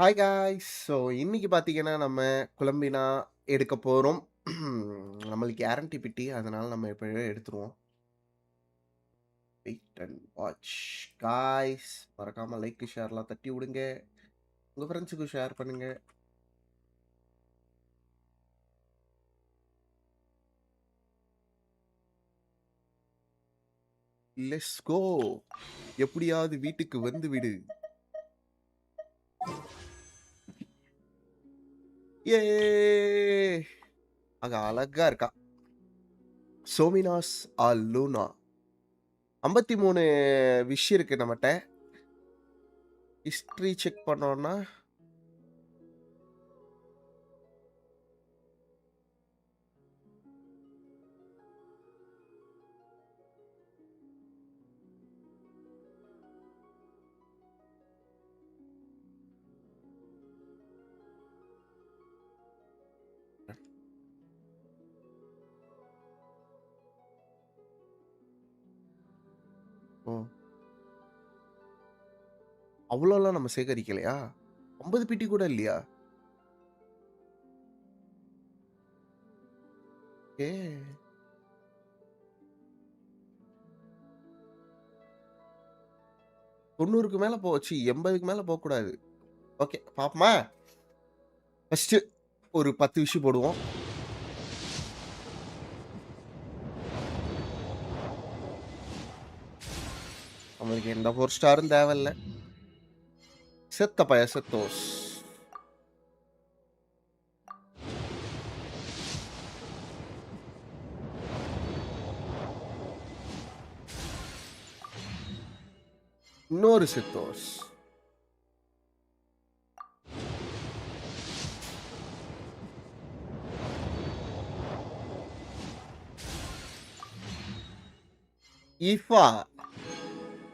Hi guys. So இன்னைக்கு பார்த்தீங்கன்னா, நம்ம கொலம்பினா எடுக்க போறோம். நம்மளுக்கு கேரண்டி பிட்டி. அதனால நம்ம இப்பவே எடுத்துருவோம். Wait and watch. காய்ஸ் மறக்காம லைக், ஷேர்லாம் தட்டி விடுங்க. உங்க ஃப்ரெண்ட்ஸுக்கும் ஷேர் பண்ணுங்க. Let's go. எப்படியாவது வீட்டுக்கு வந்து விடு. ஏ அங்க அழகா இருக்கா. சோமினாஸ் லூனா. 53 விஷ் இருக்கு நம்மகிட்ட. ஹிஸ்ட்ரி செக் பண்ணோம்னா ஓ அவ்வளோலாம் நம்ம சேகரிக்கலையா? 50 பிட்டி கூட இல்லையா? ஏ 90க்கு மேல போச்சு. 80க்கு மேல போகக்கூடாது. ஓகே பாப்போமா? ஃபர்ஸ்ட்டு ஒரு 10 விஷயம் போடுவோம். நம்மளுக்கு எந்த 4 ஸ்டாரும் தேவையில்ல. செத்த பய செத்தோஸ். இன்னொரு செத்தோஸ். இஃபா.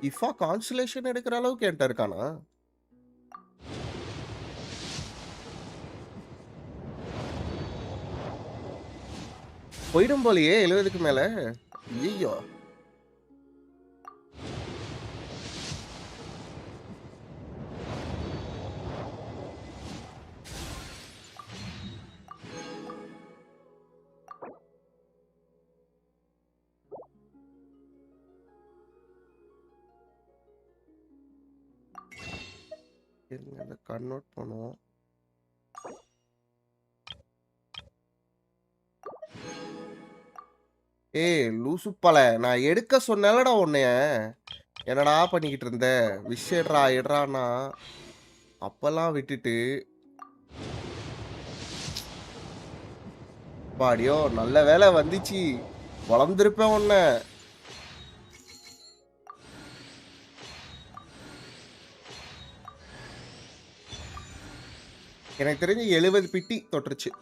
இஃபா கான்ஸ்டலேஷன் எடுக்கிற அளவுக்கு என்கிட்ட இருக்கானா? போயிடும் போலயே 70க்கு மேல. ஐயோ. இருங்க அதை கன்வெர்ட் பண்ணுவோம். ஏய் லூசுப்பல, நான் எடுக்க சொன்னேன்லடா உன்னைய. என்னடா பண்ணிக்கிட்டு இருந்த? விஷ் எடுறா எடுறான்னா அப்பெல்லாம் விட்டுட்டு பாடியோ நல்ல வேலை வந்துச்சு. வளர்ந்துருப்பேன் உன்ன. எனக்கு தெரிஞ்சு 70 பிட்டி தொட்டுருச்சு.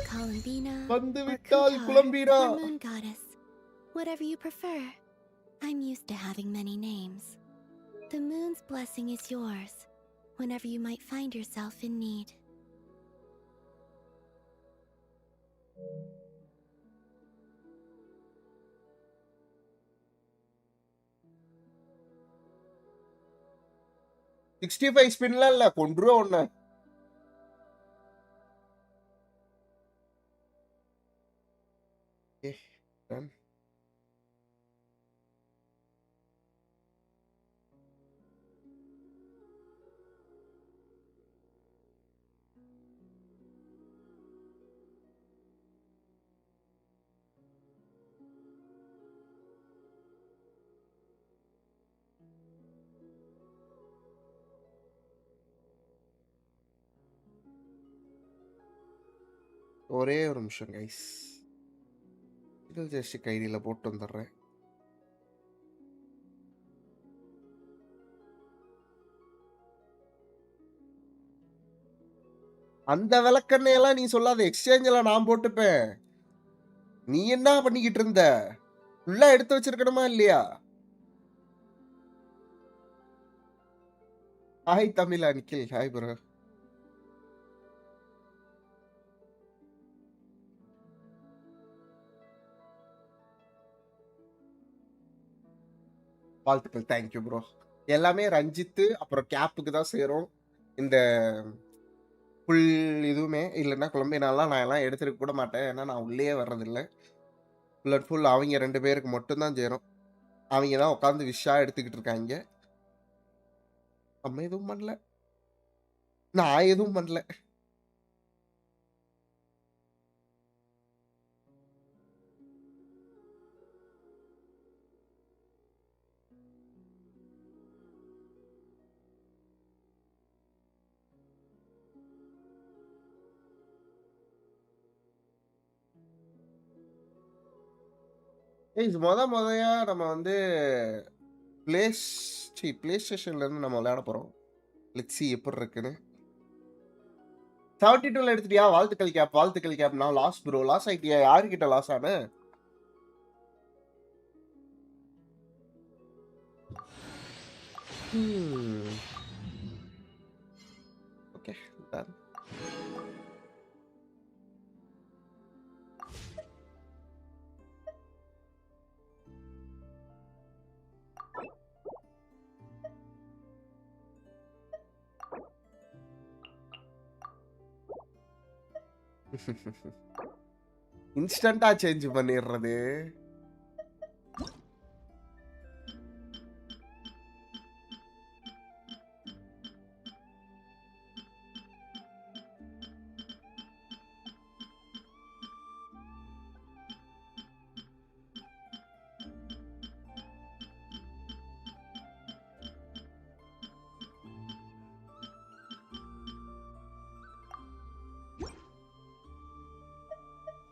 Columbina வந்து or விட்டால் Kutar குழம்பினா. or Moon Goddess, whatever you prefer. I'm used to having many names. The moon's blessing is yours whenever you might find yourself in need. Sixty five ஸ்பின்லாம் இல்ல, கொன்றுவோம் ஒண்ணு. ஒரே ஒரு நிமிஷம் கைஸ். இது ஜஸ்ட் கைடியில் போட்டு வந்துடுறேன். அந்த விளக்கெண்ணையெல்லாம் நீ சொல்லாத, எக்ஸ்சேஞ்சில் நான் போட்டுப்பேன். நீ என்ன பண்ணிக்கிட்டு இருந்த? ஃபுல்லா எடுத்து வச்சிருக்கணுமா இல்லையா? ஹாய் தமிழா நிக்கில். Hi bro. வாழ்த்துக்கள். Thank you bro. எல்லாமே ரஞ்சித் அப்புறம் கேப்புக்கு தான் சேரும். இந்த ஃபுல் இதுவுமே இல்லன்னா கொலம்பினாலாம் நான் எல்லாம் எடுத்திருக்க கூட மாட்டேன். ஏன்னா நான் உள்ளேயே வர்றதில்ல. ஃபுல் அண்ட் ஃபுல் அவங்க 2 பேருக்கு மட்டும் தான் சேரும். அவங்க தான் உட்கார்ந்து விஷா எடுத்துக்கிட்டு இருக்காங்க. நம்ம எதுவும் பண்ணல. நான் எதுவும் பண்ணல. இது மொதயா நம்ம வந்து பிளே ஸ்டேஷன்ல இருந்து நம்ம விளையாட போறோம். லெட்ஸ் சி எப்படி இருக்குன்னு. 72ல எடுத்துட்டியா? வாழ்த்துக்கள் கேப், வாழ்த்துக்கள் கேப். நான் லாஸ் ப்ரோ. லாஸ் ஆயிட்டியா? யாருகிட்ட லாஸ் ஆன? ஓகே. டன். இன்ஸ்டன்ட்டா சேஞ்ச் பண்ணிடுறது.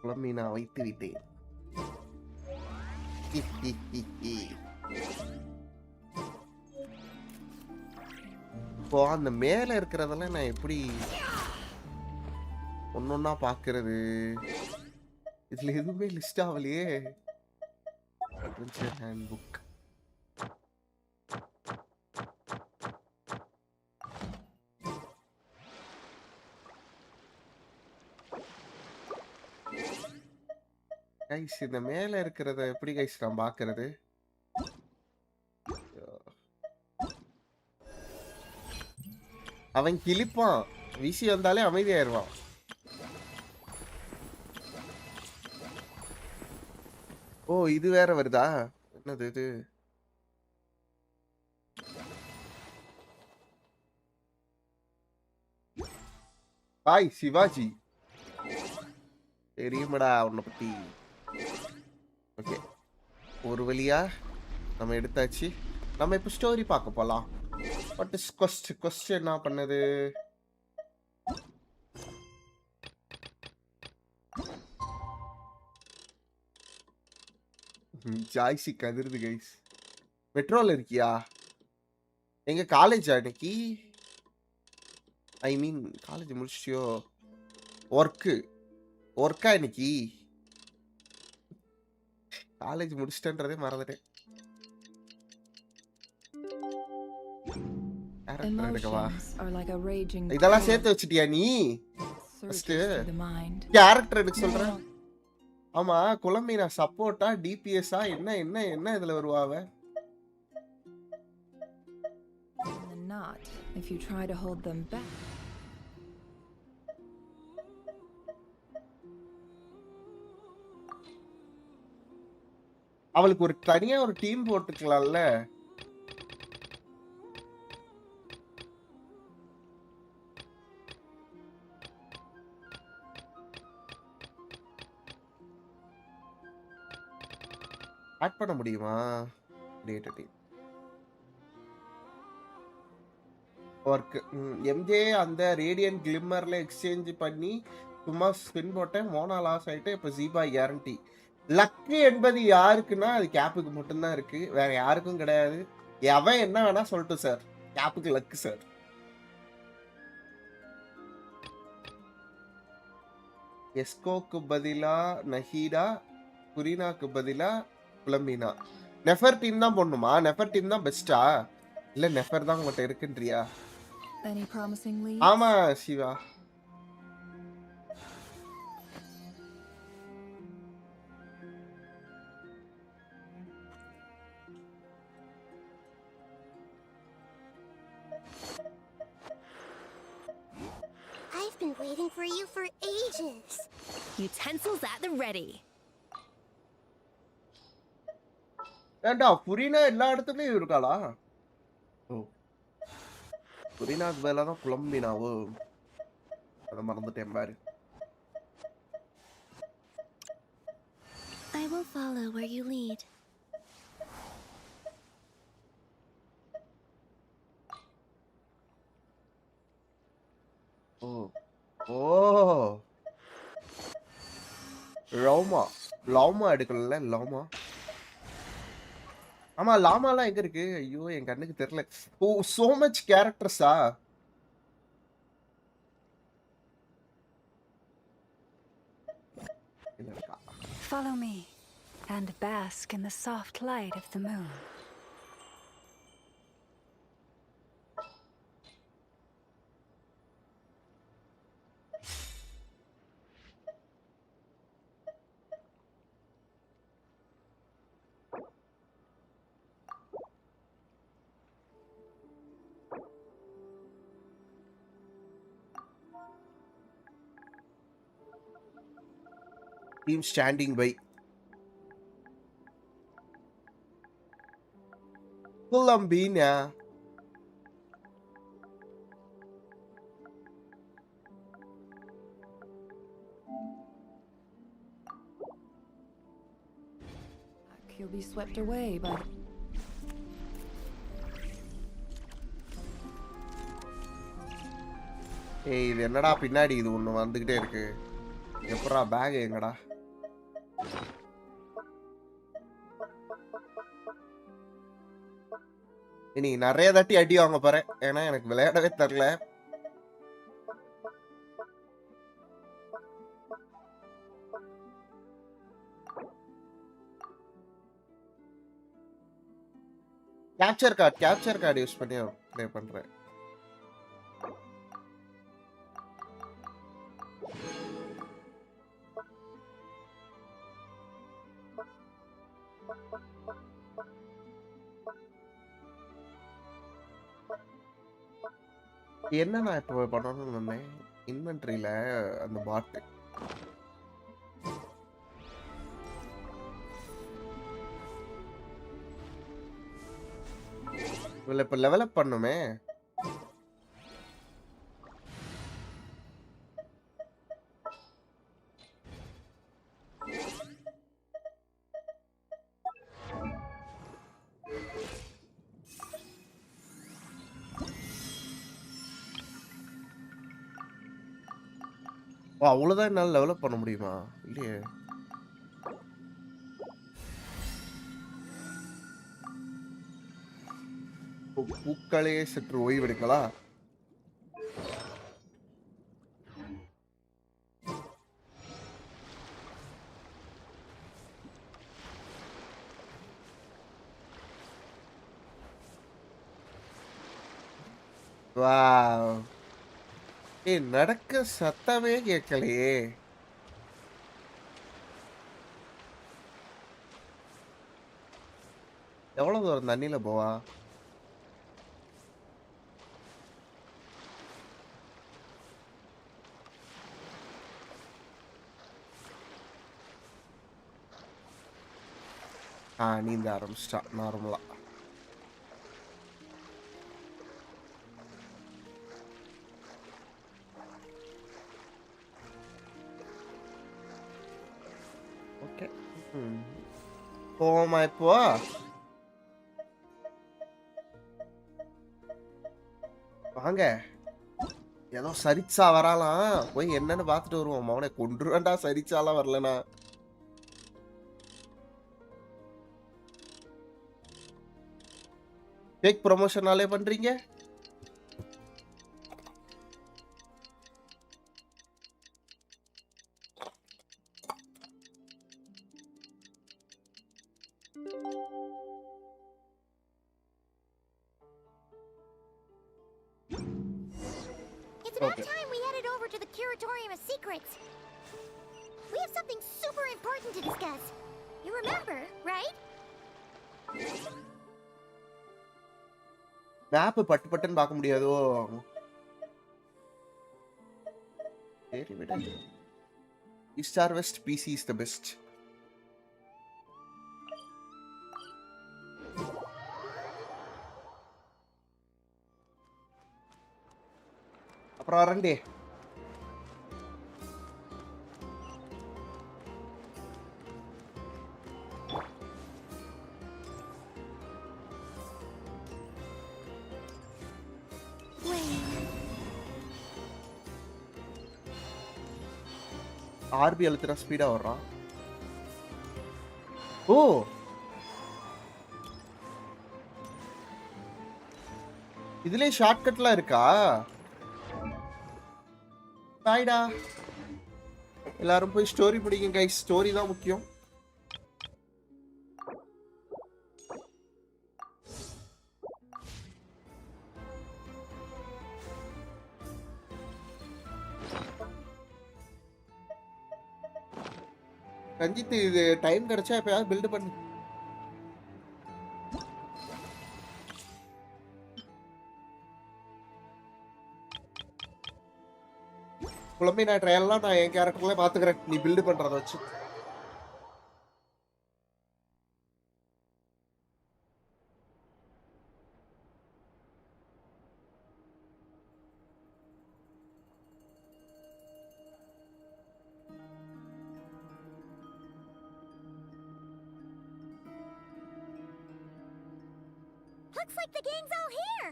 குழம்பீனா வைத்து விட்டேன். இப்போ அந்த மேல இருக்கிறதெல்லாம் நான் எப்படி ஒன்னொன்னா பாக்குறது? இதுல எதுவுமே லிஸ்ட் ஆகலையே. Adventure hand book. கைஸ் இந்த மேல இருக்கிறத எப்படி கைஸ் நான் பாக்குறது? அவன் கிளிப்பான். வீசி வந்தாலே அமைதியாயிருவான். ஓ இது வேற வருதா? என்னது இது? ஹாய் சிவாஜி. தெரியுமாடா உன்னை பத்தி. ஓகே, ஒரு வழியா நம்ம எடுத்தாச்சு. நம்ம இப்ப ஸ்டோரி பார்க்க போலாம். வாட் இஸ் கொஸ்ட் என்ன பண்ணது? ஜாய்ஸி கதிருது கைஸ். மெட்ரோல இருக்கியா? எங்க காலேஜா இன்னைக்கு? ஐ மீன் காலேஜ் முடிச்சிட்டியோ? ஒர்க்கா இன்னைக்கு? காலேஜ் முடிச்சிட்டேன்றதே மறந்துட்டேன். கேரக்டர் எடுக்கவா? இதெல்லாம் சேர்த்து வச்சிட்டியா நீ? ஃபர்ஸ்ட் கேரக்டர் எடுக்க சொல்றேன். ஆமா, குழம்பினா சப்போர்ட்டா டிபிஎஸ்ஸா என்ன என்ன என்ன இதுல வருவாவ? If you try to hold them back. அவளுக்கு ஒரு தனியா ஒரு டீம் போட்டுக்கலாம்ல. ஆட் பண்ண முடியுமா? Create team. ஒர்க் எம்ஜே அந்த ரேடியன்ட் கிளிம்மர்ல எக்ஸ்சேஞ்ச் பண்ணி சும்மா ஸ்பின் போட்டேன். மோனா லாஸ் ஆயிட்டு இப்போ ஜீபாய் கேரண்டி. லக்கு என்பது யாருக்குன்னா அது கேப்புக்கு மட்டும்தான் இருக்கு, வேற யாருக்கும் கிடையாது. எவன் என்ன வேணா சொல்லட்டும் சார், கேப்புக்கு லக்கு சார். எஸ்கோக்கு பதிலா நஹீடா, குரினாக்கு பதிலா குழம்பினா. நெஃபர் டீம் தான் போடணுமா? நெஃபர் டீம் தான் பெஸ்டா? இல்ல நெஃபர் தான் உங்கள்கிட்ட இருக்குன்றியா? ஆமா Siva. been waiting for you for ages. Utensils at the ready. ஏன்டா புரினா எல்லா இடத்துலயும் இருக்காளா? ஓ புரினாக்கு பதிலா தான் குழம்பினாவோ? அத மறந்துட்டேன் பாரு. I will follow where you lead. ஓ ஓ லவ்மா லாமா எடுக்கல லாமா. ஆமா லாமாலாம் எங்க இருக்கு? ஐயோ என் கண்ணுக்கு தெரியல. ஓ சோ மச் கேரக்டர்ஸா? இல்ல இருக்கா? Follow me and bask in the soft light of the moon. Team standing by. Columbina. You'll be swept away by the... ஏய் இது என்னடா பின்னாடி இது ஒண்ணு வந்துகிட்டே இருக்கு. எப்பறா பேக் எங்கடா? இனி நிறைய தட்டி அடி வாங்க போறேன். ஏன்னா எனக்கு விளையாடவே தெரியல. கேப்சர் கார்டு யூஸ் பண்ணி ப்ளே பண்றேன். என்ன நான் இப்போ பண்ணணும்னு வந்தேன் இன்வென்ட்ரியில அந்த பாட்டு இதில் இப்போ லெவலப் பண்ணுமே. ஓ அவ்வளோதான் என்னால் டெவலப் பண்ண முடியுமா? இல்லையே. பூக்களே சற்று ஓய்வெடுக்கலாம். வாவ் ஏய் நடக்க சத்தமே கேட்கலையே. எவ்வளவு தூரம் தண்ணியில போவா? நீந்த ஆரம்பிச்சிட்டா நார்மலா. ஓகே போமா இப்போ. வாங்க ஏதோ சரிச்சா வராலாம். போய் என்னன்னு பார்த்துட்டு வருவோம். அவனை கொன்றுவேன்டா சரிச்சாலாம் வரலனா. ஃபேக் ப்ரமோஷனாலே பண்றீங்க. It's about time we headed over to the Curatorium of Secrets. We have something super important to discuss. You remember, right? Map பட்டு பட்டுன்னு பார்க்க முடியாதோ? சரி விட. East or West, PC is the best. அப்புறம் அரண்டே. ஆர்பி அழுத்துறா ஸ்பீடா வர்றான். ஓ இதுலயே ஷார்ட்கட்லாம் இருக்கா? பாய்டா. எல்லாரும் போய் ஸ்டோரி பிடிங்க கைஸ். ஸ்டோரி தான் முக்கியம். ரஞ்சித் இது டைம் கிடைச்சா எப்பயாவது பில்ட் பண்ணு. குழம்பி ட்ரையல்லாம் நான் என் கேரக்டர்ல பாத்துக்கிறேன். நீ பில்ட் பண்றத வச்சு. Looks like the gang's all here.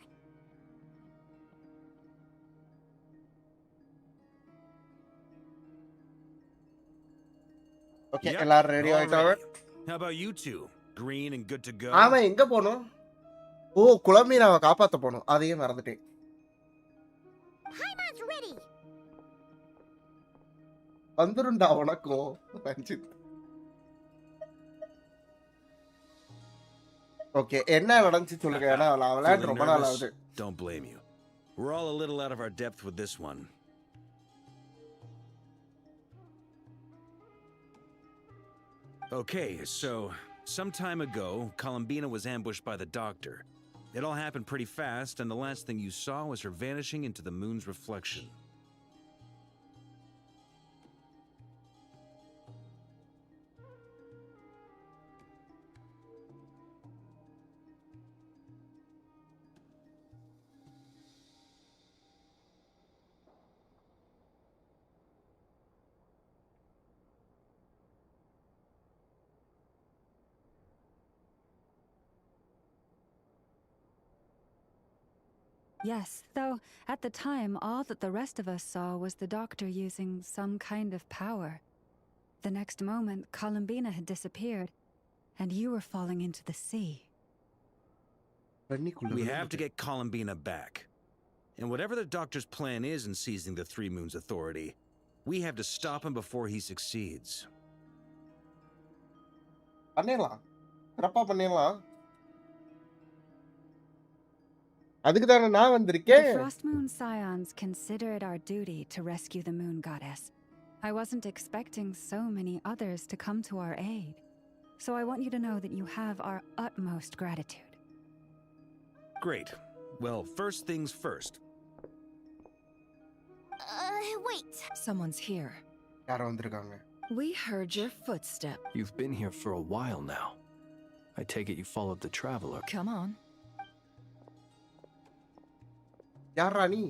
Okay எல்லாரும் ரெடி ஆயிட்டாங்க. How about you two? Green and good to go? ஆமா எங்க போணும்? ஓ குழம்பி நான் காப்பாத்த போணும். அதையே மறந்துட்டேன். Paimon's ready. வந்துருண்டா உனக்கும் ரஞ்சித். ஓகே என்ன நடந்துச்சு சொல்லுங்க. ஏன்னா நான் விளையாண்டு ரொம்ப நாள் ஆகுது. Don't blame you. We're all a little out of our depth with this one. Okay, so some time ago, Columbina was ambushed by the doctor. It all happened pretty fast, and the last thing you saw was her vanishing into the moon's reflection. Yes, though at the time all that the rest of us saw was the doctor using some kind of power. The next moment, Columbina had disappeared, and you were falling into the sea. We have to get Columbina back. And whatever the doctor's plan is in seizing the Three Moons Authority, we have to stop him before he succeeds. பண்ணிடலாம். சிறப்பா பண்ணிடலாம். அதுக்கு தானே நான் வந்திருக்கேன். The Frost Moon Scions consider it our duty to rescue the Moon Goddess. I wasn't expecting so many others to come to our aid. So I want you to know that you have our utmost gratitude. Great. Well, first things first. Wait. Someone's here. யாரோ வந்திருக்காங்க. We heard your footstep. You've been here for a while now. I take it you followed the traveler. Come on. யாரா நீ?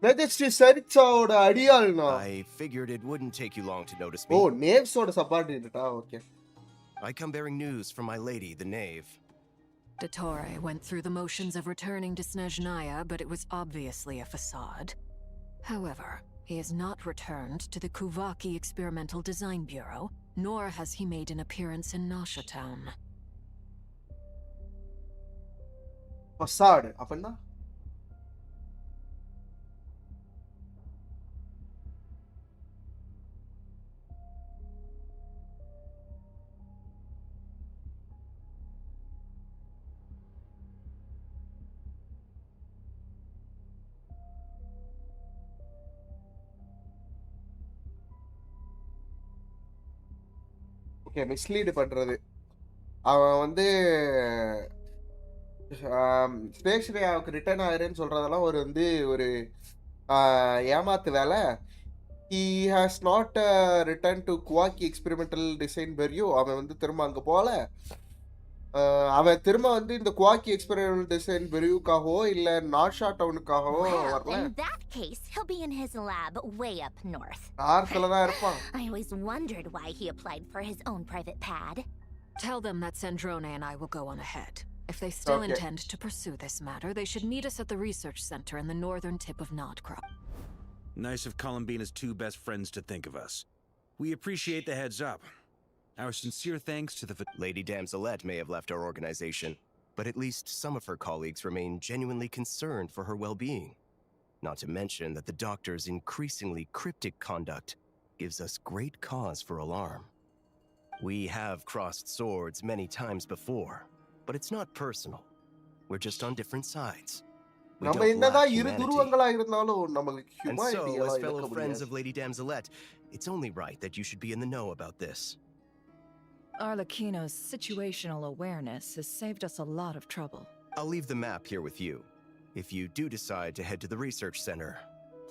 Majesty சரிச்சாவோட அடியாள்னா. I figured it wouldn't take you long to notice oh me. நேவ்ஸோட சப்பார்டினேட்டா? Okay. I come bearing news from my lady, the knave. Dottore went through the motions of returning to Snezhnaya, but it was obviously a facade. However, he has not returned to the Kuvaki Experimental Design Bureau, nor has he made an appearance in Nasha Town. Facade அப்படின்னா? Okay mislead பண்றது. அவன் வந்து ஸ்டேஷனரியாவுக்கு return ஆகிறேன்னு சொல்றதெல்லாம் ஒரு வந்து ஒரு ஏமாத்து வேலை. He has not returned to Kuwaki experimental design bureau. அவன் வந்து திரும்ப அங்க போல. அவன் திரும்ப வந்து இந்த குவாக்கி எக்ஸ்பெரிமெண்டல் டிசைன் பெரியூக்காகவோ இல்ல நாஷா டவுனுக்காகவோ Well, வரல. in that case, he'll be in his lab way up north. நார்த்ல தான் இருப்பான். I always wondered why he applied for his own private pad. Tell them that Sandrone and I will go on ahead. If they still Okay. intend to pursue this matter, they should meet us at the research center in the northern tip of Nod-Krai. Nice of Columbina's two best friends to think of us. We appreciate the heads up. Our sincere thanks to the Lady Damselette may have left our organization, but at least some of her colleagues remain genuinely concerned for her well-being. Not to mention that the doctor's increasingly cryptic conduct gives us great cause for alarm. We have crossed swords many times before, but it's not personal. We're just on different sides. We நம்ம don't என்னதான் lack இரு humanity. துருவங்களா இருந்தாலும் நமக்கு And humanity so, as எல்லாம் fellow இழக்க friends முடியாது. of Lady Damselette, it's only right that you should be in the know about this. Arlecchino's situational awareness has saved us a lot of trouble. I'll leave the map here with you. If you do decide to head to the research center,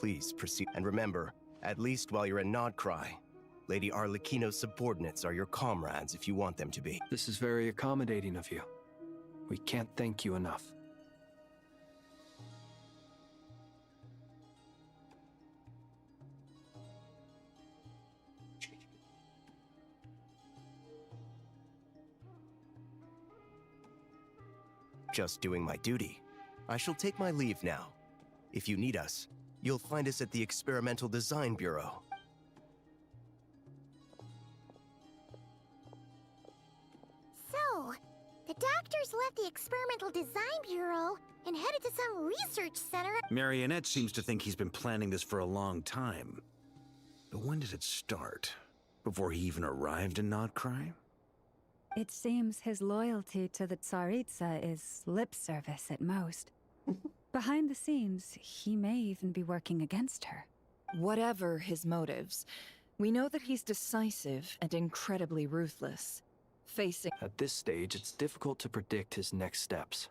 please proceed. And remember, at least while you're in Nod-Krai, Lady Arlecchino's subordinates are your comrades if you want them to be. This is very accommodating of you. We can't thank you enough. Just doing my duty. I shall take my leave now. If you need us, you'll find us at the Experimental Design Bureau. So, the doctors left the Experimental Design Bureau and headed to some research center. Marionette seems to think he's been planning this for a long time. But when did it start? Before he even arrived in Nod-Krai? It seems his loyalty to the Tsaritsa is lip service at most. Behind the scenes, he may even be working against her. Whatever his motives, we know that he's decisive and incredibly ruthless. Facing At this stage, it's difficult to predict his next steps.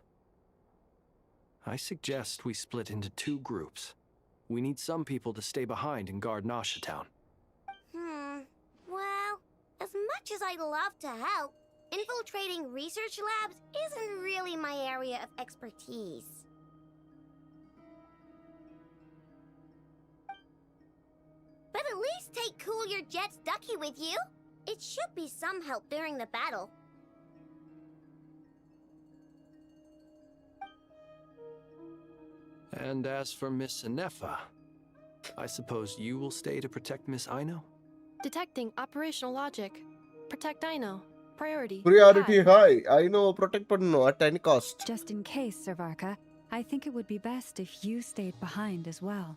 I suggest we split into two groups. We need some people to stay behind and guard Nasha Town. Well, as much as I'd love to help, infiltrating research labs isn't really my area of expertise. But at least take Cool Your Jet's Ducky with you. It should be some help during the battle. And as for Miss Inefa, I suppose you will stay to protect Miss Aino? Detecting operational logic. Protect Dino. Priority. Priority high. I know protect பண்ணனும் at any cost. Just in case, Servarka, I think it would be best if you stayed behind as well.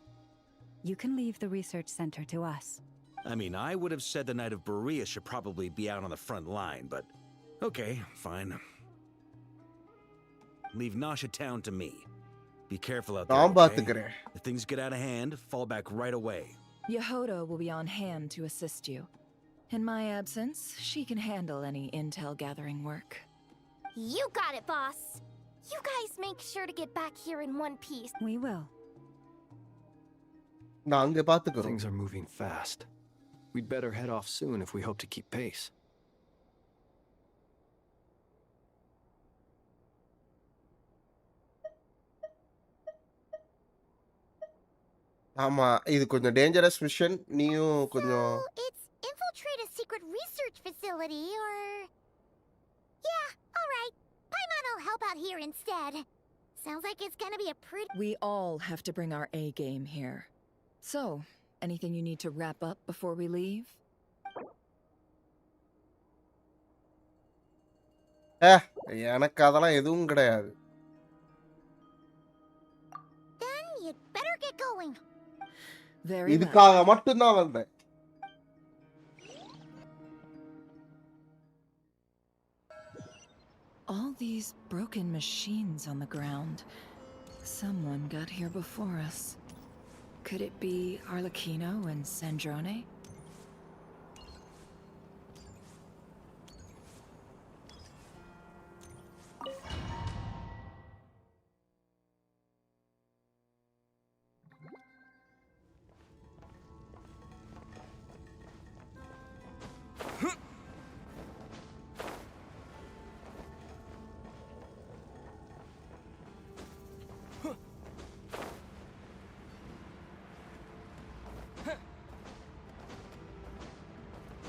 You can leave the research center to us. I mean, I would have said the Knight of Berea should probably be out on the front line, but okay, fine. Leave Nasha Town to me. Be careful out there, நான் okay? பாத்துக்கிறேன். If things get out of hand, fall back right away. Yehoda will be on hand to assist you. In my absence, she can handle any intel gathering work. You got it, boss. You guys make sure to get back here in one piece. We will. நான் அங்க பாத்துக்கிறோம். Things are moving fast. We'd better head off soon if we hope to keep pace. ஆமா, இது கொஞ்சம் dangerous mission. நீயும் கொஞ்சம் So, it's infiltrate a secret research facility, or... Yeah, alright. Paimon will help out here instead. Sounds like it's gonna be a pretty... We all have to bring our A game here. So, anything you need to wrap up before we leave? எனக்கு அதெல்லாம் எதுவும் கிடையாது. Then you'd better get going. Very well. இதுக்காக மட்டும் தான் வந்தேன். All these broken machines on the ground. Someone got here before us. Could it be Arlecchino and Sandrone?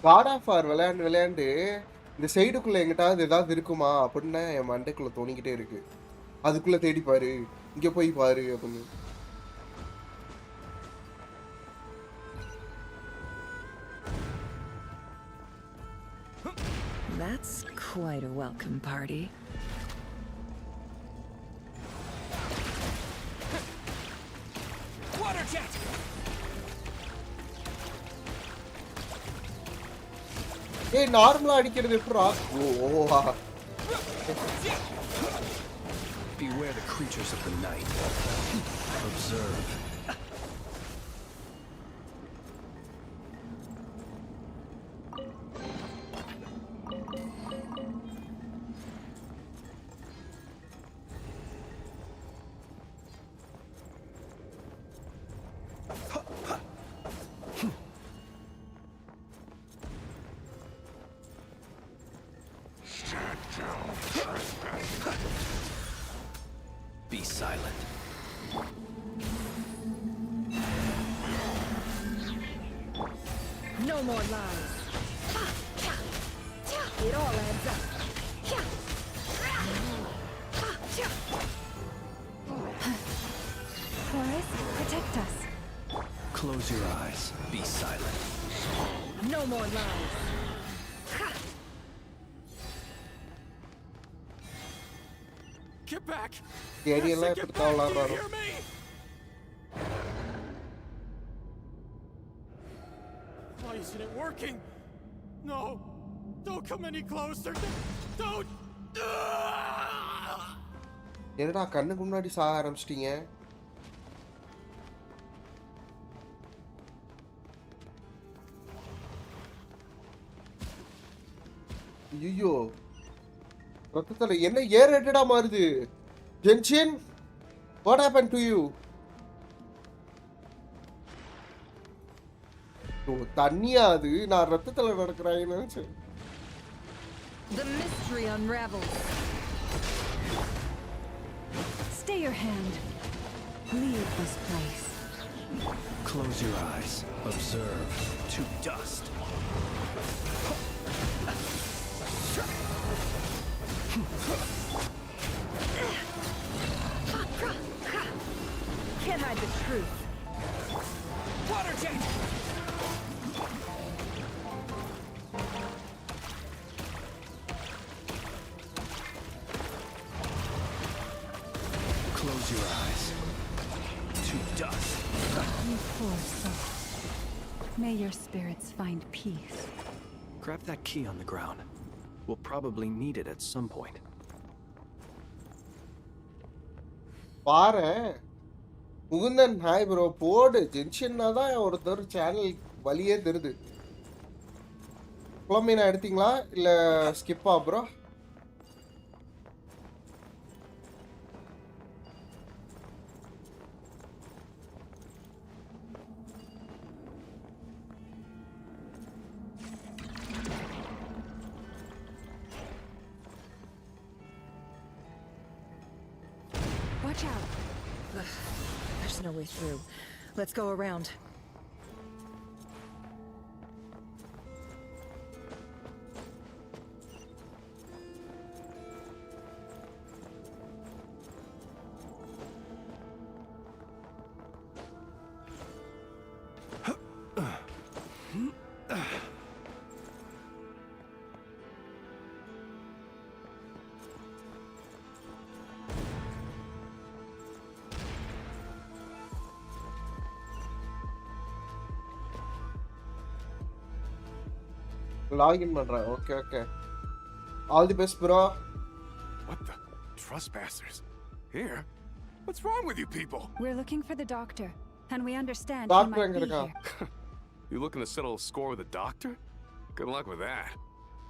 God of War விளையாண்டு இந்த சைடுக்குள்ள எங்கிட்டாவது ஏதாவது இருக்குமா அப்படின்னு என் மண்டைக்குள்ள தோணிக்கிட்டே இருக்கு. அதுக்குள்ள தேடி பாரு, இங்க போய் பாரு அப்படின்னு. That's quite a welcome party. Water jet! ஏய் நார்மலா அடிக்கிறது எப்படிடா? ஓஹா. Beware the creatures of the night. Observe. Be silent. No more lies. It all adds up. Forest, protect us. Close your eyes. Be silent. No more lies. Get back! ஏரியெல்லாம் எப்படி தான் விளாடுறாரோ. Hear me? Why isn't it working? No! Don't come any closer! Don't! என்னடா கண்ணுக்கு முன்னாடி சாக ஆரம்பிச்சிட்டீங்க? ஐயோ ரத்தத்துல என்ன ஏரேட்டடா மாறுது? Genshin, what happened to you? ஓ தண்ணியா அது? நான் ரத்தத்துல நடக்கிறேன்னு நினைச்சேன். The mystery unravels. Stay your hand. Leave this place. Close your eyes. Observe. To dust. Can't hide the truth. Water jet! Close your eyes. To dust. You poor soul. May your spirits find peace. Grab that key on the ground. We'll probably need it at some point. பாரு Mukundan, hi bro. போடு ஜென்ஷன்னா தான் ஒருத்தர் channel வழியே தெரியுது. குழம்பீனா எடுத்தீங்களா இல்ல ஸ்கிப்பா bro? Watch out. There's no way through. Let's go around. Login பண்றேன். Okay okay. All the best bro. What the? Trespassers? Here? What's wrong with you people? We're looking for the doctor, and we understand he doctor might எங்க be இருக்கா? here. You looking to settle a score with the doctor? Good luck with that.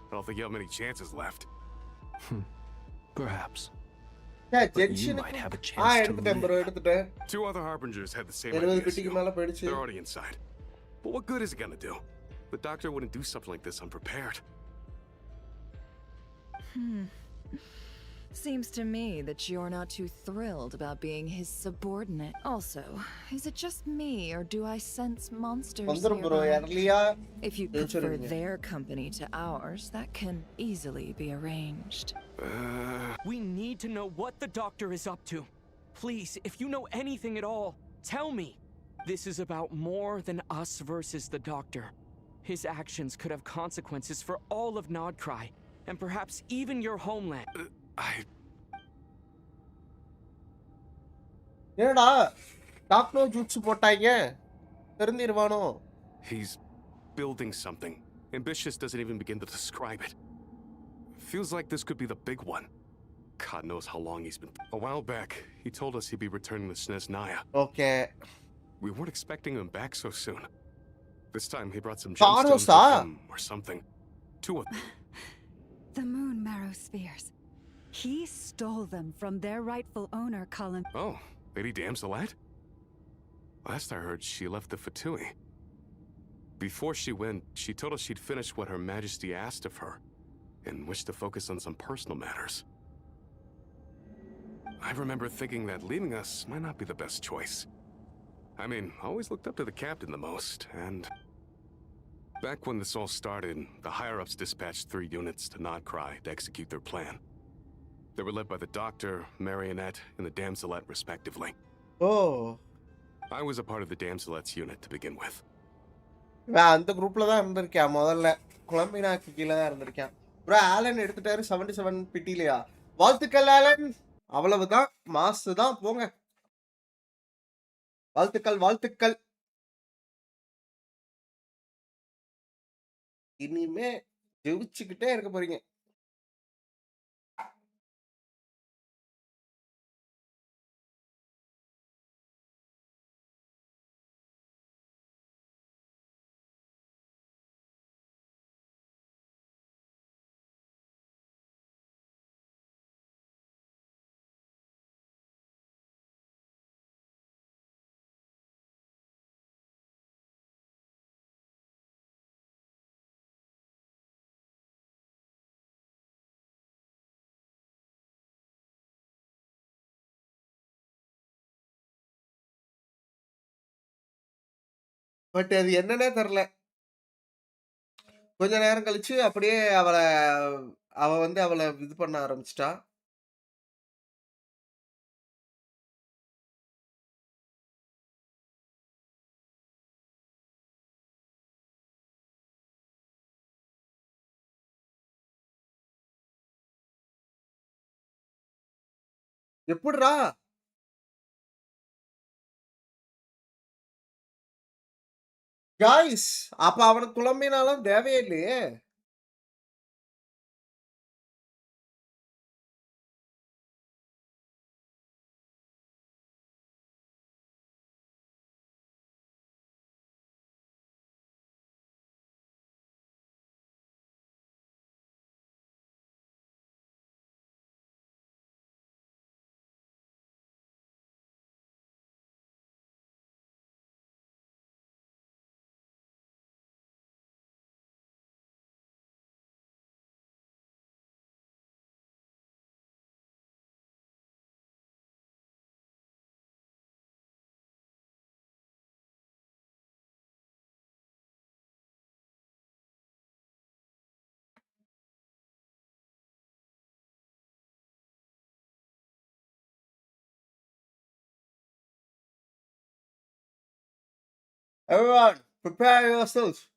I don't think you have many chances left. Perhaps. A But you gentian might have a chance to எடுத்துட்டேன் bro, live. எடுத்துட்டேன். 2 other harbingers had the same 70 idea as பிட்டிக்கு you. மேல போயிடுச்சு. They're already inside. But what good is it gonna do? The doctor wouldn't do something like this unprepared. Seems to me that you're not too thrilled about being his subordinate. Also, is it just me or do I sense monsters வந்துரும் bro nearby? early-ஆ If you prefer ஜெயிச்சிருவீங்க. their company to ours, that can easily be arranged. We need to know what the doctor is up to. Please, if you know anything at all, tell me. This is about more than us versus the doctor. His actions could have consequences for all of Nod-Krai, and perhaps even your homeland. என்னடா டாக்னோ Jude's போட்டாங்க தெரிஞ்சிருவானோ He's building something. Ambitious doesn't even begin to describe it. Feels like this could be the big one. God knows how long he's been. A while back, he told us he'd be returning to Snezhnaya. Okay We weren't expecting him back so soon. This time he brought some Thanos, gemstones with him or something. Two of them. The moon marrow spheres. He stole them from their rightful owner, Oh, Lady Damselette? Last I heard, she left the Fatui. Before she went, she told us she'd finished what Her Majesty asked of her and wished to focus on some personal matters. I remember thinking that leaving us might not be the best choice. I mean, I always looked up to the captain the most, and back when this all started, the higher-ups dispatched 3 units to Nod-Krai to execute their plan. They were led by the Doctor, Marionette, and the Damselette, respectively. Oh I was a part of the Damselette's unit to begin with. நான் அந்த குரூப்ல தான் இருந்திருக்கேன் முதல்ல கொலம்பினாக்கு கீழே தான் இருந்திருக்கேன் bro Alan எடுத்துட்டாரு 77 பிட்டிலையா வாழ்த்துக்கள் ஆலன் அவ்வளவுதான் மாசு தான் போங்க வாழ்த்துக்கள் வாழ்த்துக்கள் இனிமே ஜெயிச்சுக்கிட்டே இருக்க போறீங்க பட் அது என்னன்னே தெரியல கொஞ்ச நேரம் கழிச்சு அப்படியே அவ வந்து அவளை இது பண்ண ஆரம்பிச்சிட்டா எப்படிடா காய்ஸ் அப்ப அவனுக்கு குழம்பினாலும் தேவையே இல்லையே Everyone, prepare yourselves.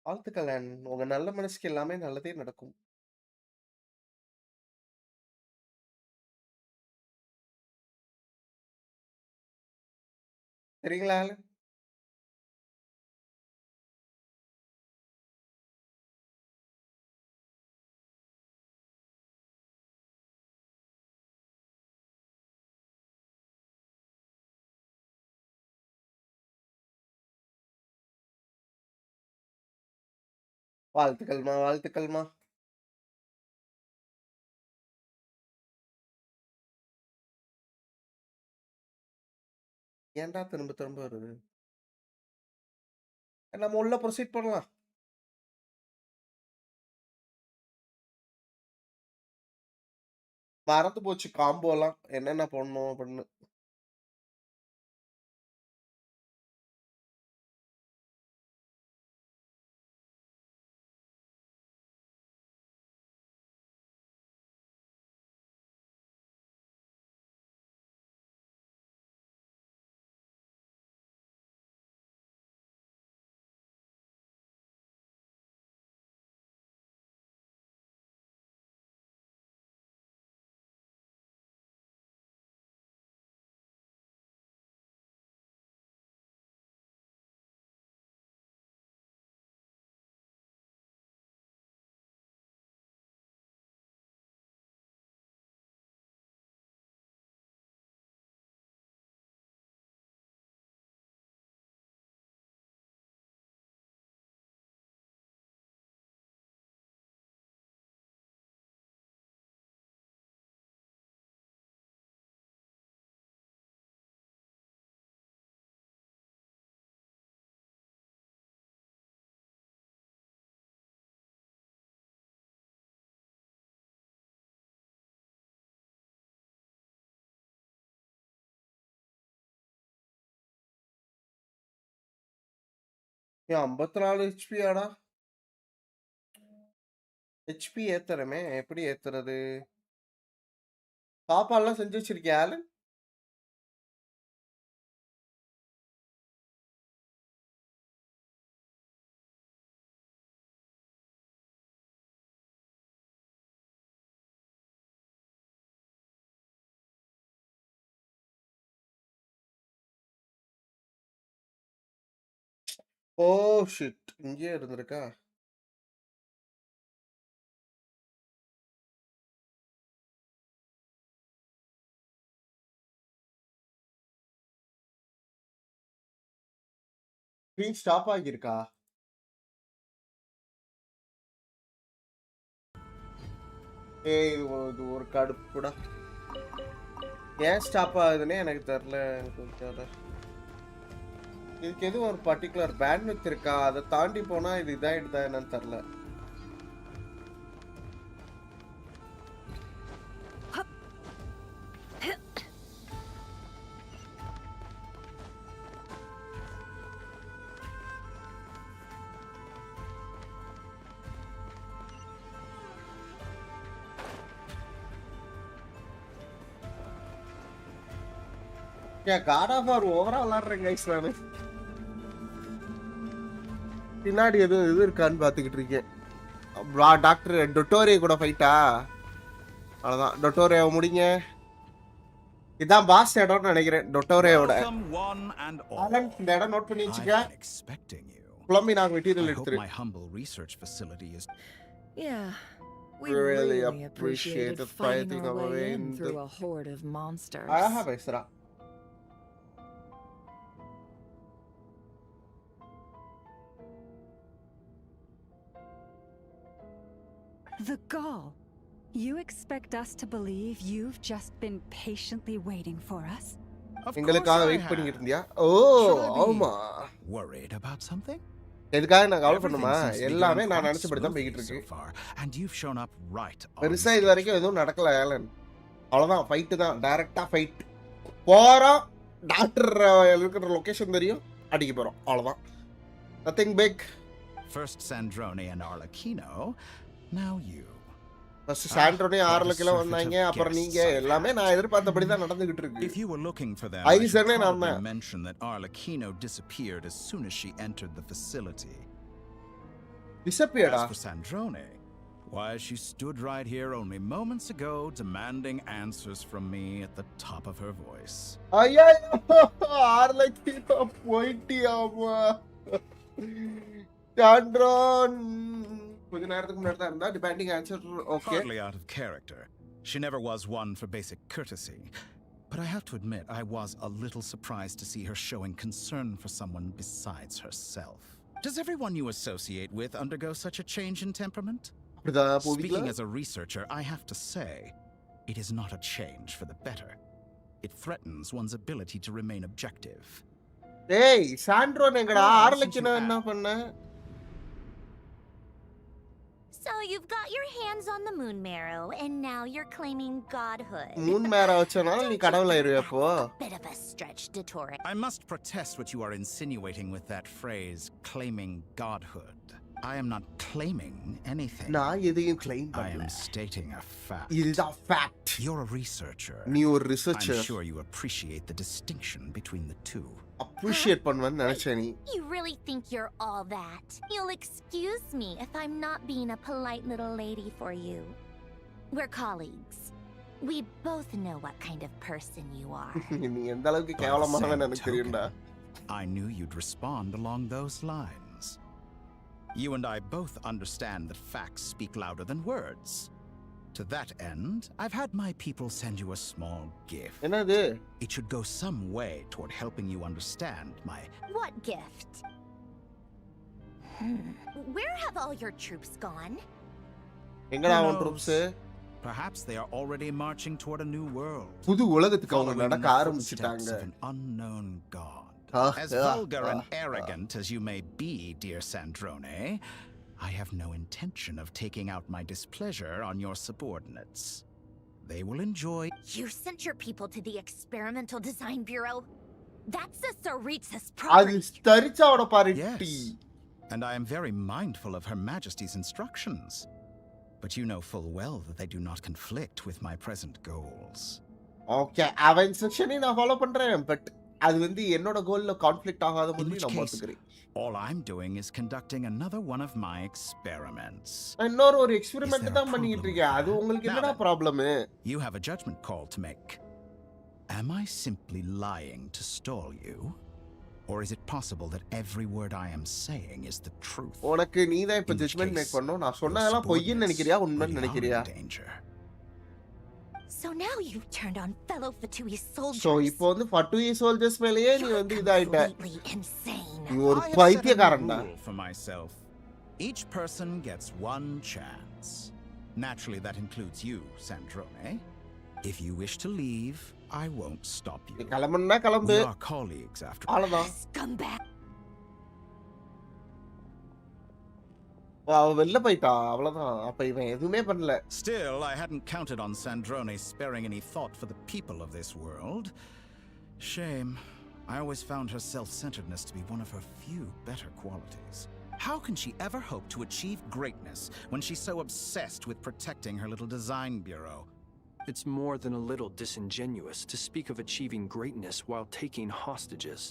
வாழ்த்துக்கள் உங்க நல்ல மனசுக்கு எல்லாமே நல்லதே நடக்கும் சரிங்களா ஆலன்? வாழ்த்துக்கள்மா வாழ்த்துக்கள்மா ஏன்டா திரும்ப திரும்ப வருது? நம்ம உள்ள ப்ரொசீட் பண்ணலாம். மறந்து போச்சு காம்போலாம். என்னென்ன பண்ணணும் அப்படின்னு. ஏன் 54 ஹெச்பியாடா? ஹெச்பி ஏத்துறமே. எப்படி ஏத்துறது? சாப்பாடுலாம் செஞ்சு வச்சிருக்கியா ஆலன்? ஓ ஷிட்! இங்கேயே இருந்திருக்கா? ஸ்க்ரீன் ஸ்டாப் ஆகியிருக்கா? ஏய் இது ஒரு கடுப்புடா. ஏன் ஸ்டாப் ஆகுதுன்னே எனக்கு தெரியல. இதுக்கு எதுவும் ஒரு பர்டிகுலர் பேண்ட்வித் இருக்கா? அதை தாண்டி போனா இது இதாயிடுதா என்னன்னு தெரியல. ஏன் காட் ஆஃப் வார் ஓவரா விளாடுறேன் கைஸ் நானு. பின்னாடி எதுவும் இது இருக்கான்னு பாத்துக்கிட்டு இருக்கேன். டாக்டர் டொட்டோரே கூட ஃபைட்டா? அவ்வளவுதான். டொட்டோரேவை முடிங்க. இதான் பாஸ் இடம்னு நினைக்கிறேன் டொட்டோரேவோட. ஆலன் இந்த இடம் நோட் பண்ணி வச்சுக்க. Columbina மெட்டீரியல் எடுத்துரு. Yeah, we Really really appreciated appreciated fighting our way in the- through a horde of monsters. அழகா பேசுறா. The gall. You expect us to believe you've just been patiently waiting for us? எங்களுக்காக wait பண்ணிட்டு இருந்தியா? ஓ ஆமா. Worried about something? எதுக்காக நான் கவலை பண்ணுமா? எல்லாமே நான் நினைச்சபடி தான் போயிட்டு இருக்கு. And you've shown up right. பெருசா இது வரைக்கும் எதுவும் நடக்கல ஆலன். அவ்வளவுதான் ஃபைட் தான். டைரக்டா ஃபைட். போறோம். டாக்டர் இருக்கிற லொகேஷன் தெரியும். அடிக்க போறோம். அவ்வளவுதான். Nothing big. First Sandrone and Arlecchino, now you. First சாண்ட்ரோனே 6 கிலோ வந்தாங்க. அப்புறம் நீங்க எல்லாமே நான் எதிர்பார்த்தபடி தான் நடந்துகிட்டு இருக்கு. If you were looking for them, I I should நான் probably mention that Arlecchino disappeared as soon as she entered the facility. டிசப்பியர்டா? As for Sandrone, why, she stood right here only moments ago demanding answers from me at the top of her voice. ஐயா 6 kilo போயிட்டியாமா? சாண்ட்ரோன் கொஞ்ச நேரத்துக்கு முன்னாடி தான் இருந்தா. Depending answer okay. Hardly out of character. She never was one for basic courtesy. But I have to admit, I was a little surprised to see her showing concern for someone besides herself. Does everyone you associate with undergo such a change in temperament? Speaking as a researcher, I have to say, it is not a change for the better. It threatens one's ability to remain objective. டேய் சாண்ட்ரோன் எங்கடா Oh, ஆர்லக்கினா என்ன பண்ண So you've got your hands on the moon marrow, and now you're claiming godhood. Moon மேர வச்சனால நீ கடவுளாயிருவே அப்போ Bit of a stretch, Dottore. I must protest what you are insinuating with that phrase, claiming godhood. I am not claiming anything. நான் எதையும் claim I பண்ணல am stating a fact. இதுதான் fact You're a researcher. நீ ஒரு researcher I'm sure you appreciate the distinction between the two. appreciate பண்ணுவேன்னு நினைச்சேன் நீ You really think you're all that? You'll excuse me if I'm not being a polite little lady for you. We're colleagues. We both know what kind of person you are. நீ எந்த அளவுக்கு கேவலமானவன்னு எனக்கு தெரியும்டா I knew you'd respond along those lines. You and I both understand that facts speak louder than words. To that end, I've had my people send you a small gift. என்னது It should go some way toward helping you understand my... What gift? Where have all your troops gone? எங்கடா Who அவன் knows? Troops Perhaps they are already marching toward a new world. புது உலகத்துக்கு அவங்க Following in நடக்க the ஆரம்பிச்சிட்டாங்க footsteps of an unknown god. Ah, As ah, vulgar and ah, arrogant as you may be, dear Sandrone, I have no intention of taking out my displeasure on your subordinates. They will enjoy... You sent your people to the Experimental Design Bureau? That's a Saritsa's அது property. தரிச்சாவோட பாரு Yes, D and I am very mindful of Her Majesty's instructions. But you know full well that they do not conflict with my present goals. Okay அவன் இன்ஸ்ட்ரக்ஷனை நான் follow பண்றேன் but அது வந்து என்னோட கோல்ல conflict ஆகாத In மாதிரி which நான் case, பாத்துக்கிறேன் all I'm doing is conducting another one of my experiments. இன்னொரு ஒரு Is எக்ஸ்பெரிமெண்ட் there a தான் பண்ணிட்டு problem இருக்கேன் அது with that? உங்களுக்கு Now என்னடா then. Problem You have a judgment call to make. Am I simply lying to stall you? Or is it possible that every word I am saying is the truth? உனக்கு நீ தான் இப்ப In which judgement make case, பண்ணனும் நான் your சொன்னதெல்லாம் பொய்ன்னு subordinates நினைக்கிறியா உண்மைன்னு really are நினைக்கிறியா in danger. So now you've turned on fellow Fatui soldiers. So இப்போ வந்து ஃபட்டுயி சோல்ஜர்ஸ் மேலயே நீ வந்து இதாயிட்ட Completely insane. நீ ஒரு I have set a பைத்தியக்காரன்டா rule for myself. Each person gets one chance. Naturally, that includes you, Sandrone. If you wish to leave, I won't stop நீ you. கிளம்புனா கிளம்பு We are colleagues after all. அவ்வளவுதான் Scumbag. அவ வெளில போயிட்டா அவ்வளவுதான் அப்ப இவன் எதுவுமே பண்ணல Still, I hadn't counted on Sandrone sparing any thought for the people of this world. Shame. I always found her self-centeredness to be one of her few better qualities. How can she ever hope to achieve greatness when she's so obsessed with protecting her little design bureau? It's more than a little disingenuous to speak of achieving greatness while taking hostages.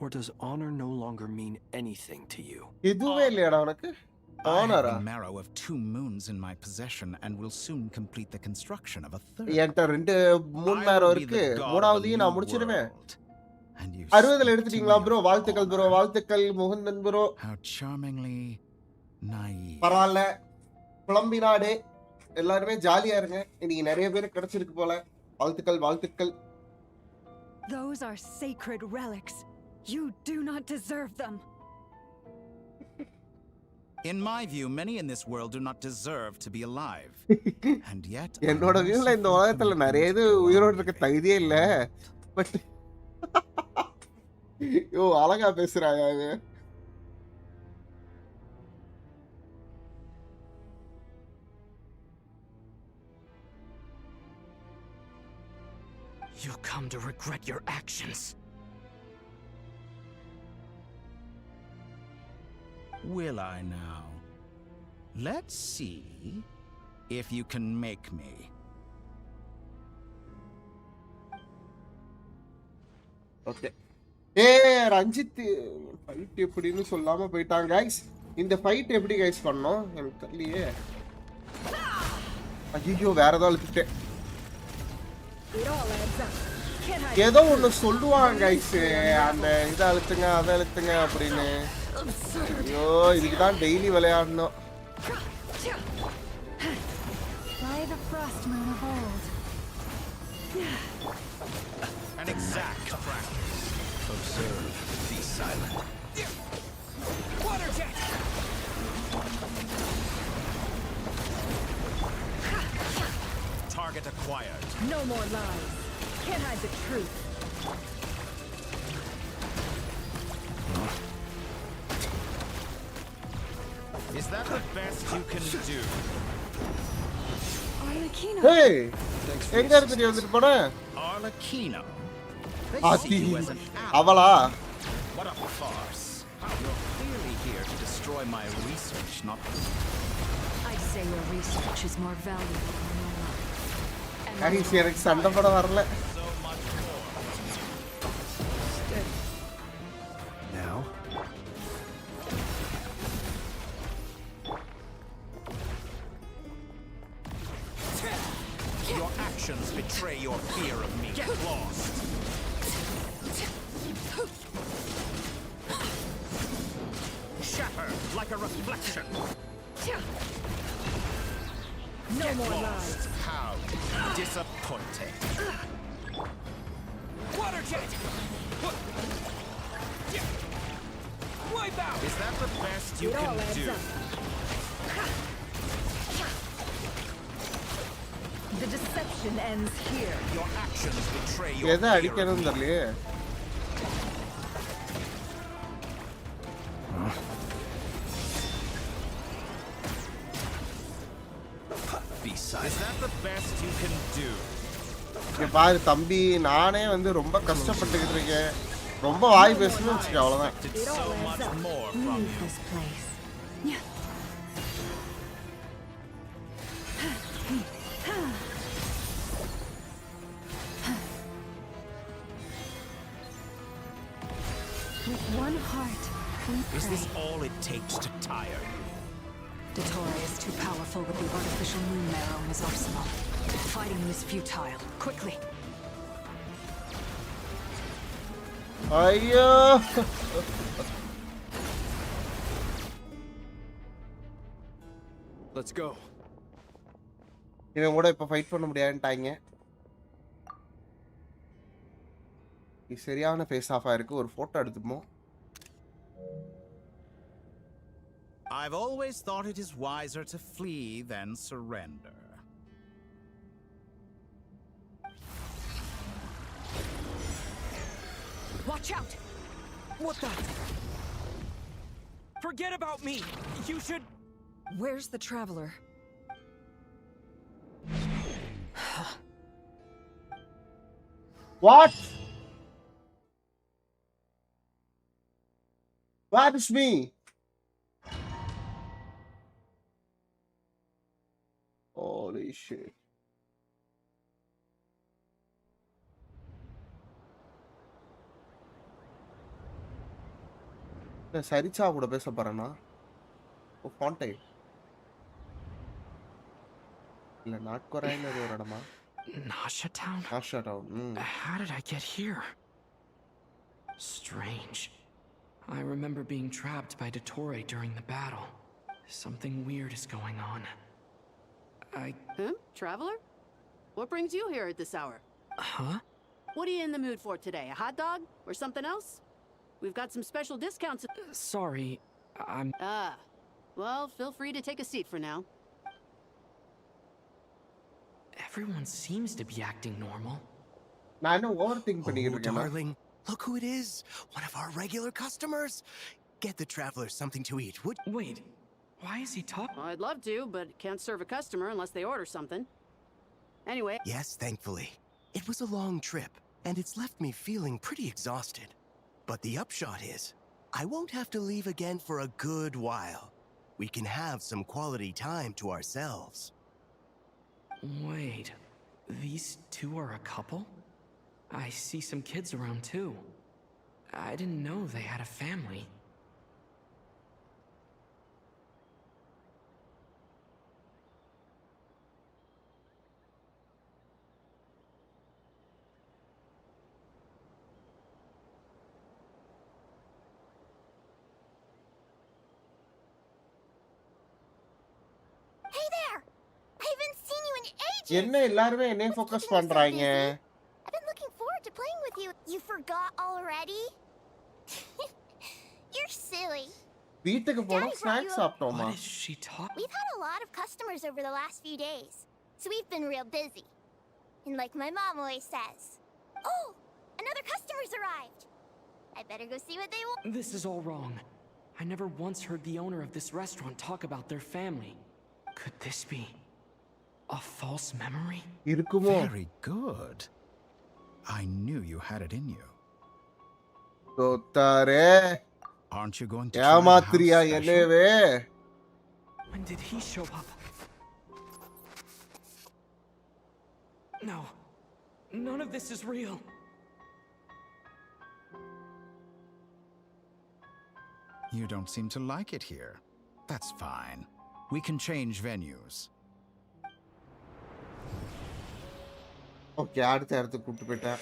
Or does honor no longer mean anything to you? எதுவுமே இல்லையாடா உனக்கு I have ஆனரா the marrow of 2 moons in my possession and will soon complete the construction of a third. என்கிட்ட ரெண்டு மூணு I நேரம் will be இருக்கு the god of a மூணாவதையும் நான் new முடிச்சிருவேன் world. And you 60ல speak எடுத்துட்டீங்களா to me ப்ரோ of வாழ்த்துக்கள் bro honor. வாழ்த்துக்கள் Mukundan bro How charmingly naive. பரவாயில்ல குழம்பினாடு எல்லாருமே ஜாலியா இருங்க இன்னைக்கு நிறைய பேர் கிடைச்சிருக்கு போல வாழ்த்துக்கள் வாழ்த்துக்கள் Those are sacred relics. You do not deserve them. In my view, many in this world do not deserve to be alive. And yet, என்னோட வியூல இந்த உலகத்துல நிறைய இது உயிரோடு இருக்க தகுதியே இல்ல பட் யோ அழகா பேசுறாங்க அது You'll come to regret your actions. will I now? Let's see if you can make me. Okay Ranjith fight எப்படின்னு சொல்லாம போயிட்டாங்க கைஸ் இந்த ஃபைட் எப்படி கைஸ் பண்ணோம் எனக்கு தெரியலையே ஐயோ வேற ஏதோ அழுத்திட்டேன் ஏதோ ஒன்று சொல்லுவாங்க கைஸ் அந்த இதை அழுத்துங்க அதை அழுத்துங்க அப்படின்னு ஐயோ இதுக்கு தான் டெய்லி விளையாடணும் By the frost moon of old. An exact practice. Observe, be silent. Water jet! Target acquired. No more lies. Can't hide the truth. Is that the best you can do? Arlecchino. Hey, Thanks for எங்க your இருந்து நீ assistance. வந்துட்டு போன? Arlecchino. They Adi. see you as an ally. அவளா? What a farce. You're clearly here to destroy my research, not... I'd say your research is more valuable than your life. And Haris எனக்கு சண்டை போட வரல. So much more. Steady. Now. Your actions betray your fear of me. Get lost. Shatter like a reflection. No Get more lost. lies. How disappointing. Water jet! Wipe out! Is that the best you It all can adds do? up. The deception ends here. Your actions betray your எதை fear of அடிக்கணும்னு me. தெரியலையே. Besides, is that the best you can do? இங்க பாரு தம்பி, நானே வந்து ரொம்ப கஷ்டப்பட்டுக்கிட்டு இருக்கேன். ரொம்ப வாய் பேசணும்னு வச்சுக்க அவ்வளவுதான். Expected so much more from Leave you. this place. With one heart, we Is this pray. all it takes to tire you? Dottore is too powerful with the artificial moon marrow in his arsenal. Fighting him is futile. Quickly. ஐயோ. Let's go. இவன் கூட இப்ப fight பண்ண முடியாதுன்ட்டாங்க. இது சரியான face ஆஃபா இருக்கு. ஒரு photo எடுத்துப்போம். I've always thought it is wiser to flee than surrender. Watch out! What the? Forget about me! You should... Where's the traveler? What? What is me? Holy shit. சரிச்சா கூட பேச போறேனா? ஓ ஃபாண்டை. இல்ல நாட்கொராய்னு ஒரு இடமா? Nasha Town? Asha town. How did I get here? Strange. I remember being trapped by Dottore during the battle. Something weird is going on. Huh? Traveler? What brings you here at this hour? Huh? What are you in the mood for today? A hot dog? Or something else? We've got some special discounts. Sorry, I'm... Ah. Well, feel free to take a seat for now. Everyone seems to be acting normal. நான் என்ன over think பண்ணிட்டு Oh, இருக்கேன். darling, look who it is. One of our regular customers. Get the traveler something to eat, would... Wait, why is he talking? Well, I'd love to, but can't serve a customer unless they order something. Anyway. Yes, thankfully. It was a long trip, and it's left me feeling pretty exhausted. But the upshot is, I won't have to leave again for a good while. We can have some quality time to ourselves. Wait, these two are a couple? I see some kids around too. I didn't know they had a family. Hey there! I haven't seen you in ages! என்ன எல்லாரும் என்னைய focus பண்றாங்க? I've been looking forward to playing with you. You forgot already? You're silly. வீட்டுக்கு போறோம் snacks சாப்பிட்டோமா? What is she talking? We've had a lot of customers over the last few days, so we've been real busy. And like my mom always says, Oh, another customer's arrived. I better go see what they want. This is all wrong. I never once heard the owner of this restaurant talk about their family. Could this be a false memory? Very good. I knew you had it in you. Aren't you going to try the house special? When did he show up? No. None of this is real. You don't seem to like it here. That's fine. We can change venues. Okay, அடுத்த இடத்துக்கு கூப்பிட்டு போயிட்டேன்.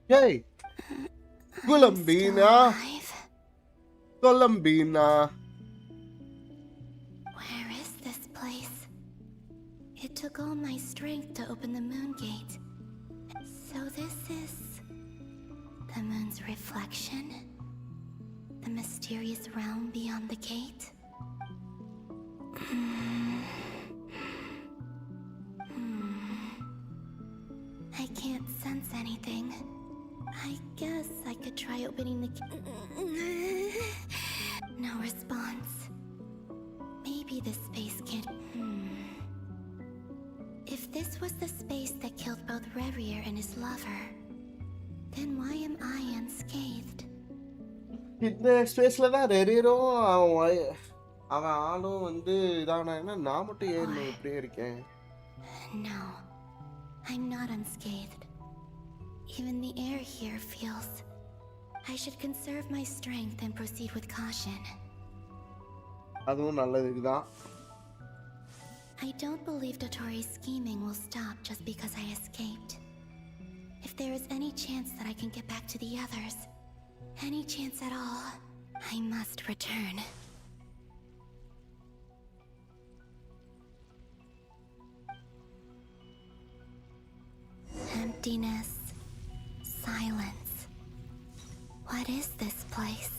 Hey, Columbina. Columbina. Where is this place? It took all my strength to open the moon gate. So this is the moon's reflection? The mysterious realm beyond the gate? I can't sense anything. I guess I could try opening the No response. Maybe this space can't... If this was the space that killed both Revier and his lover, then why am I unscathed? இந்த ஸ்பேஸ்ல தான் ரெரியரும் அவன் ஆளும் வந்து இதானா நான் மட்டும் ஏன் இப்படியே இருக்கேன்? No, I'm not unscathed. Even the air here feels... I should conserve my strength and proceed with caution. அதுவும் நல்லதுதான். I don't believe Dotori's scheming will stop just because I escaped. If there is any chance that I can get back to the others, any chance at all, I must return. Emptiness. Silence. What is this place?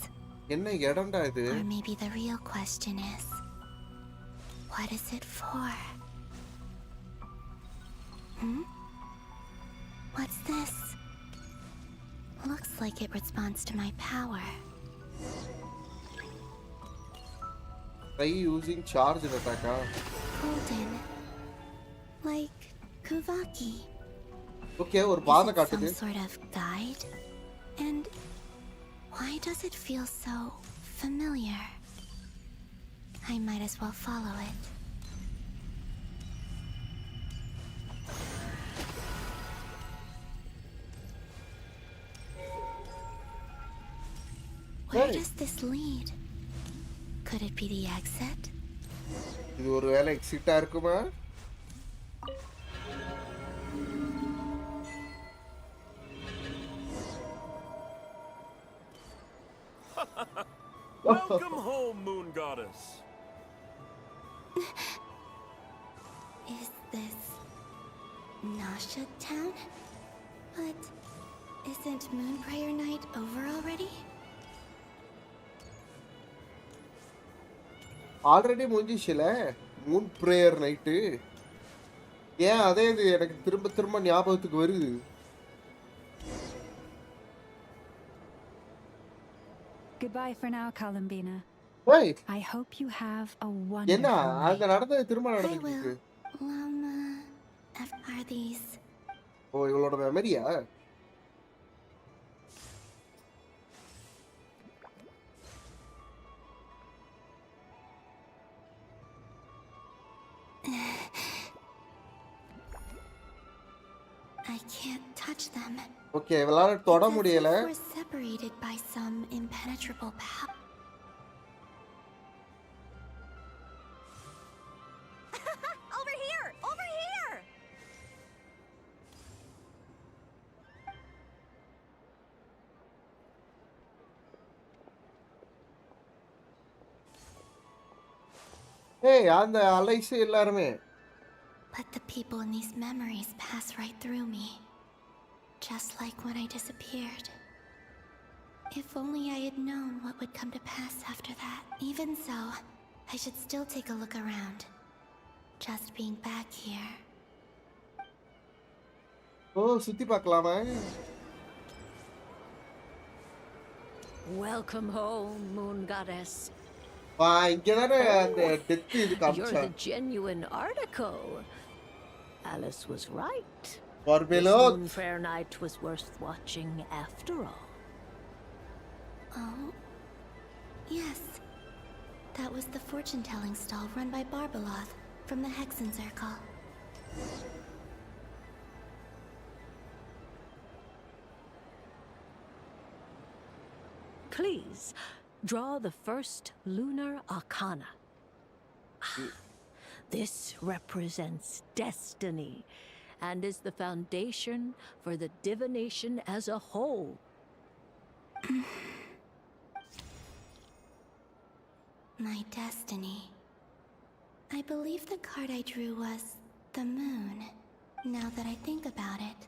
என்ன இடம்டா இது? Or maybe the real question is, what is it for? What's this? Looks like it responds to my power. Try using charge attack. Golden. Like Kuvaki. Okay, ஒரு பாதை Is it காட்டுது. some sort of guide? And why does it feel so familiar? I might as well follow it. Where does this lead? Could it be the exit? இது ஒருவேளை எக்ஸிட்டா இருக்குமா? Welcome home, Moon Goddess. Is this Nasha Town? But isn't Moon Prayer Night over already? Already முடிஞ்சிச்சுல moon prayer night. ஏன் அதே இது எனக்கு திரும்ப திரும்ப ஞாபகத்துக்கு வருது. Goodbye for now, Columbina. Hey, I hope you have a என்ன wonderful அங்க night. நடந்தது திரும்ப I நடந்துட்டு will. இருக்கு. Are these... ஓ இவளோட மெமரியா? I can't touch them. Okay இவளால தொட It's as if முடியல. we're separated by some impenetrable power. Over here! Over here! ஏய் அந்த அலைஸ் எல்லாருமே But the people in these memories pass right through me. just like when I disappeared. If only I had known what would come to pass after that. Even so, I should still take a look around. Just being back here. Oh, சுத்தி பார்க்கலாமா? Welcome home, Moon Goddess. வா, இங்க தானே அந்த death இது You're காமிச்சா. the genuine article. Alice was right. For This below. Moon Fair night was worth watching after all. Oh, yes. That was the fortune-telling stall run by Barbeloth from the Hexen Circle. Please, draw the first lunar arcana. This represents destiny and is the foundation for the divination as a whole. My destiny. I believe the card I drew was the moon. Now that I think about it,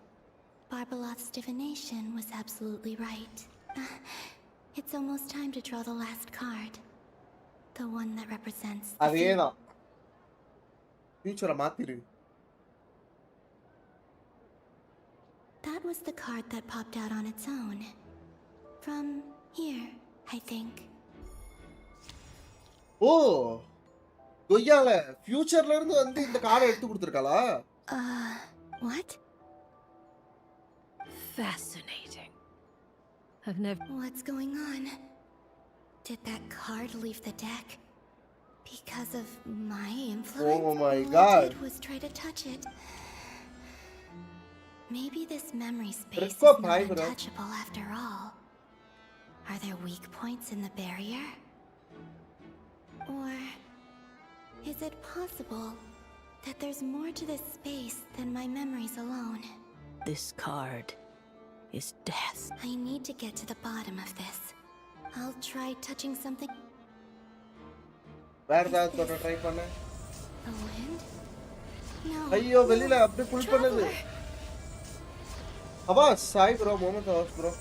Barbeloth's divination was absolutely right. It's almost time to draw the last card. The one that represents the அதேதான். ஃபியூச்சரை மாத்திரு. That was the card that popped out on its own. From here, I think. ஓ, கொய்யால ஃபியூச்சர்ல இருந்து வந்து இந்த கார்டை எடுத்து கொடுத்திருக்காளா? What? Fascinating. I've never... What's going on? Did that card leave the deck? Because of my influence? Oh my All God. I did was try to touch it. Maybe this memory space Let's is go, not bye, bro. untouchable after all. Are there weak points in the barrier? Or is it possible that there's more to this space than my memories alone? This card is death. I need to get to the bottom of this. I'll try touching something. வேற ஏதாவது தொட try பண்ண. The wind? No. ஐயோ, வெளியில அப்படியே pull பண்ணுது. அவாஸ், Sai bro, moment அவாஸ் ப்ரோ.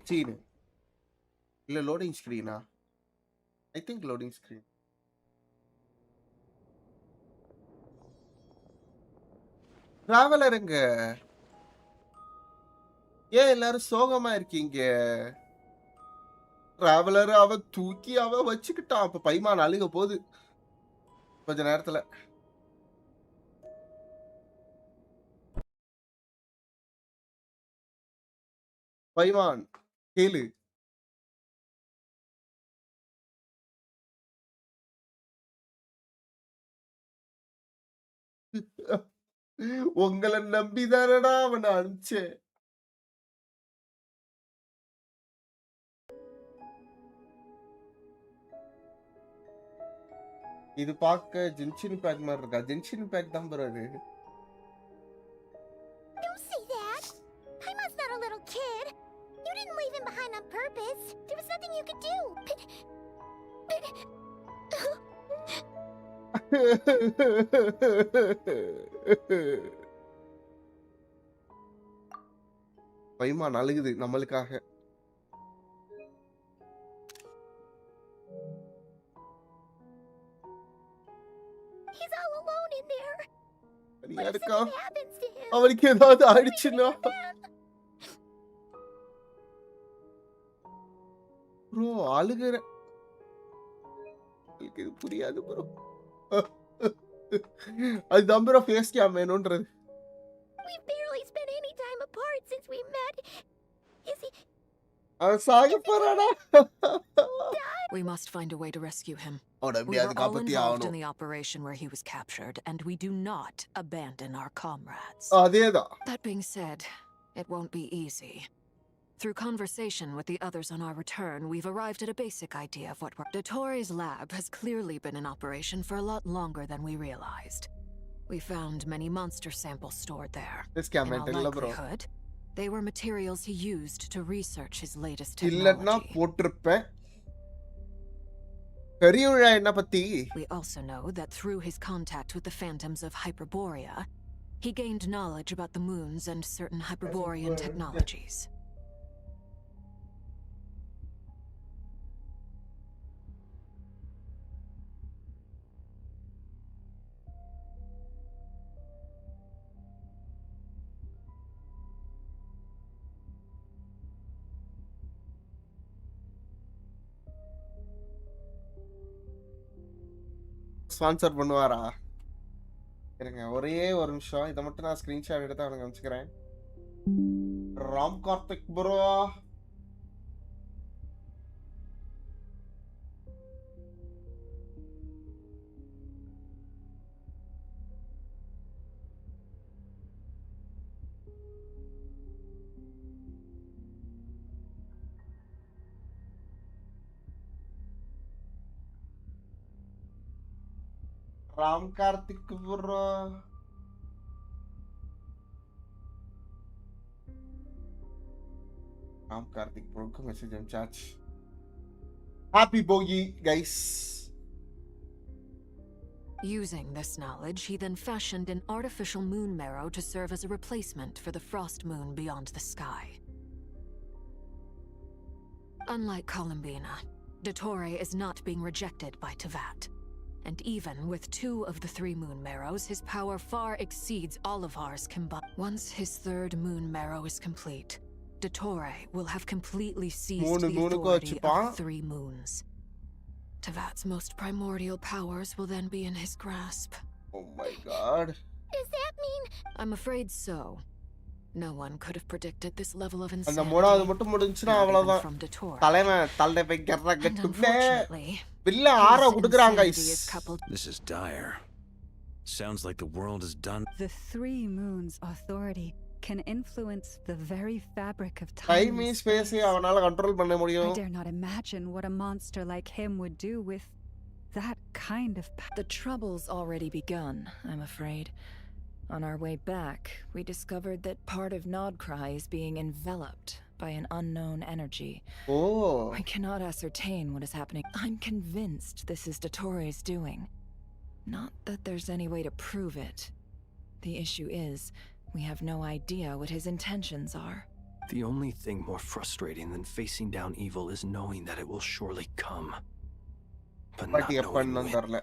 Screen. இல்ல லோடிங் ஸ்கிரீனா? I think loading screen. Traveller எங்க? ஏன் எல்லாரும் சோகமா இருக்கீங்க? டிராவலர் அவன் தூக்கி அவன் வச்சுக்கிட்டான். அப்ப பைமான் அழுக போகுது கொஞ்ச நேரத்துல. பைமான் கேளு. உங்களை நம்பிதானடா அவனை அனுப்பிச்சேன். இது பார்க்க ஜென்ஷின் பேக் மாதிரி இருக்கா? ஜென்ஷின் பேக் தான் ப்ரோ அது. Don't say that. Paimon's not a little kid. You didn't leave him behind on purpose. There was nothing you could do. பைமான் அழுகுது நம்மளுக்காக. He's all alone in there. தனியா What if இருக்கா? something happens to him? அவனுக்கு ஏதாவது ஆயிடுச்சுன்னா bro அழுகுற. இது புரியாது ப்ரோ. அதுதான் ப்ரோ ஃபேஸ் கேம் வேணும்ன்றது. We've barely spent any time apart since we met. Is he? அவன் சாக போறானா? We must find a way to rescue him. அவனை We எப்படியாவது were all காப்பாத்தி involved in ஆகணும். the operation where he was captured, and we do not abandon our comrades. அதேதான். That being said, it won't be easy. Through conversation with the others on our return, we've arrived at a basic idea of what we're... Dottore lab has clearly been in operation for a lot longer than we realized. We found many monster samples stored there. This can In all mental bro. likelihood, they were materials he used to research his latest இல்லன்னா technology. போட்டிருப்பேன். பெரியவழா என்ன பத்தி? We also know that through his contact with the phantoms of Hyperborea, he gained knowledge about the moons and certain Hyperborean technologies. Sponsor பண்ணுவாரா? இருங்க ஒரே ஒரு நிமிஷம், இதை மட்டும் நான் ஸ்கிரீன்ஷாட் எடுத்து அவனுக்கு அனுப்பிச்சுக்கிறேன். ராம் கார்த்திக் ப்ரோ, ராம் கார்த்திக் ப்ரோ, ராம் கார்த்திக் ப்ரோக்கு மெசேஜ் அனுப்பிச்சாச்சு. ஹாப்பி போகி guys. Using this knowledge, he then fashioned an artificial moon marrow to serve as a replacement for the frost moon beyond the sky. Unlike Columbina, Dottore is not being rejected by Teyvat. And even with 2 of the 3 moon marrows, his power far exceeds Olivar's combined. Once his 3rd moon marrow is complete, Dottore will have completely seized the authority of 3 moons. Teyvat's most primordial powers will then be in his grasp. Oh my god. Does that mean... I'm afraid so. No one could have predicted this level of insanity. அந்த மூணாவது மட்டும் முடிஞ்சுனா அவ்வளவுதான். From Dottore. தலைவன் தல்லை போய் கறக்கட்டு. Unfortunately, பில்ல ஆற குடுக்குறாங்க guys. This is dire. Sounds like the world is done. The 3 moons authority can influence the very fabric of Time time. and space அவனால கண்ட்ரோல் பண்ண முடியும். I dare not imagine what a monster like him would do with that kind of power. The trouble's already begun, I'm afraid. On our way back, we discovered that part of Nod-Krai is being enveloped by an unknown energy. Oh. We cannot ascertain what is happening. I'm convinced this is Dottore's doing. Not that there's any way to prove it. The issue is, we have no idea what his intentions are. The only thing more frustrating than facing down evil is knowing that it will surely come. But not knowing when.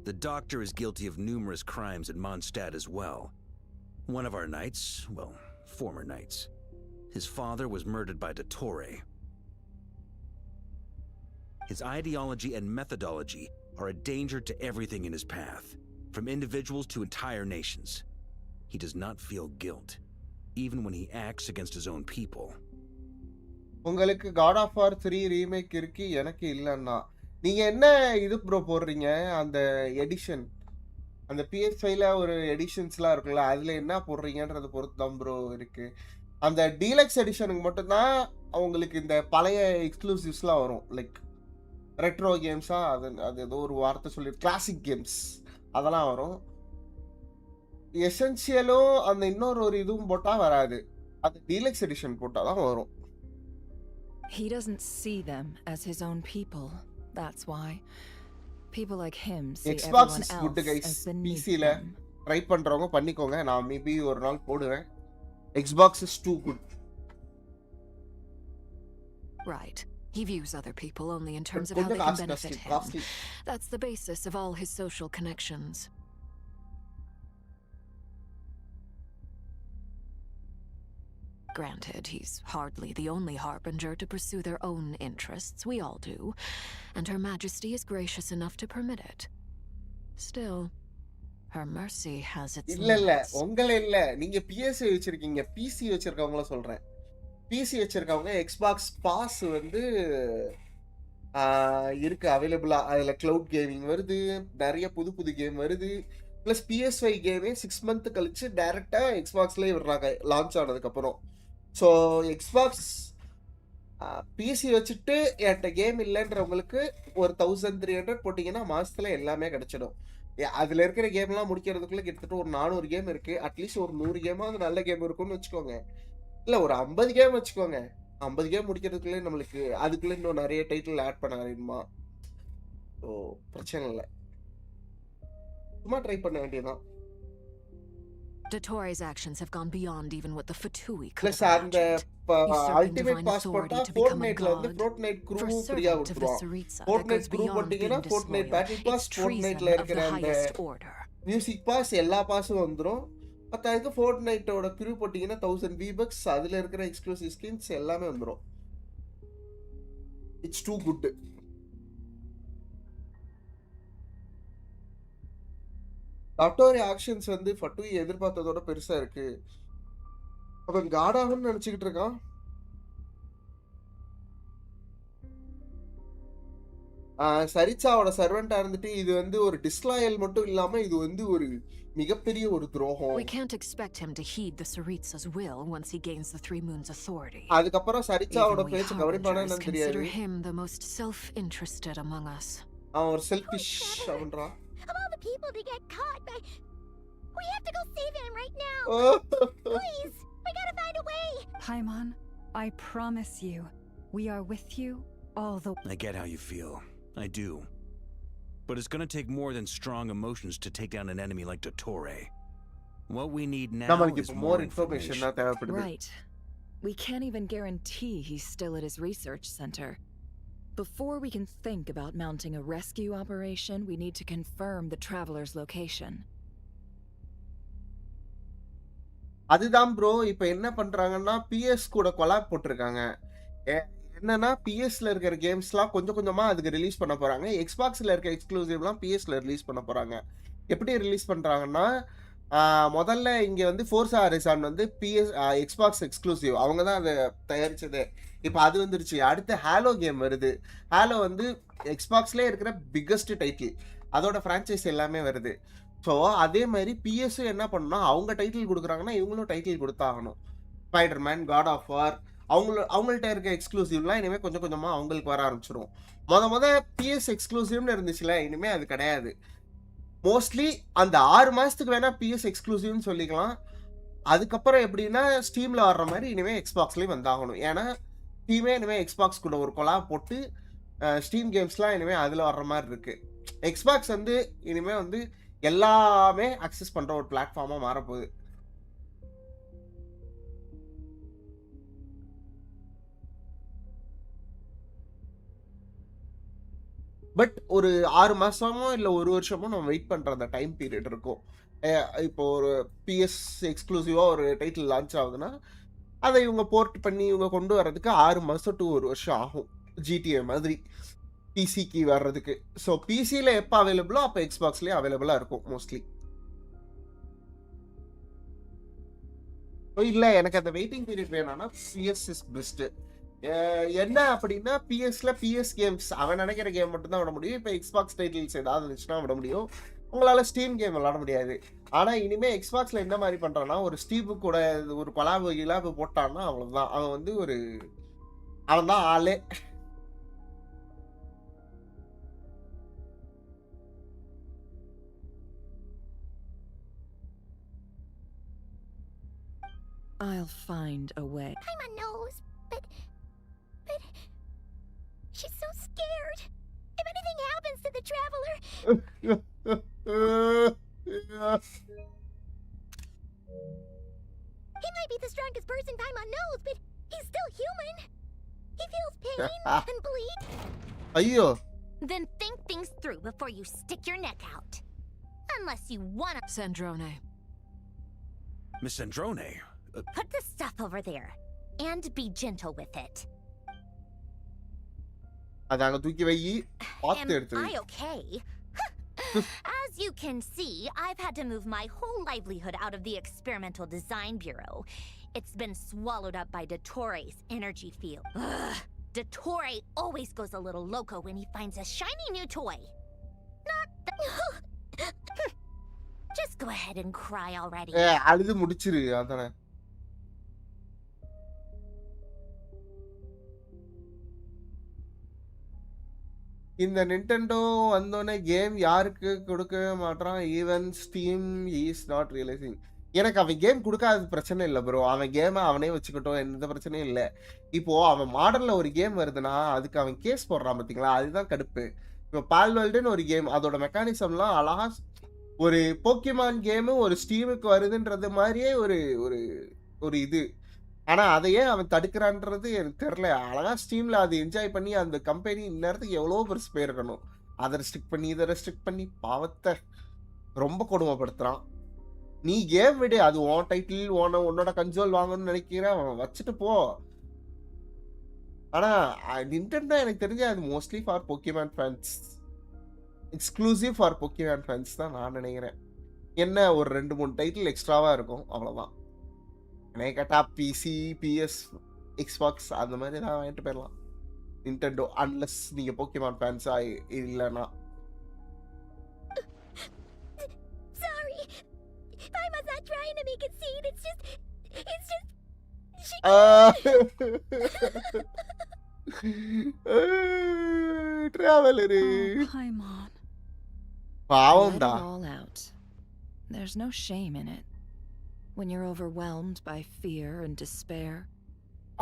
The doctor is guilty of numerous crimes at Mondstadt as well. One of our knights, well, former knights, his father was murdered by Dottore. His ideology and methodology are a danger to everything in his path, from individuals to entire nations. He does not feel guilt, even when he acts against his own people. உங்களுக்கு God of War 3 remake இருக்கு, எனக்கு இல்லன்னா. நீங்க என்ன இது bro போடுறீங்க? அந்த edition, அந்த PS5ல ஒரு எடிஷன்ஸ்லாம் இருக்குல்ல, அதுல என்ன போடுறீங்கன்றத பொறுத்து தான் ப்ரோ இருக்கு. அந்த டீலக்ஸ் எடிஷனுக்கு மட்டும்தான் அவங்களுக்கு இந்த பழைய எக்ஸ்க்ளூசிவ்ஸ்லாம் வரும். லைக் ரெட்ரோ கேம்ஸா, அது ஏதோ ஒரு வார்த்தை சொல்லி, கிளாசிக் கேம்ஸ் அதெல்லாம் வரும். எசென்சியலும் அந்த இன்னொரு ஒரு இதுவும் போட்டா வராது. அது டீலக்ஸ் எடிஷன் போட்டா தான் வரும். He doesn't see them as his own people. That's why people like him see Xbox everyone is good else guys. as beneath PC ல them. ட்ரை பண்றவங்க பண்ணிக்கோங்க. நான் மேபி ஒரு நாள் போடுவேன். Xbox is too good. Right. He views other people only in terms of how they can benefit him. That's the basis of all his social connections. Granted, he's hardly the only harbinger to pursue their own interests. We all do. And Her Majesty is gracious enough to permit it. Still, her mercy has its limits. உங்கள இல்ல, நீங்க PS வச்சிருக்கீங்க, PC வச்சிருக்கவங்கள சொல்றேன். PC வச்சிருக்கவங்க Xbox Pass வந்து இருக்கு அவைலபிளா. அதுல கிளவுட் கேமிங் வருது, நிறைய புது புது கேம் வருது. ப்ளஸ் PS5 கேமே 6 மந்த் கழிச்சு டைரக்டா Xboxலயே விடுறாங்க லான்ச் ஆனதுக்கு அப்புறம். ஸோ எக்ஸ்பாக்ஸ் பிசி வச்சுட்டு என்கிட்ட கேம் இல்லைன்றவங்களுக்கு ஒரு 1300 போட்டிங்கன்னா மாதத்தில் எல்லாமே கிடச்சிடும். அதுல இருக்கிற கேம்லாம் முடிக்கிறதுக்குள்ள கிட்டத்தட்ட ஒரு 400 கேம் இருக்கு. அட்லீஸ்ட் ஒரு 100 கேமாவது நல்ல கேம் இருக்கும்னு வச்சுக்கோங்க. இல்ல ஒரு 50 கேம் வச்சுக்கோங்க. 50 கேம் முடிக்கிறதுக்குள்ளே நம்மளுக்கு அதுக்குள்ள இன்னும் நிறைய டைட்டில் ஆட் பண்ண வேணுமா? ஸோ பிரச்சனை இல்ல. சும்மா ட்ரை பண்ண வேண்டியதுதான். Dottoro's actions have gone beyond even what the Fatui could plus have அந்த imagined. Usurping ultimate divine pass authority போட்டா to become a ஃபோர்ட்நைட்ல வந்து god. Fortnite For crew a ஃப்ரீயா servant of the கொடுத்துருவான். Saritsa that Fortnite goes crew beyond போட்டீங்கன்னா being Fortnite disloyal. Battle pass, It's ஃபோர்ட்நைட்ல treason of இருக்கிற the அந்த highest order. Music pass எல்லா பாஸும் வந்துரும். பத்தாயிரத்து ஃபோர்ட்நைட்டோட குரூ போட்டீங்கன்னா 1000 V-Bucks, அதுல இருக்கிற எக்ஸ்க்ளூசிவ் ஸ்கின்ஸ் எல்லாமே வந்துரும். It's too good. டாட்டோரி ஆக்ஷன்ஸ் வந்து ஃபட்டுவி எதிர்பார்த்ததோட பெருசா இருக்கு. அவன் காட் ஆகும்னு நினைச்சுக்கிட்டு இருக்கான். சரிச்சாவோட சர்வெண்டா இருந்துட்டு இது வந்து ஒரு டிஸ்லாயல் மட்டும் இல்லாம இது வந்து ஒரு மிகப்பெரிய ஒரு துரோகம். We can't expect him to heed the Saritsa's will once he gains the Three Moons authority. அதுக்கப்புறம் சரிச்சாவோட Even we பேச்சு கவனிப்பானு harbingers தெரியாது. consider him the most self-interested among us. அவன் ஒரு selfish அவன்றான். Of all the people to get caught by... We have to go save him right now. Please, we gotta find a way. Paimon, I promise you, we are with you all the... I get how you feel. I do. But it's gonna take more than strong emotions to take down an enemy like Dottore. What we need now is more information. Right. We can't even guarantee he's still at his research center. Before we can think about mounting a rescue operation, we need to confirm the traveler's location. அதுதான் bro இப்போ என்ன பண்றாங்கன்னா PS கூட collab போட்டிருக்காங்க. என்னன்னா பிஎஸ்ல இருக்கிற கேம்ஸ்லாம் கொஞ்சம் கொஞ்சமா அதுக்கு ரிலீஸ் பண்ண போறாங்க. எக்ஸ்பாக்ஸ்ல இருக்க எக்ஸ்க்ளூசிவ்லாம் பிஎஸ்ல ரிலீஸ் பண்ண போறாங்க. எப்படி ரிலீஸ் பண்றாங்கன்னா முதல்ல இங்க வந்து ஃபோர்ஸா ஹாரிசான் வந்து எக்ஸ்பாக்ஸ் எக்ஸ்க்ளூசிவ், அவங்க தான் அதை தயாரிச்சது. இப்போ அது வந்துருச்சு. அடுத்து ஹாலோ கேம் வருது. ஹாலோ வந்து எக்ஸ்பாக்ஸ்லேயே இருக்கிற பிக்கஸ்ட் டைட்டில், அதோட ஃப்ரான்ச்சைஸ் எல்லாமே வருது. ஸோ அதே மாதிரி பிஎஸ்ஸும் என்ன பண்ணணும், அவங்க டைட்டில் கொடுக்குறாங்கன்னா இவங்களும் டைட்டில் கொடுத்தாகணும். ஸ்பைடர்மேன், காட் ஆஃப் வார், அவங்கள்ட்ட இருக்க எக்ஸ்க்ளூசிவ்லாம் இனிமேல் கொஞ்சம் கொஞ்சமாக அவங்களுக்கு வர ஆரம்பிச்சிடும். முத பிஎஸ் எக்ஸ்க்ளூசிவ்னு இருந்துச்சுல, இனிமேல் அது கிடையாது. மோஸ்ட்லி அந்த 6 மாதத்துக்கு வேணால் பிஎஸ் எக்ஸ்க்ளூசிவ்னு சொல்லிக்கலாம். அதுக்கப்புறம் எப்படின்னா ஸ்டீமில் வர்ற மாதிரி இனிமேல் எக்ஸ்பாக்ஸ்லேயும் வந்தாகணும். ஏன்னா ஸ்டீமே இனிமேல் எக்ஸ்பாக்ஸ் கூட ஒரு கொலாப் போட்டு ஸ்டீம் கேம்ஸ்லாம் இனிமேல் அதில் வர்ற மாதிரி இருக்குது. எக்ஸ்பாக்ஸ் வந்து இனிமேல் வந்து எல்லாமே அக்சஸ் பண்ணுற ஒரு பிளாட்ஃபார்மாக மாறப்போகுது. பட் ஒரு 6 மாதமோ இல்லை 1 வருஷமோ நம்ம வெயிட் பண்ணுற அந்த டைம் பீரியட் இருக்கும். இப்போ ஒரு பிஎஸ் எக்ஸ்க்ளூசிவாக ஒரு டைட்டில் லான்ச் ஆகுதுன்னா அதை இவங்க போர்ட் பண்ணி இவங்க கொண்டு வர்றதுக்கு 6 மாதம் to 1 வருஷம் ஆகும். ஜிடிஏ மாதிரி பிசிக்கு வர்றதுக்கு. ஸோ பிசியில் எப்போ அவைலபிளோ அப்போ எக்ஸ்பாக்ஸ்லேயே அவைலபிளாக இருக்கும் மோஸ்ட்லி. இல்லை எனக்கு அந்த வெயிட்டிங் பீரியட் வேணும்னா பிஎஸ் இஸ் பெஸ்ட்டு. என்ன அப்படின்னா பிஎஸ் கேம்ஸ் அவன் நினைக்கிற கேம் மட்டும்தான் விட முடியும். இப்போ எக்ஸ்பாக்ஸ் டைட்டில்ஸ் ஏதாவது இருந்துச்சுன்னா விட முடியும். உங்களால் ஸ்டீம் கேம் விளாட முடியாது. ஆனால் இனிமேல் எக்ஸ்பாக்ஸில் என்ன மாதிரி பண்ணுறான்னா ஒரு ஸ்டீமு கூட ஒரு கொலாபு கிலாபு போட்டான்னா அவ்வளோதான், அவன் வந்து அவன் தான் ஆளே. I'll find a way. Paimon knows, but she's so scared. If anything happens to the traveler... He might be the strongest person Paimon knows, but he's still human. He feels pain and bleed. Ayyo. Then think things through before you stick your neck out. Unless you wanna... Sandrone. Miss Sandrone? Put the stuff over there. And be gentle with it. அதை அங்கே தூக்கி வை, பார்த்து எடுத்து. Am I okay? As you can see, I've had to move my whole livelihood out of the Experimental Design Bureau. It's been swallowed up by Dottore's energy field. Ugh. Dottore always goes a little loco when he finds a shiny new toy. Not the... Just go ahead and cry already. அழுது முடிச்சிரு அதானே. இந்த Nintendo வந்தோனே game யாருக்கு கொடுக்கவே மாட்றான். Even Steam is not realising. எனக்கு அவன் game குடுக்காதது பிரச்சனை இல்ல ப்ரோ. அவன் கேம அவனே வச்சுக்கட்டும். எந்த பிரச்சனையும் இல்ல. இப்போ அவன் மாடல்ல ஒரு கேம் வருதுன்னா, அதுக்கு அவன் கேஸ் போடுறான் பாத்தீங்களா? அதுதான் கடுப்பு. இப்போ பால்வர்ல்டுன்னு ஒரு கேம். அதோட மெக்கானிசம்லாம் அழகா ஒரு போக்கிமான் கேமு ஒரு ஸ்டீமுக்கு வருதுன்றது மாரியே ஒரு ஒரு ஒரு இது. ஆனா, அதையே அவன் தடுக்கிறான்றது எனக்கு தெரியல. அழகா ஸ்டீம்ல அது என்ஜாய் பண்ணி அந்த கம்பெனி இந்நேரத்துக்கு எவ்வளோ பெருசு போயிருக்கணும். அத ரெஸ்ட்ரிக்ட் பண்ணி, இத ரெஸ்ட்ரிக்ட் பண்ணி பாவத்த ரொம்ப கொடுமைப்படுத்துறான். நீ கேம் விடு. அது உன் டைட்டில், உன்னோட கன்சோல் வாங்கணும்னு நினைக்கிற வச்சுட்டு போ. ஆனா, Nintendo எனக்கு தெரிஞ்சு அது mostly for Pokemon fans. Exclusive for Pokemon fans தான் நான் நினைக்கிறேன். என்ன ஒரு 2, 3 டைட்டில் எக்ஸ்ட்ராவா இருக்கும். அவ்வளோதான். என்னைய கேட்டா பிசி, பிஎஸ், எக்ஸ்பாக்ஸ் அந்த மாதிரி தான் வாங்கிட்டு போயிடலாம். Nintendo அன்லெஸ் நீங்க போக்கிமான் ஃபேன்ஸா இல்லனா. Sorry. I was not trying to make it seem. It's just டிராவலரு. Oh, Paimon. பாவம்டா. Let it all out. There's no shame in it. When you're overwhelmed by fear and despair,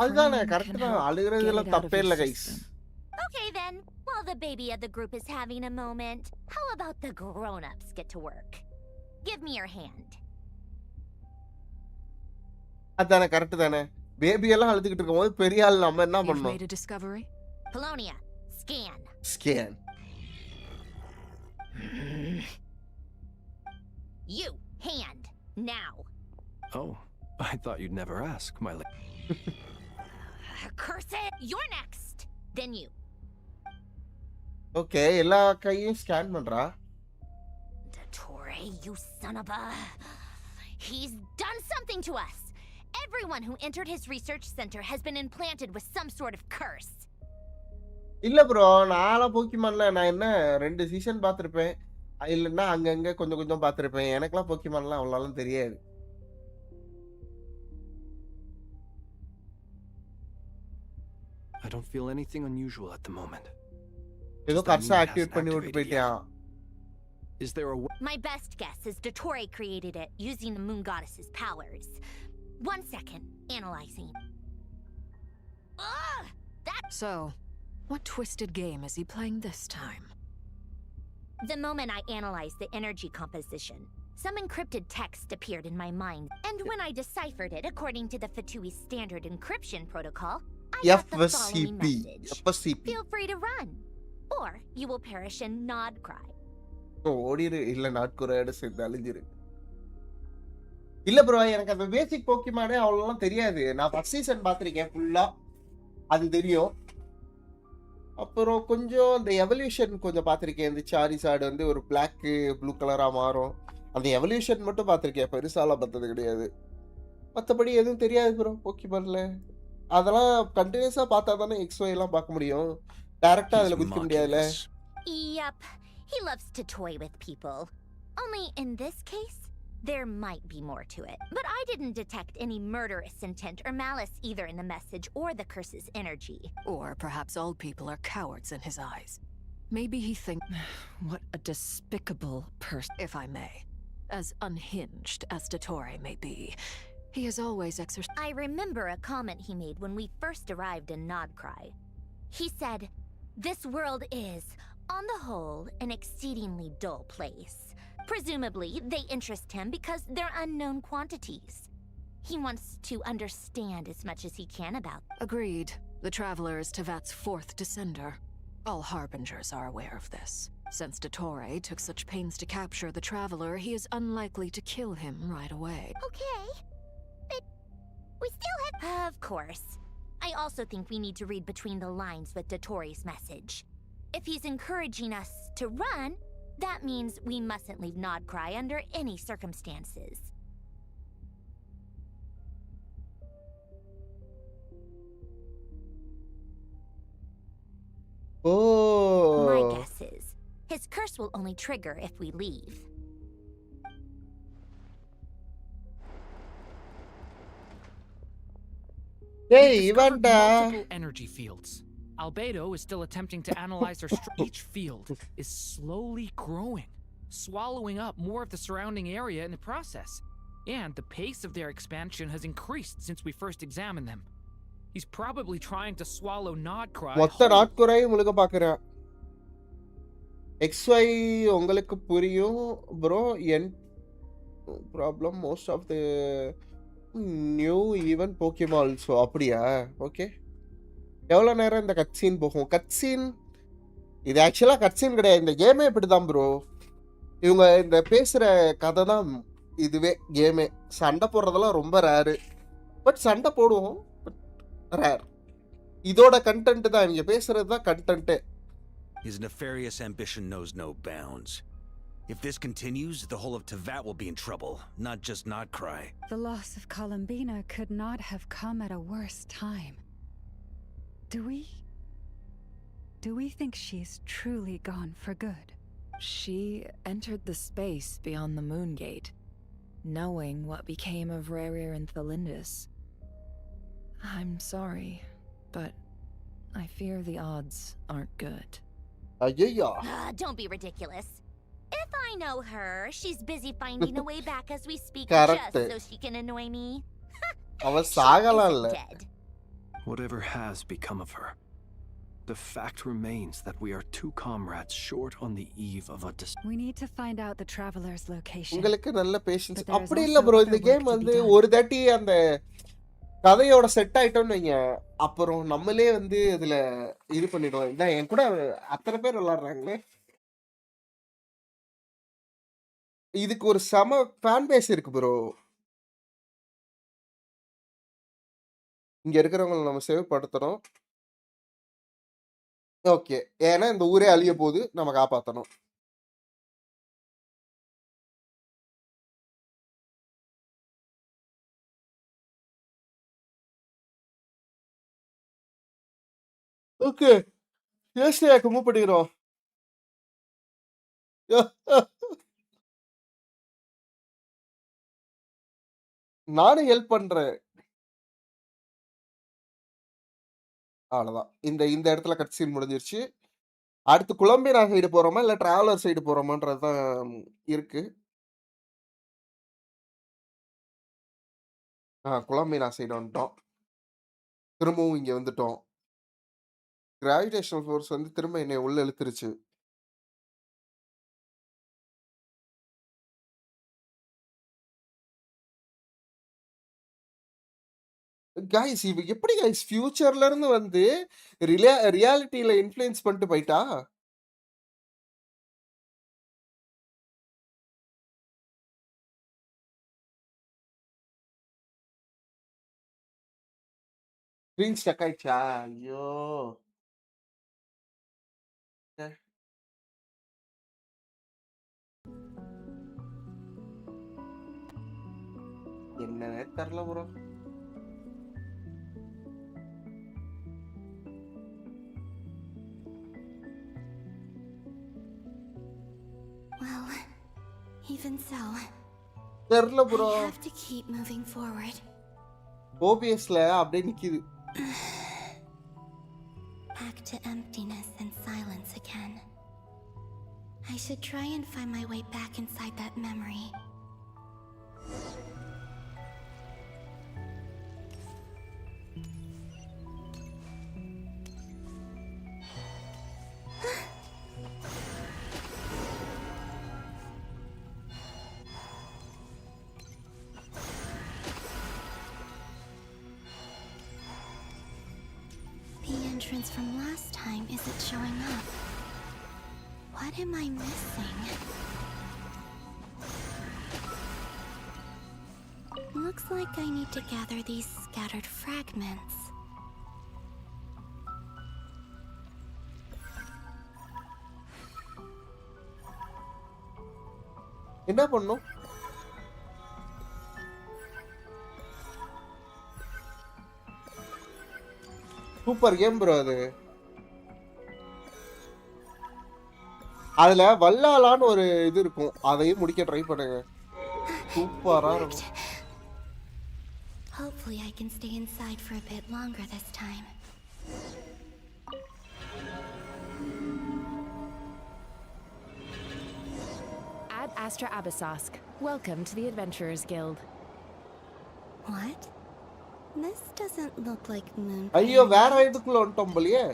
அதுதானே crying correct can தான். help get அழுகிறதுல it out of தப்பே your இல்ல guys. system. Okay then, while the baby of the group is having a moment, how about the grown-ups get to work? Give me your hand. அதானே correct தானே. Baby எல்லாம் அழுதுகிட்டு இருக்கும்போது பெரிய ஆள் நம்ம என்ன You've பண்ணோம்? made a discovery? Polonia, scan. Scan. You, hand, now. Oh, I thought you'd never ask, my lady. Curse it! You're next! Then you. Okay, எல்லா கையும் ஸ்கேன் பண்றா. Dottore, you son of a... He's done something to us! Everyone who entered his research center has been implanted with some sort of curse. இல்ல bro, நான்லாம் போக்கிமான்ல நான் என்ன 2 season பார்த்திருப்பேன். இல்லன்னா அங்கங்க கொஞ்சம் கொஞ்சம் பார்த்திருப்பேன். எனக்கெல்லாம் போக்கிமான்லாம் அவ்வளோலாம் தெரியாது. I don't feel anything unusual at the moment. ஏதோ Just that கர்ஸ Moon activate hasn't பண்ணி விட்டு activated yet. போயிட்டான். Is there a way? My best guess is Dottore created it using the moon goddess's powers. 1 second, analyzing. Ugh! So, what twisted game is he playing this time? The moment I analyzed the energy composition, some encrypted text appeared in my mind, and when I deciphered it according to the Fatui standard encryption protocol, I got the following message. FSCP. Feel free to run, or you will perish in Nod-Krai. ஓடிரு. இல்ல நாட்குறையோட சேர்ந்து அழிஞ்சிரு. இல்ல bro, எனக்கு அந்த பேசிக் போக்கிமானே அவ்வளோலாம் தெரியாது. நான் first season பார்த்திருக்கேன் ஃபுல்லா. அது தெரியும். அப்புறம் கொஞ்சம் இந்த எவல்யூஷன் கொஞ்சம் பார்த்திருக்கேன். இந்த சாரிசார்டு வந்து ஒரு பிளாக் ப்ளூ கலரா மாறும். அந்த எவல்யூஷன் மட்டும் பார்த்திருக்கேன். பெருசாலாம் பார்த்தது கிடையாது. மற்றபடி எதுவும் தெரியாது ப்ரோ போக்கிமான்ல. அதெல்லாம் கண்டினியூஸா பார்த்தா தானே XY எல்லாம் பார்க்க முடியும். டைரக்டா அதுல குதிக்க முடியாதுல. Yup, he loves to toy with people. Only in this case, there might be more to it. But I didn't detect any murderous intent or malice either in the message or the curse's energy. Or perhaps all people are cowards in his eyes. Maybe he thinks... What a despicable person. If I may. As unhinged as Dottore may be, he has always exercised... I remember a comment he made when we first arrived in Nod-Krai. He said, "This world is, on the whole, an exceedingly dull place. Presumably, they interest him because they're unknown quantities. He wants to understand as much as he can about them." Agreed. The Traveler is Tevat's 4th descender. All Harbingers are aware of this. Since Dottore took such pains to capture the Traveler, he is unlikely to kill him right away. Okay, but we still have... Of course. I also think we need to read between the lines with Dottore's message. If he's encouraging us to run, that means we mustn't leave Nod-Krai under any circumstances. Oh. My guess is, his curse will only trigger if we leave. Hey, Discovered இவன்டா. multiple energy fields. Albedo is still attempting to analyze their each field is slowly growing, swallowing up more of the surrounding area in the process. And the pace of their expansion has increased since we first examined them. He's probably trying to swallow Nod-Krai. மொத்த Nod-Krai முழுக பார்க்கறான். XY உங்களுக்கு புரியும் bro. Problem most of the new even Pokemon so அப்படியா? Okay. எவ்வளவு நேரம் இந்த கட்சீன் போகும்? கட்சீன் இது ஆக்சுவலா கட்சீன் கிடையாது. இந்த கேமே இப்படிதான் ப்ரோ. இவங்க இந்த பேசுற கதை தான் இதுவே கேமே. சண்டை போடுறதெல்லாம் ரொம்ப ரேரு. பட் சண்டை போடுவோம். But rare. இதோட கண்டென்ட் தான் இவங்க பேசுறது தான் content. His nefarious ambition knows no bounds. If this continues, the whole of Teyvat will be in trouble, not just Nod-Krai. The loss of Columbina could not have come at a worse time. Do we think she's truly gone for good? She entered the space beyond the moon gate, knowing what became of Rerir and Thelindis. I'm sorry, but I fear the odds aren't good. Don't be ridiculous. If I know her, she's busy finding a way back as we speak Correct. just so she can annoy me. அவ சாகலாம். Dead. Whatever has become of her, the fact remains that we are two comrades short on the eve of a We need to find out the traveler's location. உங்களுக்கு நல்ல patience. அப்படி இல்ல bro. இந்த game வந்து ஒரு தட்டி அந்த கதையோட செட் ஆயிட்டோம்னு வைங்க, அப்புறம் நம்மளே வந்து இதுல இது பண்ணிடுவோம். இதான் என் கூட அத்தனை பேர் விளையாடுறாங்களே. இதுக்கு ஒரு செம ஃபேன் பேஸ் இருக்கு ப்ரோ. இங்க இருக்கிறவங்களை நம்ம சேவ் படுத்தணும். ஓகே. ஏன்னா இந்த ஊரே அழிய போகுது, நம்ம காப்பாற்றணும். ஓகே. ஏஸ்டியாக்கு மூவ் பண்ணிக்கிறோம். நானும் ஹெல்ப் பண்றேன். அவ்வளவுதான். இந்த இடத்துல கட் சீன் முடிஞ்சிருச்சு. அடுத்து குழம்பினா சைடு போறோமா இல்ல டிராவலர் சைடு போறோமான்றது தான் இருக்கு. குழம்பினா சைடு வந்துட்டோம். திரும்பவும் இங்க வந்துட்டோம். கிராவிடேஷனல் ஃபோர்ஸ் வந்து திரும்ப என்னை உள்ள இழுத்துருச்சு. கைஸ் இவ எப்படி கைஸ் ஃபியூச்சர்ல இருந்து வந்து ரியாலிட்டியில இன்ஃப்ளூயன்ஸ் பண்ணிட்டு போயிட்டா? ஸ்கிரீன் ஸ்டக் ஆயிடுச்சா? ஐயோ. என்னன்னே தெரியல ப்ரோ. Well, even so, தெரியல bro. I have to keep moving forward. ஓபிஎஸ்ல அப்படியே நிக்குது. Back to emptiness and silence again. I should try and find my way back inside that memory. Entrance from last time isn't showing up. What am I missing? Looks like I need to gather these scattered fragments. என்ன பண்ணும்? Super game bro அது. அதுல வல்லாலான்னு ஒரு இது இருக்கும், அதையும் முடிக்க try பண்ணுங்க. சூப்பரா இருக்கும். Hopefully I can stay inside for a bit longer this time. Ad Astra Abyssosk. Welcome to the Adventurers Guild. What? This doesn't look like moon. ஐயோ வேற இதுக்குள்ள வந்துட்டோம் போலயே.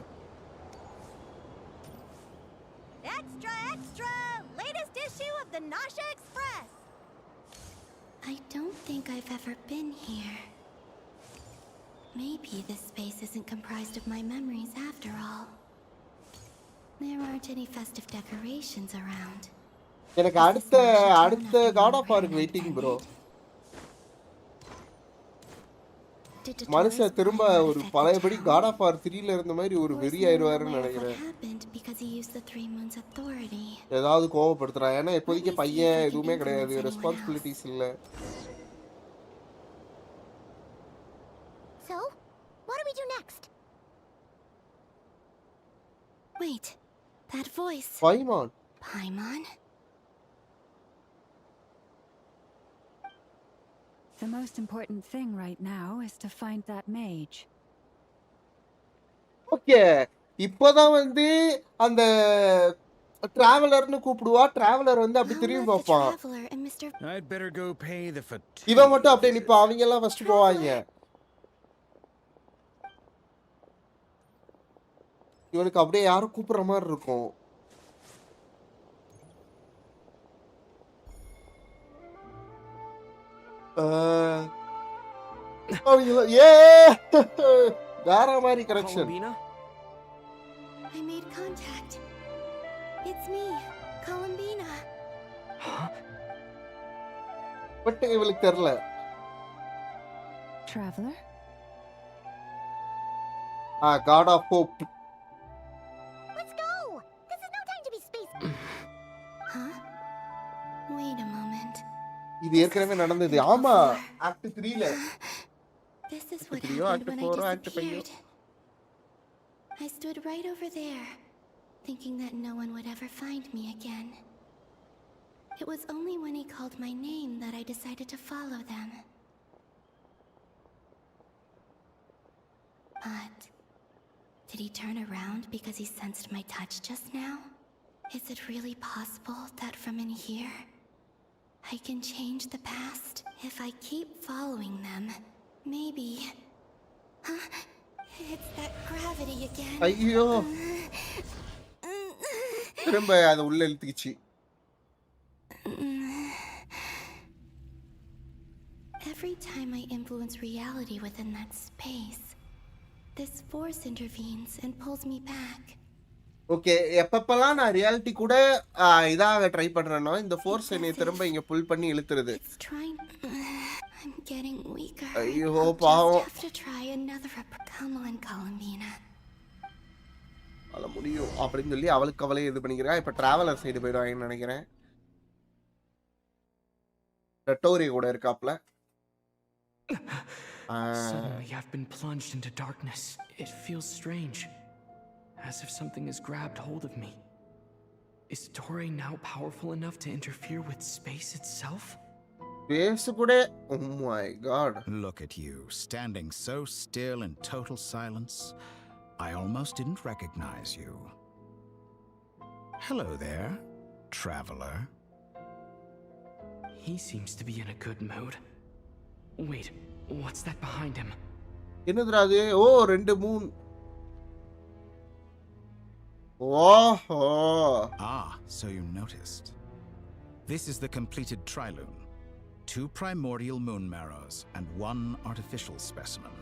Extra, extra! Latest issue of the Nasha Express! I don't think I've ever been here. Maybe this space isn't comprised of my memories after all. There aren't any festive decorations around. எனக்கு அடுத்த God of War waiting bro. மனுஷன் திரும்ப ஒரு பழையபடி God of War 3ல இருந்த மாதிரி ஒரு வெறி ஆயிருவாருன்னு நினைக்கிறேன். ஏதாவது கோவப்படுத்துறான். ஏன்னா இப்போதைக்கு பையன் எதுவுமே கிடையாது. ரெஸ்பான்சிபிலிட்டிஸ் இல்ல. So, what do we do next? Wait, that voice. Paimon. Paimon? The most important thing right now is to find that mage. Okay, இப்போதான் வந்து அந்த டிராவலர்னு கூப்பிடுவா. டிராவலர் வந்து அப்படி திரும்பி பார்ப்பான். I'd better go pay the fatigue. இவன் மட்டும் அப்படியே நிப்பா. அவங்க எல்லாம் ஃபர்ஸ்ட் போவாங்க. இவனுக்கு அப்படியே யாரும் கூப்பிடுற மாதிரி இருக்கும். வேற மாதிரி correction. I made contact. It's me, Columbina. But இவளுக்கு தெரியல. Traveler? God of Hope. Let's go! This is no time to be space. Huh? Wait a moment. இது ஏற்கனவே நடந்தது. ஆமா, act 3ல. This is what happened when I disappeared. I stood right over there, thinking that no one would ever find me again. It was only when he called my name that I decided to follow them. But did he turn around because he sensed my touch just now? Is it really possible that from in here, I can change the past if I keep following them? Maybe. Huh? It's that gravity again. ஐயோ. திரும்ப அது உள்ள இழுத்துக்கிச்சு. Every time I influence reality within that space, this force intervenes and pulls me back. Okay, எப்பப்பெல்லாம் நான் reality கூட இதாக try பண்றேனோ இந்த force என்னை திரும்ப இங்க புல் பண்ணி இழுத்துறது. I'm getting weaker. ஐயோ பாவம். Have to try another. Come on, Columbina. அல முடியும் அப்படின்னு சொல்லி அவளுக்கு அவளே இது பண்ணிக்கிறா. இப்ப டிராவலர் சைடு போயிடுவாங்கன்னு நினைக்கிறேன். டட்டோரி கூட இருக்காப்ல. Suddenly I've been plunged into darkness. It feels strange. As if something has grabbed hold of me. Is Toray now powerful enough to interfere with space itself? Oh my god. Look at you, standing so still in total silence. I almost didn't recognize you. Hello there, traveler. He seems to be in a good mood. Wait, what's that behind him? என்னதுடா அது? ஓ, ரெண்டு Moon. Oh. Ah, so you noticed. This is the completed trilune. 2 primordial moon marrows and 1 artificial specimen.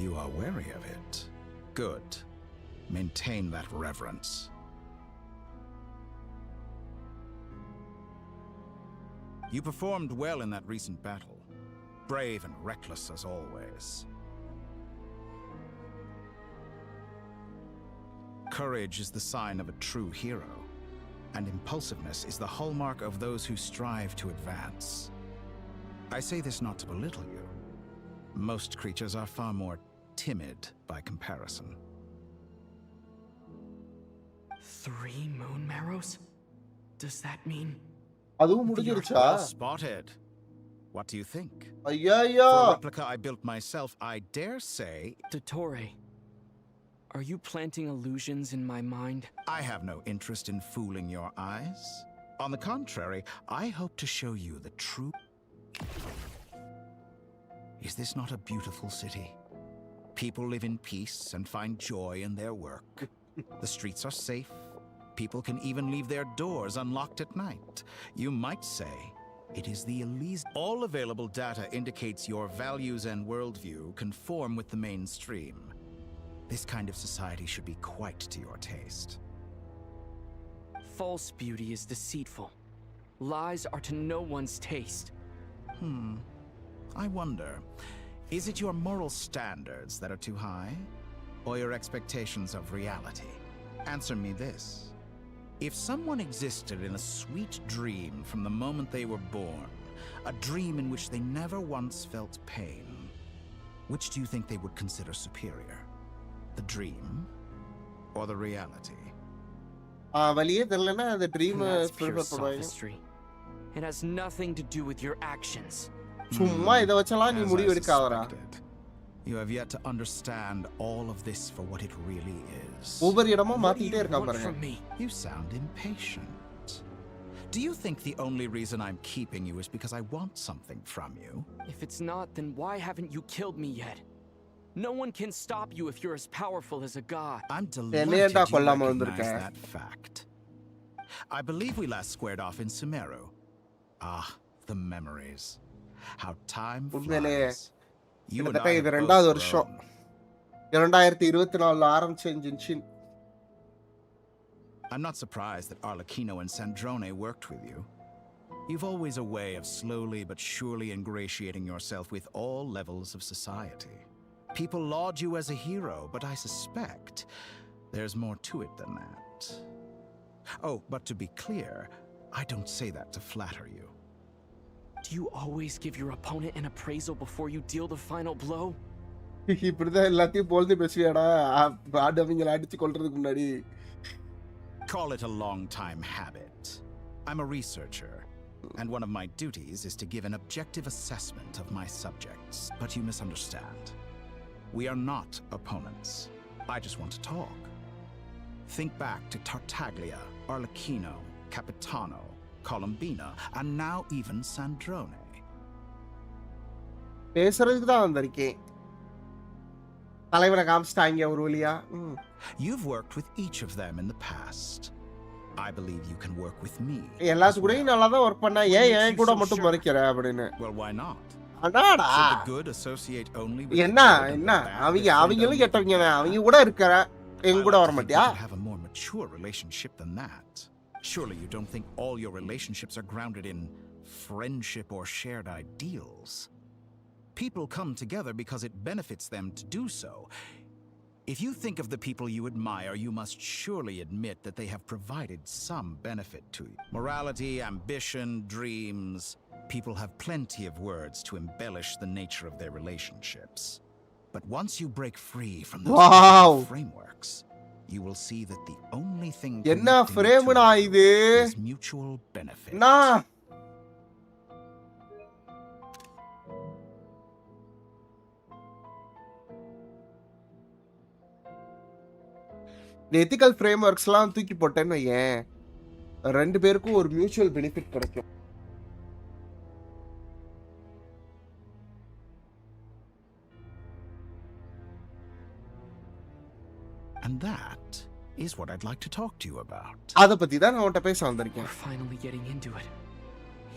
You are wary of it. Good. Maintain that reverence. You performed well in that recent battle. Brave and reckless as always. Courage is the sign of a true hero, and impulsiveness is the hallmark of those who strive to advance. I say this not to belittle you. Most creatures are far more timid by comparison. 3 moon marrows? Does that mean... அதுவும் முடிஞ்சிருச்சா? Spotted. What do you think? ஐயோ For a replica I built myself, I dare say... Dottore, are you planting illusions in my mind? I have no interest in fooling your eyes. On the contrary, I hope to show you the true... Is this not a beautiful city? People live in peace and find joy in their work. The streets are safe. People can even leave their doors unlocked at night. You might say it is the Elysium. All available data indicates your values and worldview conform with the mainstream. This kind of society should be quite to your taste. False beauty is deceitful. Lies are to no one's taste. I wonder, is it your moral standards that are too high? Or your expectations of reality? Answer me this. If someone existed in a sweet dream from the moment they were born, a dream in which they never once felt pain, which do you think they would consider superior? The dream or the reality? வலியே தெரியலனா அந்த dream That's pure prefer பண்ணுவாங்க. sophistry. It has nothing to do with your actions. சும்மா இத வச்சலாம் நீ As I முடிவு எடுக்காதடா. suspected. You have yet to understand all of this for what it really is. ஒவ்வொரு இடமா What do மாத்திட்டே you இருக்கான் want பாருங்க. from me? You sound impatient. Do you think the only reason I'm keeping you is because I want something from you? If it's not, then why haven't you killed me yet? No one can stop you if you're as powerful as a god. I'm delighted you என்னடா கொல்லாம recognize வந்திருக்க? that fact. I believe we last squared off in Sumeru. Ah, the memories. How time உண்மையிலே flies. You and கிட்டத்தட்ட I இது have ரெண்டாவது both வருஷம். grown. 2024 ஆரம்பிச்ச Genshin. I'm not surprised that Arlecchino and Sandrone worked with you. You've always a way of slowly but surely ingratiating yourself with all levels of society. People laud you as a hero, but I suspect there's more to it than that. Oh, but to be clear, I don't say that to flatter you. Do you always give your opponent an appraisal before you deal the final blow? இப்படிதான் எல்லாத்தையும் போல்து பேசுவியாடா ஆடவங்களை அடிச்சு கொல்றதுக்கு முன்னாடி. Call it a long-time habit. I'm a researcher, and one of my duties is to give an objective assessment of my subjects, but you misunderstand. We are not opponents. I just want to talk. Think back to Tartaglia, Arlecchino, Capitano, Columbina, and now even Sandrone. பேசுறதுக்கு தான் வந்திருக்கேன். தலைவனை காமிச்சிட்டாங்க ஒரு வழியா. You've worked with each of them in the past. I believe you can work with me. எல்லாத்து கூடயும் நல்லா தான் வர்க் பண்ணா ஏன் கூட மட்டும் மறைக்கிற அப்படின்னு. Well, why not? அடாடா. Should the good associate only with என்ன அவங்களும் கெட்டவங்க தான். அவங்க கூட இருக்கற எங்க கூட வர மாட்டியா? Have a more mature relationship than that. Surely you don't think all your relationships are grounded in friendship or shared ideals. People come together because it benefits them to do so. If you think of the people you admire, you must surely admit that they have provided some benefit to you. Morality, ambition, dreams. People have plenty of words to embellish the nature of their relationships. But once you break free from those frameworks, you will see that the only thing is mutual benefit. Ethical ஃப்ரேம்வொர்க்ஸ்லாம் தூக்கி போட்டேன்னு வையேன், ரெண்டு பேருக்கும் ஒரு mutual benefit கிடைக்கும். And that is what I'd like to talk to you about. அத பத்தி தான் நான் உன்கிட்ட பேச வந்திருக்கேன். We're finally getting into it.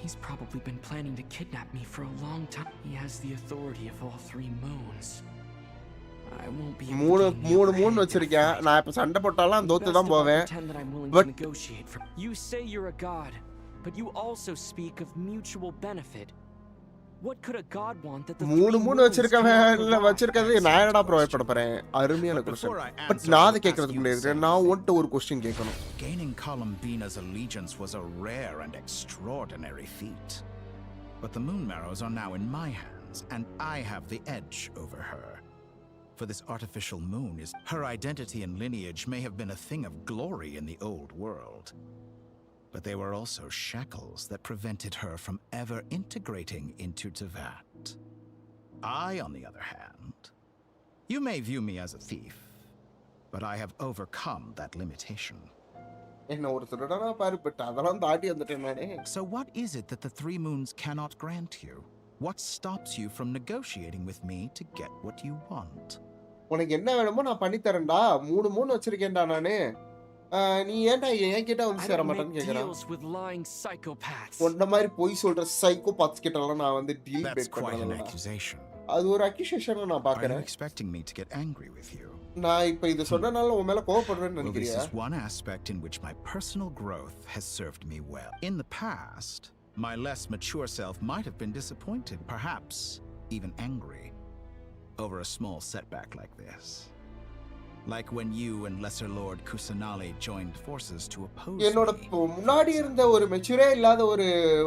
He's probably been planning to kidnap me for a long time. He has the authority of all three moons. I won't be மூணு மூணு வச்சிருக்கேன். நான் இப்ப சண்டை போட்டாலும் தோத்து தான் போவேன். But you say you're a god, but you also speak of mutual benefit. What could a god want that the மூணு வச்சிருக்கவே நான் என்னடா ப்ரொவைட் பண்ண போறேன்? அருமையான क्वेश्चन. பட் நான் அத கேக்குறதுக்கு முன்னாடி நான் உன்கிட்ட ஒரு क्वेश्चन கேட்கணும். Gaining Columbina's allegiance was a rare and extraordinary feat. But the moon marrows are now in my hands, and I have the edge over her. For this artificial moon her identity and lineage may have been a thing of glory in the old world. But they were also shackles that prevented her from ever integrating into Teyvat. I, on the other hand, you may view me as a thief, but I have overcome that limitation. So what is it that the Three Moons cannot grant you? What stops you from negotiating with me to get what you want? உனக்கு என்ன வேணுமோ நான் பண்ணி தரேன்டா. 3 மூணு வச்சிருக்கேன்டா நானு. நீ ஏன்டா என்கிட்ட வந்து சேர மாட்டேன்னு கேக்குறான். உன்ன மாதிரி பொய் சொல்ற சைக்கோபாத்ஸ் கிட்டலாம் நான் வந்து டீல் பேக் பண்ணல. அது ஒரு அக்யூசேஷனா நான் பார்க்கறேன். Are you expecting me to get angry with you? நான் இப்ப இது சொன்னனால உன் மேல கோவப்படுறேன்னு நினைக்கிறியா? This is one aspect in which my personal growth has served me well. In the past, my less mature self might have been disappointed, perhaps even angry, over a small setback like this. Like when you and Lesser Lord Kusanali joined forces to oppose me. என்னோட முன்னாடி இருந்த ஒரு மெச்சூரே இல்லாத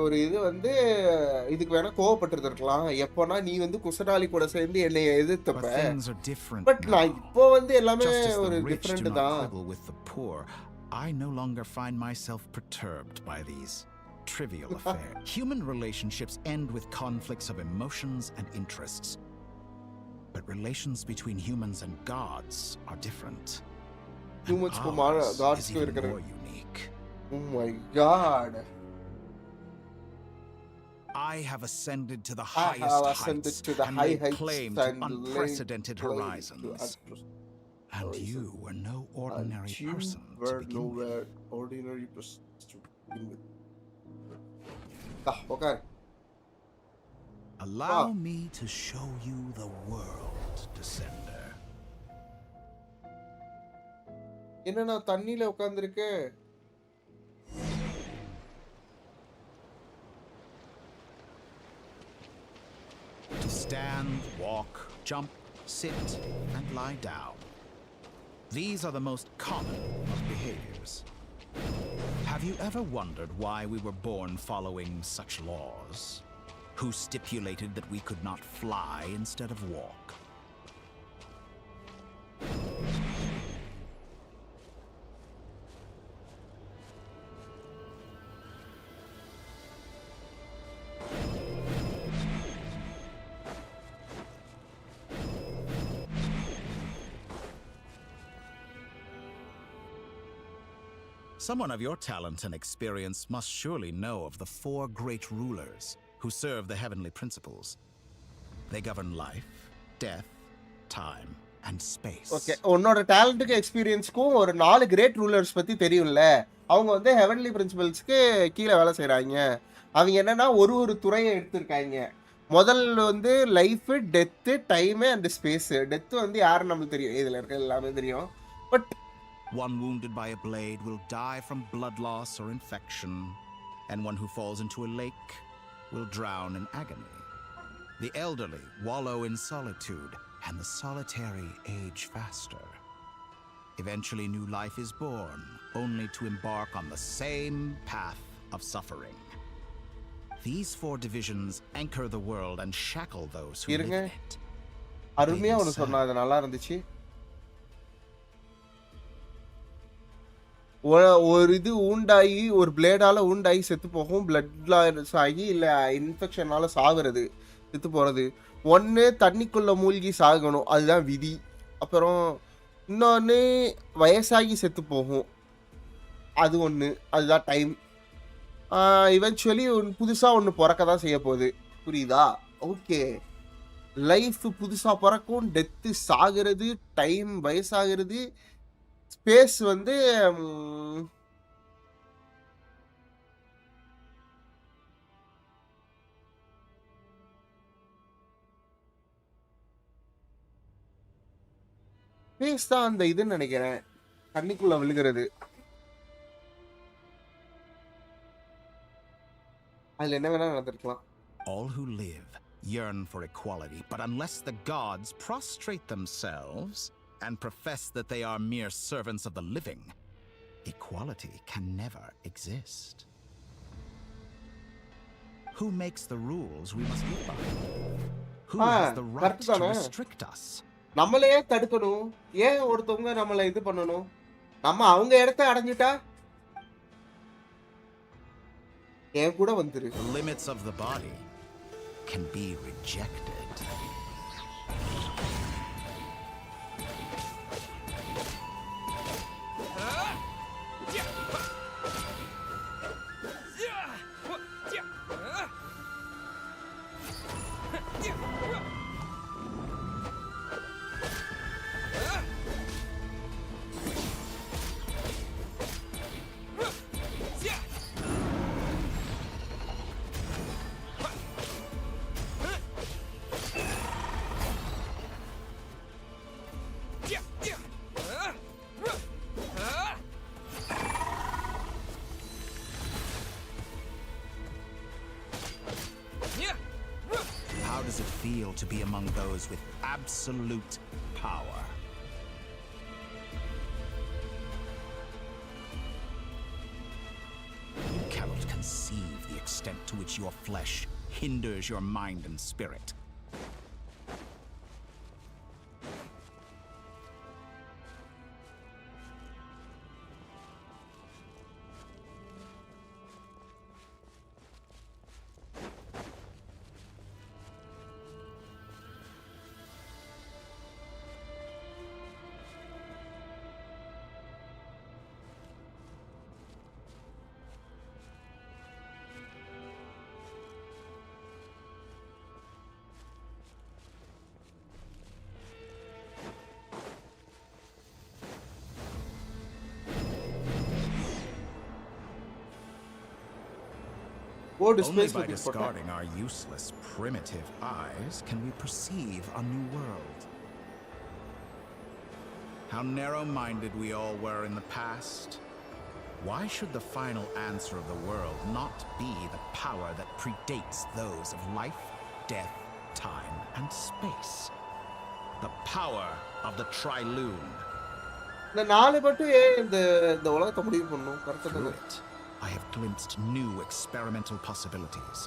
ஒரு இது வந்து இதுக்கு வேணா கோவப்பட்டிருக்கலாம். எப்போனா நீ வந்து குசனாலி கூட சேர்ந்து என்னை எதிர்த்தப்ப. பட் நான் இப்போ வந்து எல்லாமே ஒரு டிஃபரண்ட் தான். With the poor, I no longer find myself perturbed by these trivial affairs. Human relationships end with conflicts of emotions and interests. But relations between humans and gods are different. Humans and gods is even more unique. Oh my god. I have ascended to the highest heights and claimed unprecedented horizons. And you were no ordinary person to begin with. Ordinary person to begin with. Okay. Allow me to show you the world, Descender. என்ன நான் தண்ணில உட்கார்ந்திருக்கேன். To stand, walk, jump, sit, and lie down. These are the most common of behaviors. Have you ever wondered why we were born following such laws? Who stipulated that we could not fly instead of walk? Someone of your talent and experience must surely know of the 4 great rulers who serve the heavenly principles. They govern life, death, time, and space. Okay, உன்னோட டாலண்ட்க்கு எக்ஸ்பீரியன்ஸ்க்கும் ஒரு 4 great rulers பத்தி தெரியும்ல. அவங்க வந்து heavenly பிரின்சிபல்ஸ்க்கு கீழ வேலை செய்றாங்க. அவங்க என்னன்னா ஒரு துறையை எடுத்துர்க்காங்க. முதல் வந்து life, death, time and space. Death வந்து யாரு நமக்கு தெரியும். இதுல இருக்க எல்லாமே தெரியும். But one wounded by a blade will die from blood loss or infection, and one who falls into a lake will drown in agony. The elderly wallow in solitude, and the solitary age faster. Eventually new life is born, only to embark on the same path of suffering. These 4 divisions anchor the world and shackle those who live in it. அருமையா ஒன்னு சொன்னா அது நல்லா இருந்துச்சு. ஒரு இது உண்டாகி ஒரு பிளேடால உண்டாகி செத்து போகும். பிளட் லாஸ் ஆகி இல்லை இன்ஃபெக்ஷனால சாகுறது, செத்து போகிறது. ஒன்று தண்ணிக்குள்ளே மூழ்கி சாகணும், அதுதான் விதி. அப்புறம் இன்னொன்று வயசாகி செத்து போகும், அது ஒன்று, அதுதான் டைம். இவென்ச்சுவலி புதுசாக ஒன்று பிறக்க தான் செய்ய போகுது. புரியுதா? ஓகே, லைஃப் புதுசாக பிறக்கும், டெத்து சாகிறது, டைம் வயசாகிறது, ஸ்பேஸ் வந்து ஸ்பேஸ் தான் அந்த இதுன்னு நினைக்கிறேன், தண்ணிக்குள்ள விழுகிறது. அதுல என்ன வேணா நடந்திருக்கலாம். All who live yearn for equality, but unless the gods prostrate themselves and profess that they are mere servants of the living, equality can never exist. Who makes the rules we must live by? Who has the right to restrict us? நம்மளே தடுக்கணும். ஏன் ஒருத்தவங்க நம்மளை இது பண்ணணும்? நம்ம அவங்க இடத்த அடைஞ்சிட்டா என் கூட வந்துரு. The limits of the body can be rejected. How does it feel to be among those with absolute power? You cannot conceive the extent to which your flesh hinders your mind and spirit. Only by discarding our useless, primitive eyes can we perceive a new world. How narrow-minded we all were in the past. Why should the final answer of the world not be the power that predates those of life, death, time, and space? The power of the Triloon. இந்த நாலு மட்டும் ஏன் இந்த உலகத்தை முடிவு பண்ணும்? Through it, I have glimpsed new experimental possibilities.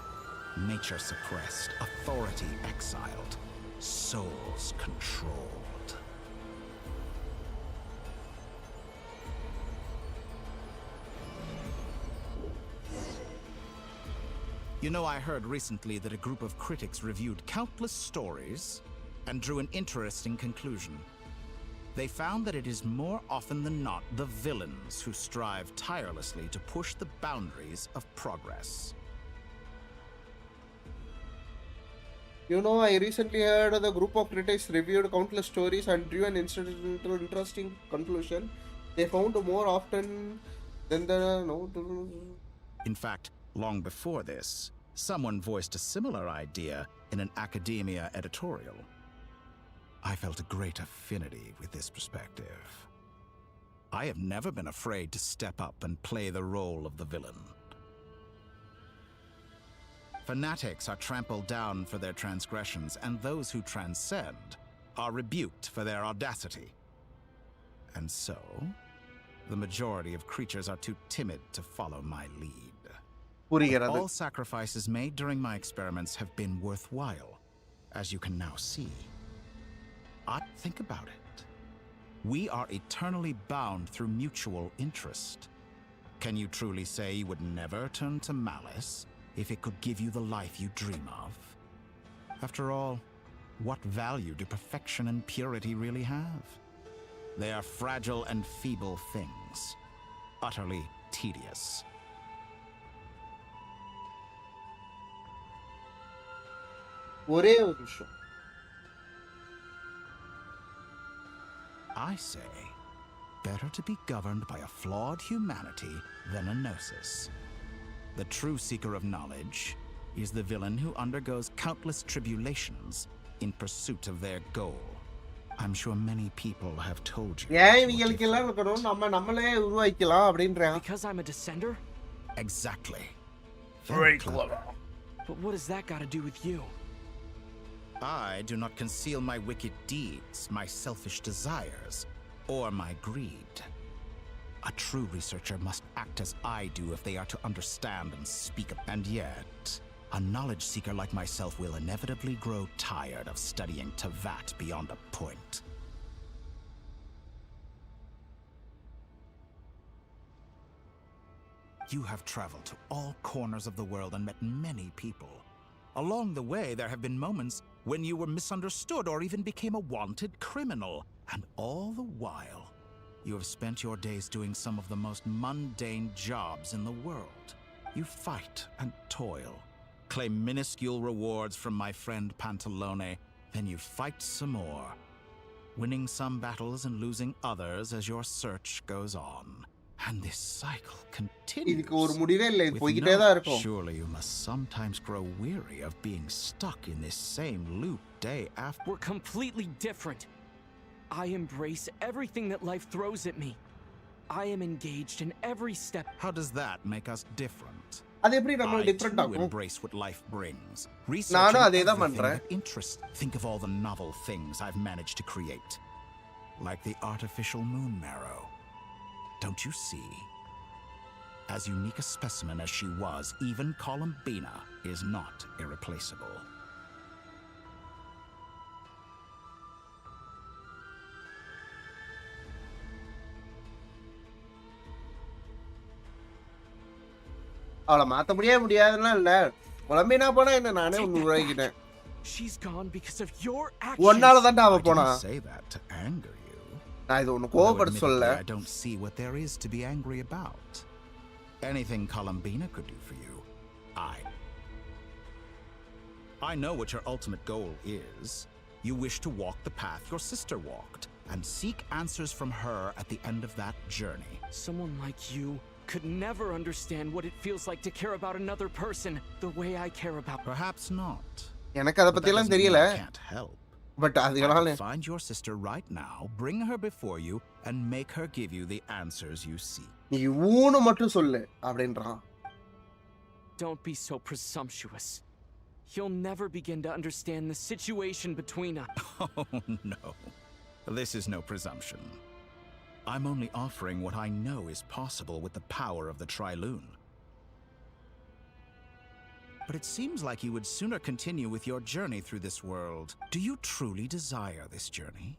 Nature suppressed, authority exiled, souls controlled. You know, I heard recently that a group of critics reviewed countless stories and drew an interesting conclusion. They found that it is more often than not the villains who strive tirelessly to push the boundaries of progress. You know, I recently heard the group of critics reviewed countless stories and drew an interesting conclusion. They found more often than the... In fact, long before this, someone voiced a similar idea in an academia editorial. I felt a great affinity with this perspective. I have never been afraid to step up and play the role of the villain. Fanatics are trampled down for their transgressions, and those who transcend are rebuked for their audacity. And so, the majority of creatures are too timid to follow my lead. All sacrifices made during my experiments have been worthwhile, as you can now see. Think about it. We are eternally bound through mutual interest. Can you truly say you would never turn to malice if it could give you the life you dream of? After all, what value do perfection and purity really have? They are fragile and feeble things, utterly tedious. ஒரே ஒரு விஷயம். I say, better to be governed by a flawed humanity than a gnosis. The true seeker of knowledge is the villain who undergoes countless tribulations in pursuit of their goal. I'm sure many people have told you. Because I'm a descender? Exactly. Very clever. But what does that got to do with you? I do not conceal my wicked deeds, my selfish desires, or my greed. A true researcher must act as I do if they are to understand and speak up. And yet, a knowledge seeker like myself will inevitably grow tired of studying Tavat beyond a point. You have traveled to all corners of the world and met many people. Along the way, there have been moments when you were misunderstood or even became a wanted criminal. And all the while, you have spent your days doing some of the most mundane jobs in the world. You fight and toil, claim minuscule rewards from my friend Pantalone, then you fight some more, winning some battles and losing others as your search goes on. And this cycle continues. Surely you must sometimes grow weary of being stuck in this same loop day after. We're completely different. I embrace everything that life throws at me. I am engaged in every step. How does that make us different? அது எப்படி நம்ம different I too ஆகும்? embrace what life brings. நானும் Researching அதே தான் everything பண்றேன். that interests. Think of all the novel things I've managed to create. Like the artificial moon marrow. Don't you see? As unique a specimen as she was, even Columbina is not irreplaceable. அவளை மாத்த முடியாதுன்னா இல்ல. கொலம்பினா போனா என்ன நானே ஒன்னு உருவாக்கிட்டேன். She's gone because of your ஒன்னால தான்டா அவ போனா. I didn't say that to anger you. நான் இது ஒன்னு கோவப்பட சொல்லல. I don't see what there is to be angry about. Anything Columbina could do for you, I know what your ultimate goal is. You wish to walk the path your sister walked and seek answers from her at the end of that journey. Someone like you could never understand what it feels like to care about another person the way I care about. Perhaps not. எனக்கு அத பத்தி எல்லாம் தெரியல. Can't help. But அதனால find your sister right now, bring her before you and make her give you the answers you seek. நீ ஊனு மட்டும் சொல்லு அப்படின்றான். Don't be so presumptuous. You'll never begin to understand the situation between us. Oh no. This is no presumption. I'm only offering what I know is possible with the power of the Tri-Lune. But it seems like you would sooner continue with your journey through this world. Do you truly desire this journey?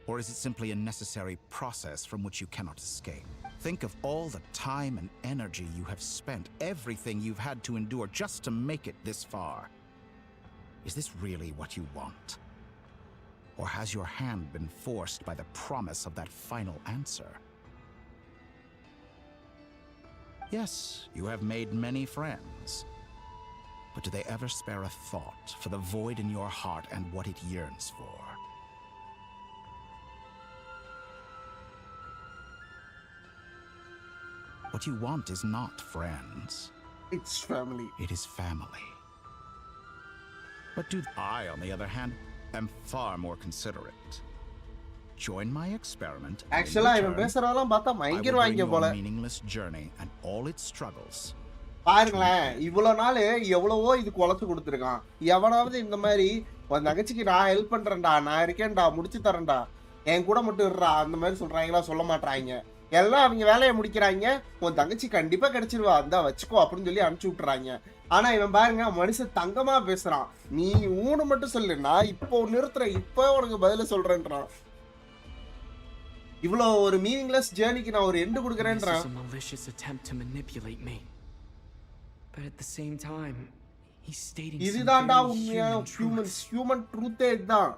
Or is it simply a necessary process from which you cannot escape? Think of all the time and energy you have spent, everything you've had to endure just to make it this far. Is this really what you want? Or has your hand been forced by the promise of that final answer? Yes, you have made many friends. But do they ever spare a thought for the void in your heart and what it yearns for? What you want is not friends. It's family. It is family. But I, on the other hand, am far more considerate. Join my experiment. Actually, இவன் பேசுறதெல்லாம் பார்த்தா மயங்கிருவாங்க போல. Meaningless journey and all its struggles. பாருங்களேன், இவ்வளவு நாள் எவ்வளவோ இது குலைச்சு கொடுத்துருக்கான். எவனாவது இந்த மாதிரி உன் தங்கச்சிக்கு நான் ஹெல்ப் பண்றேன்டா, நான் இருக்கேன்டா, முடிச்சு தரேன்டா, என் கூட மட்டும் இருறா அந்த மாதிரி சொல்றாங்களா? சொல்ல மாட்டாங்க. எல்லாம் அவங்க வேலையை முடிக்கிறாங்க. உன் தங்கச்சி கண்டிப்பா கிடைச்சிருவா, அந்த வச்சுக்கோ அப்படின்னு சொல்லி அனுப்பிச்சு விட்டுறாங்க. ஆனா இவன் பாருங்க, மனுஷன் தங்கமா பேசுறான். நீ ஊனு மட்டும் சொல்லு, நான் இப்போ நிறுத்துறேன், இப்போ உனக்கு பதில சொல்றேன்றான். இவ்வளோ ஒரு மீனிங்லெஸ் ஜேர்னிக்கு நான் ஒரு end கொடுக்குறேன்றான். But at the same time, he's stating இதுதான்டா உண்மையான ஹியூமன் ட்ரூத்தே இதுதான்.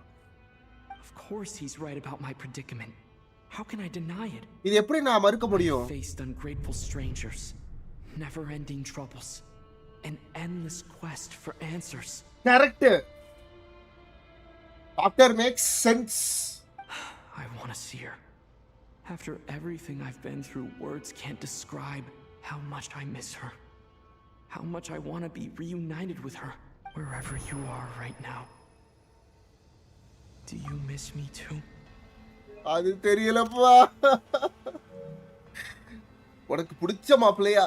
Of course he's right about my predicament. How can I deny it? இது எப்படி நான் மறுக்க முடியும்? Faced ungrateful strangers, never-ending troubles, an endless quest for answers. Correct. Doctor makes sense. I want to see her. After everything I've been through, words can't describe how much I miss her. How much I want to be reunited with her, wherever you are right now. Do you miss me too? அது தெரியலப்பா. உனக்கு பிடிச்ச மாப்பிள்ளையா?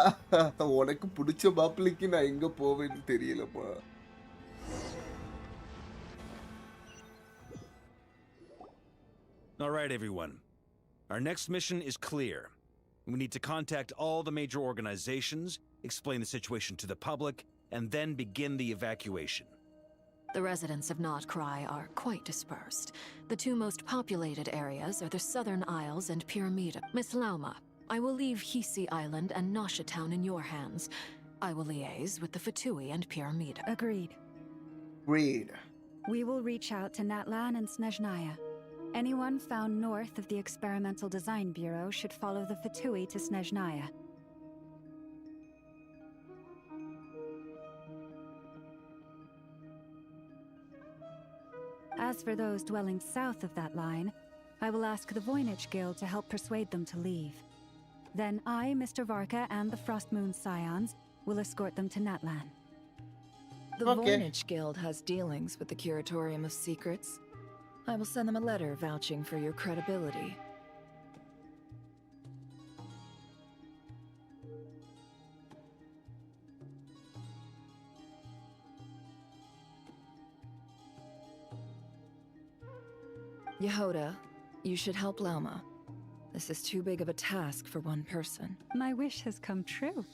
உனக்கு பிடிச்ச மாப்பிள்ளைக்கு நான் எங்க போவேன்னு தெரியலப்பா. All right, everyone. Our next mission is clear. We need to contact all the major organizations, explain the situation to the public, and then begin the evacuation. The residents of Nod-Krai are quite dispersed. The two most populated areas are the Southern Isles and Pyramida. Miss Lauma, I will leave Hisi Island and Nasha Town in your hands. I will liaise with the Fatui and Pyramida. Agreed. Agreed. We will reach out to Natlan and Snezhnaya. Anyone found north of the Experimental Design Bureau should follow the Fatui to Snezhnaya. As for those dwelling south of that line, I will ask the Voynich Guild to help persuade them to leave. Then I, Mr. Varka, and the Frostmoon Scions will escort them to Natlan. The Voynich Guild has dealings with the Curatorium of Secrets. I will send them a letter vouching for your credibility. Yehoda, you should help Lauma. This is too big of a task for one person. My wish has come true.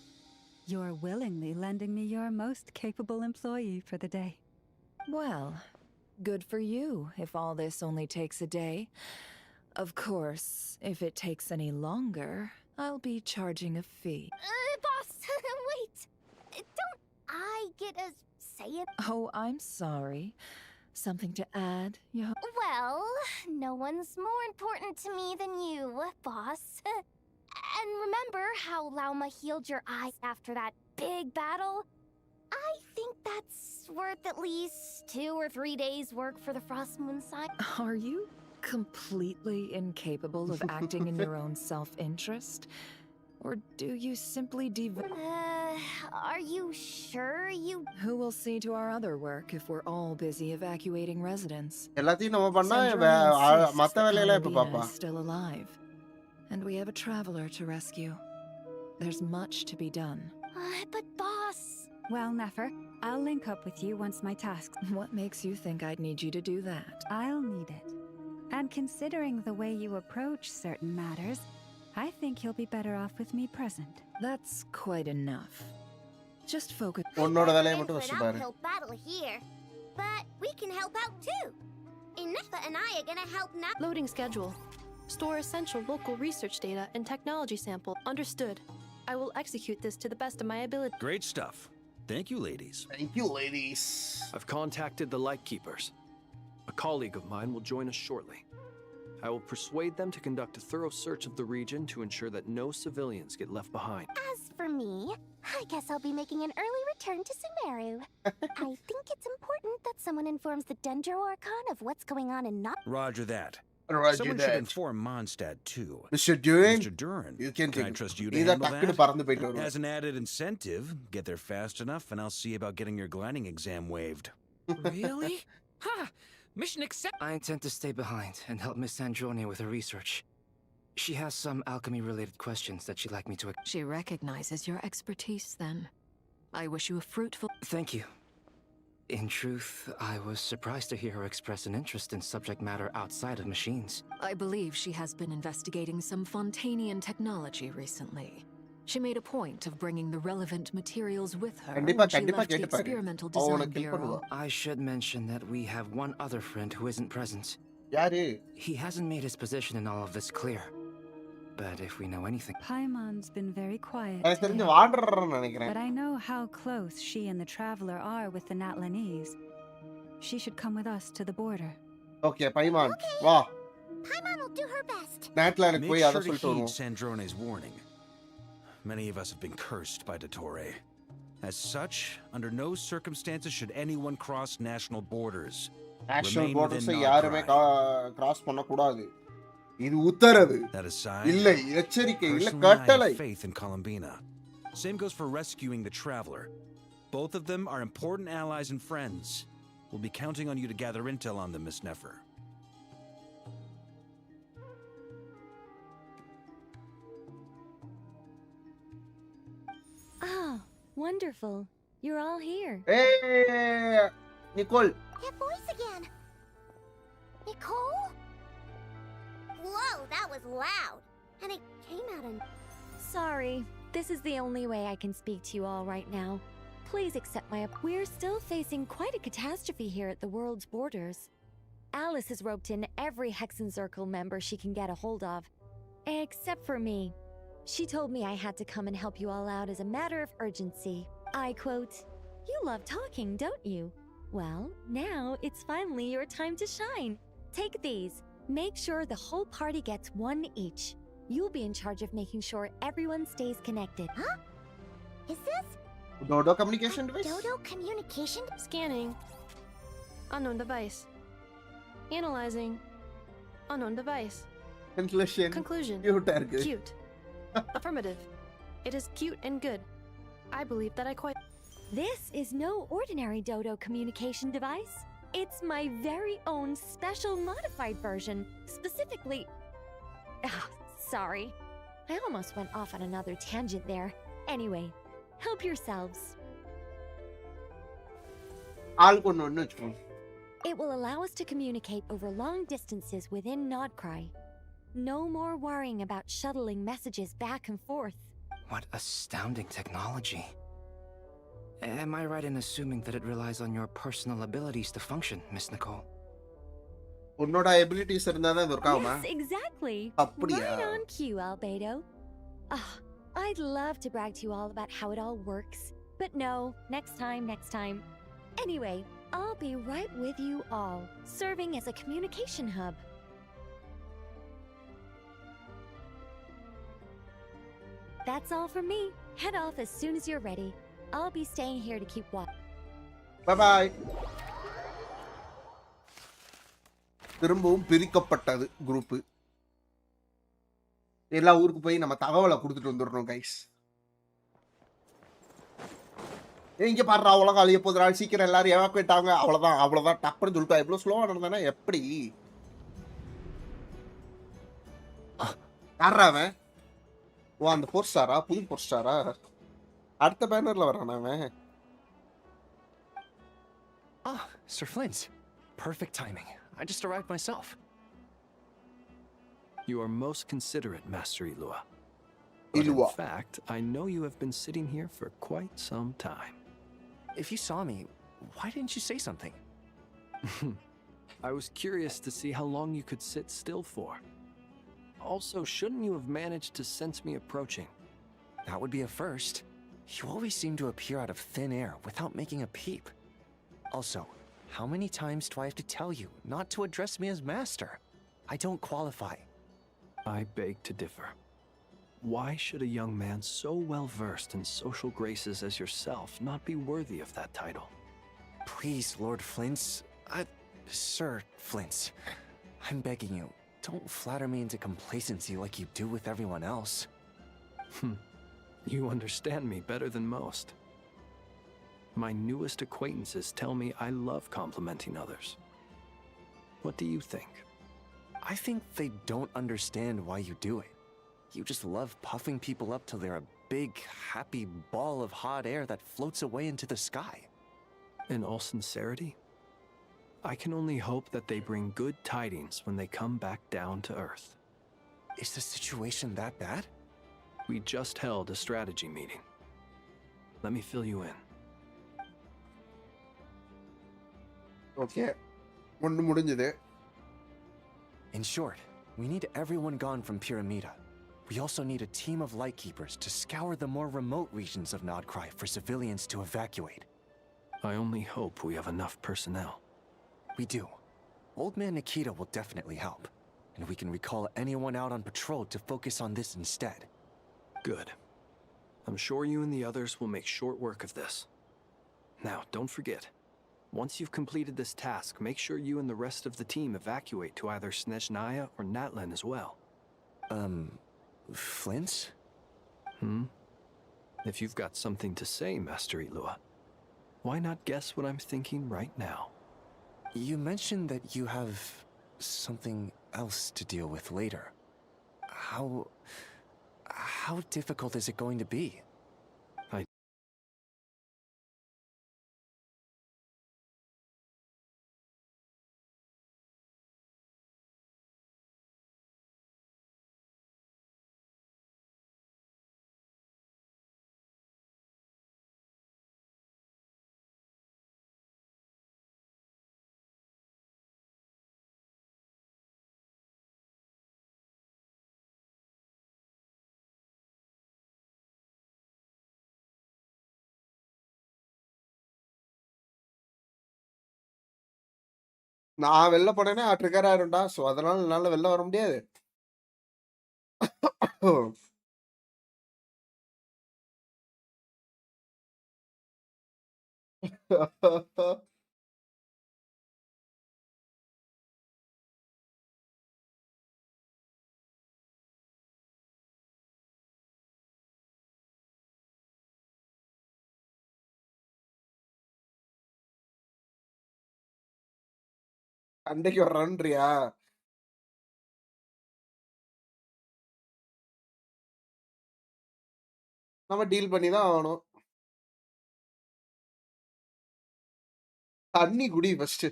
You're willingly lending me your most capable employee for the day. Well, good for you if all this only takes a day. Of course, if it takes any longer, I'll be charging a fee. Boss, wait. Don't I get a say it? Oh, I'm sorry. Something to add, Yehoda? Well, no one's more important to me than you, boss. And remember how Lauma healed your eyes after that big battle? I think that's worth at least 2 or 3 days' work for the Frostmoon side. Are you completely incapable of acting in your own self-interest? Or do you simply are you sure you... Who will see to our other work if we're all busy evacuating residents? எல்லாத்தையும் நம்ம பண்ணா மத்த வேலையெல்லாம் எப்ப பாப்பா? Is still alive. And we have a traveler to rescue. There's much to be done. But boss... Well, Nefer, I'll link up with you once my tasks... What makes you think I'd need you to do that? I'll need it. And considering the way you approach certain matters, I think you'll be better off with me present. That's quite enough. Just focus... உன்னோட வேலையை மட்டும் An வச்சு பாரு. uphill battle here, but we can help out too. Inefa and I are gonna help now. Loading schedule. Store essential local research data and technology sample. Understood. I will execute this to the best of my ability. Great stuff. Thank you, ladies. Thank you, ladies. I've contacted the Lightkeepers. A colleague of mine will join us shortly. I will persuade them to conduct a thorough search of the region to ensure that no civilians get left behind. As for me, I guess I'll be making an early return to Sumeru. I think it's important that someone informs the Dendro Archon of what's going on in Nod. Roger that. Roger Someone that. should inform Mondstadt too. Mr. Duran? Mr. Duran. You can I trust you to நீ தான் handle டக்குனு that? பறந்து போயிட்டு வருவ. As an added incentive, get there fast enough and I'll see about getting your gliding exam waived. Really? Ha! Mission accept. I intend to stay behind and help Miss Sandrone with her research. She has some alchemy-related questions that she'd like me to... She recognizes your expertise, then. I wish you a fruitful... Thank you. In truth, I was surprised to hear her express an interest in subject matter outside of machines. I believe she has been investigating some Fontanian technology recently. She made a point of bringing the relevant materials with her when she left the Experimental Design Bureau. I should mention that we have one other friend who isn't present. யாரு? He hasn't made his position in all of this clear. But if we know anything... Paimon's been very quiet எனக்கு தெரிஞ்சு today. வாடுறன்னு நினைக்கிறேன். But I know how close she and the Traveler are with the Natlanese. She should come with us to the border. Okay, பைமான் வா. Paimon will do her best. நாட்லானுக்கு Make போய் அத sure to சொல்லிட்டு heed வருவோம். Sandrone's warning. Many of us have been cursed by Dottore. As such, under no circumstances should anyone cross national borders. National Remain borders within யாருமே Nod-Krai. Cross பண்ண கூடாது. இது உத்தரவு. That aside, இல்லை எச்சரிக்கை இல்ல personally, I கட்டளை. have faith in Columbina. Same goes for rescuing the Traveler. Both of them are important allies and friends. We'll be counting on you to gather intel on them, Miss Nefer. Oh, wonderful. You're all here. Hey, Nicole. That voice again. Nicole? Whoa, that was loud. And it came out in... Sorry, this is the only way I can speak to you all right now. Please accept my... We're still facing quite a catastrophe here at the world's borders. Alice has roped in every Hexenzirkel member she can get a hold of. Except for me. She told me I had to come and help you all out as a matter of urgency. I quote, "You love talking, don't you? Well, now it's finally your time to shine. Take these. Make sure the whole party gets one each. You'll be in charge of making sure everyone stays connected." Huh? Is this Dodo communication device? Dodo communication? Scanning. Unknown device. Analyzing. Unknown device. Conclusion. Cute. Cute. Affirmative. It is cute and good. I believe that I quite. This is no ordinary Dodo communication device. It's my very own special modified version, specifically... Ah, sorry. I almost went off on another tangent there. Anyway, help yourselves. It will allow us to communicate over long distances within Nod-Krai. No more worrying about shuttling messages back and forth. What astounding technology. Am I right in assuming that it relies on your personal abilities to function, Miss Nicole? உன்னோட abilities இருந்தாதான் இது இருக்காமா? Yes, exactly. அப்படியா? Right on cue, Albedo. I'd love to brag to you all about how it all works. But no, next time. Anyway, I'll be right with you all, serving as a communication hub. That's all from me. Head off as soon as you're ready. I'll be staying here to keep watch. Bye-bye. திரும்பவும் பிரிக்கப்பட்டது group. எல்லா ஊருக்கு போய் நம்ம தகவலை கொடுத்துட்டு வந்துடணும் guys. இங்க பாடுறா உலகம் அழிய போதுரா, சீக்கிரம் எல்லாரும் எவாக்குவேட் ஆகுங்க. அவ்வளவுதான் டப்புன்னு சொல்லிட்டா. எவ்வளவு ஸ்லோவா நடந்தானா எப்படி யாரா அவன்? ஓ அந்த போர் ஸ்டாரா, புது போர் ஸ்டாரா? அடுத்த பேனர்ல வரானா அவன்? Sir Flint. Perfect timing. I just arrived myself. You are most considerate, Master Illuga. But in fact, I know you have been sitting here for quite some time. If you saw me, why didn't you say something? I was curious to see how long you could sit still for. Also, shouldn't you have managed to sense me approaching? That would be a first. You always seem to appear out of thin air without making a peep. Also, how many times do I have to tell you not to address me as master? I don't qualify. I beg to differ. Why should a young man so well versed in social graces as yourself not be worthy of that title? Please, Lord Flint's... Sir Flint's... I'm begging you, don't flatter me into complacency like you do with everyone else. You understand me better than most. My newest acquaintances tell me I love complimenting others. What do you think? I think they don't understand why you do it. You just love puffing people up till they're a big, happy ball of hot air that floats away into the sky. In all sincerity, I can only hope that they bring good tidings when they come back down to Earth. Is the situation that bad? We just held a strategy meeting. Let me fill you in. Okay. ஒன்னு முடிஞ்சது. In short, we need everyone gone from Pyramida. We also need a team of lightkeepers to scour the more remote regions of Nod-Krai for civilians to evacuate. I only hope we have enough personnel. We do. Old Man Nikita will definitely help, and we can recall anyone out on patrol to focus on this instead. Good. I'm sure you and the others will make short work of this. Now, don't forget, once you've completed this task, make sure you and the rest of the team evacuate to either Snezhnaya or Natlan as well. Flint? If you've got something to say, Master Illuga, why not guess what I'm thinking right now? You mentioned that you have something else to deal with later. How difficult is it going to be? நான் வெளில போனேன்னா trigger ஆயிரும்டா. So அதனால என்னால வெளில வர முடியாது. சண்டைக்கு வர்றான்றியா? நம்ம டீல் பண்ணி தான் ஆகணும். தண்ணி குடி ஃபர்ஸ்ட்.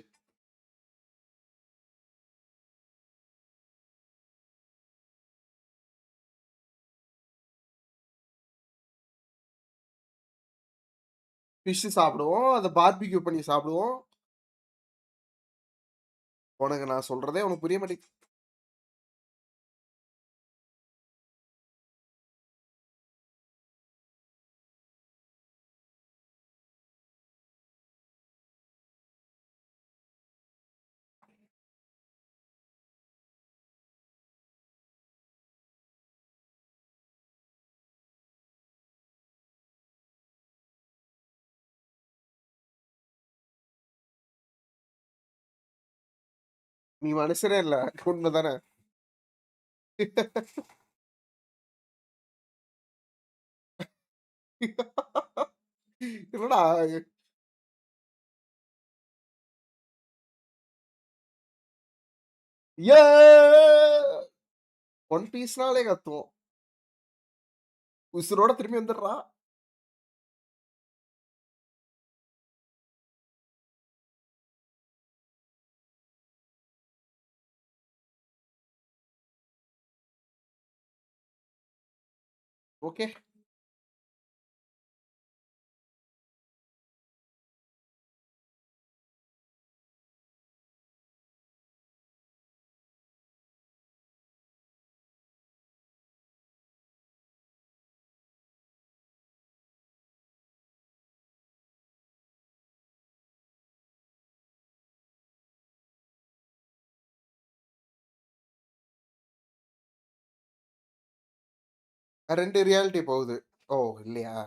ஃபிஷ் சாப்பிடுவோம். அத பார்பிக்யூ பண்ணி சாப்பிடுவோம். உனக்கு நான் சொல்றதே உனக்கு புரிய மாட்டேங்குது. நீ மனுஷனே இல்ல. உண்மைதானே? என்னடா? ஏ! ஒன் பீஸ்னாலே கத்துவோம். உசுரோட திரும்பி வந்துடுறா. ஓகே. ரெண்டு ரியாலிட்டி போகுது. ஓ இல்லையா?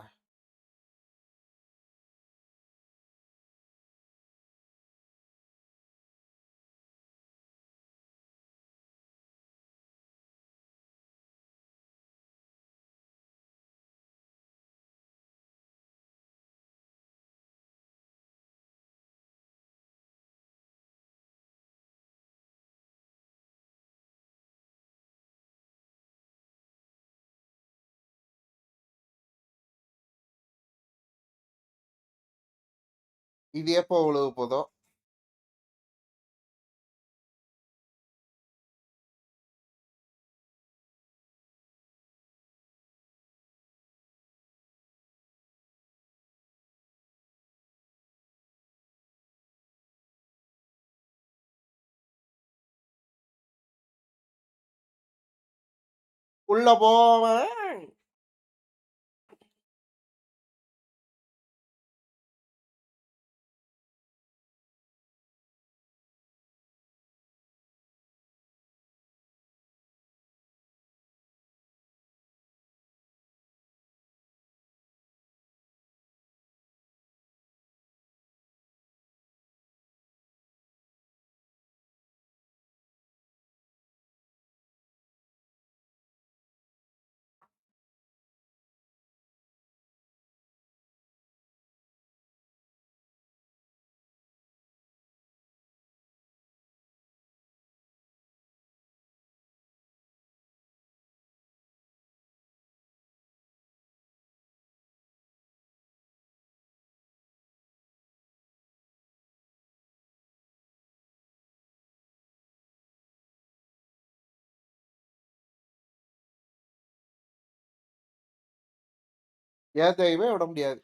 இது எப்போ உழுவ போதோ? உள்ள போவேன். ஏத்தையுமே விட முடியாது.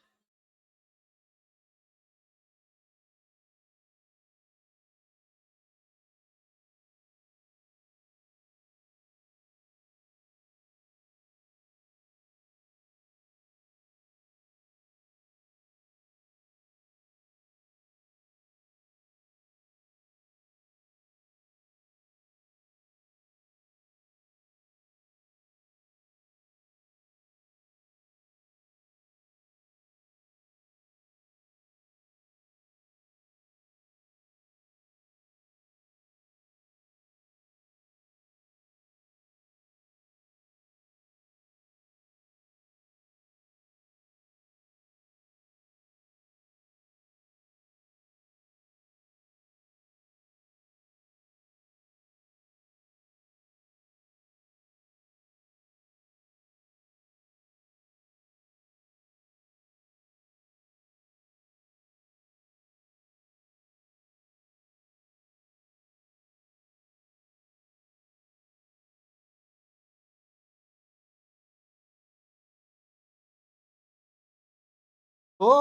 ஓ!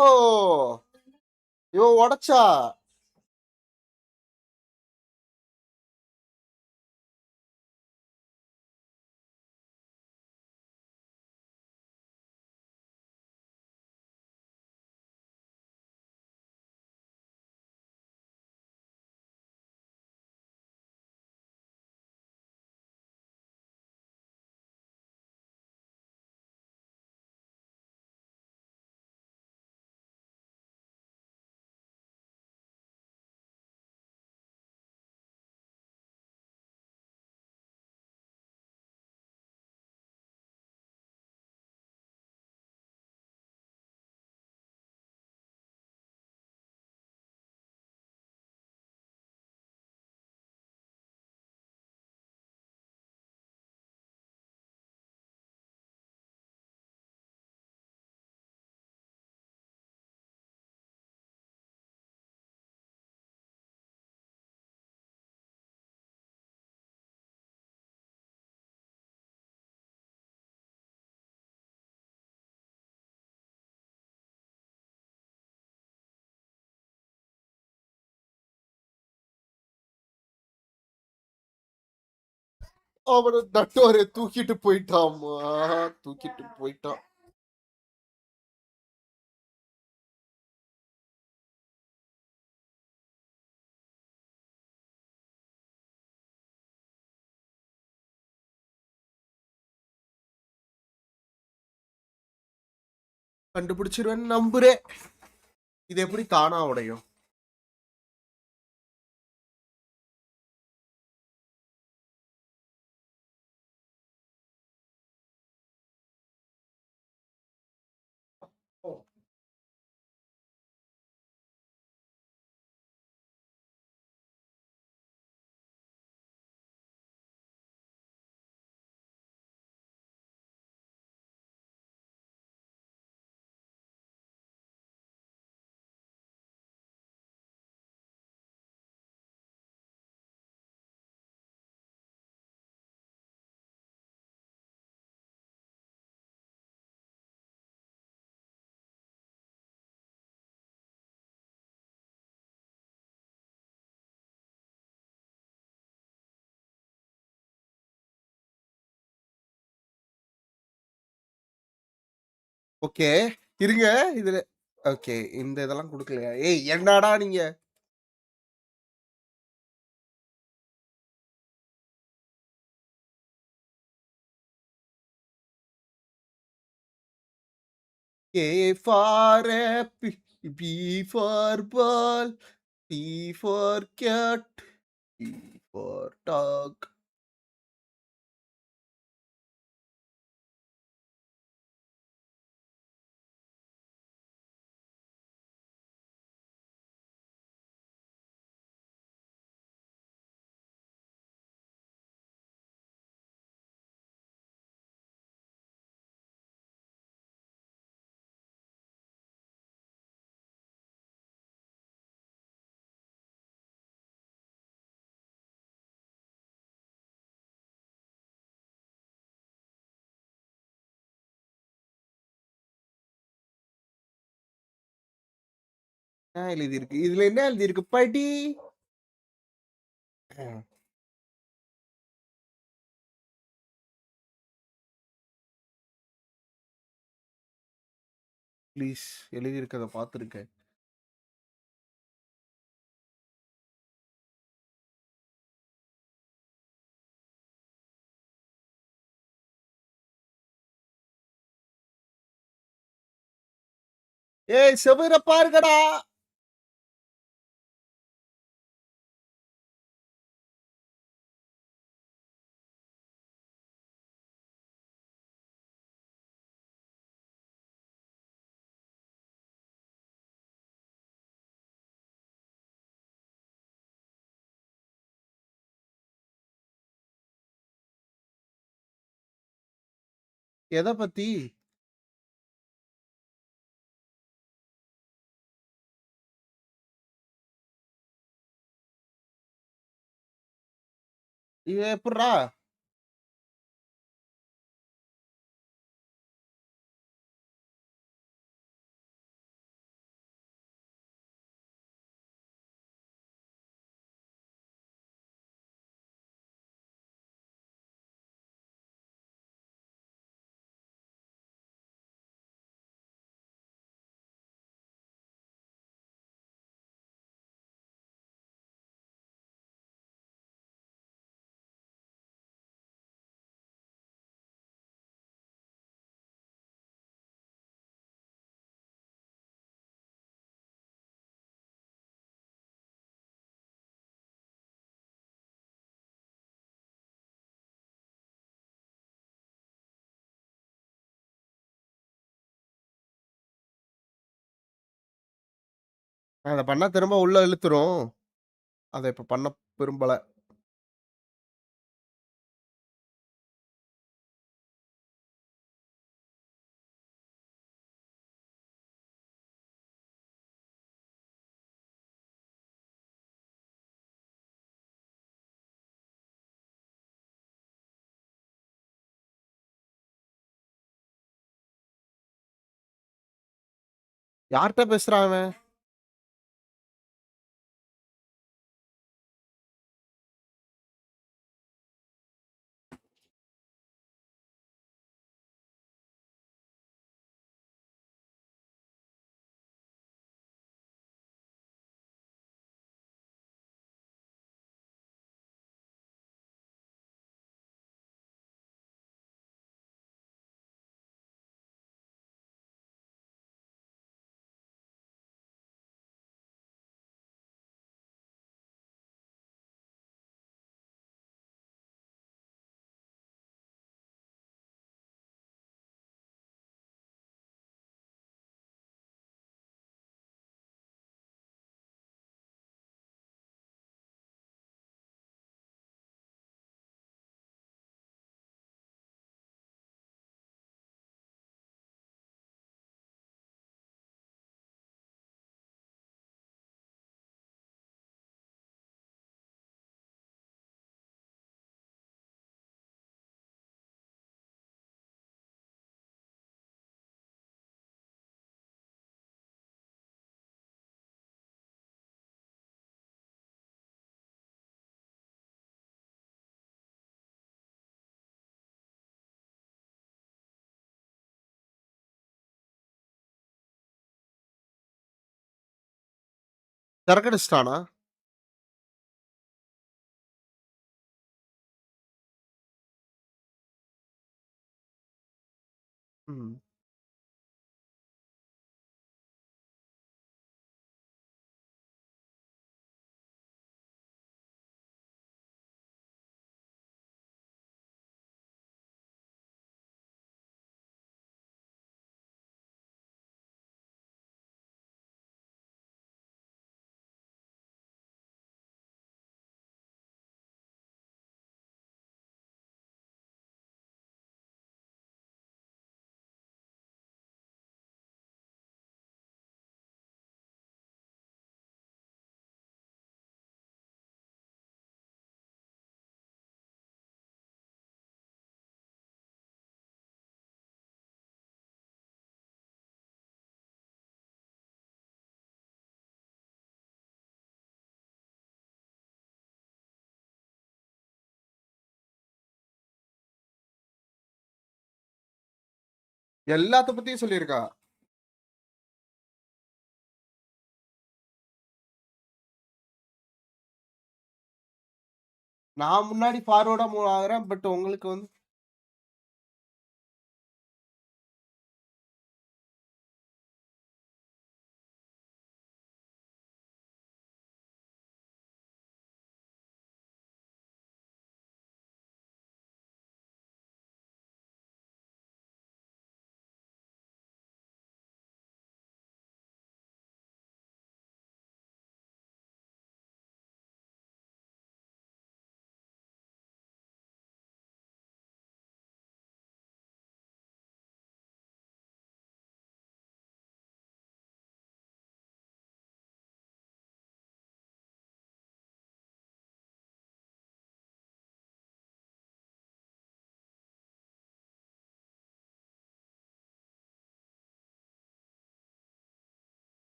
இவன் உடைச்சா? அவன நட்டோரை தூக்கிட்டு போயிட்டாம்மா. தூக்கிட்டு போயிட்டான். கண்டுபிடிச்சிருவேன்னு நம்புறேன். இது எப்படி தானா உடையும்? ஓகே. இருங்க. இதுல ஓகே. இந்த இதெல்லாம் குடுக்கலையா? ஏய் என்னடா நீங்க? A for apple, B for ball, C for cat, D for dog. என்ன எழுதியிருக்கு? இதுல என்ன எழுதியிருக்கு? படி. ப்ளீஸ் எழுதியிருக்கத பார்த்துருக்கேன். ஏய் செவுர பாருங்கடா. எத பத்தி? இது எப்புட்றா? அத பண்ணா திரும்ப உள்ள இழுத்துரும். அத இப்ப பண்ண விரும்பல. யார்ட்ட பேசுறான் அவன்? சரக்கடிச்சிட்டானா? ம். எல்லாத்த பத்தியும் சொல்லியிருக்கா. நான் முன்னாடி ஃபார்வர்டா மூவ் ஆகுறேன். பட் உங்களுக்கு வந்து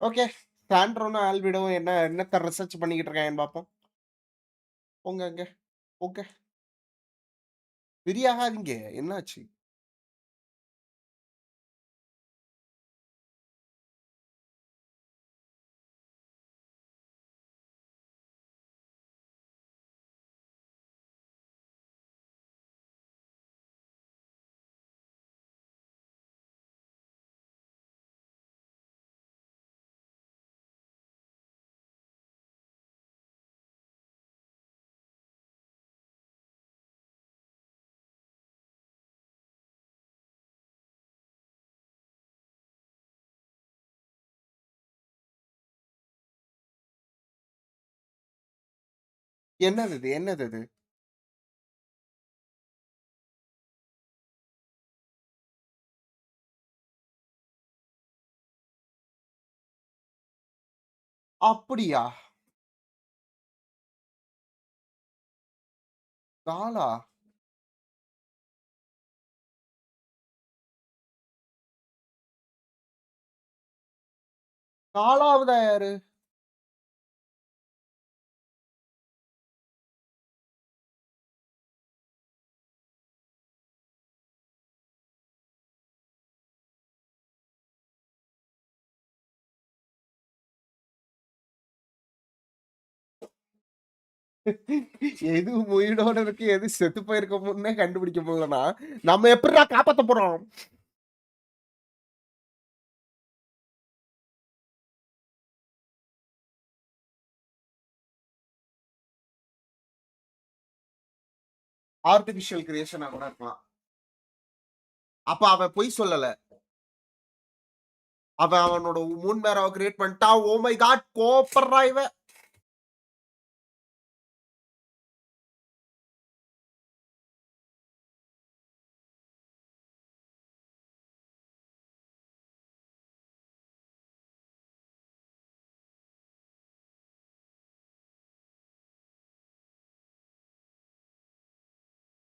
ஓகே. சாண்ட்ரோனும் ஆல்விடோவும் என்னத்த ரிசர்ச் பண்ணிக்கிட்டு இருக்காங்கன்னு பார்ப்போம். போங்க அங்க. போங்க. வெறியாகாதீங்க. என்னாச்சு? என்னது இது? என்னது இது? அப்படியா? காலா? காலாவதா யாரு? எது உயிரோட இருக்கு, எது செத்து போயிருக்க முன்னே கண்டுபிடிக்க முடியலனா, நம்ம எப்படிடா காப்பாத்த போறோம்? ஆர்டிபிஷியல் கிரியேஷனா கூட இருக்கலாம். அப்ப அவன் பொய் சொல்லல. அவன் அவனோட மூன் மேராவ கிரியேட் பண்ணிட்டான். Oh my God! கோவப்படுறான் இவன்.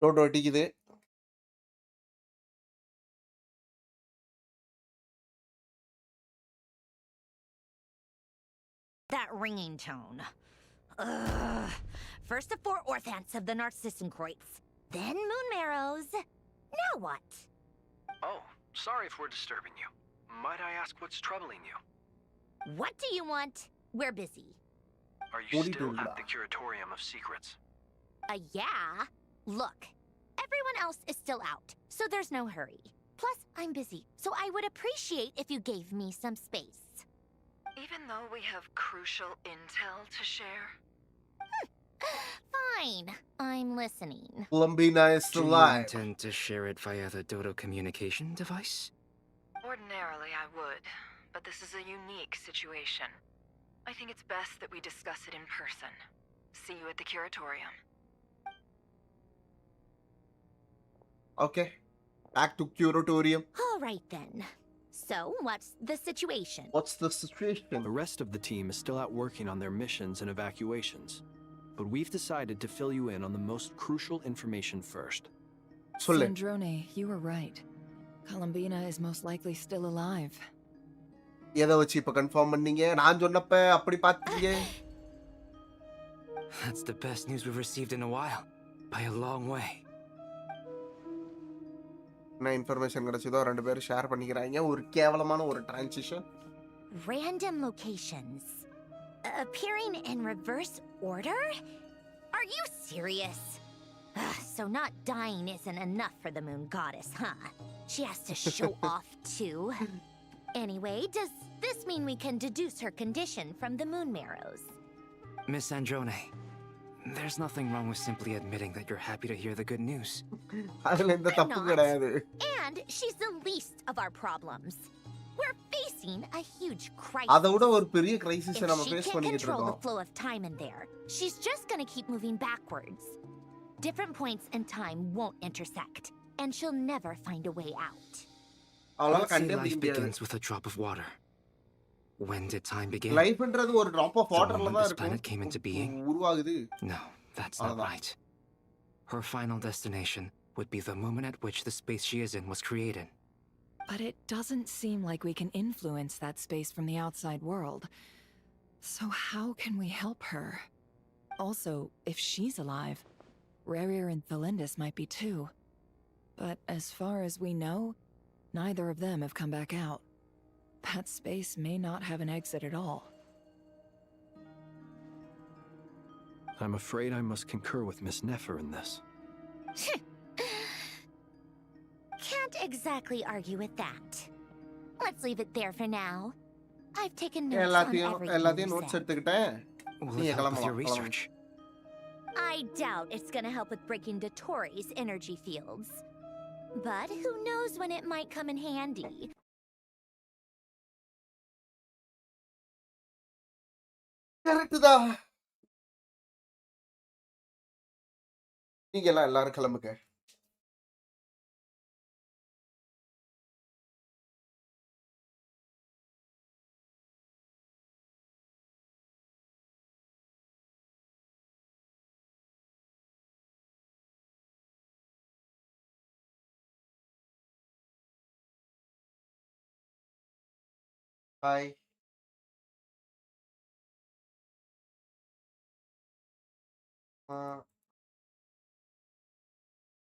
ரோடு அடிக்குது. That ringing tone. Ugh. First the four orthants of the Narcissenkreuz, then moon marrows. Now what? Oh, sorry if we're disturbing you. Might I ask what's troubling you? What do you want? We're busy. Are you still at the Curatorium of Secrets? Yeah. Look, everyone else is still out, so there's no hurry. Plus, I'm busy, so I would appreciate if you gave me some space. Even though we have crucial intel to share? Fine, I'm listening. Columbina is Do you alive. intend to share it via the Dodo communication device? Ordinarily, I would, but this is a unique situation. I think it's best that we discuss it in person. See you at the Curatorium. Okay. Back to Curatorium. All right then. So, what's the situation? What's the situation? The rest of the team is still out working on their missions and evacuations. But we've decided to fill you in on the most crucial information first. Sandrone, you were right. Columbina is most likely still alive. எதை வச்சு இப்ப confirm பண்ணீங்க? நான் சொன்னப்ப அப்படி பாத்தீங்க. That's the best news we've received in a while. By a long way. என்ன information கிடைச்சதோ ரெண்டு பேரும் ஷேர் பண்ணிக்கிறாங்க. ஒரு கேவலமான ஒரு transition. Random locations. Appearing in reverse order? Are you serious? So not dying isn't enough for the moon goddess, huh? She has to show off too. Anyway, does this mean we can deduce her condition from the moon marrows? Miss Sandrone, there's nothing wrong with simply admitting that you're happy to hear the good news. அதுல எந்த தப்பு கிடையாது. And she's the least of our problems. We're facing a huge crisis. அதை விட ஒரு பெரிய crisis If நம்ம she face can't பண்ணிட்டு control the இருக்கோம். flow of time in there, she's just gonna keep moving backwards. Different points in time won't intersect, and she'll never find a way out. அவளால Let's say கண்டே life பிடிக்க முடியாது. begins with a drop of water. When did time begin? லைஃப்ன்றது ஒரு drop of The waterல moment தான் this planet came into being? உருவாகுது. No, that's not right. Her final destination would be the moment at which the space she is in was created. But it doesn't seem like we can influence that space from the outside world. So how can we help her? Also, if she's alive, Rerir and Thalindis might be too. But as far as we know, neither of them have come back out. That space may not have an exit at all. I'm afraid I must concur with Miss Nefer in this. Can't exactly argue with that. Let's leave it there for now. I've taken notes on எல்லாத்தையும் everything you notes said. எடுத்துக்கிட்டேன். Will நீங்க it help with your கிளம்பலாம். research? I doubt it's gonna help with breaking Dotori's energy fields. But who knows when it might come in handy. Correct தான். நீங்க எல்லாம் எல்லாரும் கிளம்புங்க. Hi.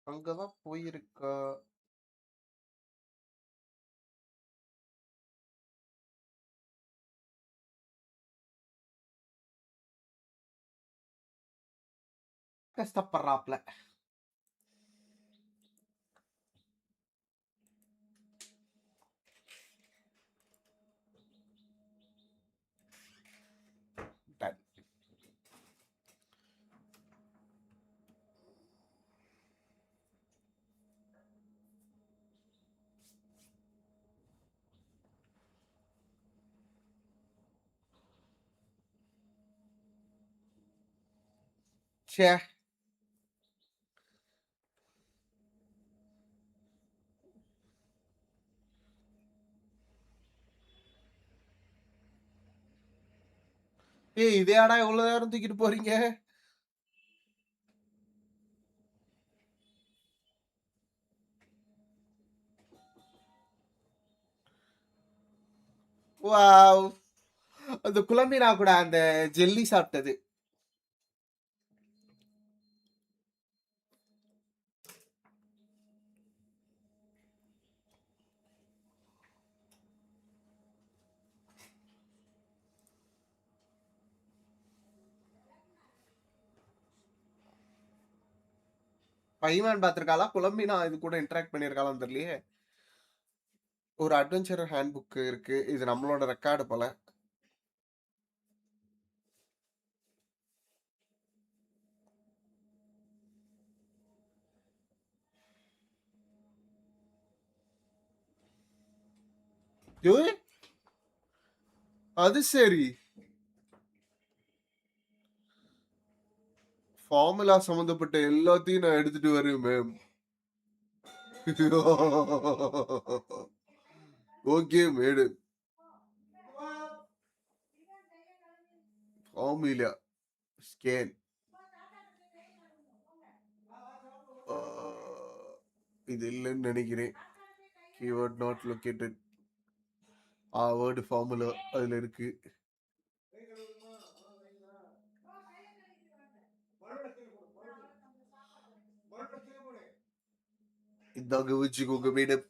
அங்கதான் போயிருக்கா. கஷ்டப்படுறாப்ல. Done. ச்சே. ஏய் இதையாடா இவ்வளவு நேரம் தூக்கிட்டு போறீங்க? வாவ். அந்த குழம்பினா கூட அந்த ஜெல்லி சாப்பிட்டது. பைமேன் பார்த்திருக்காளா? குழம்பினா இது கூட இன்டராக்ட் பண்ணியிருக்காளான்னு தெரியலையே. ஒரு அட்வென்ச்சர் ஹேண்ட் புக் இருக்கு. இது நம்மளோட ரெக்கார்டு போல. ஏய், அது சரி. ஃபார்முலா சம்பந்தப்பட்ட எல்லாத்தையும் நான் எடுத்துட்டு வரேன் ma'am. Okay madam. Formula scan. இது இல்லைன்னு நினைக்கிறேன். Keyword not located. Word formula அதுல இருக்கு. இதாங்க வச்சுக்கோங்க madam.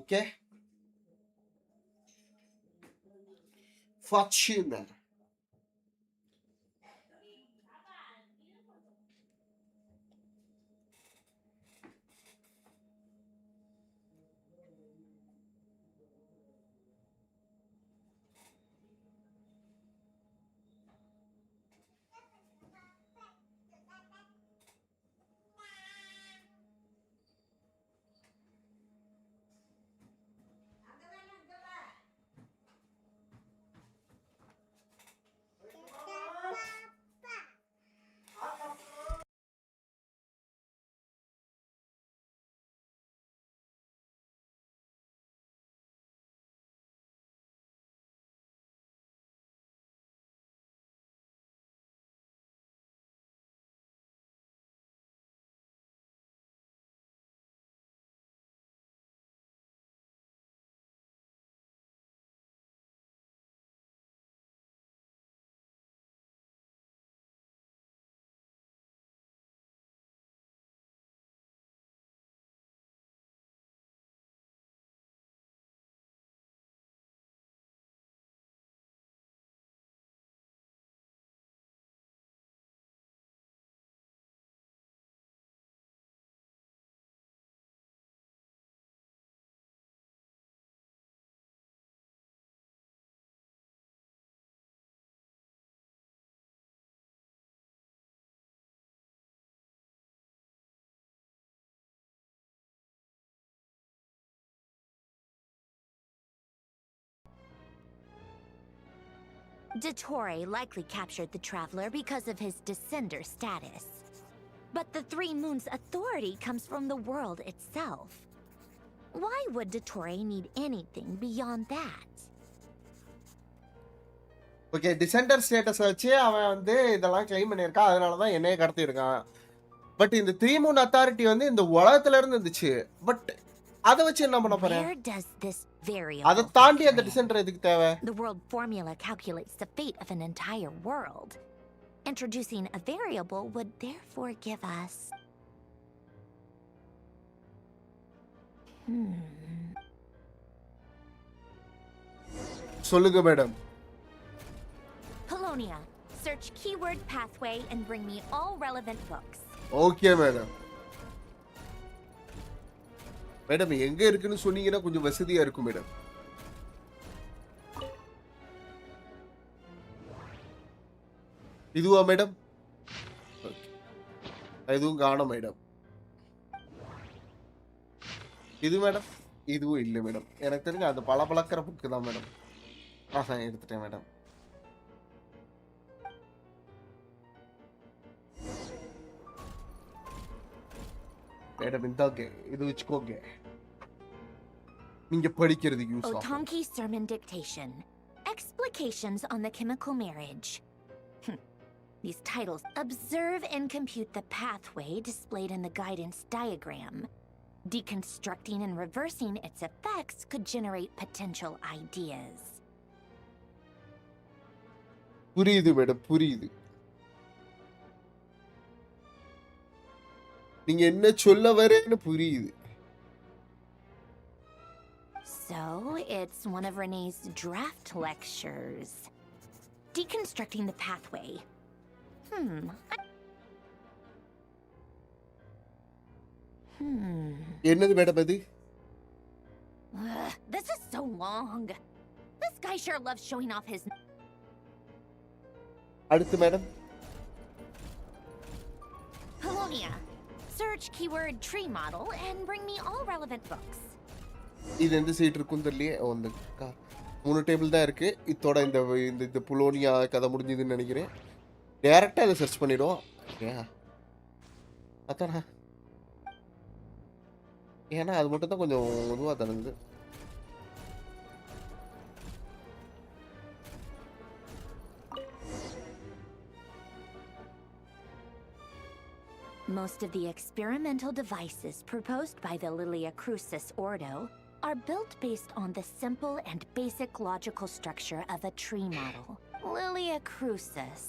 Okay. Fortune. Dottore likely captured the Traveler because of his descender status. But the Three Moons' authority comes from the world itself. Why would Dottore need anything beyond that? Okay, descender status வச்சு அவன் வந்து இதெல்லாம் claim பண்ணியிருக்கான், அதனால தான் என்னைய கடத்தியிருக்கான். But இந்த 3 Moon authority வந்து இந்த உலகத்துல இருந்து இருந்துச்சு. பட் அத வச்சு என்ன பண்ண போறேன்? Where does this variable அத தாண்டி அந்த factor in? டிசெண்டர் எதுக்கு தேவை? The world formula calculates the fate of an entire world. Introducing a variable would therefore give us... சொல்லுங்க madam. Polonia, search keyword pathway and bring me all relevant books. Okay madam. Madam எங்க இருக்குன்னு சொன்னீங்கன்னா கொஞ்சம் வசதியா இருக்கும் madam. இதுவா madam? இதுவும் காணோம் மேடம். இது மேடம்? இதுவும் இல்லை மேடம். எனக்கு தெரிஞ்ச அது பளபளக்கிற புக்கு தான் மேடம். ஆஹா, எடுத்துட்டேன் மேடம். மேடம் இந்தாங்க, இது வச்சுக்கோங்க. நீங்க படிக்கிறதுக்கு யூஸ் ஆகும். Otonki sermon dictation. Explications on the chemical marriage. These titles observe and compute the pathway displayed in the guidance diagram. Deconstructing and reversing its effects could generate potential ideas. புரியுது madam, புரியுது. நீங்க என்ன சொல்ல வரேன்னு புரியுது. So, it's one of Renee's draft lectures. Deconstructing the pathway. என்னது madam அது? This is so long. This guy sure loves showing off his... அடுத்து madam. Polonia. Search keyword tree model and bring me all relevant books. இது எந்த side இருக்குன்னு தெரியலையே. அந்த 3 table தான் இருக்கு. இதோட இந்த புலோனியா கதை முடிஞ்சதுன்னு நினைக்கிறேன். டைரக்டா அதை சர்ச் பண்ணிடுவோம். அதானா? ஏன்னா அது மட்டும் தான் கொஞ்சம் இதுவாக தருது. Most of the experimental devices proposed by the Lilia Crucis Ordo are built based on the simple and basic logical structure of a tree model. Lilia Crucis.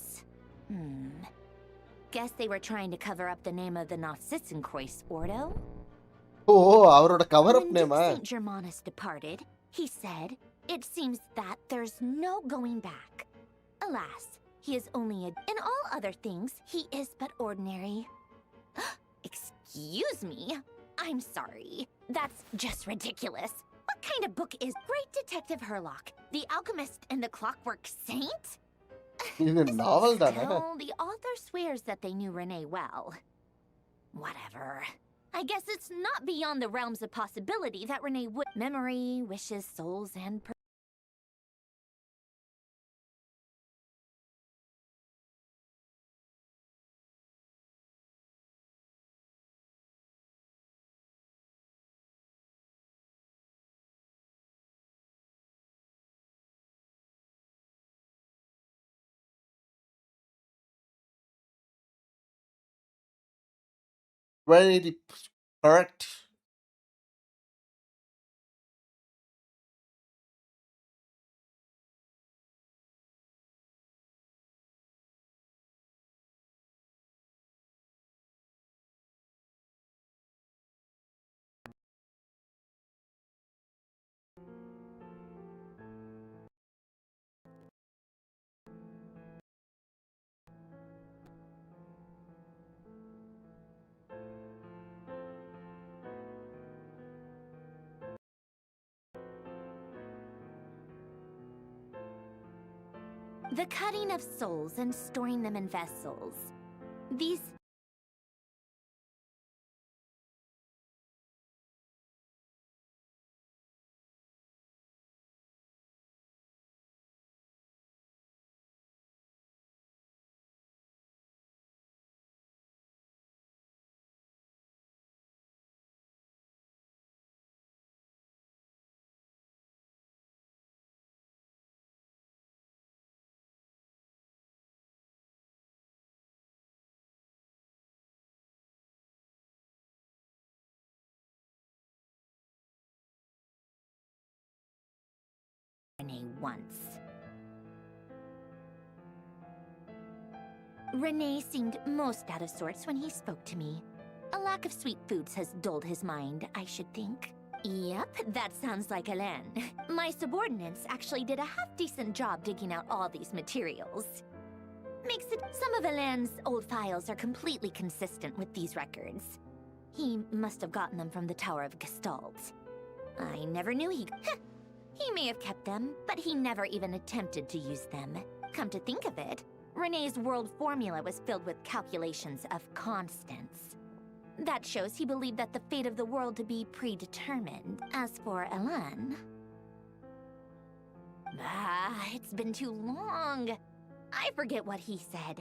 Guess they were trying to cover up the name of the Nod-Krai Ordo? அவரோட cover up நேமா? When St. Germanus departed, he said, "It seems that there's no going back. Alas, he is only a... In all other things, he is but ordinary." Excuse me? I'm sorry. That's just ridiculous. What kind of book is Great Detective Herlock, The Alchemist and the Clockwork Saint? இது நாவல் தானே? Still, the author swears that they knew Renee well. Whatever. I guess it's not beyond the realms of possibility that Renee would... Memory, wishes, souls, and... Very correct. The cutting of souls and storing them in vessels. These Renee once. Renee seemed most out of sorts when he spoke to me. A lack of sweet foods has dulled his mind, I should think. Yep, that sounds like Hélène. My subordinates actually did a half-decent job digging out all these materials. Makes it some of Hélène's old files are completely consistent with these records. He must have gotten them from the Tower of Gestalt. I never knew he... He may have kept them, but he never even attempted to use them. Come to think of it, Renee's world formula was filled with calculations of constants. That shows he believed that the fate of the world to be predetermined. As for Hélène... it's been too long. I forget what he said.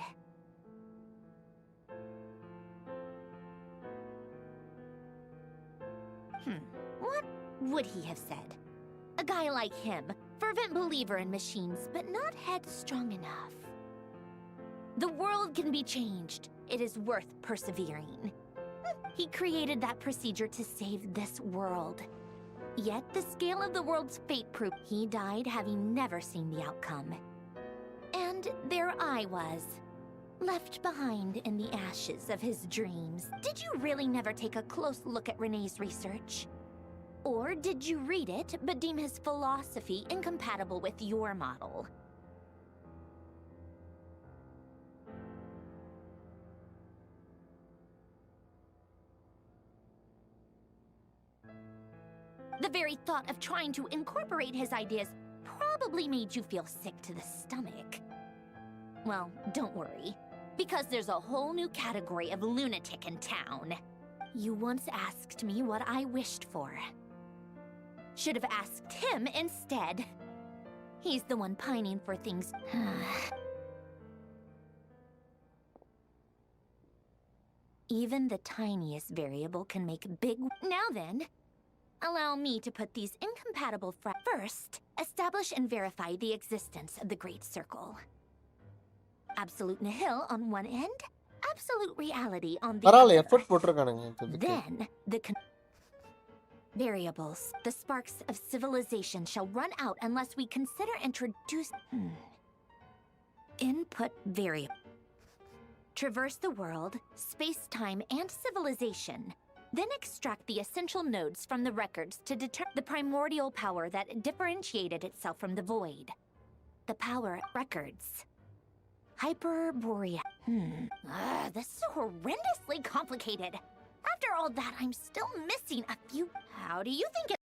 What would he have said? A guy like him, fervent believer in machines, but not headstrong enough. The world can be changed. It is worth persevering. He created that procedure to save this world. Yet the scale of the world's fate proved he died having never seen the outcome. And there I was, left behind in the ashes of his dreams. Did you really never take a close look at Renee's research? Or did you read it, but deem his philosophy incompatible with your model? The very thought of trying to incorporate his ideas probably made you feel sick to the stomach. Well, don't worry, because there's a whole new category of lunatic in town. You once asked me what I wished for. Should have asked him instead. He's the one pining for things. Even the tiniest variable can make big... Now then, allow me to put these incompatible First, establish and verify the existence of the Great Circle. Absolute nihil on one end, absolute reality on the பரவாயில்ல other. Effort போட்டுருக்கானுங்க இதுக்கு. Then, the variables, the sparks of civilization shall run out unless we consider introduce... Input variable. Traverse the world, space-time, and civilization. Then extract the essential nodes from the records to determine the primordial power that differentiated itself from the void. The power records. Hyperborea. This is so horrendously complicated. After all that, I'm still missing a few... How do you think it...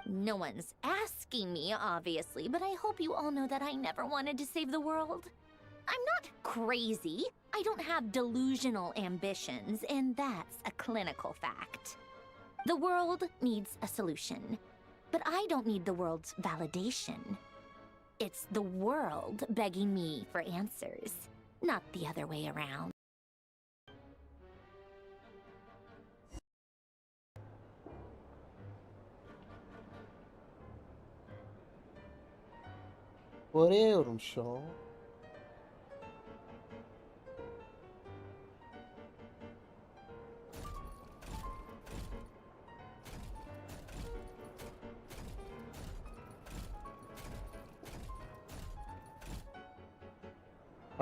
No one's asking me, obviously, but I hope you all know that I never wanted to save the world. I'm not crazy. I don't have delusional ambitions, and that's a clinical fact. The world needs a solution, but I don't need the world's validation. It's the world begging me for answers, not the other way around. ஒரே ஒரு நிமிஷம்.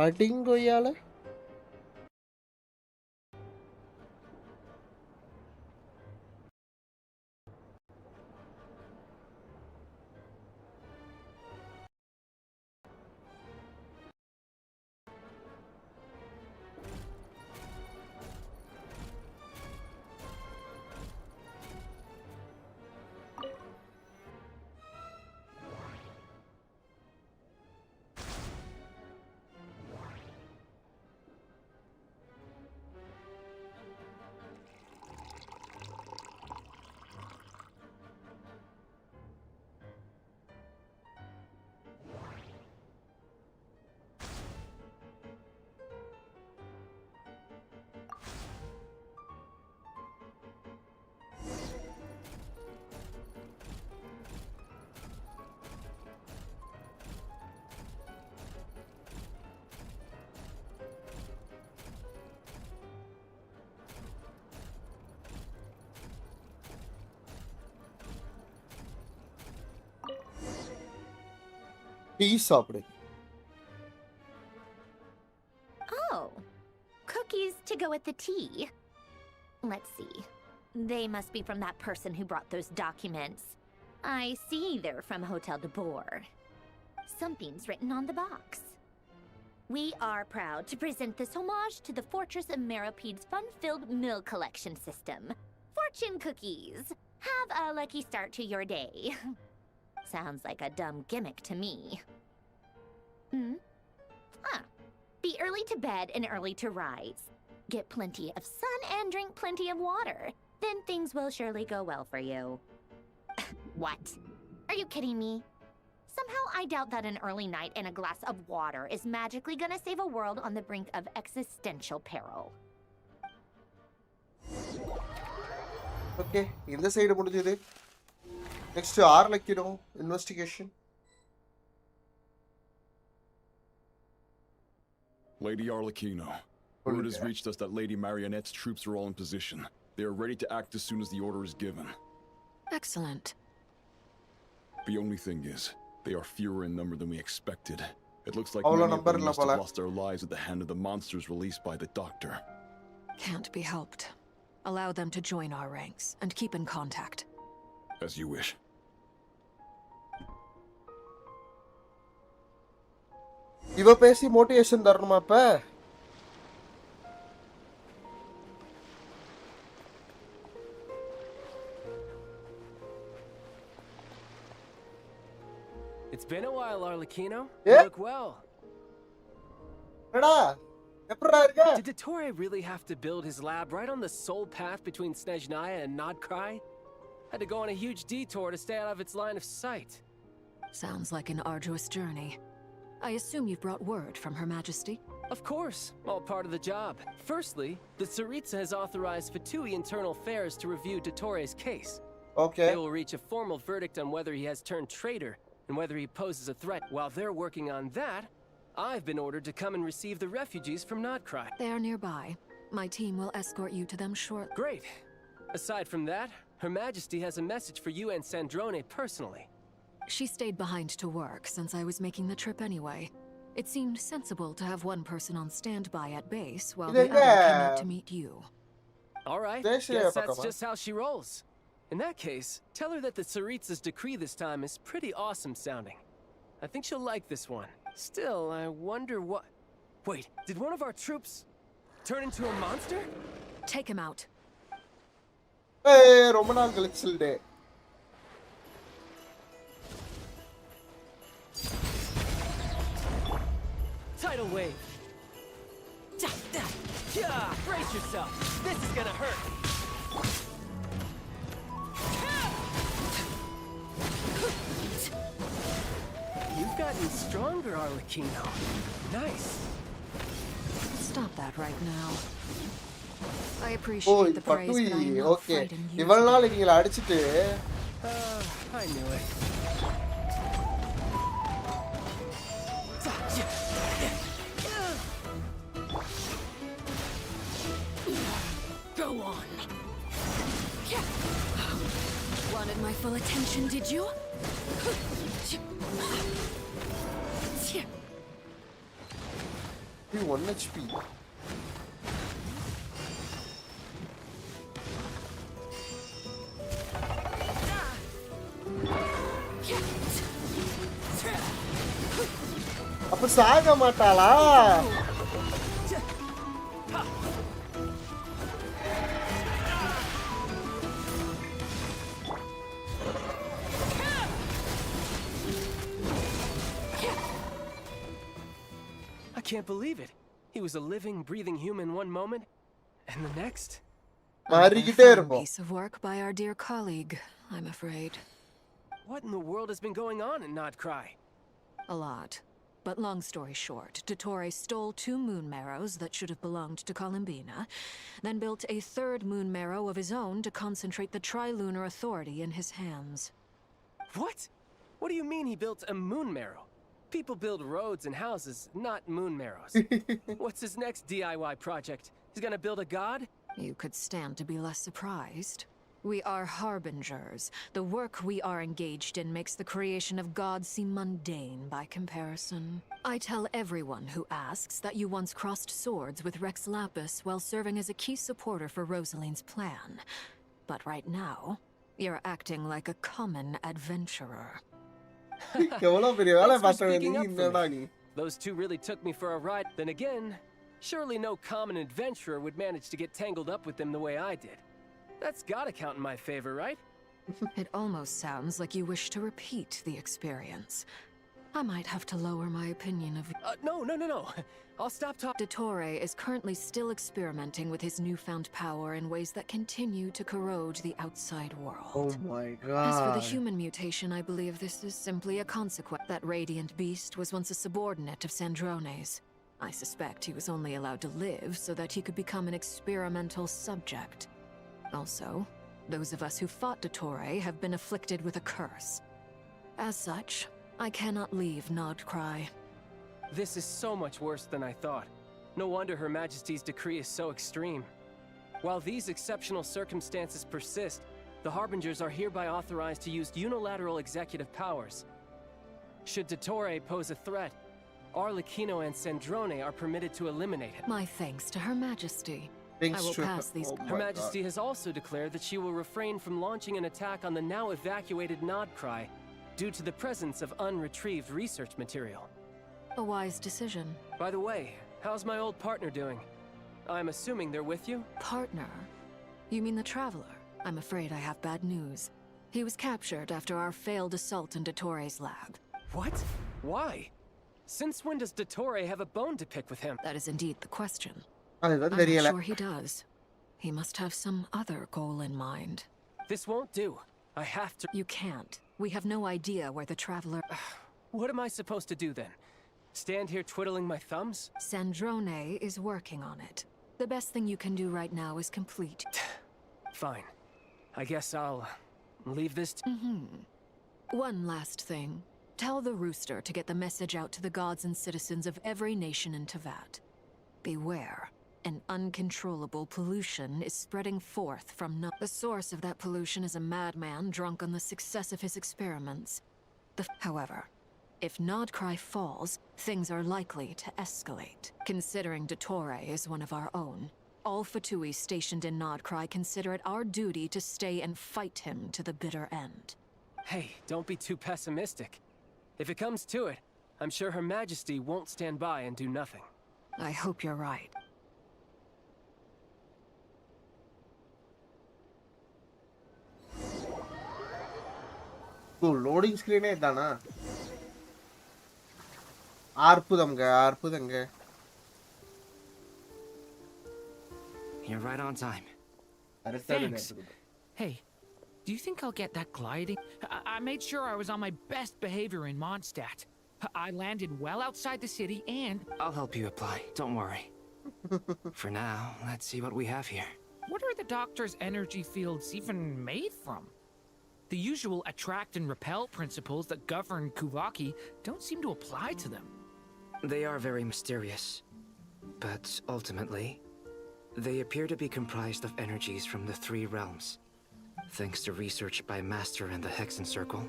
அடிங்கொய்யால tea சாப்பிடு. Oh, cookies to go with the tea. Let's see. They must be from that person who brought those documents. I see they're from Hotel de Boer. Something's written on the box. We are proud to present this homage to the Fortress of Meropede's fun-filled meal collection system. Fortune cookies. Have a lucky start to your day. Sounds like a dumb gimmick to me. Be early to bed and early to rise. Get plenty of sun and drink plenty of water. Then things will surely go well for you. What? Are you kidding me? Somehow I doubt that an early night and a glass of water is magically gonna save a world on the brink of existential peril. Okay, இந்த side முடிஞ்சது. Next Arlecchino investigation. Lady Arlecchino, word has reached us that Lady Marionette's troops are all in position. They are ready to act as soon as the order is given. Excellent. The only thing is, they are fewer in number than we expected. It looks like many of them must have lost their lives at the hand of the monsters released by the Doctor. Can't be helped. Allow them to join our ranks and keep in contact. As you wish. இவ பேசி motivation தரணுமா அப்ப? It's been a while, Arlecchino. Yeah? You look well. என்னடா? எப்படிடா இருக்க? Did Dottore really have to build his lab right on the sole path between Snezhnaya and Nod-Krai? Had to go on a huge detour to stay out of its line of sight. Sounds like an arduous journey. I assume you've brought word from Her Majesty? Of course, all part of the job. Firstly, the Tsaritsa has authorized Fatui Internal Affairs to review Dottore's case. Okay. They will reach a formal verdict on whether he has turned traitor and whether he poses a threat. While they're working on that, I've been ordered to come and receive the refugees from Nod-Krai. They are nearby. My team will escort you to them shortly. Great. Aside from that, Her Majesty has a message for you and Sandrone personally. She stayed behind to work since I was making the trip anyway. It seemed sensible to have one person on standby at base while the other came out to meet you. All right, Yes, guess yeah, that's Pokemon. just how she rolls. In that case, tell her that the Tsaritsa's decree this time is pretty awesome sounding. I think she'll like this one. Still, I wonder what... Wait, did one of our troops turn into a monster? Take him out. ஏய் ரொம்ப நாள் கழிச்சுடே. Tidal wave. Yeah, brace yourself. This is gonna hurt. You've gotten stronger, Arlecchino. Nice. Stop that right now. I oh appreciate இது the praise, but I பட்டுவி. am not okay. fighting you. இவ்வளவு நாள் இவங்களை அடிச்சிட்டு I knew it. Go on. Wanted my full attention, did you? இது 1 HP. அப்ப சாக மாட்டாளா? I can't believe it. He was a living, breathing human one moment, and the next... மாறிக்கிட்டே A இருக்கும். piece of work by our dear colleague, I'm afraid. What in the world has been going on in Nod-Krai? A lot. But long story short, Dottore stole 2 moon marrows that should have belonged to Columbina, then built a 3rd moon marrow of his own to concentrate the Tri-Lunar Authority in his hands. What? What do you mean he built a moon marrow? People build roads and houses, not moon marrows. What's his next DIY project? He's gonna build a god? You could stand to be less surprised. We are harbingers. The work we are engaged in makes the creation of gods seem mundane by comparison. I tell everyone who asks that you once crossed swords with Rex Lapis while serving as a key supporter for Rosaline's plan. But right now, you're acting like a common adventurer. எவ்வளவு பெரிய வேலை Thanks for பார்த்தவன் speaking நீ up for என்னடா me. நீ Those two really took me for a ride. Then again, surely no common adventurer would manage to get tangled up with them the way I did. That's gotta count in my favor, right? It almost sounds like you wish to repeat the experience. I might have to lower my opinion of you. No. I'll stop talking. Dottore is currently still experimenting with his newfound power in ways that continue to corrode the outside world. Oh my As for the god. human mutation, I believe this is simply a consequence. That radiant beast was once a subordinate of Sandrone's. I suspect he was only allowed to live so that he could become an experimental subject. Also, those of us who fought Dottore have been afflicted with a curse. As such, I cannot leave Nod-Krai. This is so much worse than I thought. No wonder Her Majesty's decree is so extreme. While these exceptional circumstances persist, the Harbingers are hereby authorized to use unilateral executive powers. Should Dottore pose a threat, Arlecchino and Sandrone are permitted to eliminate him. My thanks to Her Majesty. Thanks I will to pass these. Oh my Her god. Majesty has also declared that she will refrain from launching an attack on the now evacuated Nod-Krai due to the presence of unretrieved research material. A wise decision. By the way, how's my old partner doing? I'm assuming they're with you? Partner? You mean the Traveler? I'm afraid I have bad news. He was captured after our failed assault in Dottore's lab. What? Why? Since when does Dottore have a bone to pick with him? That is indeed the question. அதுதான் I'm not தெரியல sure he does. He must have some other goal in mind. This won't do. I have to. You can't. We have no idea where the Traveler... What am I supposed to do then? Stand here twiddling my thumbs? Sandrone is working on it. The best thing you can do right now is complete. Fine. I guess I'll leave this One last thing. Tell the Rooster to get the message out to the gods and citizens of every nation in Teyvat. Beware. An uncontrollable pollution is spreading forth from The source of that pollution is a madman drunk on the success of his experiments. However, if Nod-Krai falls, things are likely to escalate. Considering Dottore is one of our own, all Fatui stationed in Nod-Krai consider it our duty to stay and fight him to the bitter end. Hey, don't be too pessimistic. If it comes to it, I'm sure Her Majesty won't stand by and do nothing. I hope you're right. Loading ஸ்கிரீனே தானா அற்புதம்ங்க அற்புதங்க You're right on time. Thanks. Hey, do you think I'll get that gliding? I made sure I was on my best behavior in Mondstadt. I landed well outside the city and... I'll help you apply. Don't worry. For now, let's see what we have here. What are the Doctor's energy fields even made from? The usual attract and repel principles that govern Kuvaki don't seem to apply to them. They are very mysterious. But ultimately, they appear to be comprised of energies from the three realms. Thanks to research by Master in the Hexen Circle,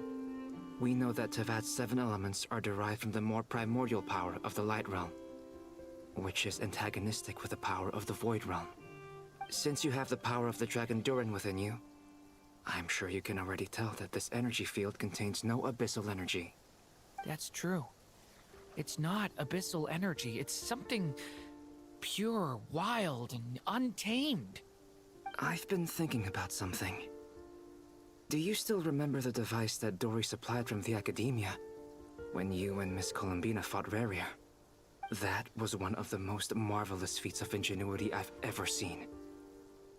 we know that Teyvat's 7 elements are derived from the more primordial power of the Light Realm, which is antagonistic with the power of the Void Realm. Since you have the power of the Dragon Durin within you, I'm sure you can already tell that this energy field contains no abyssal energy. That's true. It's not abyssal energy. It's something pure, wild, and untamed. I've been thinking about something. Do you still remember the device that Dory supplied from the Academia when you and Miss Columbina fought Raria? That was one of the most marvelous feats of ingenuity I've ever seen.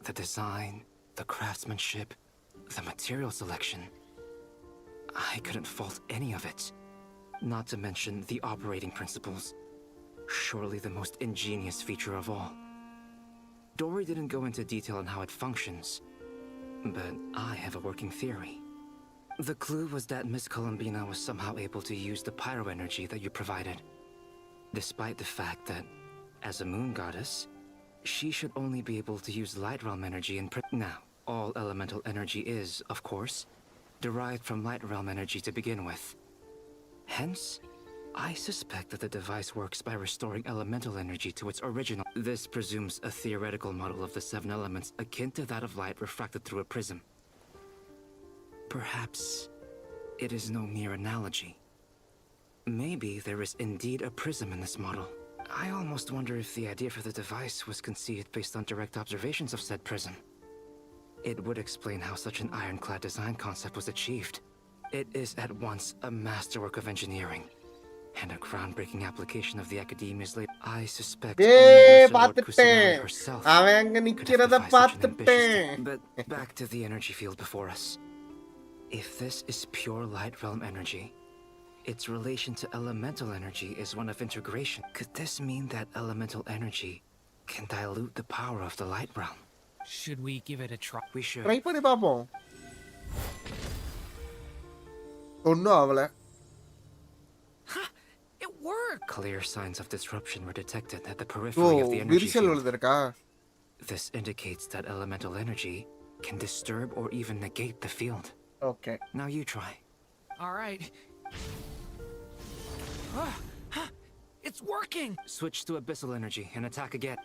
The design, the craftsmanship, the material selection. I couldn't fault any of it. Not to mention the operating principles. Surely the most ingenious feature of all. Dory didn't go into detail on how it functions, but I have a working theory. The clue was that Miss Columbina was somehow able to use the pyro energy that you provided, despite the fact that, as a moon goddess, she should only be able to use light realm energy in now. all elemental energy is, of course, derived from light realm energy to begin with. Hence, I suspect that the device works by restoring elemental energy to its original. This presumes a theoretical model of the 7 elements akin to that of light refracted through a prism. Perhaps it is no mere analogy. Maybe there is indeed a prism in this model. I almost wonder if the idea for the device was conceived based on direct observations of said prism. It would explain how such an ironclad design concept was achieved. It is at once a masterwork of engineering and a groundbreaking application of the academia's late. I suspect only Lesser Lord Kusanagi herself could have devised such an ambitious But back to the energy field before us. If this is pure light realm energy, its relation to elemental energy is one of integration. Could this mean that elemental energy can dilute the power of the light realm? Should we give it a try? We should. Try பண்ணி பாப்போம். ஒண்ணும் ஆவல. It worked! Clear signs of disruption were detected at the periphery of the energy விரிசல் field. விழுந்திருக்கா? This indicates that elemental energy can disturb or even negate the field. Okay. Now you try. All right. It's working! Switch to abyssal energy and attack again.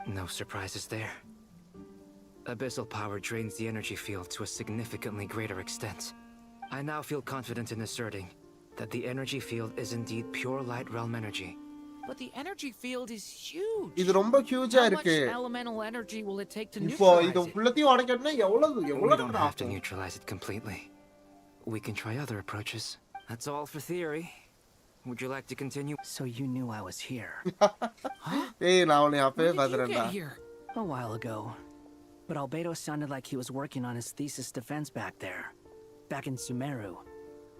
No surprises there. Abyssal power drains the energy field to a significantly greater extent. I now feel confident in asserting that the energy field is indeed pure light realm energy. But the energy field is huge. இது ரொம்ப ஹியூஜா How இருக்கு. much elemental energy will it take to இப்போ neutralize இது it? ஃபுல்லத்தையும் உடைக்கணும்னா எவ்வளவு We எவ்வளவு don't நேரம் have to ஆகும்? neutralize it completely. We can try other approaches. That's all for theory. Would you like to continue? So you knew I was here. ஏய் நான் உன்னை அப்பவே When did you பாத்துறேன்டா. get here? A while ago. But Albedo sounded like he was working on his thesis defense back there. Back in Sumeru.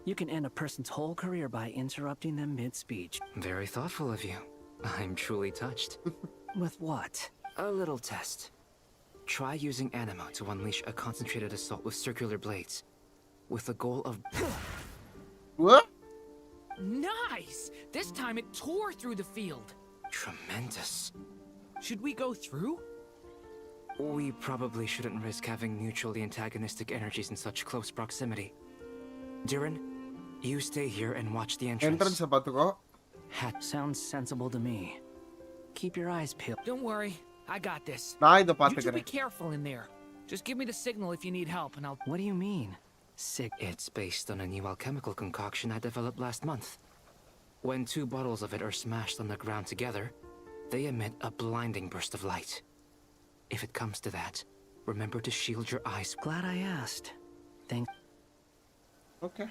You can end a person's whole career by interrupting them mid-speech. Very thoughtful of you. I'm truly touched. With what? A little test. Try using Anima to unleash a concentrated assault with circular blades, with the goal of... What? Nice! This time it tore through the field. Tremendous. Should we go through? We probably shouldn't risk having mutually antagonistic energies in such close proximity. Durin, you stay here and watch the entrance. Entrance பாத்துக்கோ. Sounds sensible to me. Keep your eyes peeled. Don't worry, I got this. நான் இத You two be பாத்துக்கறேன். careful in there. Just give me the signal if you need help, and I'll. What do you mean? Sick. It's based on a new alchemical concoction I developed last month. When 2 bottles of it are smashed on the ground together, they emit a blinding burst of light. If it comes to that, remember to shield your eyes. Glad I asked. Thanks. Okay.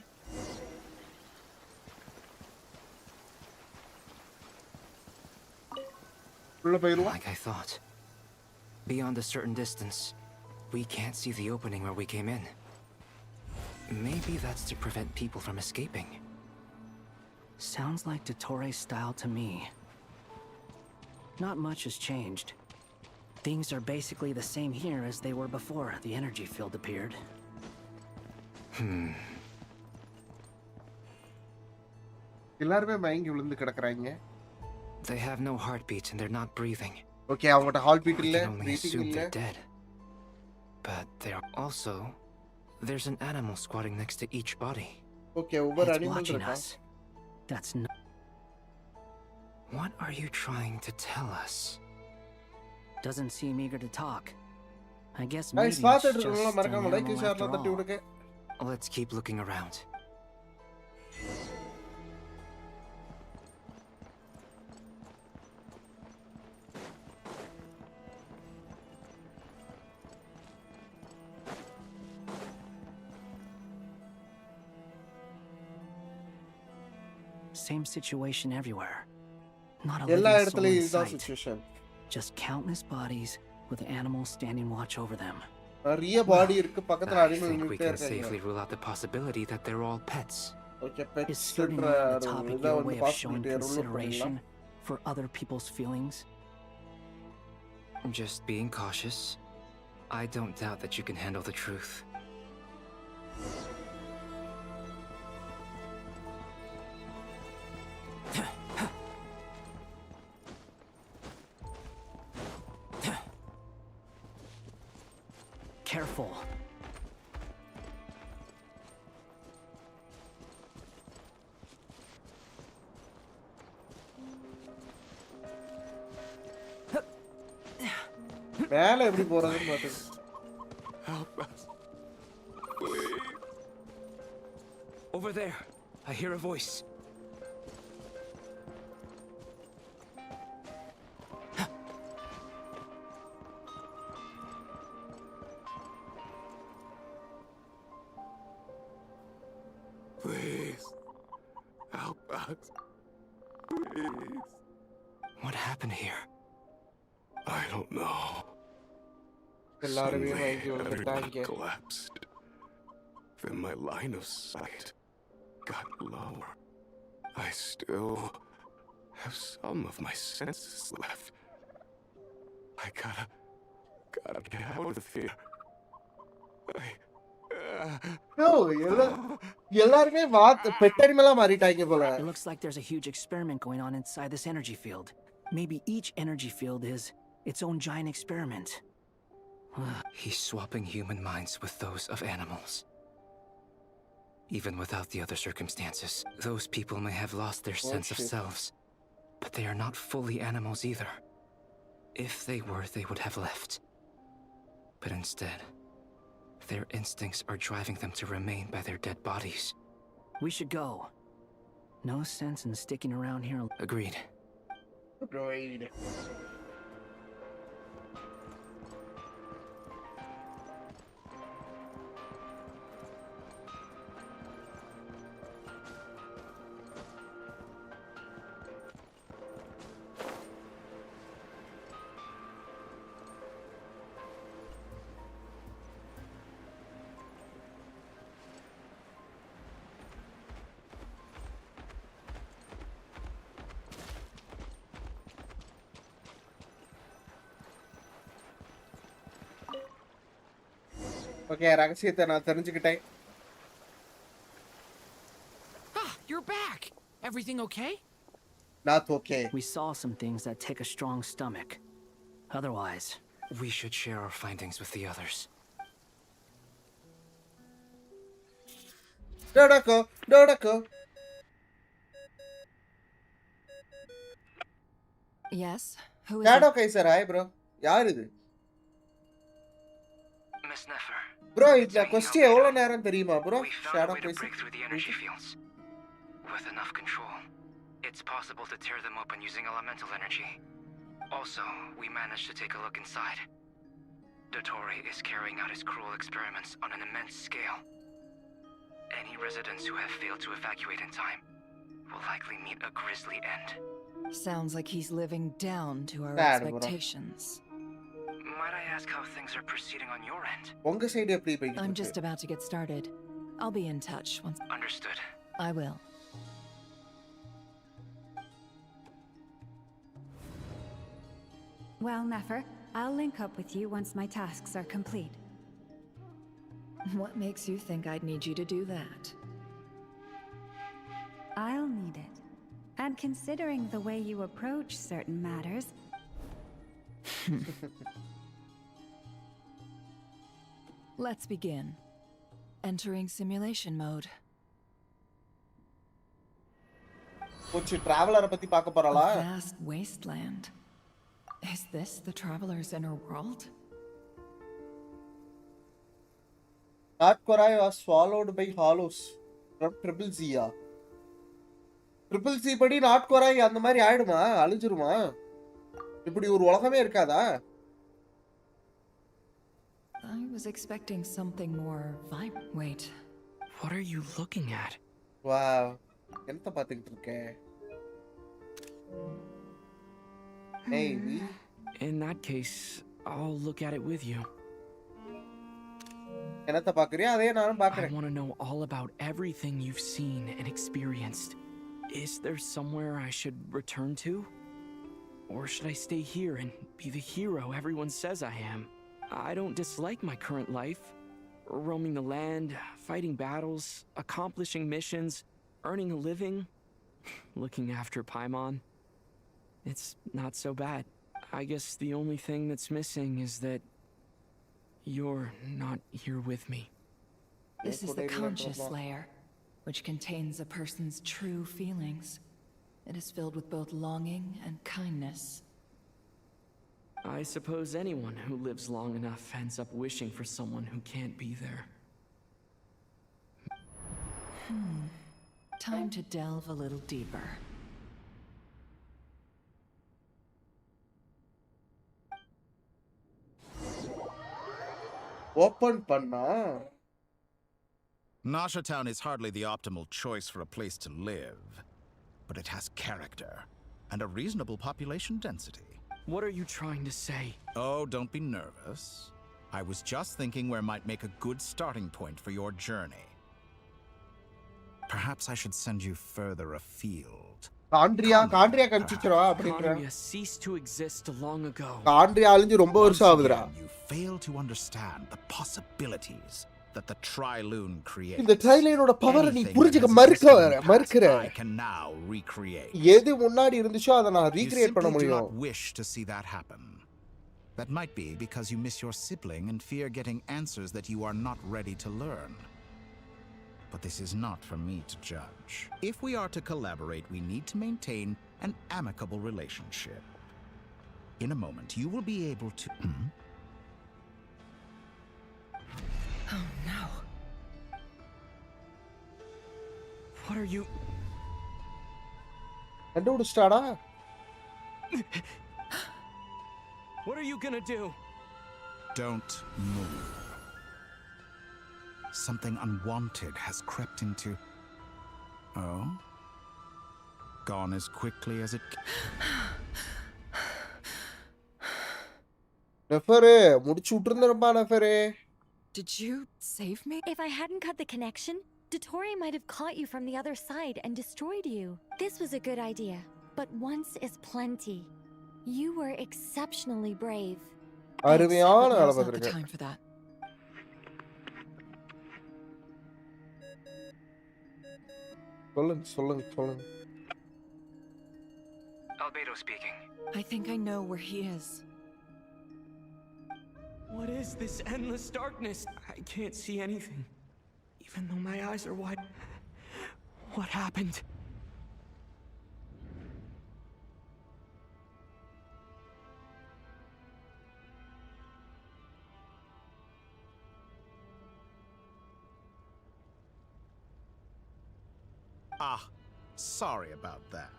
உள்ள போயிருவா. Like I thought. Beyond a certain distance, we can't see the opening where we came in. Maybe that's to prevent people from escaping. Sounds like Dottore style to me. Not much has changed. Things are basically the same here as they were before the energy field appeared. எல்லாரும் மயங்கி விழுந்து கிடக்குறாங்க. They have no heartbeat and they're not breathing. Okay அவங்கட்ட heart beat We இல்ல, can only breathing assume இல்ல. they're dead. But they are also... There's an animal squatting next to each body. Okay ஒவ்வொரு It's animal watching இருக்கா? us. That's not. What are you trying to tell us? Doesn't seem eager to talk. I guess guys maybe it's பாத்துட்டு just இருக்கவங்க an மறக்காம like animal ஷேர்ல after தட்டி all. விடுங்க. Let's keep looking around. Same situation everywhere. Not a எல்லா living soul இடத்துலயும் in இதுதான் sight. Situation. Just countless bodies with animals standing watch over them. நிறைய பாடி இருக்கு பக்கத்துல I அனிமல் think we நின்னுட்டே can இருக்காங்க. safely rule out the possibility that they're all pets. Okay Is pets starting என்ற on the topic இத your வந்து way of showing possibility rule consideration பண்ணலாம். for other people's feelings? Just being cautious. I don't doubt that you can handle the truth. Careful. மேல எப்படி போறதுன்னு பாத்து. Help us. Please. Over there. I hear a voice. Please. Help us. Please. What happened here? I don't know. எல்லாரும் Suddenly, வாங்கி everyone வந்துட்டாங்க. collapsed. Then my line of sight got lower. I still have some of my senses left. I gotta get out of here. No, எல்லாருமே bed அனிமலா மாறிட்டாங்க போல. It looks like there's a huge experiment going on inside this energy field. Maybe each energy field is its own giant experiment. He's swapping human minds with those of animals. Even without the other circumstances, those people may have lost their sense of selves. But they are not fully animals either. If they were, they would have left. But instead, their instincts are driving them to remain by their dead bodies. We should go. No sense in sticking around here. Agreed. Agreed. Okay, ரகசியத்தை நான் தெரிஞ்சுக்கிட்டேன். You're back. Everything okay? Not okay. We saw some things that take a strong stomach. Otherwise, we should share our findings with the others. Dodako. Yes. Who is Dado it? Kaiser, hi bro. யார் இது? Miss Nefer. Bro, இந்த question எவ்வளவு நேரம் தெரியுமா bro? Shadow Kaiser. Break through the energy fields. With enough control, it's possible to tear them open using elemental energy. Also, we managed to take a look inside. Dottore is carrying out his cruel experiments on an immense scale. Any residents who have failed to evacuate in time will likely meet a grisly end. Sounds like he's living down to our expectations. Might I ask how things are proceeding on your end? உங்க side எப்படி போயிட்டு I'm just about to get started. I'll be in touch once. Understood. I will. Well, Nefer, I'll link up with you once my tasks are complete. What makes you think I'd need you to do that? I'll need it. And considering the way you approach certain matters... Let's begin. Entering simulation mode. கொஞ்ச traveler பத்தி பார்க்க போறலாம். A vast wasteland. Is this the traveler's inner world? Nod-Krai was swallowed by hollows from Triple Z. Triple Z படி Nod-Krai அந்த மாதிரி ஆயிடுமா? அழிஞ்சிருமா? இப்படி ஒரு உலகமே இருக்காதா? I was expecting something more vibrant. Wait. What are you looking at? Wow. என்னத்த பார்த்துக்கிட்டு இருக்க? Maybe. In that case, I'll look at it with you. என்னத்த பார்க்கறியா? அதே நானும் பார்க்கறேன். I want to know all about everything you've seen and experienced. Is there somewhere I should return to? Or should I stay here and be the hero everyone says I am? I don't dislike my current life. Roaming the land, fighting battles, accomplishing missions, earning a living, looking after Paimon. It's not so bad. I guess the only thing that's missing is that You're not here with me. This is the conscious layer, which contains a person's true feelings. It is filled with both longing and kindness. I suppose anyone who lives long enough ends up wishing for someone who can't be there. Time to delve a little deeper. Open panna. Nasha Town is hardly the optimal choice for a place to live, but it has character and a reasonable population density. What are you trying to say? Oh, don't be nervous. I was just thinking where might make a good starting point for your journey. Perhaps I should send you further afield. Kandria கஞ்சிச்சரா அப்படிங்கற. Kandria ceased to exist long ago. Kandria அழிஞ்சு ரொம்ப வருஷம் ஆகுதுடா. You fail to understand the possibilities that the Tri-Lune creates. இந்த ட்ரைலைனோட பவரை நீ புரிஞ்சுக்க மறுக்கற. I can now recreate. எது முன்னாடி இருந்துச்சோ அத நான் ரீக்ரியேட் பண்ண முடியும். You simply do not wish to see that happen. That might be because you miss your sibling and fear getting answers that you are not ready to learn. But this is not for me to judge. If we are to collaborate, we need to maintain an amicable relationship. In a moment, you will be able to... Oh no. What are you... கண்டுபிடிச்சிட்டாடா. What are you gonna do? Don't move. Something unwanted has crept into... Oh? Gone as quickly as it... நெஃபரே முடிச்சு விட்டுருந்தேன்பா நெஃபரே. Did you save me? If I hadn't cut the connection, Dottore might have caught you from the other side and destroyed you. This was a good idea, but once is plenty. You were exceptionally brave. அருமையான வேலை Now's not the பார்த்திருக்க. time for that. சொல்லுங்க. Albedo speaking. I think I know where he is. What is this endless darkness? I can't see anything, even though my eyes are wide. What happened? Ah, sorry about that.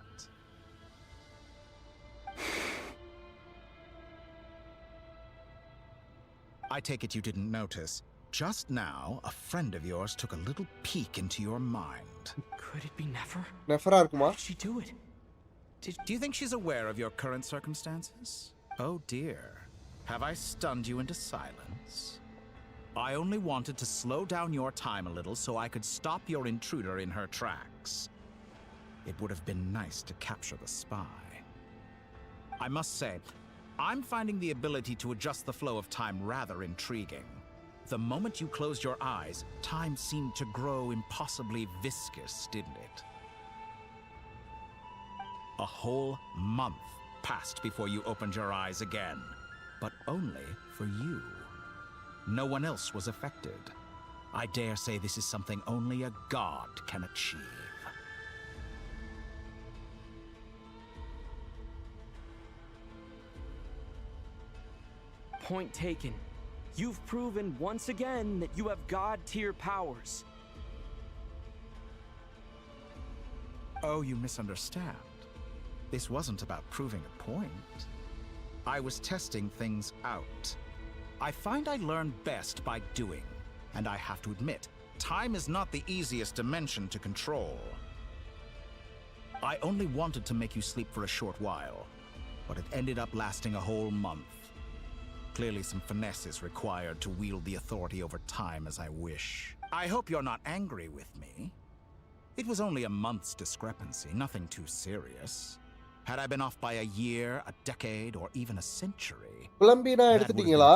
I take it you didn't notice. Just now, a friend of yours took a little peek into your mind. Could it be Nefer? நெஃபரா இருக்குமா? How did she do it? Do you think she's aware of your current circumstances? Oh dear. Have I stunned you into silence? I only wanted to slow down your time a little so I could stop your intruder in her tracks. It would have been nice to capture the spy. I must say, I'm finding the ability to adjust the flow of time rather intriguing. The moment you closed your eyes, time seemed to grow impossibly viscous, didn't it? A whole month passed before you opened your eyes again, but only for you. No one else was affected. I dare say this is something only a god can achieve. Point taken. You've proven once again that you have god-tier powers. Oh, you misunderstand. This wasn't about proving a point. I was testing things out. I find I learn best by doing, and I have to admit, time is not the easiest dimension to control. I only wanted to make you sleep for a short while, but it ended up lasting a whole month. Clearly some finesse is required to wield the authority over time as I wish. I hope you're not angry with me. It was only a month's discrepancy, nothing too serious. Had I been off by a year, a decade, or even a century... Columbina எடுத்துட்டீங்களா?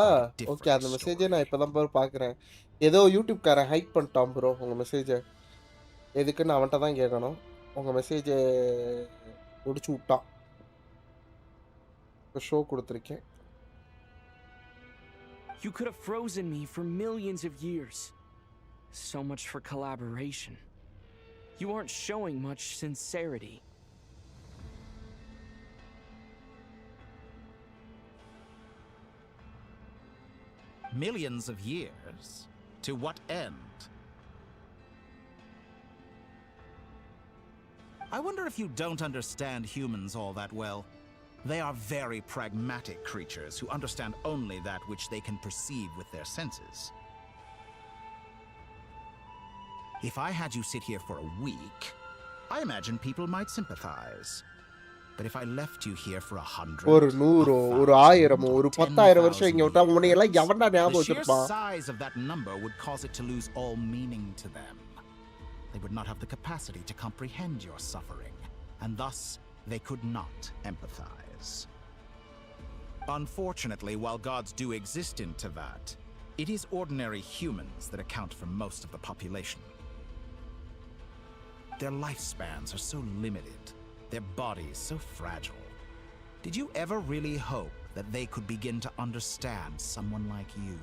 Okay, அந்த மெசேஜை நான் இப்பதான் bro பார்க்குறேன். ஏதோ யூடியூப்காரன் height பண்ணிட்டான் bro உங்கள் மெசேஜை. எதுக்குன்னு அவன்கிட்ட தான் கேட்கணும். உங்கள் மெசேஜை முடிச்சு விட்டான். ஷோ கொடுத்துருக்கேன். You could have frozen me for millions of years. So much for collaboration. You aren't showing much sincerity. Millions of years? To what end? I wonder if you don't understand humans all that well. They are very pragmatic creatures who understand only that which they can perceive with their senses. If I had you sit here for a week, I imagine people might sympathize. But if I left you here for 100, ஒரு 100 ஒரு 1000 ஒரு 10000 வருஷம் இங்க விட்டா உன்னை எல்லாம் எவன்டா ஞாபகம் the sheer வச்சிருப்பான்? size of that number would cause it to lose all meaning to them. They would not have the capacity to comprehend your suffering, and thus they could not empathize. Unfortunately, while gods do exist in Teyvat, it is ordinary humans that account for most of the population. Their lifespans are so limited, their bodies so fragile. Did you ever really hope that they could begin to understand someone like you?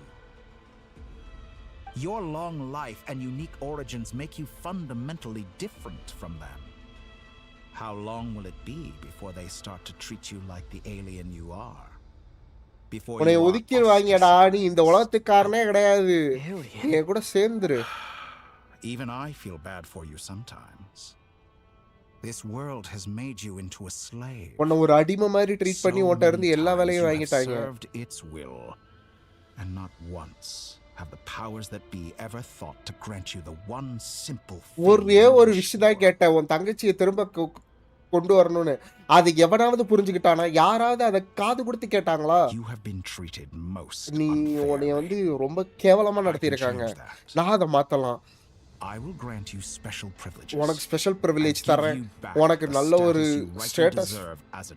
Your long life and unique origins make you fundamentally different from them. How long will it be before they start to treat you like the alien you are? Before உன்னை you ஒதுக்கிடுவாங்கடா, நீ இந்த உலகத்துக்காரனே கிடையாது, நீ கூட சேர்ந்துரு. Even I feel bad for you sometimes. This world has made you into a slave. உன்னை ஒரு அடிமை மாதிரி ட்ரீட் பண்ணி உன்கிட்ட இருந்து எல்லா வேலையும் வாங்கிட்டாங்க. Served its will, and not once have the powers that be ever thought to grant you the one simple ஒரே ஒரு விஷயம் தான் கேட்டேன், உன் தங்கச்சியை திரும்ப கொண்டு வரணும்னு. அது எவனாவது புரிஞ்சுக்கிட்டானா? யாராவது அதை காது கொடுத்து கேட்டாங்களா? நீ உன்னைய வந்து ரொம்ப கேவலமா நடத்தியிருக்காங்க. நான் அதை மாத்தலாம். I will grant you special privileges. உனக்கு ஸ்பெஷல் பிரிவிலேஜ் தரேன். உனக்கு நல்ல ஒரு ஸ்டேட்டஸ்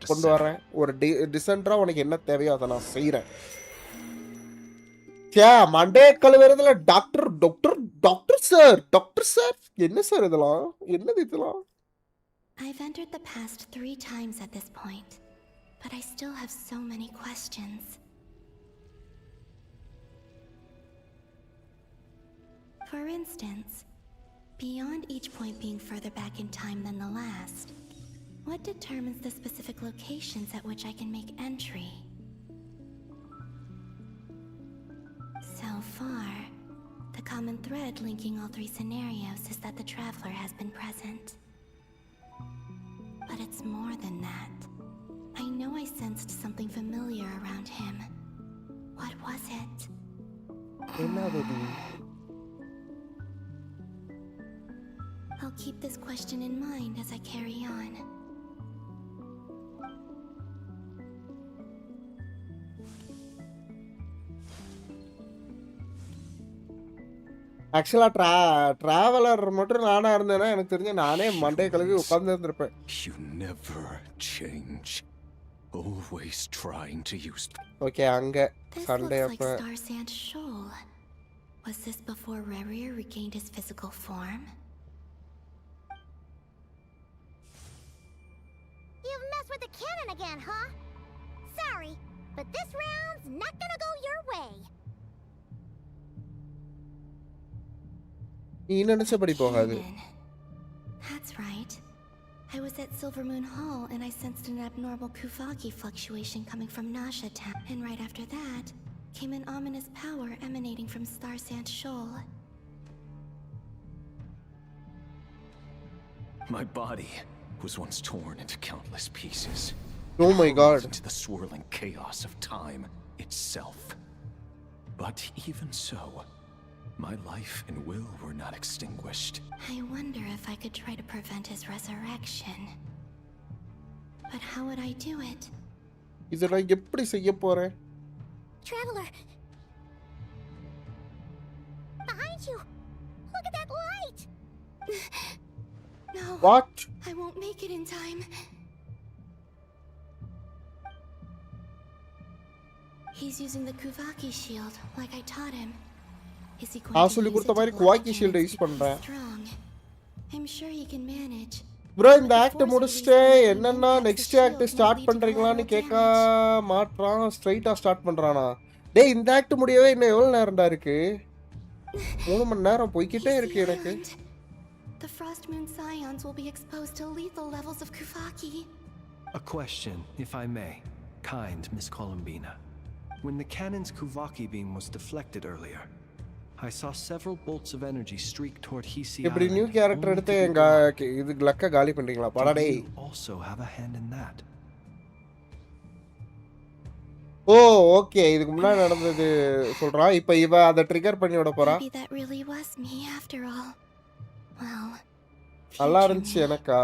கொண்டு வரேன். ஒரு டிசென்டரா உனக்கு என்ன தேவையோ அதை நான் செய்றேன். மண்டே கழுவுறதுல doctor doctor doctor sir doctor sir என்ன சார் இதெல்லாம்? என்னது இதெல்லாம்? I've entered the past 3 times at this point, but I still have so many questions. For instance, beyond each point being further back in time than the last, what determines the specific locations at which I can make entry? So far, the common thread linking all 3 scenarios is that the traveler has been present. But it's more than that. I know I sensed something familiar around him. What was it? I'll keep this question in mind as I carry on. ஆக்சுவலா traveller மட்டும் நானா இருந்தேன்னா எனக்கு தெரிஞ்ச நானே Monday கழுவி உட்கார்ந்து இருந்திருப்பேன். You never change. Always trying to use. Okay, அங்க சண்டே அப்ப. This looks like Star Sand Shoal. Was this before Rerir regained his physical form? You've messed with the cannon again, huh? Sorry, but this round's not gonna go your way. நீ நினைச்சபடி போகாது. That's right. I was at Silver Moon Hall and I sensed an abnormal Kuvaki fluctuation coming from Nasha Town. And right after that, came an ominous power emanating from Star Sand Shoal. My body was once torn into countless pieces. Oh my God. Into the swirling chaos of time itself. But even so, my life and will were not extinguished. I wonder if I could try to prevent his resurrection. But how would I do it? இத நான் எப்படி செய்ய போறேன்? Traveler! Behind you! Look at that light! No. What? I won't make it in time. He's using the Kuvaki shield like I taught him. Is he going to சொல்லி use கொடுத்த it மாதிரி to குவாக்கி block shield him use பண்றேன். strong? I'm sure he can manage. Bro இந்த act முடிச்சிட்டு என்னன்னா next act start பண்றீங்களான்னு கேட்க மாட்றான், ஸ்ட்ரைட்டா start பண்றானா? டேய் இந்த ஆக்ட் முடியவே இன்னும் எவ்வளவு நேரம்டா இருக்கு? 3 மணி நேரம் போய்க்கிட்டே இருக்கு எனக்கு. The Frost Moon Scions will be exposed to lethal levels of Kuvaki. A question, if I may. Kind Miss Columbina. When the cannon's Kuvaki beam was deflected earlier, I saw several bolts of energy streak toward Hisi இப்படி Island. New character எடுத்து எங்க இது லக்க காலி பண்றீங்களா? படா டேய். Also have a hand in that. Oh okay இதுக்கு முன்னாடி நடந்தது சொல்றா. இப்போ இவ அத ட்ரிகர் பண்ணி விட போறா. Maybe that really was me after all. Well, நல்லா இருந்துச்சு எனக்கா.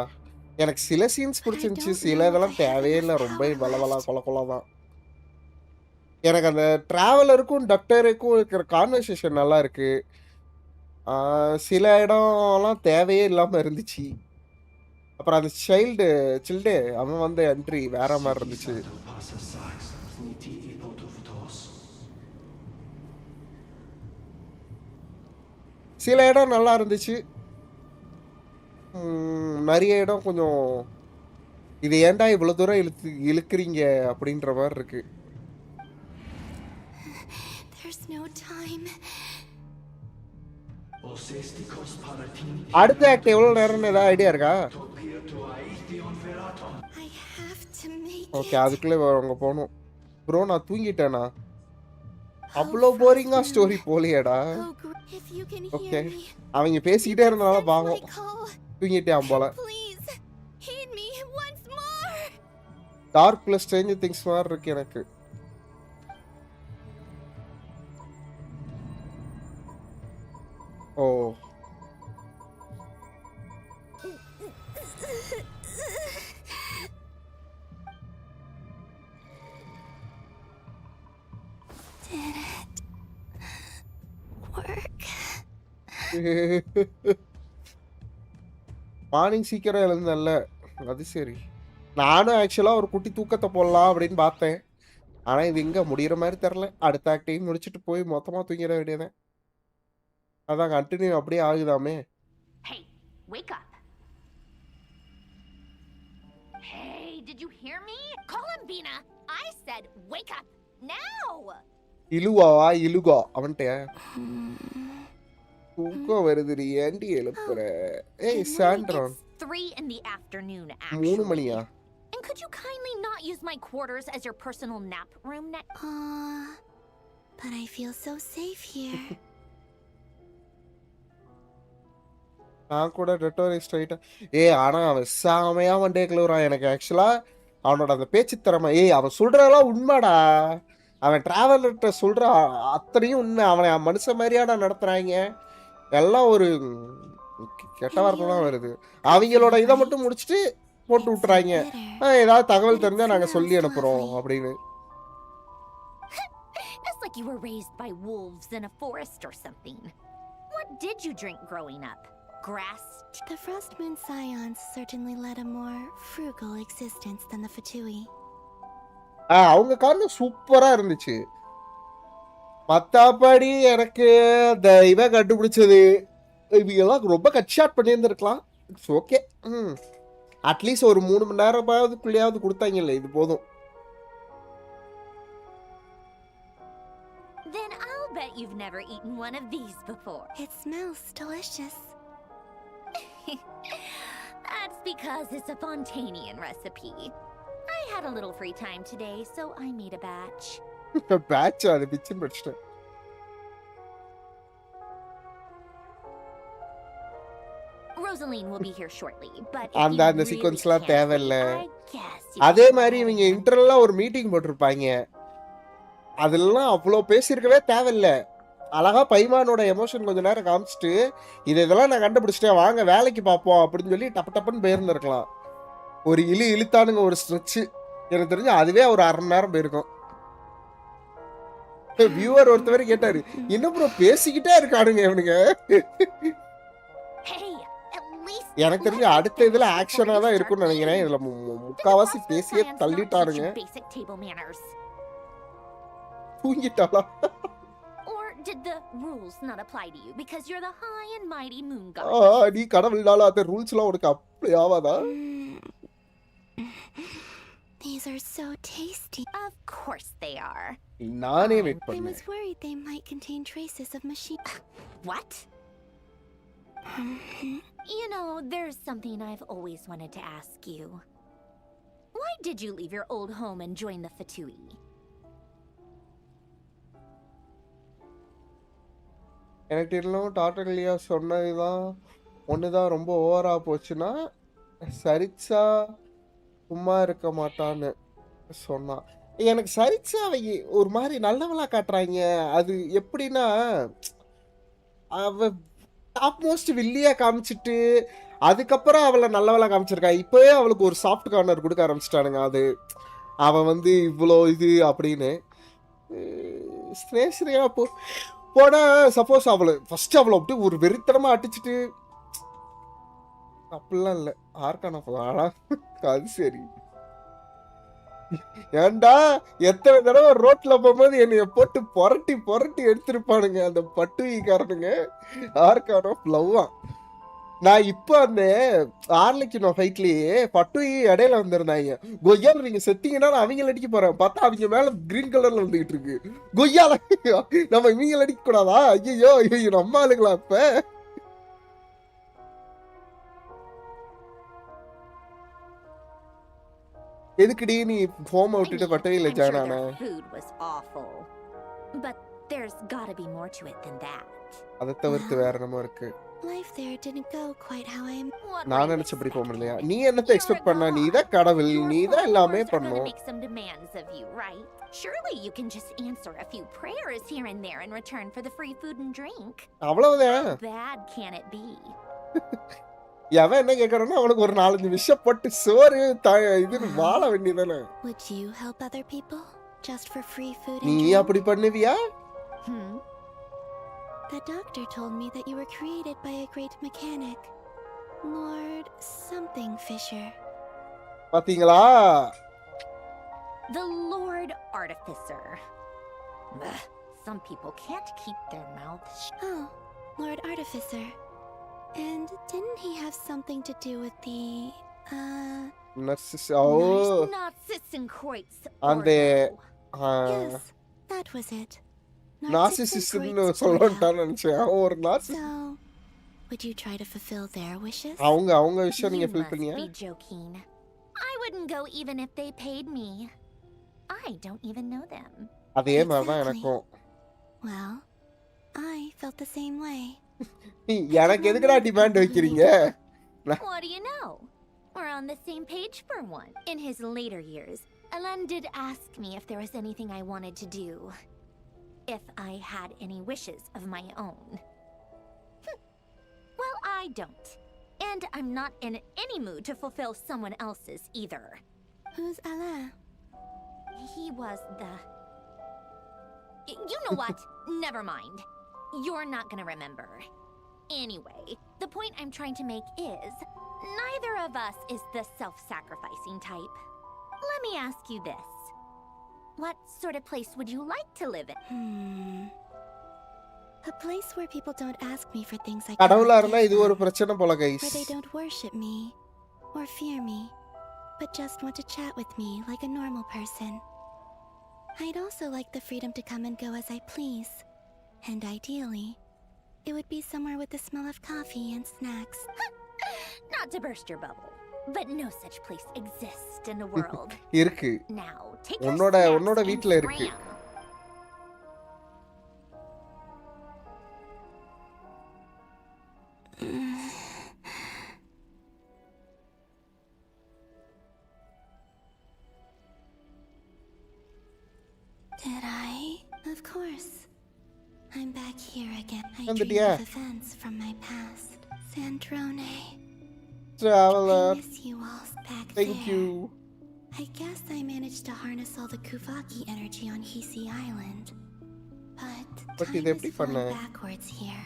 எனக்கு சில சீன்ஸ் பிடிச்சிருந்துச்சு, சில இதெல்லாம் தேவையே இல்லை, ரொம்ப வளவலா கொல தான். எனக்கு அந்த டிராவலருக்கும் டாக்டருக்கும் இருக்கிற கான்வர்சேஷன் நல்லா இருக்கு. சில இடம்லாம் தேவையே இல்லாம இருந்துச்சு. அப்புறம் அந்த சில்டு அவன் வந்து என்ட்ரி வேற மாதிரி இருந்துச்சு. சில இடம் நல்லா இருந்துச்சு, நிறைய இடம் கொஞ்சம் இது ஏன்டா இவ்வளோ தூரம் இழுக்கிறீங்க அப்படின்ற மாதிரி இருக்கு. there's no time. அடுத்த ஆக்ட் எவ்வளோ நேரம்னு ஏதாவது ஐடியா இருக்கா? I have to make okay அதுக்குள்ளே அவங்க போகணும். ப்ரோ நான் தூங்கிட்டேனா? அவ்வளோ போரிங்கா ஸ்டோரி போலியேடா. if you can okay hear me. அவங்க பேசிக்கிட்டே இருந்தனால பாவம் தூங்கிட்டேன் போல. Please heed me once more. Dark plus stranger things மாதிரி இருக்கு எனக்கு. Oh Did it work? Morning சீக்கிரம் எழுந்தல்ல, அது சரி. நானும் ஆக்சுவலாக ஒரு குட்டி தூக்கத்தை போடலாம் அப்படின்னு பார்த்தேன். ஆனால் இது எங்கே முடிகிற மாதிரி தெரில. அடுத்த ஆக்டையும் முடிச்சுட்டு போய் மொத்தமாக தூங்கிட வேண்டியதேன். அதான் கண்டினியூ அப்படியே ஆகுதாமே. Hey, wake up. Hey, did you hear me? Columbina, I said wake up now. இலுகா அவன்கிட்ட தூக்கம் வருது, ஏண்டி எழுப்புற? ஏய் சாண்ட்ரான் 3 in the afternoon 3 actually. மணியா? And could you kindly not use my quarters as your personal nap room next? But I feel so safe here. நான் கூட டெட்டோரி ஸ்ட்ரைட்டா ஆனால் அவன் செமையா வண்டே கிளவுறான். எனக்கு ஆக்சுவலாக அவனோட அந்த பேச்சு திறமை, அவன் சொல்கிறதெல்லாம் உண்மைடா. அவன் டிராவலர்கிட்ட சொல்கிற அத்தனையும் உண்மை. அவனை மனுஷன் மாதிரியாடா நடத்துகிறாங்க. எல்லாம் ஒரு கெட்ட வார்த்தை தான் வருது. அவங்களோட இதை மட்டும் முடிச்சுட்டு போட்டு விட்டுறாங்க. ஏதாவது தகவல் தெரிஞ்சால் நாங்கள் சொல்லி அனுப்புகிறோம் அப்படின்னு. It's like you were raised by wolves in a forest or something. What did you drink growing up? Grass? The Frost Moon Scions certainly led a more frugal existence than the Fatui. அவங்க காரணம் சூப்பராக இருந்துச்சு. மற்றபடி எனக்கு இந்த இவன் கண்டுபிடிச்சது இவங்கெல்லாம் ரொம்ப கட் ஷாட் பண்ணியிருந்துருக்கலாம். It's okay. அட்லீஸ்ட் ஒரு 3 மணி நேரமாவதுக்குள்ளேயாவது கொடுத்தாங்கல்ல, இது போதும். Then I'll bet you've never eaten one of these before. It smells delicious. That's because it's a Fontanian recipe. I had a little free time today, so I made a batch. Batch அது பிச்சுன்னு படிச்சிட்டேன். Rosaline will be here shortly, but அந்த சீக்வன்ஸ்லாம் தேவையில்ல. அதே மாதிரி இவங்க இன்டர்னலாக ஒரு meeting போட்டிருப்பாங்க. அதெல்லாம் அவ்வளோ பேசியிருக்கவே தேவையில்ல. அழகா பைமானோட எமோஷன் கொஞ்ச நேரம் காமிச்சிட்டு இதெல்லாம் நான் கண்டுபிடிச்சிட்டேன், வாங்க வேலைக்கு பார்ப்போம் அப்படின்னு சொல்லி டப்பு டப்புன்னு போயிருந்துருக்கலாம். ஒரு இழுத்தானுங்க ஒரு ஸ்ட்ரெச்சு. எனக்கு தெரிஞ்சு அதுவே ஒரு 1/2 மணி நேரம் போயிருக்கும். வியூவர் ஒருத்தவரை கேட்டாரு, இன்னும் ப்ரோ பேசிக்கிட்டே இருக்கானுங்க இவனுங்க. எனக்கு தெரிஞ்சு அடுத்த இதுல ஆக்ஷனா தான் இருக்கும்னு நினைக்கிறேன். இதுல முக்காவாசி பேசியே தள்ளிட்டாருங்க. தூங்கிட்டாளா? Or did the rules not apply to you because you're the high and mighty moon god? நீ கடவுள்னால அந்த ரூல்ஸ்லாம் உனக்கு அப்ளை ஆவாதா? These are so tasty. Of course they are. நானே வெயிட் I பண்ணேன். was worried they might contain traces of machine. What? You know, there's something I've always wanted to ask you. Why did you leave your old home and join the Fatui? எனக்கு தெரியல டாட்டர்லியா சொன்னதுதான் ஒண்ணுதான் ரொம்ப ஓவரா போச்சுன்னா சரிச்சா சும்மா இருக்க மாட்டான்னு சொன்னா. எனக்கு சரிச்சா அவங்க ஒரு மாதிரி நல்லவளா காட்டுறாங்க. அது எப்படின்னா அவ டாப் மோஸ்ட் வில்லியா காமிச்சிட்டு அதுக்கப்புறம் அவளை நல்லவளா காமிச்சிருக்கா. இப்போவே அவளுக்கு ஒரு சாஃப்ட் கார்னர் கொடுக்க ஆரம்பிச்சிட்டானுங்க. அது அவன் வந்து இவ்வளோ இது அப்படின்னு ஸ்னேஷ்ரியா போனா சப்போஸ் அவளை ஃபர்ஸ்ட் அவளை அப்படி ஒரு வெறித்தனமா அடிச்சுட்டு அப்படிலாம் இல்லை ஆர்கான ஆனா அது சரி. ஏன்டா எத்தனை தடவை ரோட்ல போகும்போது என்னைய போட்டு புரட்டி புரட்டி எடுத்திருப்பானுங்க அந்த பட்டுக்காரனுங்க. ஆர்கான லவ்வா நான் இப்போ அந்த ஆர்லிக்கினோ ஃபைட்லயே பட்டு இடையில வந்திருந்தாங்க. கொய்யால நீங்க செத்தீங்கன்னா நான் அவங்கள அடிக்க போறேன். பார்த்தா அவங்க மேல கிரீன் கலர்ல வந்துகிட்டு இருக்கு. கொய்யால நம்ம இவங்கள அடிக்க கூடாதா? ஐயோ ஐயோ நம்ம ஆளுங்களா இப்ப. எதுக்குடி நீ ஹோம் விட்டுட்டு பட்டவையில ஜாயின் ஆன? Food was awful. But there's gotta be more to it than that. அதை தவிர்த்து வேற என்னமோ இருக்கு. Life there didn't go quite how I am. நான் நினைச்சபடி போக முடியலையா? நீ என்னத்தை எக்ஸ்பெக்ட் பண்ண? நீ தான் கடவுள், நீ தான் எல்லாமே பண்ணும். Make some demands of you, right? Surely you can just answer a few prayers here and there in return for the free food and drink. அவ்வளவுதான். How bad can it be? அவன் என்ன கேக்குறானோ அவனுக்கு ஒரு 4-5 விஷயம் போட்டு சோறு இதுன்னு வாழ வேண்டியதானே. Would you help other people just for free food and நீ drink? அப்படி பண்ணுவியா? The doctor told me that you were created by a great mechanic, Lord something Fisher. பாத்தீங்களா? The Lord Artificer. Ugh, some people can't keep their mouths shut. Oh, Lord Artificer. And didn't he have something to do with the Narcissus. Oh. Narcissus. And Yes, that was it. Narcissus ன்னு சொல்லட்டான்னு நினைச்சேன். ஒரு narcissus. So, would you try to fulfill their wishes? அவங்க விஷயம் நீங்க fill பண்ணியா? Be joking. I wouldn't go even if they paid me. I don't even know them. அதே மாதிரி தான் எனக்கும். Well, I felt the same way. எனக்கு எதுக்குடா டிமாண்ட் வைக்கிறீங்க? What do you know? We're on the same page for one. In his later years, Alan did ask me if there was anything I wanted to do. If I had any wishes of my own. Well, I don't. And I'm not in any mood to fulfill someone else's either. Who's Alain? He was the... You know what? Never mind. You're not gonna remember. Anyway, the point I'm trying to make is, neither of us is the self-sacrificing type. Let me ask you this. What sort of place would you like to live in? A place where people don't ask me for things I கடவுளா இருந்தா இது ஒரு பிரச்சனை போல guys. Where they don't worship me or fear me, but just want to chat with me like a normal person. I'd also like the freedom to come and go as I please. And ideally, it would be somewhere with the smell of coffee and snacks. Not to burst your bubble, but no such place exists in the world. இருக்கு. Now, take your உன்னோட வீட்ல இருக்கு. Did I? Of course. I'm back here again. I And dreamed yeah. of events from my past. Sandrone. Traveler. I miss you all back Thank there. you. I guess I managed to harness all the Kuvaki energy on Hisi Island. But time இது is எப்படி flowing பண்ண? backwards here.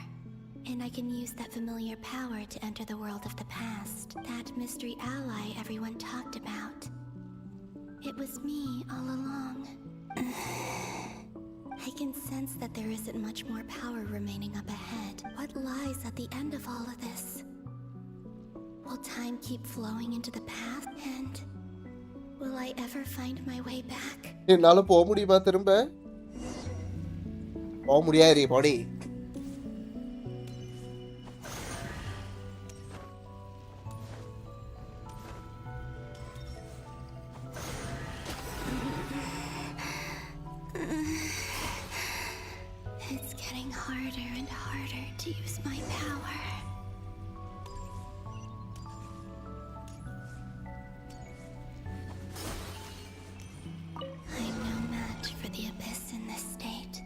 And I can use that familiar power to enter the world of the past. That mystery ally everyone talked about. It was me all along. I can sense that there isn't much more power remaining up ahead. What lies at the end of all of this? Will time keep flowing into the past? And will Will I ever find my way back? என்னால போக முடியுமா திரும்ப? போக முடியாது போடி. It's getting harder and harder to use my power. I'm no match for the abyss in this state.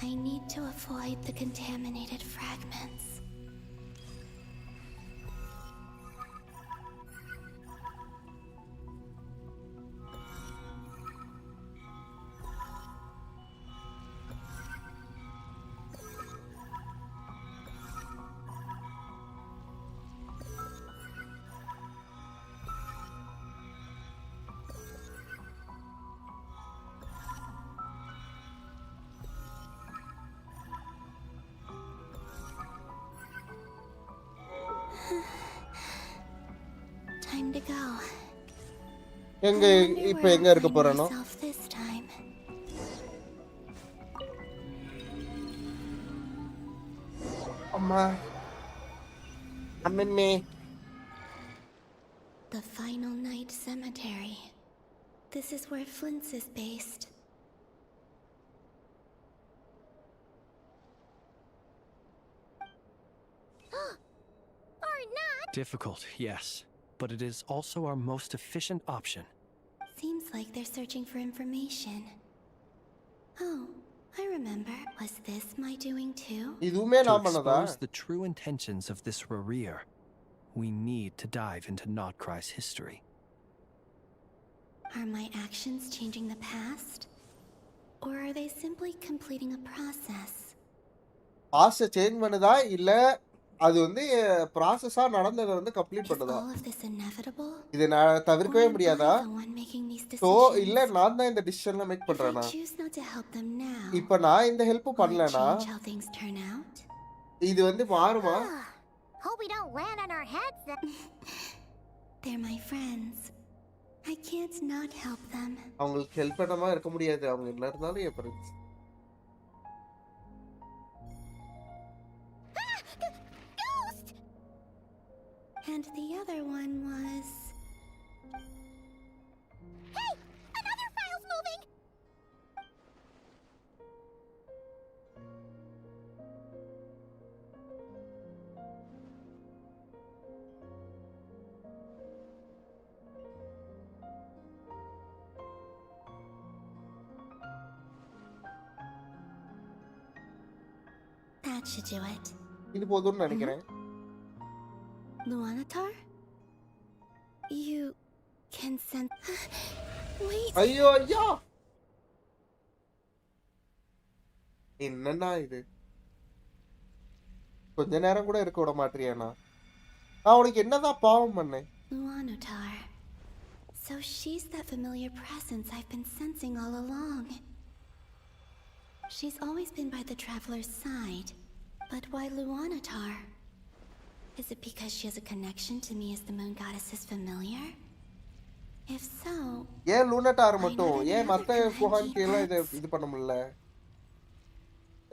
I need to avoid the contaminated fragments. Time to go. எங்க இப்ப எங்க இருக்க போறேனோ? This time. அம்மா. அம்மம்மே. The final night cemetery. This is where Flint's is based. Or not. Difficult, yes. But it is also our most efficient option. Seems like they're searching for information. Oh, I remember. Was this my doing too? இதுமே To நான் பண்ணதா? expose the true intentions of this Rereer, we need to dive into Nod-Krai's history. Are my actions changing the past? Or are they simply completing a process? Fast change பண்ணுதா இல்ல அது வந்து ப்ராசஸா நடந்ததை வந்து complete பண்ணுதா? All of this inevitable? இது நான் தவிர்க்கவே முடியாதா? The one making these so decisions. இல்ல நான் தான் இந்த டிசிஷன்ல மேக் If I பண்றேனா? choose not to help them now, இப்போ நான் இந்த ஹெல்ப் will it பண்ணலனா change how things turn out? இது வந்து மாறுமா? Hope we don't land on our heads then. They're my friends. I can't not help them. அவங்களுக்கு help பண்ணாம இருக்க முடியாது. அவங்க என்ன இருந்தாலும் என் friends. Ghost! And the other one was... Hey! Another file's moving! That should do it. இது போதும்னு நினைக்கிறேன். Luanatar? You can sense... Wait! ஐயோ ஐயா! என்னன்னா இது? கொஞ்ச நேரம் கூட இருக்க விட மாட்டறியானா? நான் உனக்கு என்னதான் பாவம் பண்ணேன்? Luanatar. So she's that familiar presence I've been sensing all along. She's always been by the Traveler's side. But why Luanatar? Is it because she has a connection to me as the Moon Goddess's familiar? If so... ஏன் லூனாட்டார் மட்டும்? ஏன் மத்த குஹான்க்கு எல்லாம் இது பண்ண முடியல?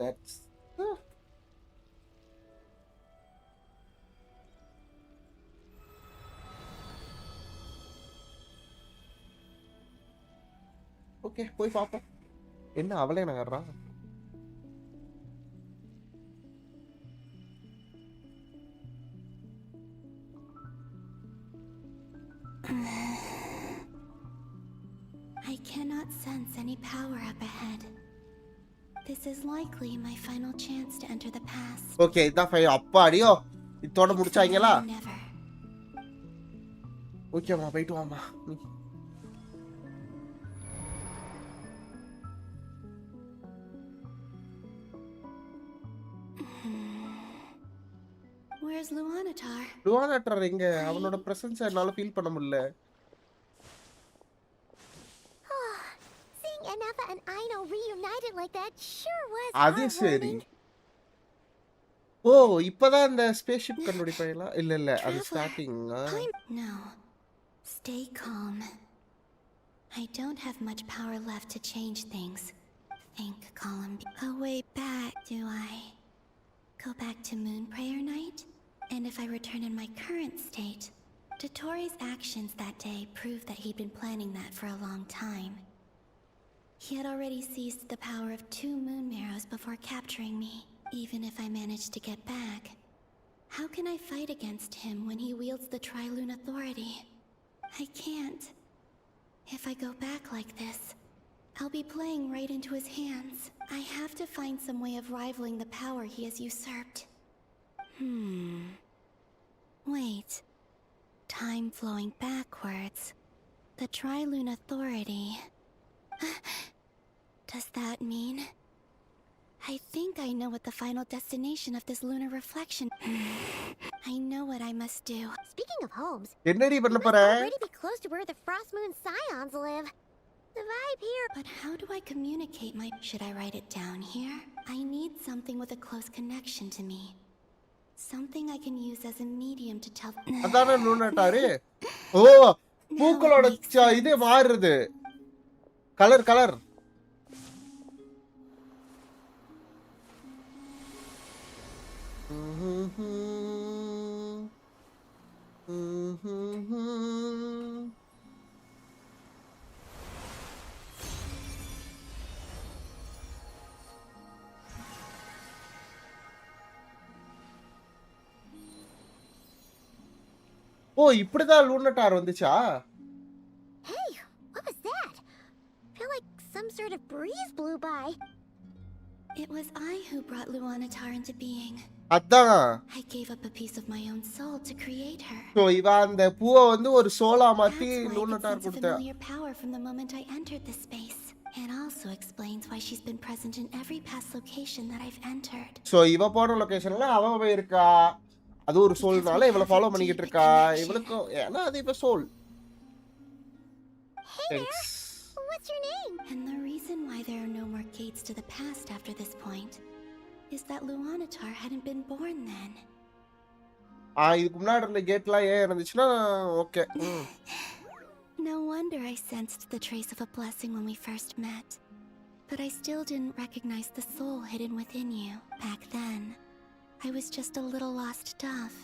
That's... okay போய் பாப்போம். என்ன அவளே நகர்றா? I cannot sense any power up ahead. This is likely my final chance to enter the past. Okay இதான் ஃபைல். அப்பாடியோ இதோட முடிச்சாங்களா? Never. ஓகேம்மா போயிட்டு வாமா. Where's Luanatar? லூனாட்டார் எங்க? அவனோட பிரசன்ஸ் என்னால ஃபீல் பண்ண முடியல. Seeing Anafa and Aino reunited like that sure was அது சரி. heartwarming. ஓ இப்பதான் இந்த ஸ்பேஸ்ஷிப் கண்டுபிடிப்பாங்களா? இல்ல இல்ல அது starting. No. Stay calm. I don't have much power left to change things. Think, Columbina. Oh, way back, do I? Go back to Moon Prayer Night? And if I return in my current state, Dottoro's actions that day proved that he'd been planning that for a long time. He had already seized the power of 2 moon marrows before capturing me. Even if I managed to get back, how can I fight against him when he wields the Tri-Lune Authority? I can't. If I go back like this, I'll be playing right into his hands. I have to find some way of rivaling the power he has usurped. Wait. Time flowing backwards. The Tri-Lune Authority. Does that mean... I think I know what the final destination of this lunar reflection... I know what I must do. Speaking of homes, என்னடி பண்ண you போற? must already be close to where the Frost Moon Scions live. The vibe here... But how do I communicate my... Should I write it down here? I need something with a close connection to me. Something I can use as a medium to tell... அதானே நூனட்டாரு. ஓ பூக்களோட இது மாறுது. Colour colour. ஓ இப்படிதான் லூனட்டார் வந்துச்சா? Hey, what was that? I feel like some sort of breeze blew by. It was I who brought Luanatar into being. அதான். I gave up a piece of my own soul to create her. So இவ அந்த பூவை வந்து ஒரு சோலா மாத்தி லூனட்டார் கொடுத்தா. Familiar power from the moment I entered this space. It also explains why she's been present in every past location that I've entered. So இவ போன லொகேஷன்ல அவ போய் இருக்கா. அது ஒரு சோல்னால இவளை ஃபாலோ பண்ணிக்கிட்டு இருக்கா. இவளுக்கு ஏன்னா அது இப்ப soul. Hey there. What's your name? And the reason why there are no more gates to the past after this point is that Luanatar hadn't been born then. இதுக்கு முன்னாடி இருந்த கேட்லாம் ஏன் இருந்துச்சுன்னா okay. No wonder I sensed the trace of a blessing when we first met. But I still didn't recognize the soul hidden within you. Back then, I was just a little lost dove.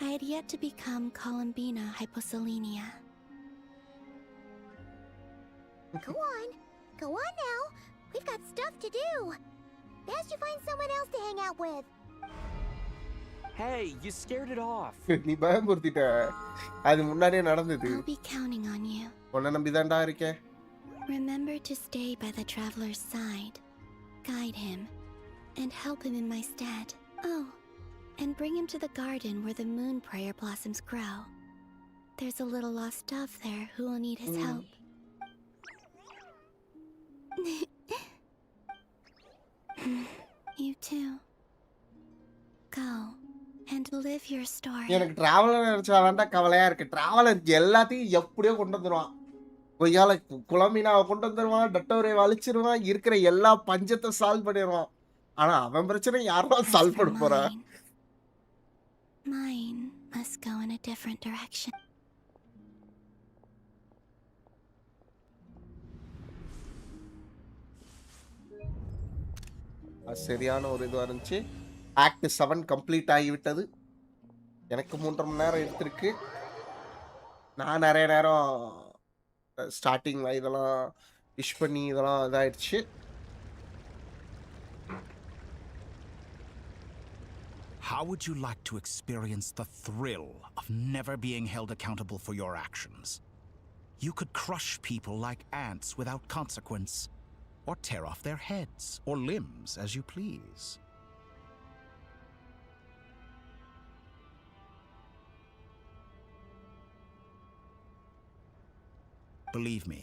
I had yet to become Columbina Hyposelenia. Go on. Go on now. We've got stuff to do. Best you find someone else to hang out with. Hey, you scared it off. நீ பயமுறுத்திட்ட. அது முன்னாடியே நடந்தது. I'll be counting on you. உன்னை நம்பிதான்டா இருக்கேன். Remember to stay by the traveler's side. Guide him. And help him in my stead. Oh, and bring him to the garden where the moon prayer blossoms grow. There's a little lost dove there who will need his help. You too. Go and live your story. எனக்கு traveller நினைச்சாதான்டா கவலையா இருக்கு. Traveller எல்லாத்தையும் எப்படியோ கொண்டு வந்துருவான். கொய்யால குழம்பினாவை கொண்டு வந்துருவான், டட்டோரை வலிச்சிருவான், இருக்கிற எல்லா பஞ்சத்தை சால்வ் பண்ணிடுவான். ஆனா அவன் பிரச்சனை யாரும் சால்வ் பண்ண போறா? Mine must go in a different direction. சரியான ஒரு இதுவா இருந்துச்சு. ஆக்ட் 7 கம்ப்ளீட் ஆகிவிட்டது. எனக்கு 3.5 மணி நேரம் எடுத்திருக்கு. நான் நிறைய நேரம் ஸ்டார்டிங்ல இதெல்லாம் விஷ் பண்ணி இதெல்லாம் இதாயிடுச்சு. How would you like to experience the thrill of never being held accountable for your actions? You could crush people like ants without consequence, or tear off their heads or limbs as you please. Believe me,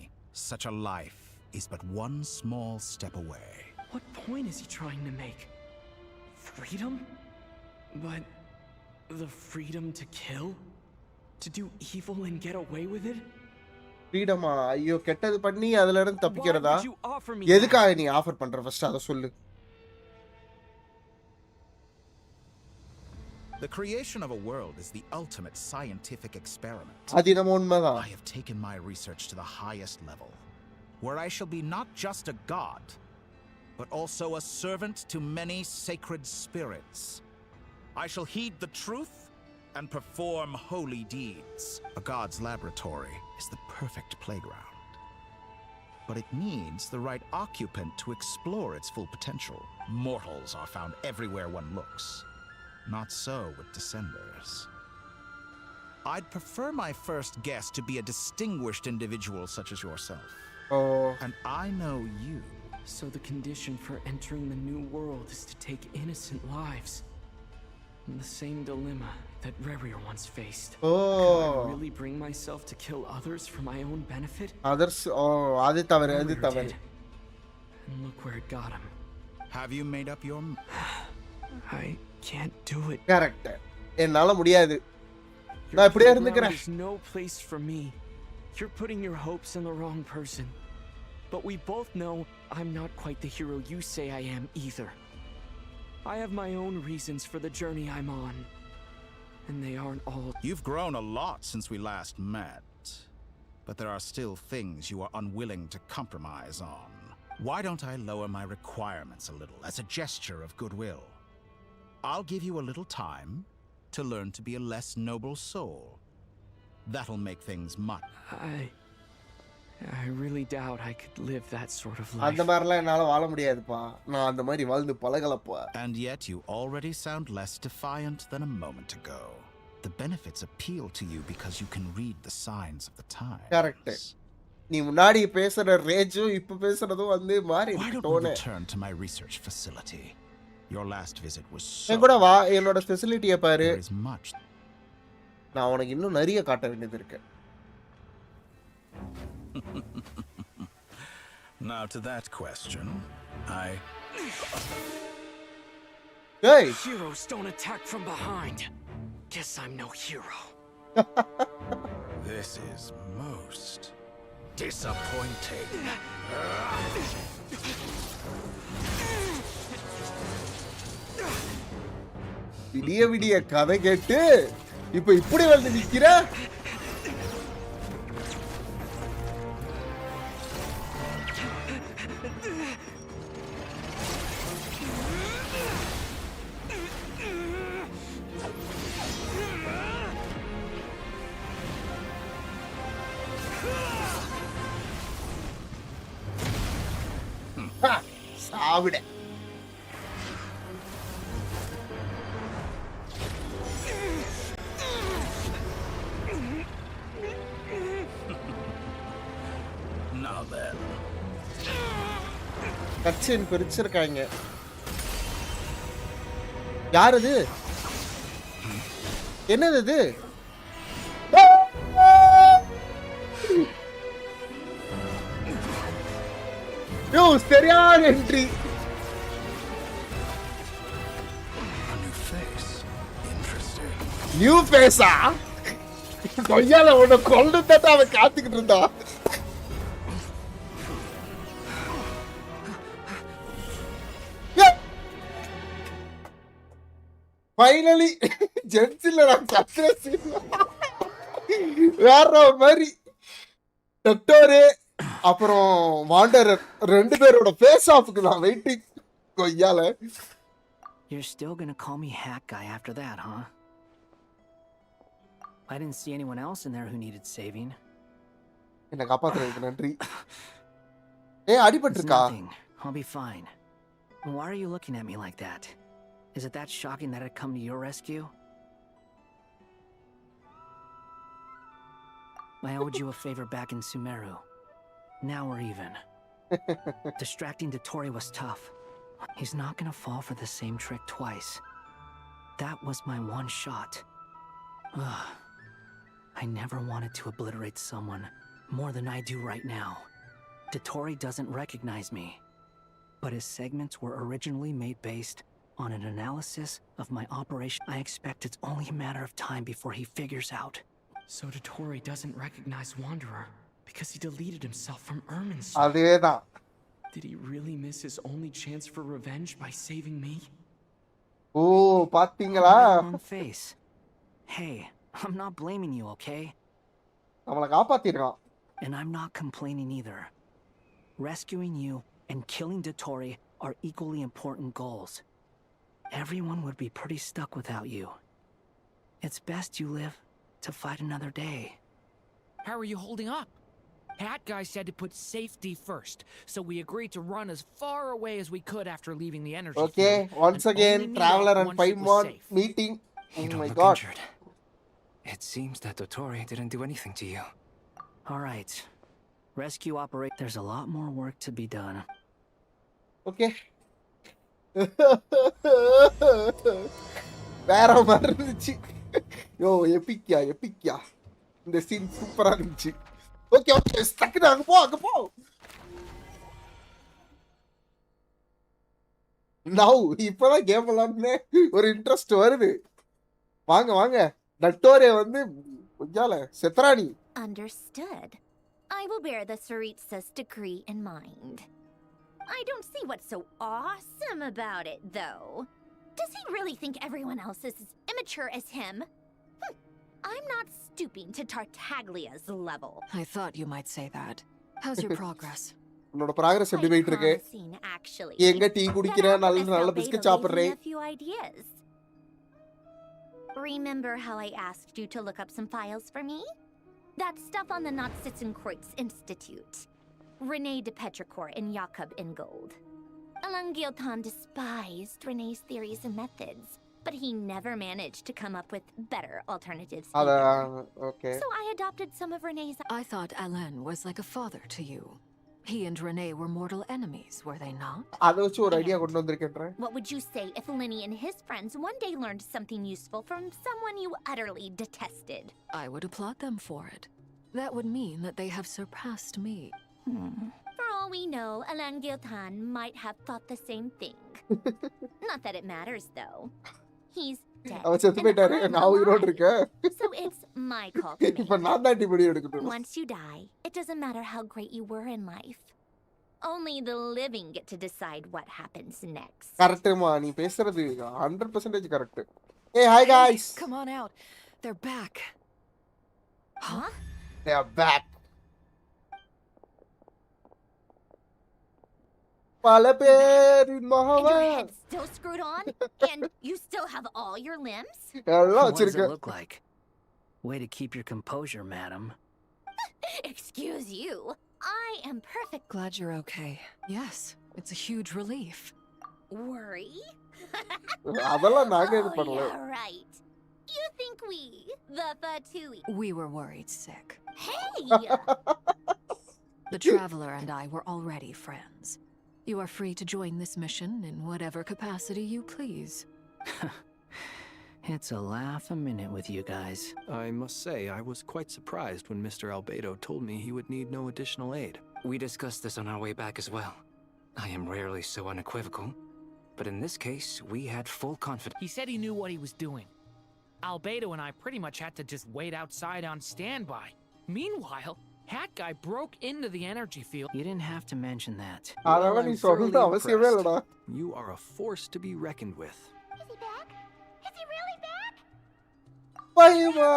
such a life is but one small step away. What point is he trying to make? Freedom? But the freedom to kill? To do evil and get away with it? ஃப்ரீடமா? ஐயோ, கெட்டது பண்ணி அதுல இருந்து தப்பிக்கிறதா? எதுக்காக நீ offer பண்ற? First அத சொல்லு. The creation of a world is the ultimate scientific experiment. அது நம்ம உண்மைதான். I have taken my research to the highest level, where I shall be not just a god, but also a servant to many sacred spirits. I shall heed the truth and perform holy deeds. A god's laboratory is the perfect playground, but it needs the right occupant to explore its full potential. Mortals are found everywhere one looks. Not so with Descenders. I'd prefer my first guest to be a distinguished individual such as yourself. Oh. And I know you. So the condition for entering the new world is to take innocent lives. The same dilemma that Rerir once faced. Oh. Could I really bring myself to kill others for my own benefit? Others, அது தவறு. And look where it got him. Have you made up your I can't do it. Correct. என்னால முடியாது. நான் இப்படியே இருந்துக்கிறேன். There's no place for me. You're putting your hopes in the wrong person. But we both know I'm not quite the hero you say I am either. I have my own reasons for the journey I'm on. And they aren't all. You've grown a lot since we last met, but there are still things you are unwilling to compromise on. Why don't I lower my requirements a little as a gesture of goodwill? I'll give you a little time to learn to be a less noble soul. That'll make things much. I really doubt I could live that sort of life. அந்த மாதிரிலாம் என்னால வாழ முடியாதுப்பா. நான் அந்த மாதிரி வாழ்ந்து பழகலப்பா. And yet you already sound less defiant than a moment ago. The benefits appeal to you because you can read the signs of the times. Correct. நீ முன்னாடி பேசுற ரேஜும் இப்ப பேசுறதும் வந்து மாறி Why இருக்கு don't we டோனே. return to my research facility? Your last visit was so. என் கூட வா, என்னோட ஃபெசிலிட்டியை பாரு. There is much. நான் உனக்கு இன்னும் நிறைய காட்ட வேண்டியது இருக்கு. Now to that question, Hey! Heroes don't attack from behind. Guess I'm no hero. This is most disappointing. விடிய கதை கேட்டு இப்ப இப்படி வந்து நிக்கிற. சாவிட. Now then. கட்சின் பிரிச்சிருக்காங்க. யார் இது? என்னது இது? யோ சரியான என்ட்ரி. நியூ ஃபேஸா? கொய்யால உன்னை கொண்டு தட்ட அவன் காத்துக்கிட்டு இருந்தா. ஃபைனலி ஜென்சில நான் சக்சஸ். வேற மாதிரி டாக்டரே அப்புறம் வாண்டரர் ரெண்டு பேரோட ஃபேஸ் ஆஃப்க்கு நான் வெயிட்டிங். கொய்யால. You're still gonna call me hack guy after that, huh? I didn't see anyone else in there who needed saving. என்ன காப்பாத்துறதுக்கு நன்றி. அடிபட்டிருக்கா? I'll be fine. Why are you looking at me like that? Is it that shocking that I'd come to your rescue? I owed you a favor back in Sumeru. Now we're even. Distracting Dotori was tough. He's not gonna fall for the same trick twice. That was my one shot. Ugh. I never wanted to obliterate someone more than I do right now. Dotori doesn't recognize me, but his segments were originally made based on an analysis of my operation. I expect it's only a matter of time before he figures out. So Dotori doesn't recognize Wanderer because he deleted himself from Ermin's. அதேதான். Did he really miss his only chance for revenge by saving me? Oh. பாத்தீங்களா face. Hey, I'm not blaming you, okay? நம்மள காப்பாத்திருக்கான். And I'm not complaining either. Rescuing you and killing Dottore are equally important goals. Everyone would be pretty stuck without you. It's best you live to fight another day. How are you holding up? Hat Guy said to put safety first, so we agreed to run as far away as we could after leaving the energy Okay, field, once and again, only meet Traveler up and once it was Paimon safe. meeting. You Oh don't my look god. injured. It seems that Dottore didn't do anything to you. All right. Rescue operate. There's a lot more work to be done. Okay. வேற மாதிரி இருந்துச்சு. யோ எபிக்யா இந்த scene சூப்பரா இருந்துச்சு. Okay ஸ்டக்குடா அங்க போ now இப்பதான் game விளையாடுனே ஒரு இன்ட்ரெஸ்ட் வருது. வாங்க டட்டோரே வந்து கொஞ்சால செத்ரானி. Understood. I will bear the Tsaritsa's decree in mind. I don't see what's so awesome about it, though. Does he really think everyone else is as immature as him? I'm not stooping to Tartaglia's level. I thought you might say that. How's your progress? உன்னோட progress எப்படி போயிட்டு இருக்கு? Promising, actually. எங்க tea குடிக்கிற நல்ல biscuit சாப்பிடுறே? A few ideas. Remember how I asked you to look up some files for me? That stuff on the Nazi-Kreuz Institute. René de Petrichor and Jakob Ingold. Alain Guillotin despised René's theories and methods, but he never managed to come up with better alternatives either. Okay. So I adopted some of René's... I thought Alain was like a father to you. He and René were mortal enemies, were they not? அத வச்சு ஒரு idea கொண்டு வந்திருக்கேன். What would you say if Lenny and his friends one day learned something useful from someone you utterly detested? I would applaud them for it. That would mean that they have surpassed me. For all we know, Alain Guillotin might have thought the same thing. Not that it matters, though. He's dead. அவ செத்து போயிட்டாரு. நான் உயிரோட இருக்கேன். So it's my call to இப்ப make. நான் தான் டிபடி எடுக்கணும். Once you die, it doesn't matter how great you were in life. Only the living get to decide what happens next. கரெக்ட்மா நீ பேசுறது 100% correct. Hey, hi guys. Come on out. They're back. Huh? They are back. பல பேரின் And your மகவா. head's still screwed on? And you still have all your limbs? எல்லாம் What does it வச்சிருக்க. look like? Way to keep your composure, madam. Excuse you. I am perfect. Glad you're okay. Yes, it's a huge relief. Worry? அதெல்லாம் நாங்க இது பண்ணல. Yeah, right. You think the Fatui... We were worried sick. Hey! The Traveler and I were already friends. You are free to join this mission in whatever capacity you please. It's a laugh a minute with you guys. I must say, I was quite surprised when Mr. Albedo told me he would need no additional aid. We discussed this on our way back as well. I am rarely so unequivocal, but in this case, we had full confidence. He said he knew what he was doing. Albedo and I pretty much had to just wait outside on standby. Meanwhile, Hat Guy broke into the energy field. You didn't have to mention that. அதெல்லாம் நீ சொல்லணும் அவசியமே இல்லடா. You are a force to be reckoned with. Is he back? Is he really back? பைமா.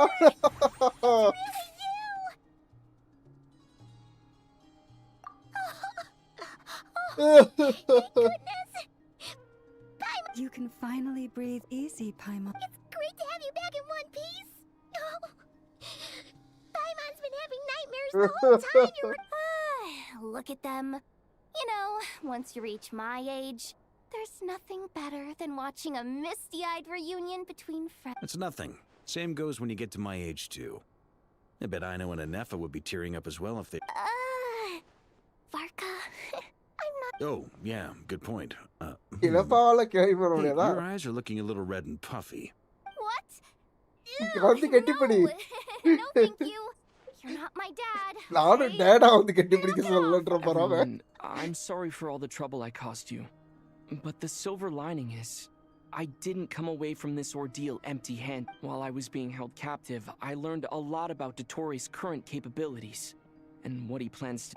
You can finally breathe easy, Paimon. It's great to have you back in one piece. Oh. Paimon's been having nightmares the whole time you were... Look at them. You know, once you reach my age, there's nothing better than watching a misty-eyed reunion between friends. It's nothing. Same goes when you get to my age, too. I bet Ino and Anefa would be tearing up as well if they... Varka, I'm not... Oh, yeah, good point. இலப்பால கேள்வி வர Hey, முடியாதா? your eyes are looking a little red and puffy. What? வந்து கட்டிப்பிடி. No, thank you. You're not my dad. நானும் data வந்து கட்டிப்பிடிக்க சொல்லன்ற பரவ. Everyone, I'm sorry for all the trouble I caused you. But the silver lining is, I didn't come away from this ordeal empty-handed. While I was being held captive, I learned a lot about Dottore's current capabilities and what he plans to...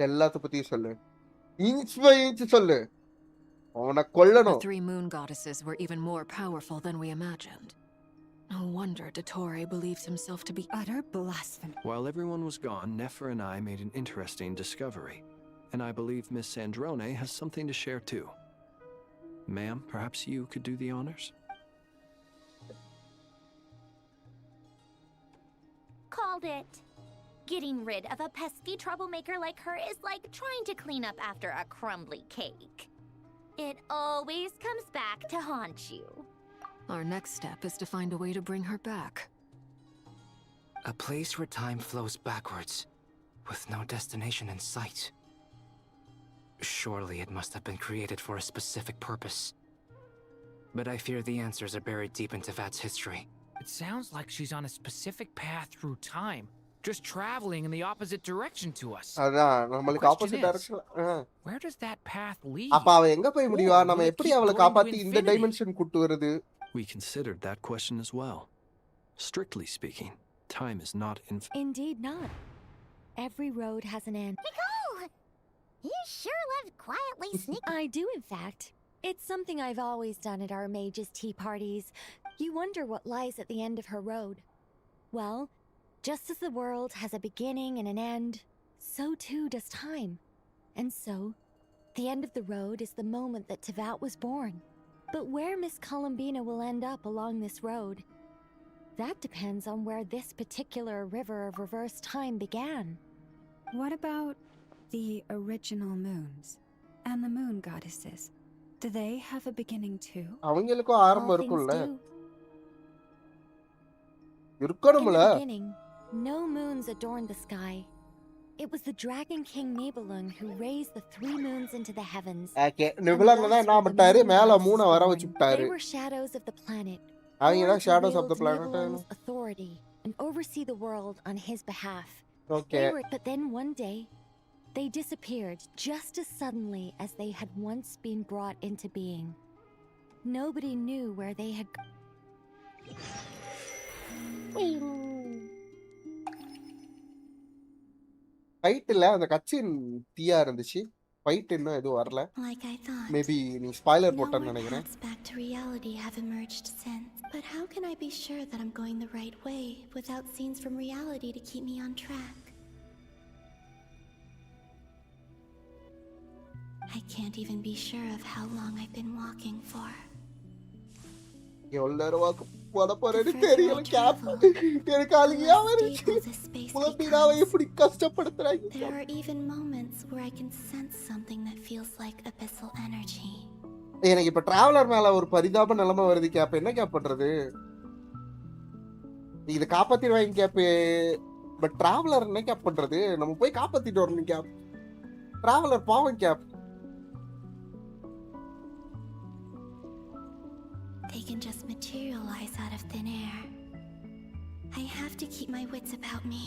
எல்லாத்த பத்தி சொல்லு. Inch by inch சொல்லு. அவனை The கொல்லணும். 3 moon goddesses were even more powerful than we imagined. No wonder Dottore believes himself to be utter blasphemy. While everyone was gone, Nefer and I made an interesting discovery. And I believe Miss Sandrone has something to share too. Ma'am, perhaps you could do the honors? Called it. Getting rid of a pesky troublemaker like her is like trying to clean up after a crumbly cake. It always comes back to haunt you. Our next step is to find a way to bring her back. A place where time flows backwards, with no destination in sight. Surely it must have been created for a specific purpose. But I fear the answers are buried deep into Vat's history. It sounds like she's on a specific path through time, just traveling in the opposite direction to us. அதான் The நம்மளுக்கு question opposite is, டைரக்ஷன்ல. where does that path lead? அப்ப அவ எங்க போய் முடிவா? Or நம்ம will it எப்படி keep அவளை going to காப்பாத்தி இந்த infinity? டைமென்ஷன் கூட்டு வருது? We considered that question as well. Strictly speaking, time is not infinite. Indeed not. Every road has an end. Nicole! You sure love quietly sneak. I do, in fact. It's something I've always done at our mages' tea parties. You wonder what lies at the end of her road. Well, just as the world has a beginning and an end, so too does time. And so, the end of the road is the moment that Tevat was born. But where Miss Columbina will end up along this road, that depends on where this particular river of reverse time began. What about the original moons and the moon goddesses? Do they have a beginning too? அவங்களுக்கும் ஆரம்பம் All things இருக்கும்ல. do. In இருக்கணும்ல. the beginning, no moons adorned the sky. It was the Dragon King Nibelung who raised the 3 moons into the heavens. Okay நிபுலங்க தான் என்ன பண்ணிட்டாரு? மேல 3 வர வச்சுட்டாரு. They were shadows of the planet. அவங்க தான் shadows of the wield planet. Nibelung's authority and oversee the world on his behalf. Okay. But then one day, they disappeared just as suddenly as they had once been brought into being. Nobody knew where they had ஃபைட்ல அந்த கட்சின் தீயா இருந்துச்சு. Fight இன்னும் எதுவும் வரல. Like I thought. Maybe நீ spoiler No போட்டேன்னு more நினைக்கிறேன். paths back to reality have emerged since. But how can I be sure that I'm going the right way without scenes from reality to keep me on track? I can't even be sure of how long I've been walking for. எவ்வளவு நேரம் வாக்கு போட போறேன்னு தெரியல. Gap எனக்கு அழுகியா வருச்சு. புலம்பினாவை எப்படி கஷ்டப்படுத்துறாங்க. There are even moments where I can sense something that feels like abyssal energy. எனக்கு இப்ப டிராவலர் மேல ஒரு பரிதாப நிலைமை வருது. கேப் என்ன கேப் பண்றது? இது காப்பாத்திடுவாங்க கேப். பட் டிராவலர் என்ன கேப் பண்றது? நம்ம போய் காப்பாத்திட்டு வரணும் கேப். டிராவலர் பாவம் gap. They can just materialize out of thin air. I have to keep my wits about me.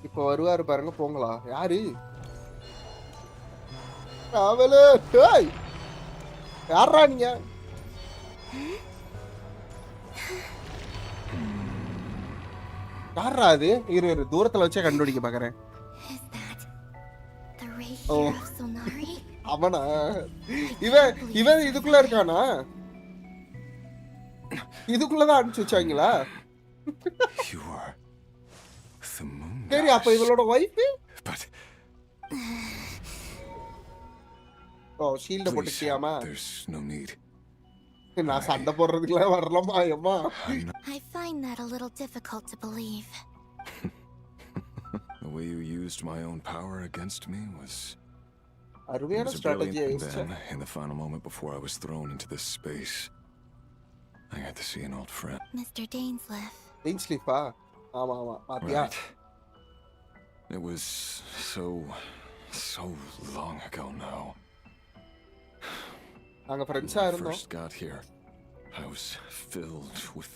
இப்போ வருவாரு பாருங்க போங்களா. யாரு? டிராவலர். டேய். யாரா நீங்க? யாரா அது? இரு தூரத்துல வச்சே கண்டுபிடிக்க பாக்குறேன். The Ray of Sonari? அவனா? இவன் இதுக்குள்ள இருக்கானா? இதுக்குள்ளதான் அனுப்பிச்சு வச்சாங்களா? You are the moon. சரி அப்ப இவளோட வைஃப்? But ஓ ஷீல்ட போட்டுக்கியாமா? There's no need. நான் சண்டை போடுறதுக்குலாம் வரலாமா அம்மா? I find that a little difficult to believe. The way you used my own power against me was அருமையான strategy. Then, in the final moment before I was thrown into this space, I got to see an old friend. Mr. Dainsleif. Dainsleif-ஆ? ஆமா பாத்தியா? Right. It was so long ago now. நாங்க ஃப்ரெண்ட்ஸா When I இருந்தோம். first got here, I was filled with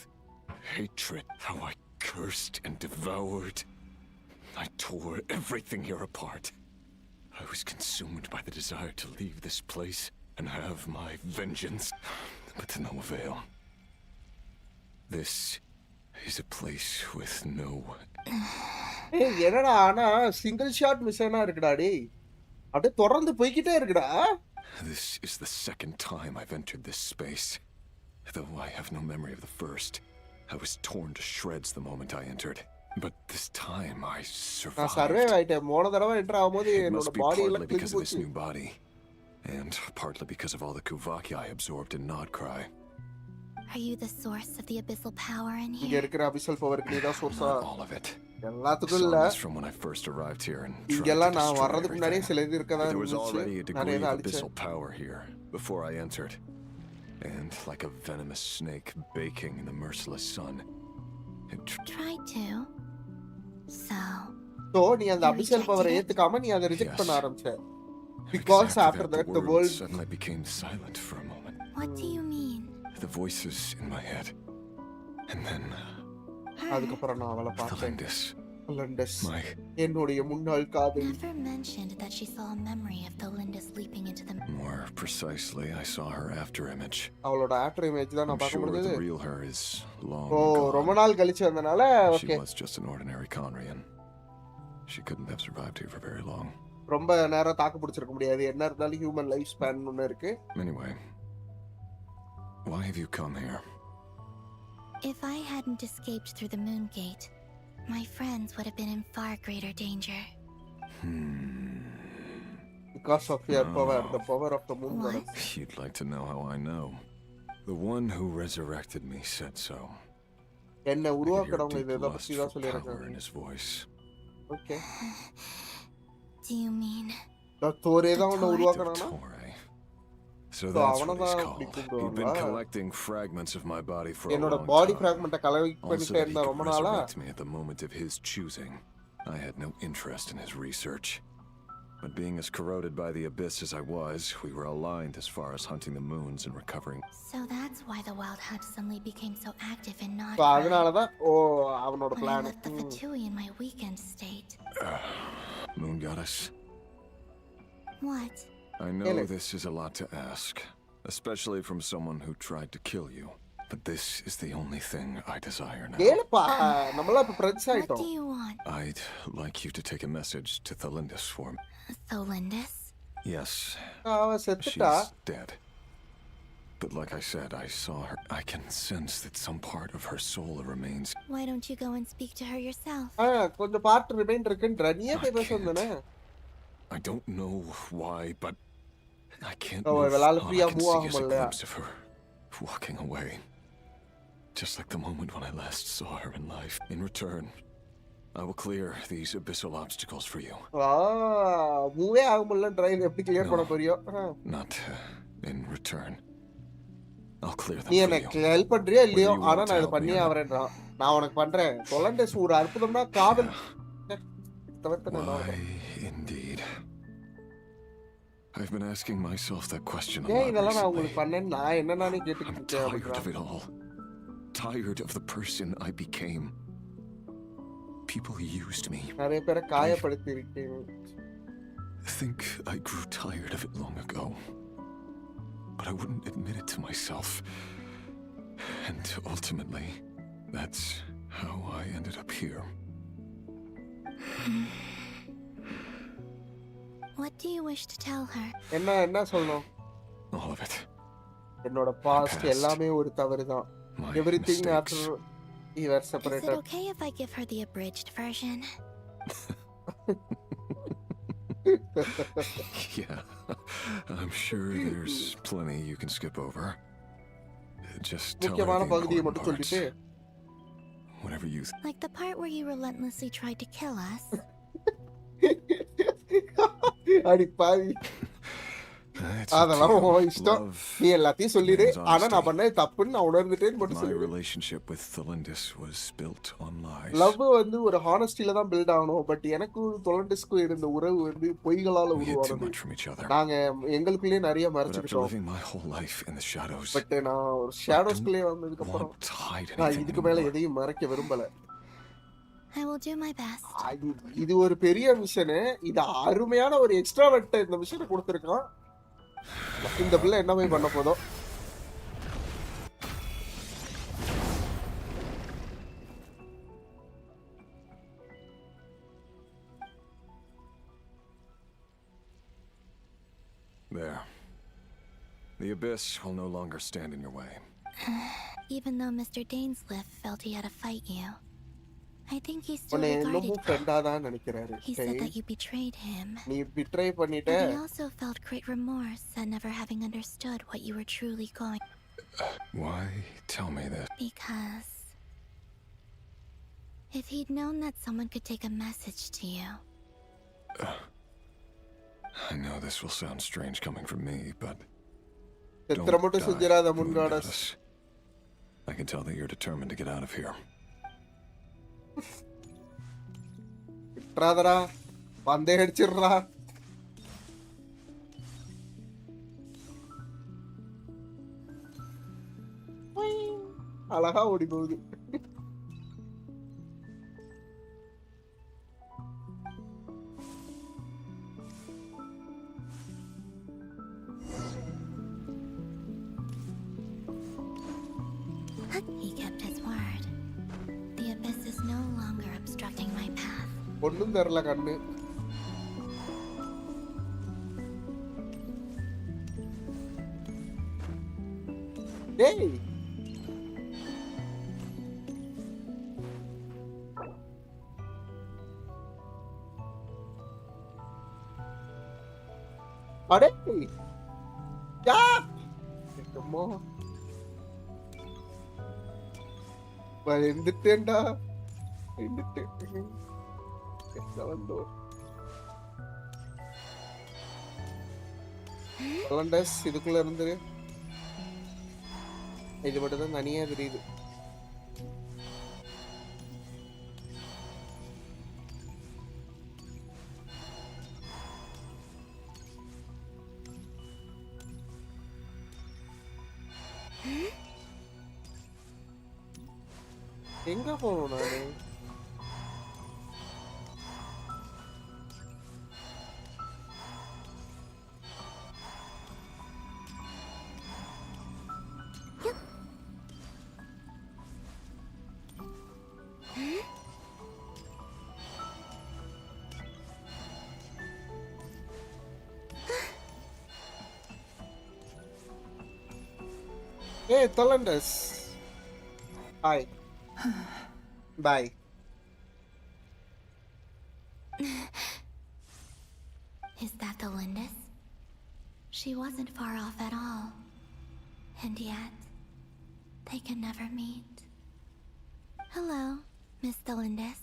hatred. How I cursed and devoured. I tore everything here apart. I was consumed by the desire to leave this place and have my vengeance, but to no avail. This is a place with no ஏய் என்னடா ஆனா single shot மிஷனா இருக்குடா டேய். அப்படியே தொடர்ந்து போய்க்கிட்டே இருக்குடா. This is the second time I've entered this space. Though I have no memory of the first. I was torn to shreds the moment I entered. But this time I survived. நான் survive ஆயிட்டேன். போன தடவை enter ஆகும்போது It என்னோட must be பாடி எல்லாம் partly கிழிஞ்சு because of this போச்சு. new body. And partly because of all the Kuvaki I absorbed in Nod-Krai. Are you the source of the abyssal power in இங்க here? இருக்கிற அபிசல் பவருக்கு நீ தான் சோர்ஸா? Not all of it. எல்லாத்துக்கும் இல்ல. Some is from when I first arrived here and tried to இங்கெல்லாம் நான் destroy வர்றதுக்கு முன்னாடியே everything. சில இது இருக்கதா There was இருந்துச்சு. already a நிறைய degree of தான் அடிச்சேன். abyssal power here before I entered. And like a venomous snake baking in the merciless sun, it Tried to. So நீ அந்த அபிசல் பவரை ஏத்துக்காம நீ அதை ரிஜெக்ட் பண்ண ஆரம்பிச்ச. Because after that the world suddenly became silent for a moment. What do you mean? The voices in my head. And then அதுக்கப்புறம் நான் அவளை பார்த்தேன். Lindis. என்னுடைய முன்னாள் Never காதலி. mentioned that she saw a memory of the Lindis leaping into the More precisely, I saw her after image. அவளோட after image தான் நான் I'm பார்க்க sure முடிஞ்சது. the real her is long O gone. ரொம்ப நாள் கழிச்சு வந்தனால She okay. was just an ordinary Conrian. She couldn't have survived here for very long. ரொம்ப நேரம் தாக்கு பிடிச்சிருக்க முடியாது. என்ன இருந்தாலும் ஹியூமன் லைஃப் ஸ்பேன் ஒன்னு இருக்கு. Anyway, why have you come here? If I hadn't escaped through the moon gate, my friends would have been in far greater danger. Because of your power, the power of the moon goddess. You'd like to know how I know. The one who resurrected me said so. என்ன உருவாக்குறவங்க Deep இத lust பத்தி for தான் power சொல்லிருக்காங்க. in his voice. Okay. Do you mean தோரே தான் உன்னை உருவாக்குறானா? So that's what அவனதான் he's அப்படி called. He'd been கூப்பிடுவாங்களா? collecting fragments of my body for a என்னோட long பாடி time. ஃபிராக்மெண்ட்ட collect Also பண்ணிட்டே that he இருந்தா could ரொம்ப நாளா. resurrect me at the moment of his choosing. I had no interest in his research. But being as corroded by the abyss as I was, we were aligned as far as hunting the moons and recovering. so that's why the wild hunt suddenly became so active in So Nod-Krai? அதனால தான் அவனோட When I plan. left the Fatui in my weakened state. Moon goddess, What? I know this is a lot to ask, especially from someone who tried to kill you. But this is the only thing I desire now. கேளுப்பா நம்மள இப்ப friends What ஆயிட்டோம். do you want? I'd like you to take a message to Thalindis for me. Tholindis? Yes, அவ செத்துட்டா. she's dead. But like I said, I saw her. I can sense that some part of her soul remains. Why don't you go and speak to her yourself? கொஞ்சம் part remind இருக்குன்ற நீயே போய் பேச வந்தனே. I don't know why, but I can't Oh, move இவளால on. ஃப்ரீயா I can move see ஆக as a முடியல. glimpse of her walking away. Just like the moment when I last saw her in life. In return, I will clear these abyssal obstacles for you. மூவே ஆக முடியலன்ற இது எப்படி clear பண்ண போறியோ? Not in return. I'll clear them நீ for எனக்கு you. Help பண்றியா இல்லையோ? Whether you ஆனா want நான் to இத help me பண்ணியே or not. ஆவறேன்றான். நான் உனக்கு பண்றேன். தொலண்டஸ் ஒரு அற்புதம்னா காதல். Why, indeed. I've been asking myself that question a ஏன் lot இதெல்லாம் நான் recently. உங்களுக்கு பண்ணேன் நான் என்ன நானே கேட்டுக்கிட்டு இருக்கேன் Tired அப்படின்றான். of it all. Tired of the person I became. People used me. நிறைய பேரை காயப்படுத்தி இருக்கேன். I think I grew tired of it long ago. But I wouldn't admit it to myself. And ultimately, that's how I ended up here. What do you wish to tell her? என்ன சொல்லணும்? All of it. என்னோட past எல்லாமே ஒரு தவறுதான். Everything after we were Is it separated. okay if I give her the abridged version? Yeah, I'm sure there's plenty you can skip over. Just tell her முக்கியமான the பகுதியை important மட்டும் parts. சொல்லிட்டு Whatever you Like the part where you relentlessly tried to kill us? அடி பாவி. அதெல்லாம் உன் இஷ்டம். நீ எல்லாத்தையும் சொல்லிடு. ஆனா நான் பண்ணது தப்புன்னு நான் உணர்ந்துட்டேன்னு மட்டும் My சொல்லு. relationship with Thalindis was built on lies. Love வந்து ஒரு ஹானஸ்டில தான் பில்ட் ஆகணும். பட் எனக்கும் தொலண்டிஸ்க்கும் இருந்த உறவு வந்து பொய்களால We hid too உருவானது. much from each other. நாங்க எங்களுக்குள்ளே நிறைய But after மறைச்சுக்கிட்டோம். living my whole life in the shadows, but நான் ஒரு ஷேடோஸ்க்குள்ளே வந்ததுக்கு அப்புறம் want to hide நான் anything இதுக்கு மேல anymore. எதையும் மறைக்க விரும்பல. I will do my best. இது ஒரு பெரிய மிஷனு. இது அருமையான ஒரு எக்ஸ்ட்ராவர்ட் இந்த மிஷனை கொடுத்துருக்கான். இந்த பிள்ளை என்ன போய் பண்ண போதோ. There. The abyss will no longer stand in your way. Even though Mr. Dainsliff felt he had to fight you, I think he still உன்னை regarded இன்னமும் ஃப்ரெண்டா தான் நினைக்கிறாரு. He said that you betrayed him. நீ betray பண்ணிட்ட. But he also felt great remorse at never having understood what you were truly going. Why tell me this? Because if he'd known that someone could take a message to you. I know this will sound strange coming from me, but don't die, Moon Goddess. I can tell that you're determined to get out of here. விட்றாதடா, வந்தே அடிச்சிடுறா. அழகா ஓடி போகுது. He kept his word. The abyss is no longer obstructing my path. ஒண்ணும் தெரியல கண்ணு. டேய். அடே. யா. என்னமோ வந்துட்டேன்டா. வந்துட்டேன். வந்தோ. லண்டஸ் இதுக்குள்ள இருந்துரு. இது மட்டும் தான் தனியா தெரியுது. எங்க போகணும் நானு? Hey, Tolandus. Hi. Bye. Is that the Lindis? She wasn't far off at all. And yet, they can never meet. Hello, Miss Lindis.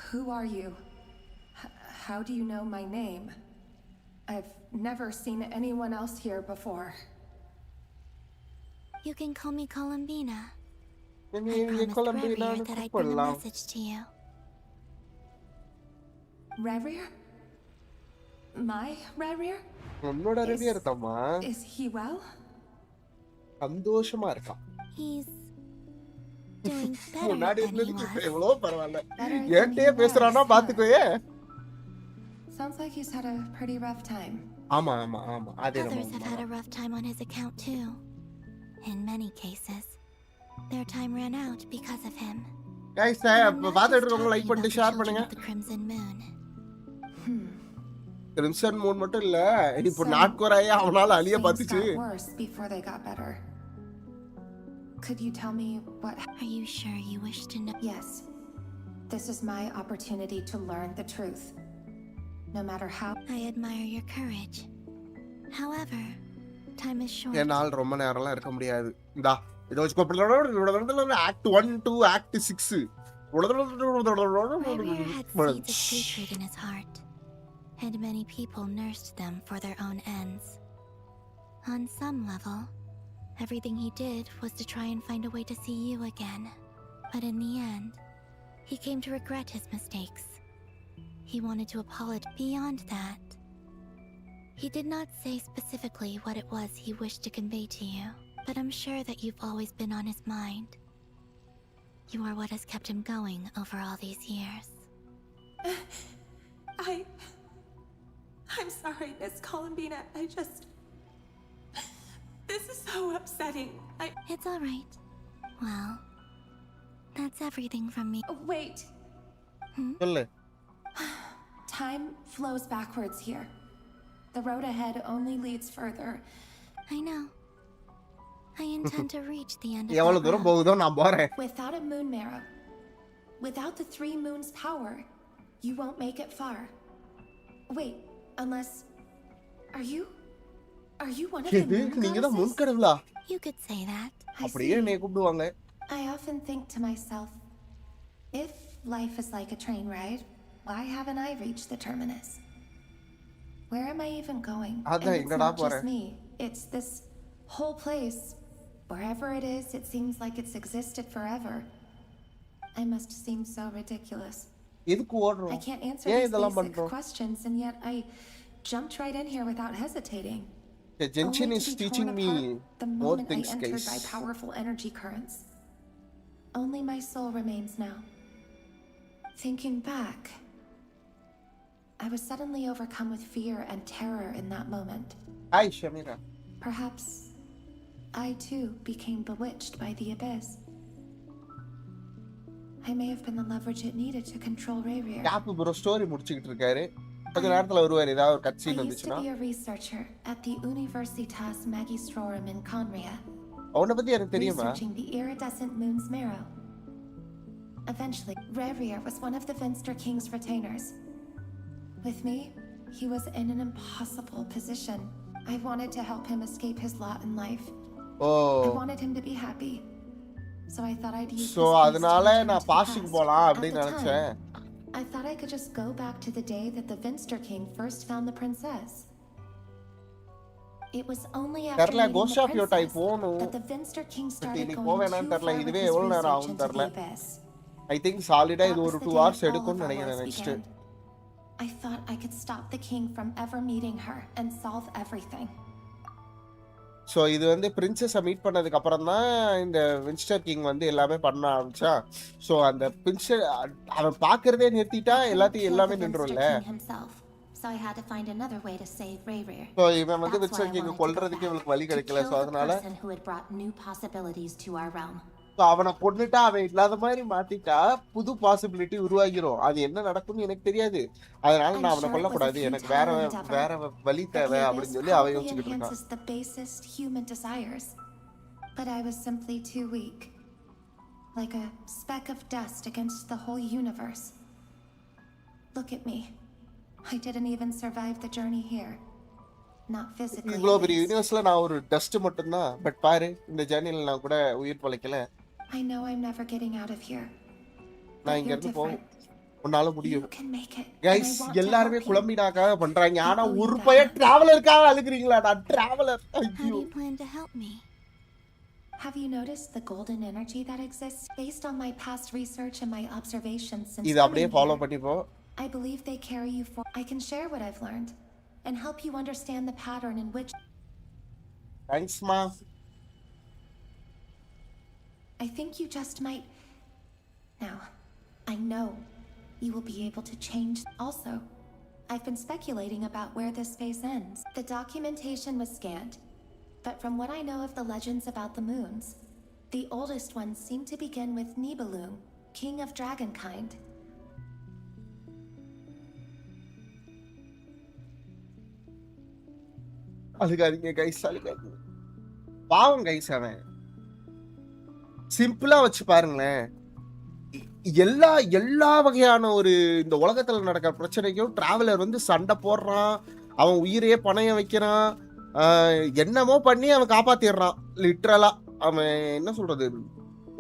Who are you? How do you know my name? I've never seen anyone else here before. You can call me Columbina. I Columbina promised Revier that I'd bring a message to you. Revier? My Revier? உன்னோட ரெவியர் தம்மா. Is he well? சந்தோஷமா இருக்கான். He's doing better முன்னாடி than he இருந்ததுக்கு was. எவ்வளோ பரவாயில்ல. ஏன்ட்டே பேசுறானா பாத்துக்கோயே. Sounds like he's had a pretty rough time. ஆமா ஆமா ஆமா. அதே Others have had a rough time on his account too. In many cases, their time ran out because of him. Guys, பாத்துட்டு இருக்கவங்க like பண்ணிட்டு share பண்ணுங்க. The Crimson Moon. Crimson Moon மட்டும் இல்ல, இப்போ நாட்கோராயே அவனால அழிய பாத்துச்சு. Worse before they got better. Could you tell me what? Are you sure you wish to know? Yes. This is my opportunity to learn the truth. No matter how. I admire your courage. However, time is short. என்னால் ரொம்ப நேரம்லாம் இருக்க முடியாது. இந்தா இத வச்சுக்கோ. Act 1 2 act 6. Revier had seeds of hatred in his heart, and many people nursed them for their own ends. On some level, everything he did was to try and find a way to see you again. But in the end, he came to regret his mistakes. He wanted to apologize. Beyond that, he did not say specifically what it was he wished to convey to you, but I'm sure that you've always been on his mind. You are what has kept him going over all these years. I'm sorry, Miss Columbina. This is so upsetting. It's all right. Well, that's everything from me. Wait. சொல்லு. Time flows backwards here. The road ahead only leads further. I know. I intend to reach the end of எவ்வளவு that தூரம் road. போகுதோ நான் போறேன். Without a moon marrow, without the 3 moons' power, you won't make it far. Wait, unless... Are you one of the எது moon நீங்க தான் முன் goddesses? கடவுளா? You could say that. அப்படியே என்னை கூப்பிடுவாங்க. I often think to myself, if life is like a train ride, why haven't I reached the terminus? Where am I even going? And அதான் it's எங்கடா not just போறேன்? me. It's this whole place. Wherever it is, it seems like it's existed forever. I must seem so ridiculous. எதுக்கு ஓடுறோம்? I can't answer ஏன் these இதெல்லாம் basic பண்றோம்? questions, and yet I jumped right in here without hesitating. The Genshin Only is to be teaching torn me apart the more moment things, I entered by guys. powerful energy currents. Only my soul remains now. Thinking back, I was suddenly overcome with fear and terror in that moment. Hi, Shamira. Perhaps I too became bewitched by the abyss. I may have been the leverage it needed to control Rayrir. Cap bro story முடிச்சிட்டு இருக்காரு. கொஞ்ச நேரத்துல வருவார் ஏதாவது ஒரு cut I scene used to வந்துச்சுனா. be a researcher at the Universitas Magistrorum in Conria, அவனை பத்தி எனக்கு தெரியுமா? researching the iridescent moon's marrow. Eventually, Rayrir was one of the Finster King's retainers. With me, he was in an impossible position. I wanted to help him escape his lot in life. I wanted him to be happy. So I thought I'd use so this case to அதனால return நான் to the பாஸ்டுக்கு past. போலாம் At அப்படி the நினைச்சேன். time, I thought I could just go back to the day that the Finster King first found the princess. It was only after தெரியல meeting ghost the of your type princess போணும். that the Finster King but started இன்னைக்கு going போவேனான்னு too தெரியல. far with இதுவே his எவ்வளவு நேரம் research ஆகும் into the தெரியல. abyss. ஐ திங்க் சாலிடா That இது was ஒரு the 2 day hours all of எடுக்கும்னு our நினைக்கிறேன் woes next. began. I thought I could stop the king from ever meeting her and solve everything. So இது வந்து பிரின்சஸை meet பண்ணதுக்கு அப்புறம் தான் இந்த வின்ஸ்டர் கிங் வந்து எல்லாமே பண்ண ஆரம்பிச்சா. ஸோ அந்த பிரின்சஸ் அவன் பார்க்கறதே நிறுத்திட்டா எல்லாத்தையும் எல்லாமே நின்றும்ல. himself, so I had to find another way to save Rayrir. So இவன் வந்து That's why Windsor I king wanted to go கொல்றதுக்கு back, இவனுக்கு வழி to கிடைக்கல. kill ஸோ the அதனால person who had brought new possibilities to our realm. So அவனை கொண்டுட்டா அவன் இல்லாத மாதிரி மாத்திட்டா புது பாசிபிலிட்டி உருவாகிரும். அது என்ன நடக்கும்னு எனக்கு தெரியாது. அதனால நான் அவனை கொல்லக்கூடாது. எனக்கு வேற வழி தேவை அப்படின்னு சொல்லி அவன் யோசிச்சுக்கிட்டு இருக்கான். Enhances the basest human desires, but I was simply too weak, like a speck of dust against the whole universe. Look at me. I didn't even survive the journey here. Not physically. இவ்வளோ at பெரிய least. யூனிவர்ஸ்ல நான் ஒரு dust மட்டும்தான். But பாரு இந்த ஜேர்னியில் நான் கூட உயிர் பழைக்கல. I know I'm never getting out of here. நான் But இங்க you're இருந்து different. உன்னால முடியும். You can make it. Guys and I want to எல்லாருமே help you. குழம்பினாக்காக பண்றாங்க. ஆனா believe ஒரு that. பையன் டிராவலருக்காக அழுகுறீங்களா? நான் டிராவலர். How do ஐயோ. you plan to help me? Have you noticed the golden energy that exists? Based on my past research and my observations since இத அப்படியே coming follow here, பண்ணிப்போ. I believe they carry you for. I can share what I've learned and help you understand the pattern in which. Thanks மா. I think you just might. Now, I know you will be able to change. Also, I've been speculating about where this space ends. The documentation was scanned, but from what I know of the legends about the moons, the oldest ones seem to begin with Nibelung, king of dragonkind. அழுகாதீங்க guys, அழுகாதீங்க. பாவம் guys அவன். சிம்பிளா வச்சு பாருங்களேன். எல்லா வகையான ஒரு இந்த உலகத்துல நடக்கிற பிரச்சனைக்கும் டிராவலர் வந்து சண்டை போடுறான். அவன் உயிரையே பணையம் வைக்கிறான். என்னமோ பண்ணி அவன் காப்பாத்திடுறான். லிட்ரலா அவன் என்ன சொல்றது,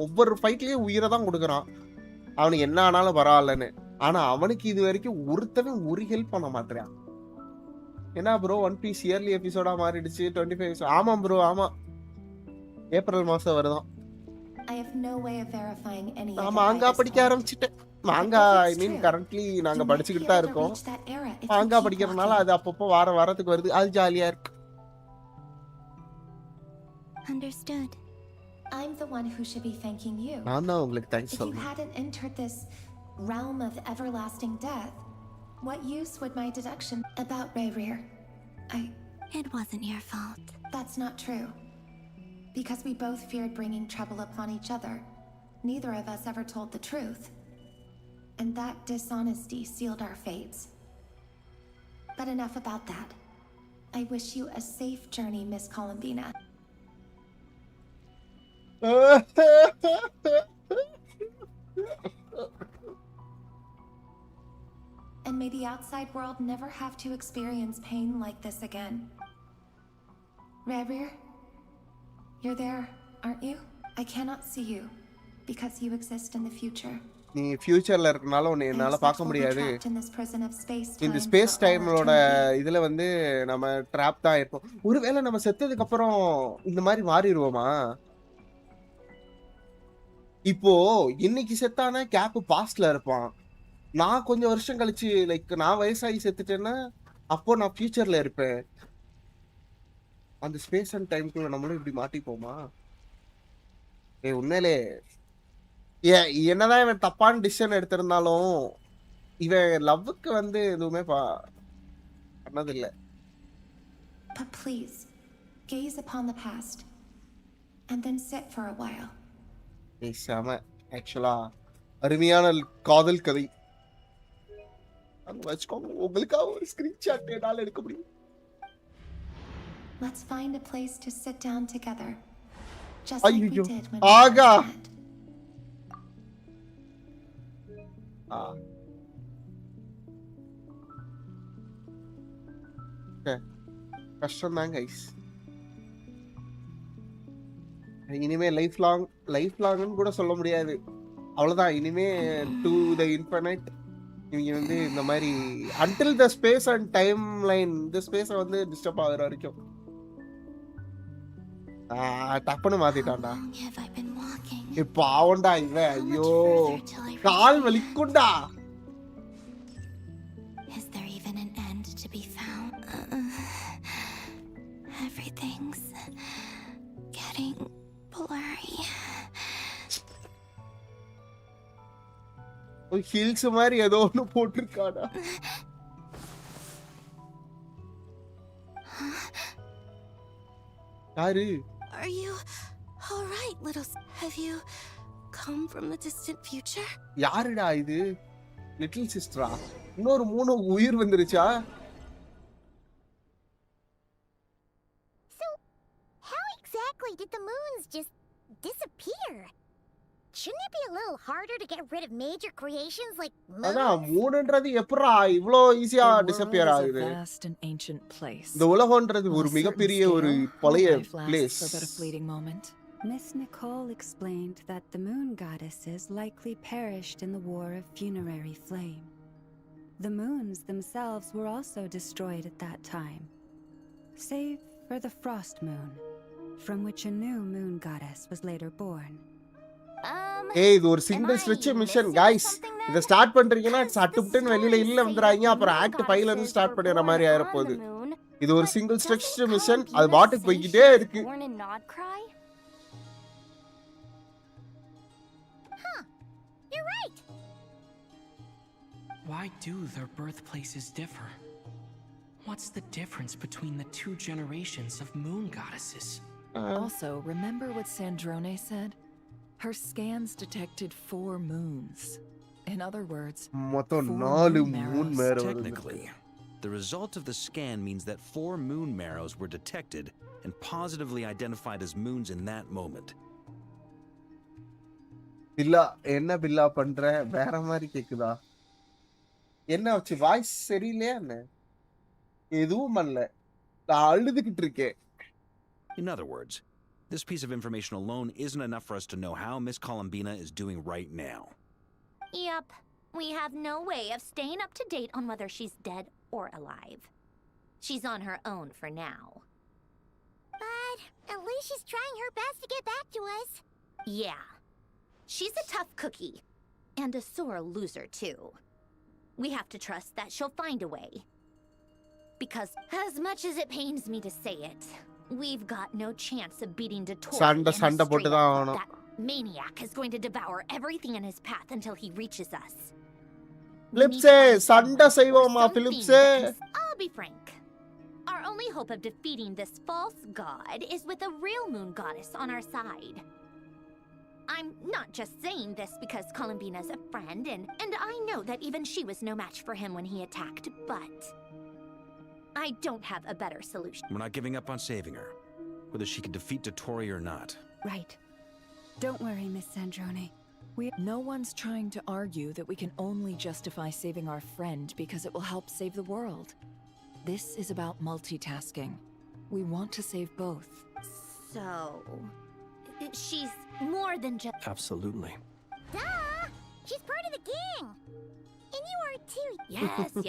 ஒவ்வொரு ஃபைட்லயும் உயிரை தான் கொடுக்குறான். அவனுக்கு என்ன ஆனாலும் பரவாயில்லன்னு. ஆனா அவனுக்கு இது வரைக்கும் ஒருத்தவன் ஒரு ஹெல்ப் பண்ண மாட்டேறான். என்ன ப்ரோ ஒன் பீஸ் இயர்லி எபிசோடா மாறிடுச்சு 25. ஆமாம் ப்ரோ, ஆமா. ஏப்ரல் மாசம் வருதான். I have no way of verifying any. நான் மாங்கா படிக்க ஆரம்பிச்சிட்டேன். மாங்கா ஐ மீன் கரண்ட்லி நாங்க படிச்சுக்கிட்டு தான் இருக்கோம். மாங்கா படிக்கிறதுனால அது அப்பப்போ வாரத்துக்கு வருது. அது ஜாலியா இருக்கு. Understood. I'm the one who should be thanking you. நான் தான் உங்களுக்கு தேங்க்ஸ் If you சொல்லணும். hadn't entered this realm of everlasting death, what use would my deduction about Rayrir? It wasn't your fault. That's not true. Because we both feared bringing trouble upon each other, neither of us ever told the truth. And that dishonesty sealed our fates. But enough about that. I wish you a safe journey, Miss Columbina. And may the outside world never have to experience pain like this again. Rerir, you're there, aren't you? I cannot see you because you exist in the future. நீ ஃபியூச்சர்ல இருக்கனால உன்னை என்னால பார்க்க முடியாது. In this prison of இந்த space-time space for all டைமோட eternity. இதுல வந்து நம்ம ட்ராப் தான் இருப்போம். ஒருவேளை நம்ம செத்ததுக்கு அப்புறம் இந்த மாதிரி மாறிடுவோமா? இப்போ இன்னைக்கு செத்தானா கேப் பாஸ்ட்ல இருப்பான். நான் கொஞ்சம் வருஷம் கழிச்சு லைக் நான் வயசாகி செத்துட்டேன்னா அப்போ நான் ஃபியூச்சர்ல இருப்பேன். அந்த ஸ்பேஸ் அண்ட் டைம்குள்ள நம்மளும் இப்படி மாட்டிப்போமா? உண்மையிலே என்னதான் இவன் தப்பான டிசிஷன் எடுத்திருந்தாலும் இவன் லவ்வுக்கு வந்து எதுவுமே பண்ணதில்லை. But please, gaze upon the past and then sit for a while. செம ஆக்சுவலா அருமையான காதல் கதை. வச்சுக்கோங்க, உங்களுக்காக ஒரு ஸ்கிரீன்ஷாட் என்னால எடுக்க முடியும். Let's find a place to sit down together. Just like we did when we ஆகா first met. கஷ்டம் தான் கைஸ். இனிமே லைஃப் லாங்னு கூட சொல்ல முடியாது. அவ்வளவுதான். இனிமே டு த இன்ஃபினைட் இவங்க வந்து இந்த மாதிரி until the space and time line இந்த ஸ்பேஸ வந்து டிஸ்டர்ப் ஆகுற வரைக்கும் டப்புன்னு மாத்திட்டான்டா. இப்ப ஆவண்டா இவன். ஐயோ கால் வலிக்குண்டா. Is there even an end to be found? Everything's getting blurry. Hills மாதிரி ஏதோ ஒன்று போட்டிருக்காடா. யாரு? Are you all right, little? Have you come from the distant future? யாருடா இது? லிட்டில் சிஸ்டரா? இன்னொரு 3 உயிர் வந்துருச்சா? So, how exactly did the moons just disappear? Shouldn't it be a little harder to get rid of major creations like moons? அதான் மூணுன்றது எப்பறா இவ்ளோ ஈஸியா disappear ஆகுது? இந்த உலகம்ன்றது ஒரு மிகப்பெரிய ஒரு பழைய place. Miss Nicole explained that the moon goddesses likely perished in the war of funerary flame. The moons themselves were also destroyed at that time, save for the frost moon, from which a new moon goddess was later born. இது ஒரு single stretch mission guys. இத start பண்றீங்கன்னா சட்டுப்டன் வெளியில இல்ல வந்துறாங்க. அப்புறம் act 5ல இருந்து start பண்ற மாதிரி ஆயிர போகுது. இது ஒரு சிங்கிள் ஸ்ட்ரெச் மிஷன். அது பாட்டுக்கு போயிட்டே இருக்கு. Nod-Krai? Huh. You're right. Why do their birthplaces differ? What's the difference between the two generations of moon goddesses? Also, remember what Sandrone said? Her scans detected 4 moons. In other words, மொத்தம் 4 moon marrows. Technically, the result of the scan means that 4 moon marrows were detected and positively identified as moons in that moment. பில்லா என்ன பில்லா பண்ற? வேற மாதிரி கேக்குதா? என்ன ஆச்சு? Voice சரியில்லையா என்ன? எதுவும் பண்ணல. நான் அழுதுகிட்டு இருக்கேன். In other words, this piece of information alone isn't enough for us to know how Miss Columbina is doing right now. Yep. We have no way of staying up to date on whether she's dead or alive. She's on her own for now. But at least she's trying her best to get back to us. Yeah. She's a tough cookie. And a sore loser, too. We have to trust that she'll find a way. Because as much as it pains me to say it, we've got no chance of beating Dottore. சண்டை போட்டு தான் ஆகணும். That maniac is going to devour everything in his path until he reaches us. பிலிப்ஸே சண்டை செய்வோமா பிலிப்ஸே? I'll be frank. Our only hope of defeating this false god is with a real moon goddess on our side. I'm not just saying this because Columbina's a friend, and I know that even she was no match for him when he attacked, but I don't have a better solution. We're not giving up on saving her, whether she can defeat Dottore or not. Right. Don't worry, Miss Sandrone. No one's trying to argue that we can only justify saving our friend because it will help save the world. This is about multitasking. We want to save both. So, she's more than just... Absolutely. Duh! She's part of the gang! And you are too.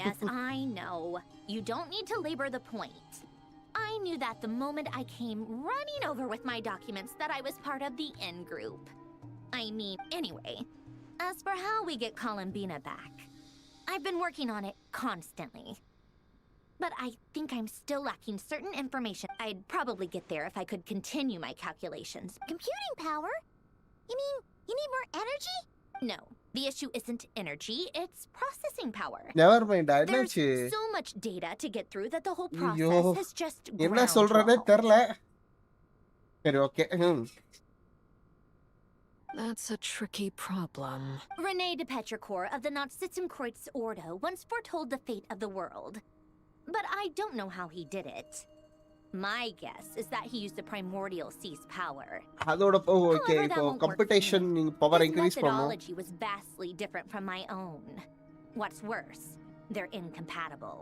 Yes, I know. You don't need to labor the point. I knew that the moment I came running over with my documents that I was part of the in-group. I mean, anyway, as for how we get Columbina back, I've been working on it constantly. But I think I'm still lacking certain information. I'd probably get there if I could continue my calculations. Computing power? You mean, you need more energy? No, the issue isn't energy, it's processing power. Never mind, There's so much data to get through that the whole ஐயோ process has just என்ன ground சொல்றதே to a தெரியல. சரி okay. That's a tricky problem. René de Petrichor of the Nod-Krai Ordo once foretold the fate of the world. But I don't know how he did it. My guess is that he used the primordial sea's power. அதோட okay இப்போ competition நீங்க power His increase பண்ணனும். methodology was vastly different from my own. What's worse, they're incompatible.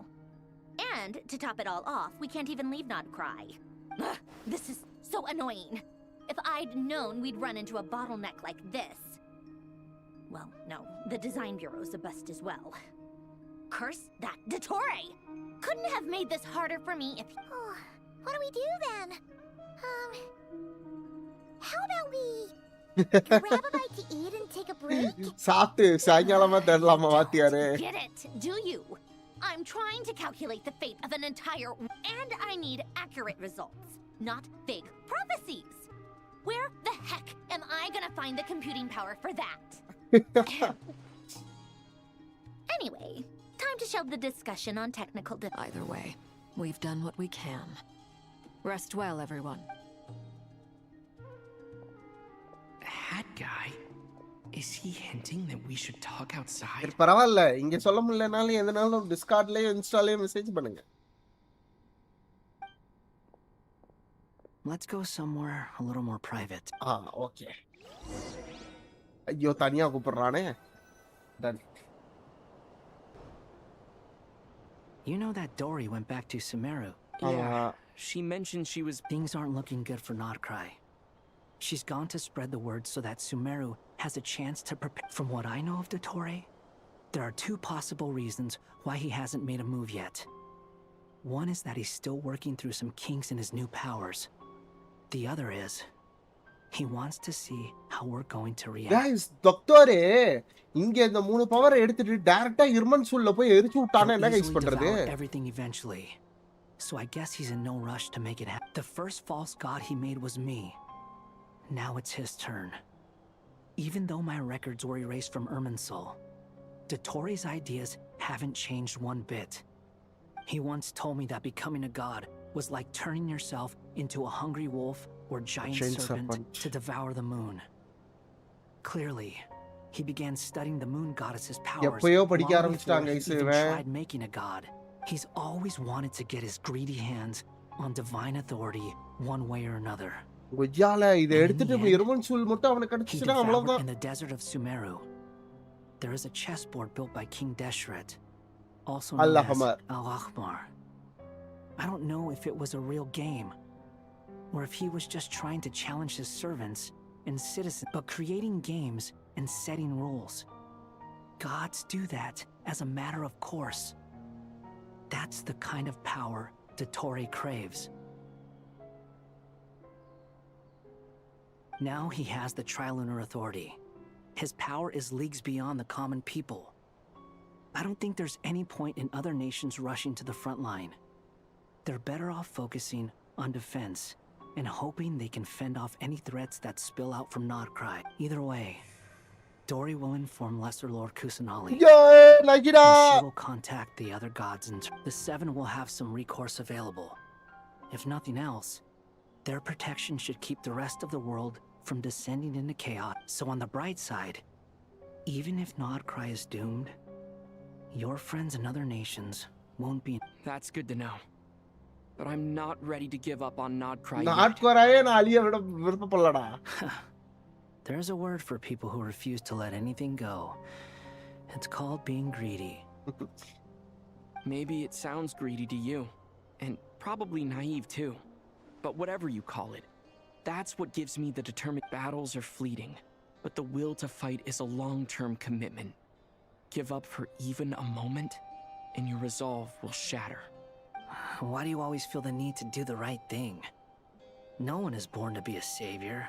And to top it all off, we can't even leave Nod-Krai. Ugh, this is so annoying. If I'd known we'd run into a bottleneck like this. Well, no, the design bureau's a bust as well. Curse that Dottore! Couldn't have made this harder for me if... Oh, what do we do then? How about we grab a bite to eat and take a break? சாப்பிட்டு சாயங்காலமா தரலாமா Vathiyare? Get it, do you? I'm trying to calculate the fate of an entire... And I need accurate results, not vague prophecies. Where the heck am I gonna find the computing power for that? Anyway, time to shelve the discussion on technical... Either way, we've done what we can. Rest well, everyone. Hat guy? Is he hinting that we should talk outside? பரவாயில்ல இங்க சொல்ல முடியலனாலும் எதனாலும் டிஸ்கார்ட்லயே இன்ஸ்டாலயே message பண்ணுங்க. Let's go somewhere a little more private. Okay. ஐயோ தனியா கூப்பிடுறானே. Done. You know that Dory went back to Sumeru. Yeah, she mentioned she was... Things aren't looking good for Nod-Krai. She's gone to spread the word so that Sumeru has a chance to prepare. From what I know of Dottore, there are two possible reasons why he hasn't made a move yet. One is that he's still working through some kinks in his new powers. The other is, he wants to see how we're going to react. Guys, Dottore இங்க இந்த மூணு power எடுத்துட்டு டைரக்டா இருமன் சூல்ல போய் எரிச்சு விட்டானே என்ன guys பண்றது? Everything eventually. So I guess he's in no rush to make it happen. The first false god he made was me. Now it's his turn. Even though my records were erased from Irminsul, Dottore's ideas haven't changed one bit. He once told me that becoming a god was like turning yourself into a hungry wolf or giant serpent to devour the moon. Clearly, he began studying the moon goddess's powers long before he even tried making a god. He's always wanted to get his greedy hands on divine authority one way or another. இத எடுத்துட்டு இருமன் சூல் மட்டும் அவனுக்கு கிடைச்சினா அவ்வளவுதான். In the desert of Sumeru, there is a chessboard built by King Deshret, also known as Al-Ahmar. I don't know if it was a real game, or if he was just trying to challenge his servants and citizens, but creating games and setting rules. Gods do that as a matter of course. That's the kind of power Dottore craves. Now he has the Trilunar Authority. His power is leagues beyond the common people. I don't think there's any point in other nations rushing to the front line. They're better off focusing on defense and hoping they can fend off any threats that spill out from Nod-Krai. Either way, Dory will inform Lesser Lord Kusanali. And she will contact the other gods and the Seven will have some recourse available. If nothing else, their protection should keep the rest of the world from descending into chaos. So on the bright side, even if Nod-Krai is doomed, your friends in other nations won't be. That's good to know. but I'm not ready to give up on Nod-Krai yet. Nod-Krai நான் அழிய விட விருப்பப்படலடா. There's a word for people who refuse to let anything go. It's called being greedy. Maybe it sounds greedy to you, and probably naive too. But whatever you call it, that's what gives me the determined. Battles are fleeting, but the will to fight is a long-term commitment. Give up for even a moment, and your resolve will shatter. Why do you always feel the need to do the right thing? No one is born to be a savior.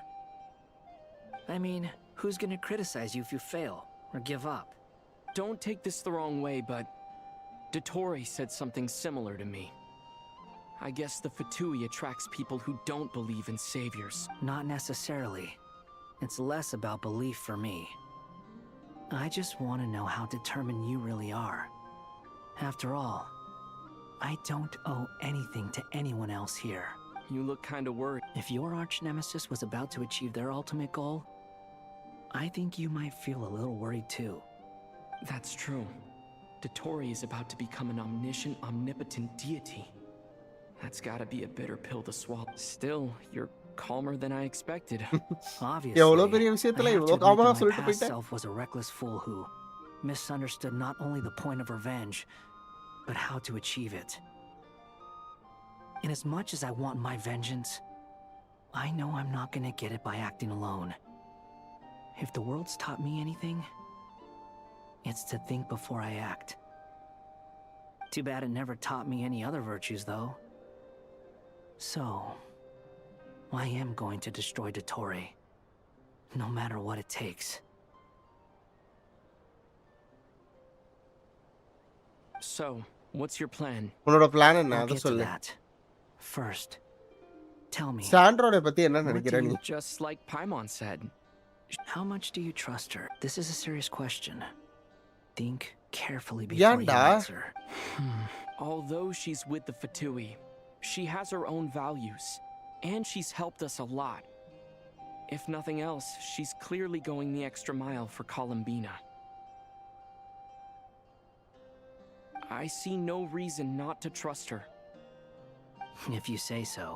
I mean, who's gonna criticize you if you fail or give up? Don't take this the wrong way, but Dottore said something similar to me. I guess the Fatui attracts people who don't believe in saviors. Not necessarily. It's less about belief for me. I just want to know how determined you really are. After all, I don't owe anything to anyone else here. You look kinda worried. If your arch-nemesis was about to achieve their ultimate goal, I think you might feel a little worried too. That's true. Dottore is about to become an omniscient, omnipotent deity. That's gotta be a bitter pill to swallow. Still, you're calmer than I expected. Obviously, I have to admit that my past self was a reckless fool who misunderstood not only the point of revenge, but how to achieve it. And as much as I want my vengeance, I know I'm not gonna get it by acting alone. If the world's taught me anything, it's to think before I act. Too bad it never taught me any other virtues, though. So, I am going to destroy Dottore, no matter what it takes. So, what's your plan? உன்னோட plan என்ன? I'll அத get to சொல்லு. that. First, tell me. சாண்ட்ரோட பத்தி என்ன what நினைக்கிற do நீ? you- Just like Paimon said. How much do you trust her? This is a serious question. Think carefully before you ஏன்டா? answer. Although she's with the Fatui, she has her own values, and she's helped us a lot. If nothing else, she's clearly going the extra mile for Columbina. I see no reason not to trust her. If you say so.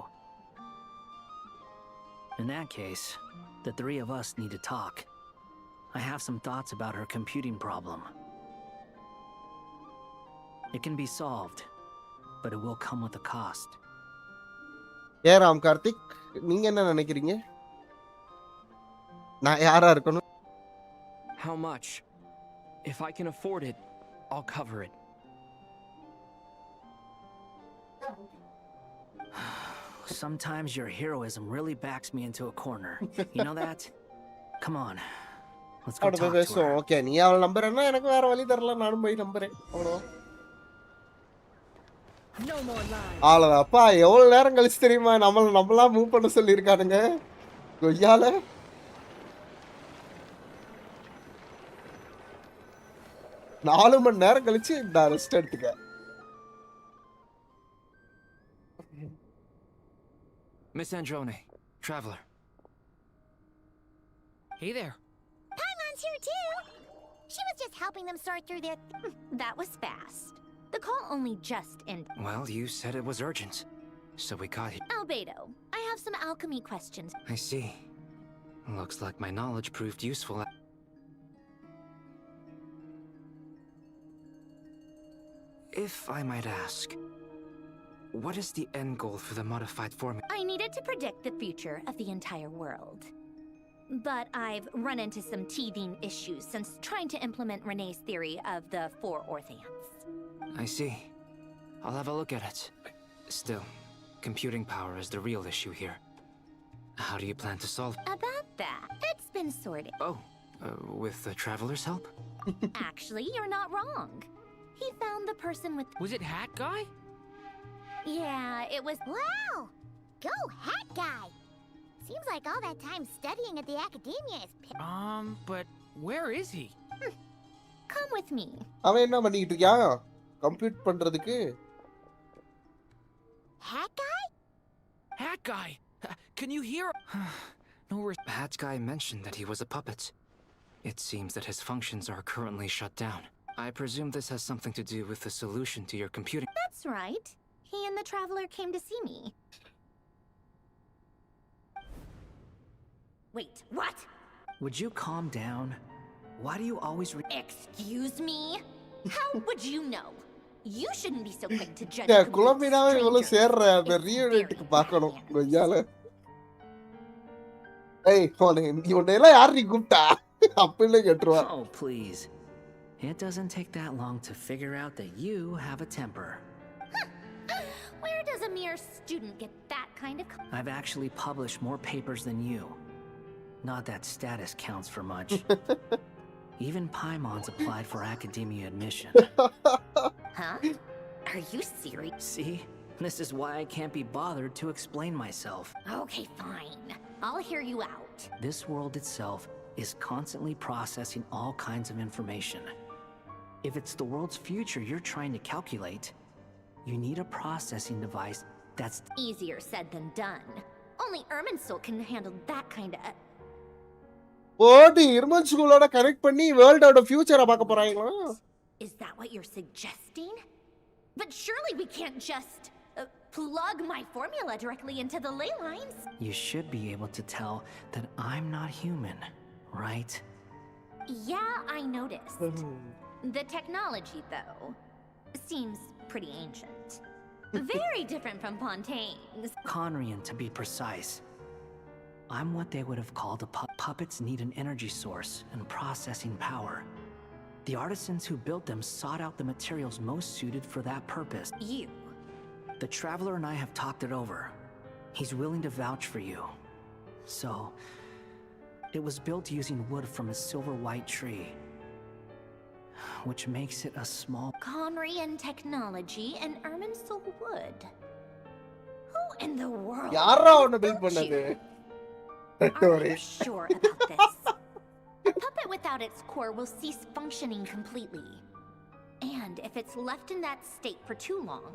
In that case, the three of us need to talk. I have some thoughts about her computing problem. It can be solved, but it will come with a cost. Ram Karthik, நீங்க என்ன நினைக்கிறீங்க? நான் யாரா இருக்கணும்? How much? If I can afford it, I'll cover it. Sometimes your heroism really backs me into a corner. You know that? Come on. Let's go அடுத்த talk to பேசுவோம். her. Okay, நீ அவளை நம்புறேன்னா எனக்கு வேற வழி தெரியல, நானும் போய் நம்புறேன். அவ்வளவுதான். அப்பா எவ்வளவு நேரம் கழிச்சு தெரியுமா நம்மளா மூவ் பண்ண சொல்லியிருக்கானுங்க கொய்யால. நாலு மணி நேரம் கழிச்சு இந்த ரெஸ்ட் எடுத்துக்க. Miss Androne, traveler. Hey there. Paimon's here too. She was just helping them sort through their... That was fast. The call only just ended. Well, you said it was urgent, so we got here. Albedo, I have some alchemy questions. I see. Looks like my knowledge proved useful. If I might ask, what is the end goal for the modified formula? I needed to predict the future of the entire world. But I've run into some teething issues since trying to implement Renee's theory of the 4 Orthants. I see. I'll have a look at it. Still, computing power is the real issue here. How do you plan to solve? About that, it's been sorted. Oh, with the traveler's help? Actually, you're not wrong. He found the person with... Was it Hat Guy? Yeah, it was... Wow! Go Hat Guy! Seems like all that time studying at the academia is... But where is he? Come with me. அவன் என்ன பண்ணிட்டு இருக்கான் compute பண்றதுக்கு? Hat Guy? Hat Guy! Can you hear? No Hat Guy mentioned that he was a puppet. It seems that his functions are currently shut down. I presume this has something to do with the solution to your computing. That's right. he and the Traveler came to see me. Wait, what? Would you calm down? Why do you always Excuse me? How would you know? You shouldn't be so quick to judge இந்த complete குழம்பினாவே இவ்வளவு strangers. சேர்ற அந்த ரீயூனிட்டுக்கு பார்க்கணும் கொஞ்சால. ஏய் உன்னையெல்லாம் யார் நீ கூப்பிட்டா அப்படின்னு கேட்டுருவா. Oh, please. It doesn't take that long to figure out that you have a temper. Where does a mere student get that kind of... I've actually published more papers than you. Not that status counts for much. Even Paimon's applied for academia admission. Huh? Are you serious? See? This is why I can't be bothered to explain myself. Okay, fine. I'll hear you out. This world itself is constantly processing all kinds of information. If it's the world's future you're trying to calculate, you need a processing device that's easier said than done. Only Irminsul can handle that kind of... ஓடி இருமல் ஸ்கூலோட connect பண்ணி வேர்ல்டோட ஃபியூச்சரை பார்க்க போறாங்களா? Is that what you're suggesting? But surely we can't just plug my formula directly into the ley lines. You should be able to tell that I'm not human, right? Yeah, I noticed. The technology, though, seems pretty ancient. Very different from Fontaine's. Conrian, to be precise. I'm what they would have called a puppets need an energy source and processing power. The artisans who built them sought out the materials most suited for that purpose. You. The Traveler and I have talked it over. He's willing to vouch for you. So, it was built using wood from a silver white tree, which makes it a small... Conrian technology and Irminsul wood. Who in the world... யாரா உன்னை build பண்ணது? Are you sure about this? A puppet without its core will cease functioning completely. And if it's left in that state for too long,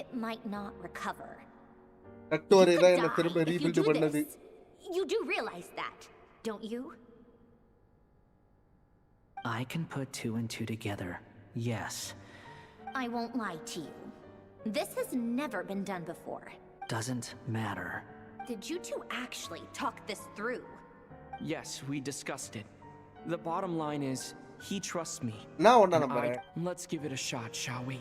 it might not recover. You could die if you do this. You do realize that, don't you? I can put two and two together, yes. I won't lie to you. This has never been done before. Doesn't matter. Did you two actually talk this through? Yes, we discussed it. The bottom line is, he trusts me. Let's give it a shot, shall we?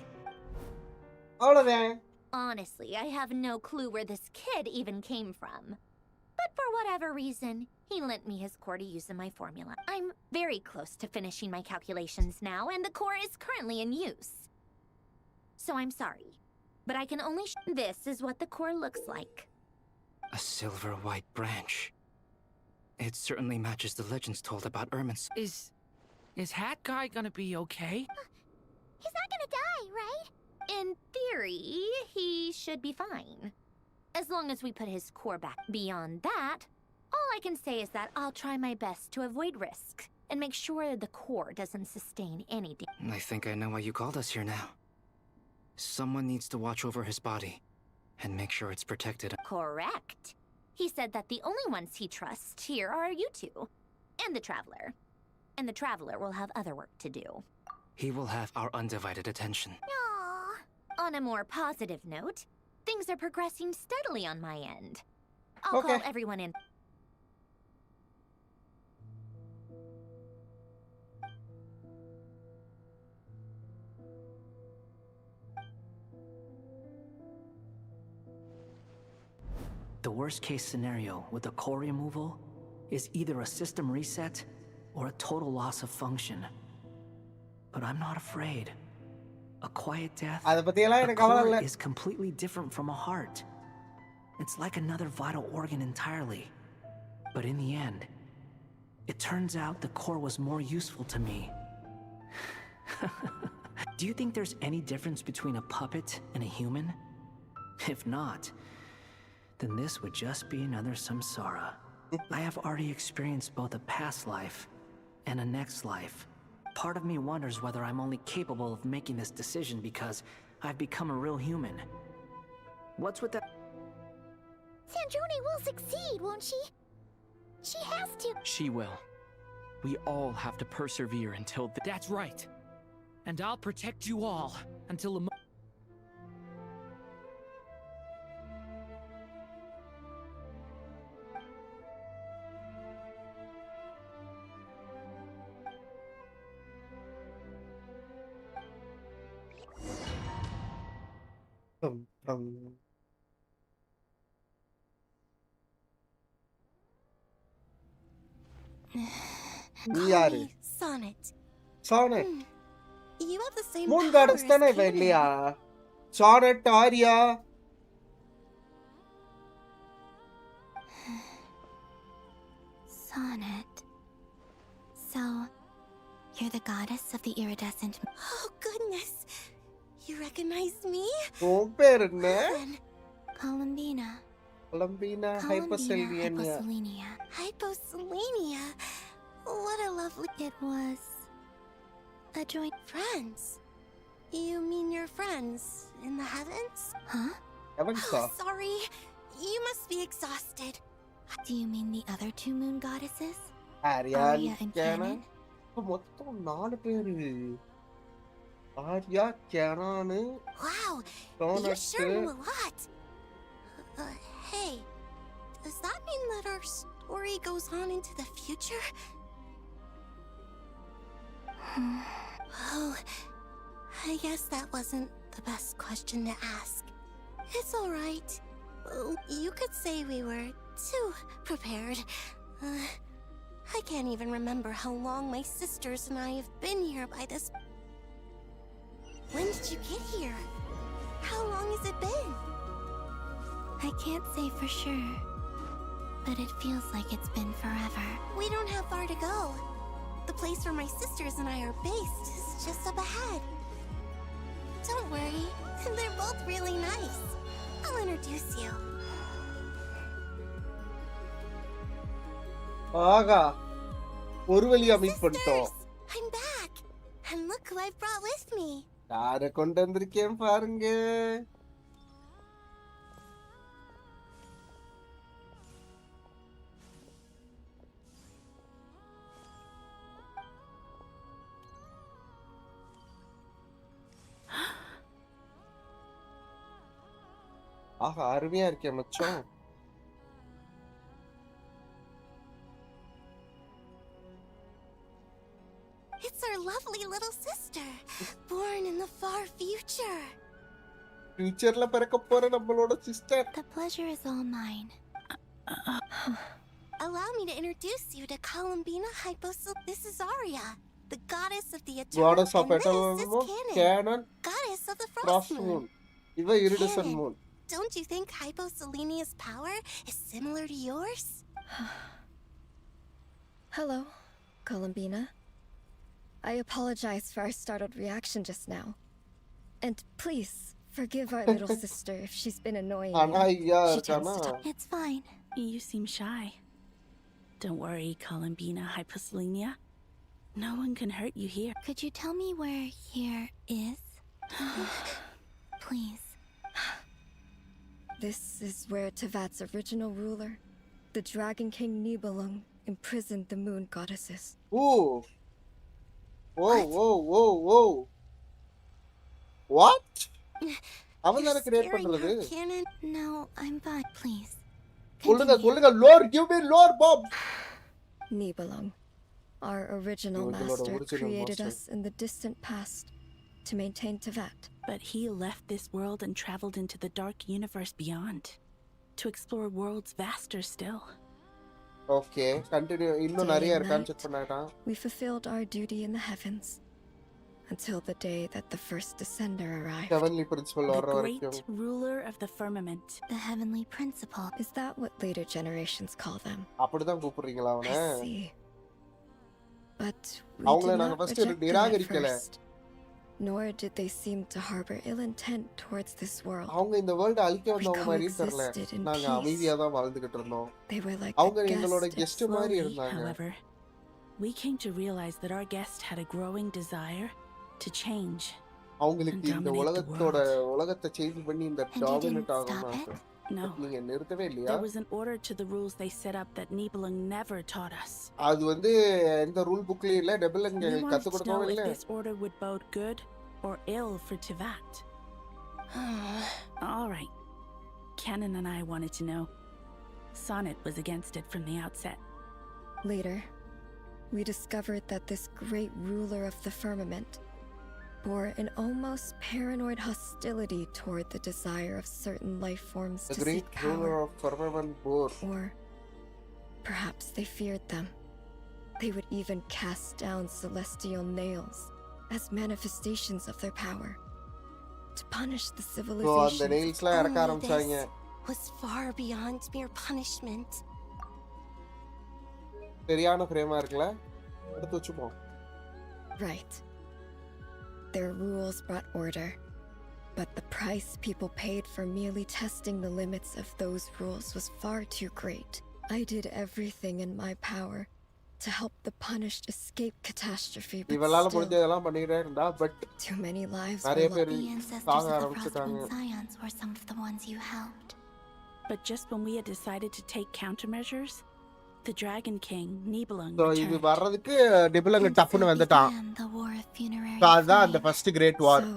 Honestly, I have no clue where this kid even came from. But for whatever reason, he lent me his core to use in my formula. I'm very close to finishing my calculations now, and the core is currently in use. So I'm sorry, but I can only this is what the core looks like. A silver white branch. It certainly matches the legends told about Irminsul. Is Hat Guy gonna be okay? He's not gonna die, right? In theory, he should be fine. As long as we put his core back. Beyond that, all I can say is that I'll try my best to avoid risk and make sure the core doesn't sustain any damage. I think I know why you called us here now. Someone needs to watch over his body and make sure it's protected. Correct. He said that the only ones he trusts here are you two, and the Traveler. And the Traveler will have other work to do. He will have our undivided attention. Aww. On a more positive note, things are progressing steadily on my end. I'll call everyone in. The worst case scenario with the core removal is either a system reset or a total loss of function. But I'm not afraid. A quiet death, a core is completely different from a heart. It's like another vital organ entirely. But in the end, it turns out the core was more useful to me. Do you think there's any difference between a puppet and a human? If not, then this would just be another samsara. I have already experienced both a past life and a next life. Part of me wonders whether I'm only capable of making this decision because I've become a real human. What's with that? Sandrone will succeed, won't she? She has to. She will. We all have to persevere until That's right. And I'll protect you all until the நீ Call யாரு? me Sonnet. Sonnet. You have the same moon power gods as தானே இவ Kanan. இல்லையா? Sonnet, Arya. Sonnet. So, you're the goddess of the iridescent. Oh, goodness. You recognize me? உன் பேர் என்ன? Columbina. Columbina Hyposelenia. Hyposelenia. Hyposelenia. What a lovely... It was a joy. Friends. You mean your friends in the heavens? Huh? Heavens-ஆ? Oh, sorry. You must be exhausted. Do you mean the other two moon goddesses? Arya and கேனா. Kanan? இப்ப மொத்தம் 4 பேரு. Arya, கேனானு, Wow, you sure know a lot. Hey, does that mean that our story goes on into the future? Oh, I guess that wasn't the best question to ask. It's all right. You could say we were too prepared. I can't even remember how long my sisters and I have been here by this. When did you get here? How long has it been? I can't say for sure, but it feels like it's been forever. We don't have far to go. The place where my sisters and I are based is just up ahead. Don't worry, they're both really nice. I'll introduce you. ஆகா, ஒரு வழியா meet பண்ணிட்டோம். I'm back, and look who I brought with me. யாரை கொண்டு வந்திருக்கேன் பாருங்க. ஆகா, அருமையா இருக்கேன் மச்சான். It's our lovely little sister, born in the far future. ஃபியூச்சர்ல பிறக்க போற நம்மளோட sister. The pleasure is all mine. Allow me to introduce you to Columbina This is Arya, the goddess of the Goddess eternal, of and eternal this is moon, Kanan, Kanan, goddess of the Frost frost moon. moon. இவ iridescent moon. Don't you think Hyposelenia's power is similar to yours? Hello, Columbina. I apologize for our startled reaction just now. And please, forgive our little sister if she's been annoying you. She tends to talk. It's fine. You seem shy. Don't worry, Columbina Hyposelenia. No one can hurt you here. Could you tell me where here is? Please. This is where Tevat's original ruler, the Dragon King Nibelung, imprisoned the moon goddesses. Ooh. Whoa, whoa, whoa, whoa. What? அவன் தான create பண்றது. No, I'm fine. Please. சொல்லுங்க Lord, give me Lord Bob. Nibelung, our original master, created us in the distant past to maintain Tevat. But he left this world and traveled into the dark universe beyond to explore worlds vaster still. Okay, continue. இன்னும் நிறைய இருக்கான்னு check பண்ணாடா. We fulfilled our duty in the heavens until the day that the first descender arrived. Heavenly principle the great ruler of the firmament. The heavenly principle. Is that what later generations call them? அப்படிதான் கூப்பிடுறீங்களா அவனை? I see. But we அவங்கள did நாங்க not first reject them at நிராகரிக்கல. first. Nor did they seem to harbor ill intent towards this world. அவங்க இந்த world அழிக்க வந்தவங்க We மாதிரி தெரியல. coexisted in நாங்க peace. அமைதியா தான் வாழ்ந்துகிட்டு இருந்தோம். They were like அவங்க a எங்களோட guest கெஸ்ட் மாதிரி Slowly, இருந்தாங்க. however, we came to realize that our guest had a growing desire to change. அவங்களுக்கு இந்த உலகத்தை சேஞ்ச் பண்ணி இந்த டாமினேட் ஆகணும். No. நீங்க நிறுத்தவே இல்லையா? There was an order to the rules they set up that Nibelung never taught us. அது வந்து எந்த ரூல் புக்லயும் இல்ல, டெபிலங் We கத்து wanted to know கொடுக்கவும் if இல்ல. this order would bode good or ill for Tevat. All right. Kanan and I wanted to know. Sonnet was against it from the outset. Later, we discovered that this great ruler of the firmament bore an almost paranoid hostility toward the desire of certain life forms The to great seek ruler power. of firmament bore. Or perhaps they feared them. They would even cast down celestial nails as manifestations of their power to punish the So அந்த civilizations. nailsலாம் இறக்க ஆரம்பிச்சாங்க. Was far beyond mere punishment. சரியான ஃப்ரேமா இருக்குல. எடுத்து வச்சுப்போம். Right. Their rules brought order, but the price people paid for merely testing the limits of those rules was far too great. I did everything in my power to help the punished escape catastrophe, but இவளால still, முடிஞ்சதெல்லாம் பண்ணிட்டே இருந்தா but too many lives நிறைய were பேர் lost. The ancestors சாக of the ஆரம்பிச்சிட்டாங்க. Frostmoon Scions were some of the ones you helped. But just when we had decided to take countermeasures, the Dragon King, Nibelung, So இது returned. வர்றதுக்கு நிபுலங்க And டப்புன்னு so வந்துட்டான். began the War of Funerary அதான் அந்த Flame. First great war. So,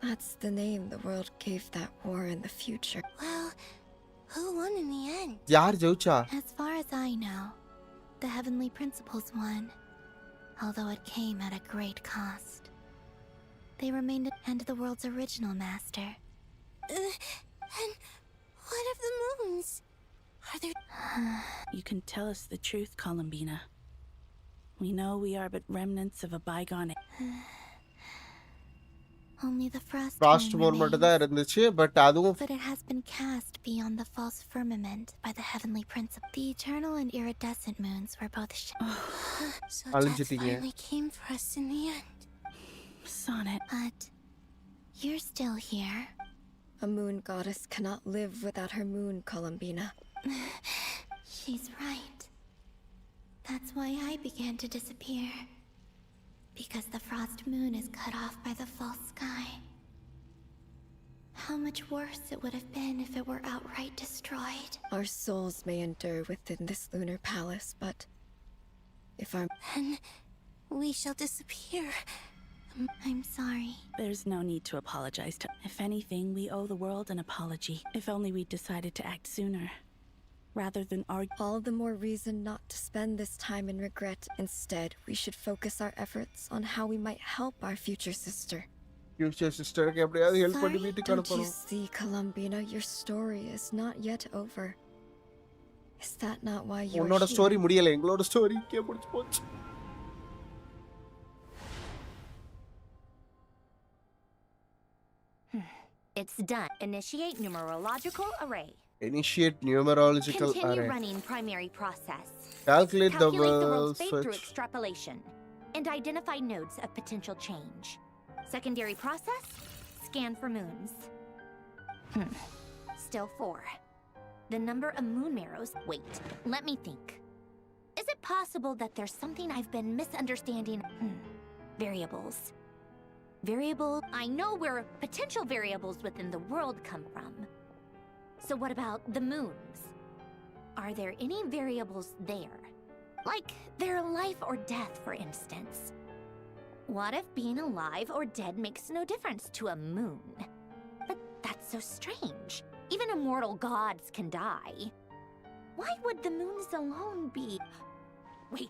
that's the name the world gave that war in the future. Well, who won in the end? யார் ஜெயிச்சா? As far as I know, the Heavenly Principles won, although it came at a great cost. They remained and the world's original master. And what of the moons? Are there... You can tell us the truth, Columbina. We know we are but remnants of a bygone Only the Frost frost Moon Moon மட்டும் தான் remains. இருந்துச்சு but அதுவும் But it has been cast beyond the false firmament by the Heavenly Principle. The eternal and iridescent moons were both So death அழிஞ்சிட்டீங்க. finally came for us in the end. Sonnet. But you're still here. A moon goddess cannot live without her moon, Columbina. She's right. That's why I began to disappear. Because the frost moon is cut off by the false sky. How much worse it would have been if it were outright destroyed. Our souls may endure within this lunar palace, but if our... Then we shall disappear. I'm sorry. There's no need to apologize to. If anything, we owe the world an apology. If only we'd decided to act sooner. Rather than argue. All the more reason not to spend this time in regret. Instead, we should focus our efforts on how we might help our future sister. Future சிஸ்டருக்கு எப்படியாவது help பண்ணி வீட்டுக்கு Don't you அனுப்பணும். see, Columbina, your story is not yet over. Is that not why you're உன்னோட here? Story முடியல, எங்களோட story இங்கே முடிச்சு போச்சு. It's done. Initiate numerological array. Initiate numerological Continue array. running primary process. Calculate the world's world fate through switch. extrapolation. And identify nodes of potential change. Secondary process, scan for moons. Still 4. The number of moon marrows. Wait, let me think. Is it possible that there's something I've been misunderstanding? Variables. I know where potential variables within the world come from. So what about the moons? Are there any variables there? Like their life or death, for instance. What if being alive or dead makes no difference to a moon? But that's so strange. Even immortal gods can die. Why would the moons alone be... Wait!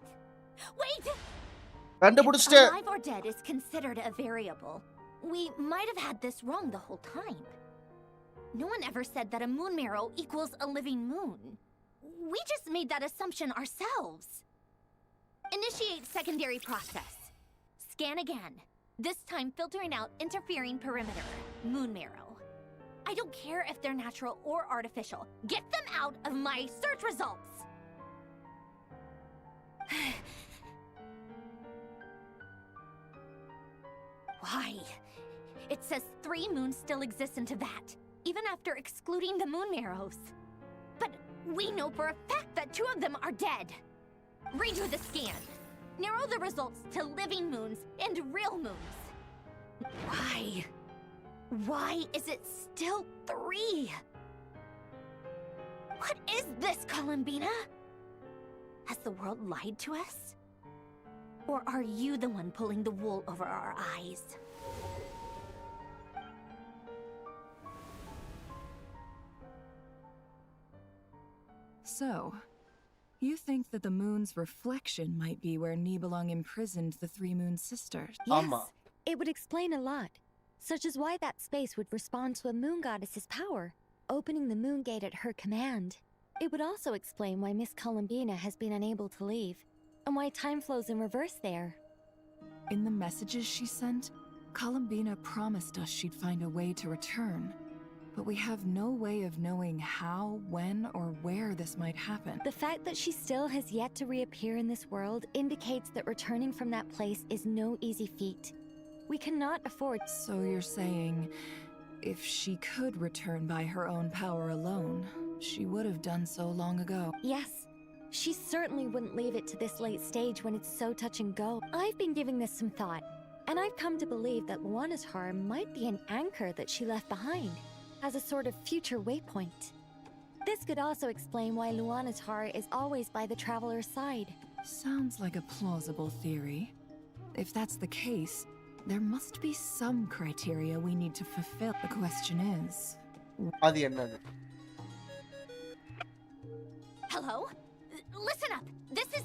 கண்டுபிடிச்சிட்டேன். Alive or dead is considered a variable. We might have had this wrong the whole time. No one ever said that a moon marrow equals a living moon. We just made that assumption ourselves. Initiate secondary process. Scan again. This time filtering out interfering perimeter. Moon marrow. I don't care if they're natural or artificial. Get them out of my search results! Why? It says 3 moons still exist in Tibet, even after excluding the moon marrows. But we know for a fact that 2 of them are dead. Redo the scan. Narrow the results to living moons and real moons. Why? Why is it still 3? What is this, Columbina? Has the world lied to us? Or are you the one pulling the wool over our eyes? So, you think that the moon's reflection might be where Nibelung imprisoned the 3 moon sisters? Yes. It would explain a lot, such as why that space would respond to a moon goddess's power, opening the moon gate at her command. It would also explain why Miss Columbina has been unable to leave, and why time flows in reverse there. In the messages she sent, Columbina promised us she'd find a way to return. But we have no way of knowing how, when, or where this might happen. The fact that she still has yet to reappear in this world indicates that returning from that place is no easy feat. We cannot afford... So you're saying, if she could return by her own power alone, she would have done so long ago? Yes. She certainly wouldn't leave it to this late stage when it's so touch and go. I've been giving this some thought, and I've come to believe that Luanatar might be an anchor that she left behind, as a sort of future waypoint. This could also explain why Luanatar is always by the Traveler's side. Sounds like a plausible theory. If that's the case, there must be some criteria we need to fulfill. The question is... Hello? Listen up! This is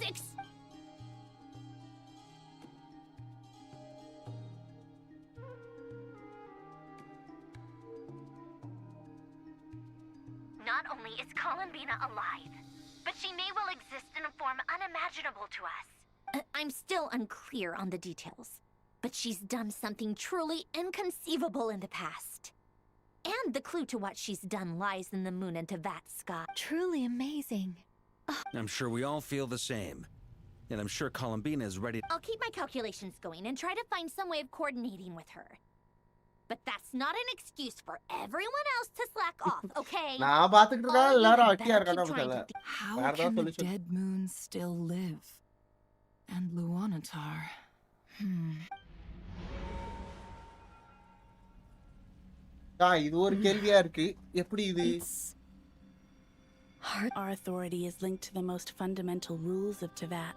Not only is Columbina alive, but she may well exist in a form unimaginable to us. I'm still unclear on the details, but she's done something truly inconceivable in the past. And the clue to what she's done lies in the moon and Tevat sky. Truly amazing. I'm sure we all feel the same. And I'm sure Columbina is ready. I'll keep my calculations going and try to find some way of coordinating with her. But that's not an excuse for everyone else to slack off, okay? How can the dead moon still live? And Luanatar... இது ஒரு கேள்வியா இருக்கு. எப்படி இது? Our authority is linked to the most fundamental rules of Tevat.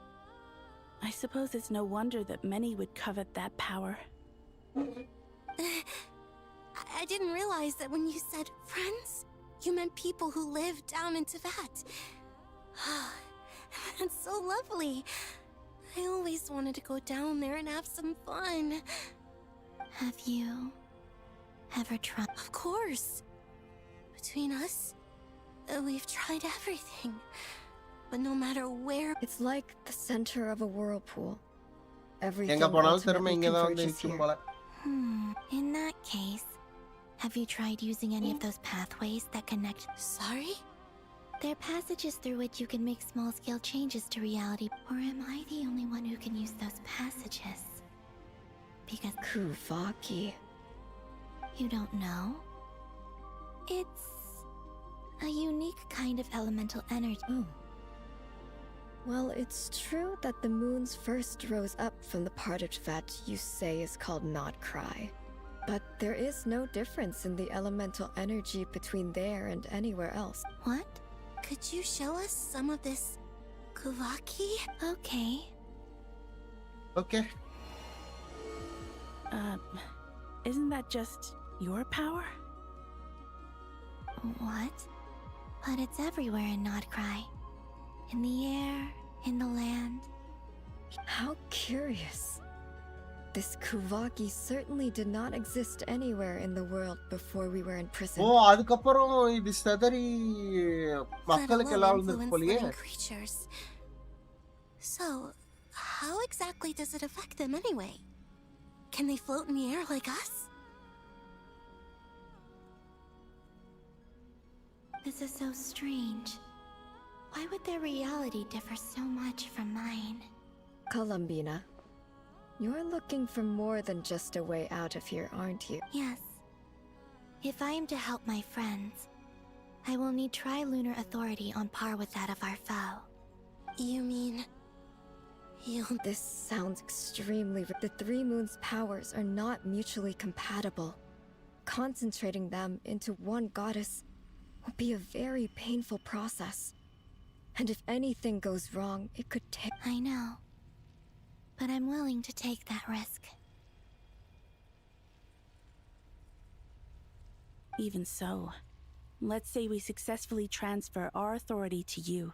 I suppose it's no wonder that many would covet that power. I didn't realize that when you said friends, you meant people who live down in Tevat. That's so lovely. I always wanted to go down there and have some fun. Have you ever tried? Of course. Between us, we've tried everything. But no matter where... It's like the center of a whirlpool. Everything எங்க போனாலும் திரும்ப ultimately இங்க தான் வந்து converges நிக்கும் here. போல. In that case, have you tried using any of those pathways that connect? Sorry? They're passages through which you can make small-scale changes to reality. Or am I the only one who can use those passages? Because... Kuvaki. You don't know? It's a unique kind of elemental energy. Oh. Well, it's true that the moons first rose up from the part of Tevat you say is called Nod-Krai. But there is no difference in the elemental energy between there and anywhere else. What? Could you show us some of this Kuvaki? Okay. Okay. Isn't that just your power? What? But it's everywhere in Nod-Krai. In the air, in the land. How curious. This Kuvaki certainly did not exist anywhere in the world before we were in prison. ஓ அதுக்கு அப்புறம் இது சதறி மக்களுக்கு எல்லாம் வந்து போலியே. Creatures. So, how exactly does it affect them anyway? Can they float in the air like us? This is so strange. Why would their reality differ so much from mine? Columbina, you're looking for more than just a way out of here, aren't you? Yes. If I am to help my friends, I will need tri-lunar authority on par with that of our foe. You mean... This sounds extremely... The three moons' powers are not mutually compatible. Concentrating them into one goddess will be a very painful process. And if anything goes wrong, it could take... I know. But I'm willing to take that risk. Even so, let's say we successfully transfer our authority to you.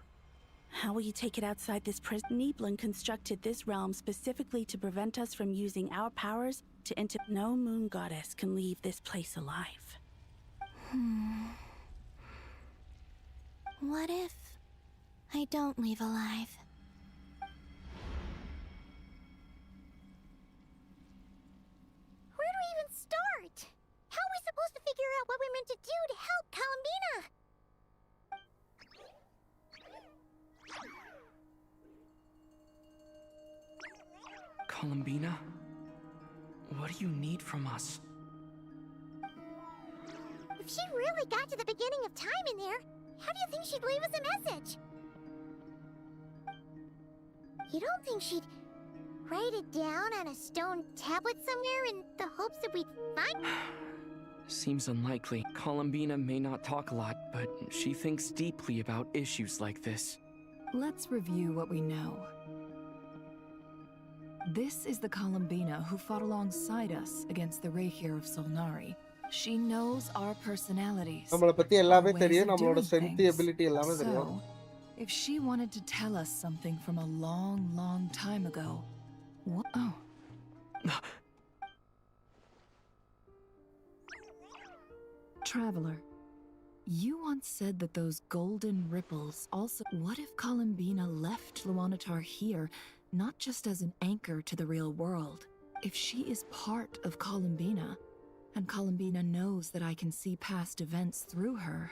How will you take it outside this prison? Niblin constructed this realm specifically to prevent us from using our powers to enter. No moon goddess can leave this place alive. What if I don't leave alive? Where do we even start? How are we supposed to figure out what we're meant to do to help Columbina? Columbina? What do you need from us? If she really got to the beginning of time in there, how do you think she'd leave us a message? You don't think she'd write it down on a stone tablet somewhere in the hopes that we'd find? Seems unlikely. Columbina may not talk a lot, but she thinks deeply about issues like this. Let's review what we know. This is the Columbina who fought alongside us against the Rahir of Solnari. She knows our personalities. நம்மள பத்தி எல்லாமே our ways தெரியும், of நம்மளோட doing strength, things. ability எல்லாமே தெரியும். So, if she wanted to tell us something from a long, long time ago, what? Oh. Traveler, you once said that those golden ripples also. What if Columbina left Luanatar here, not just as an anchor to the real world? If she is part of Columbina, and Columbina knows that I can see past events through her.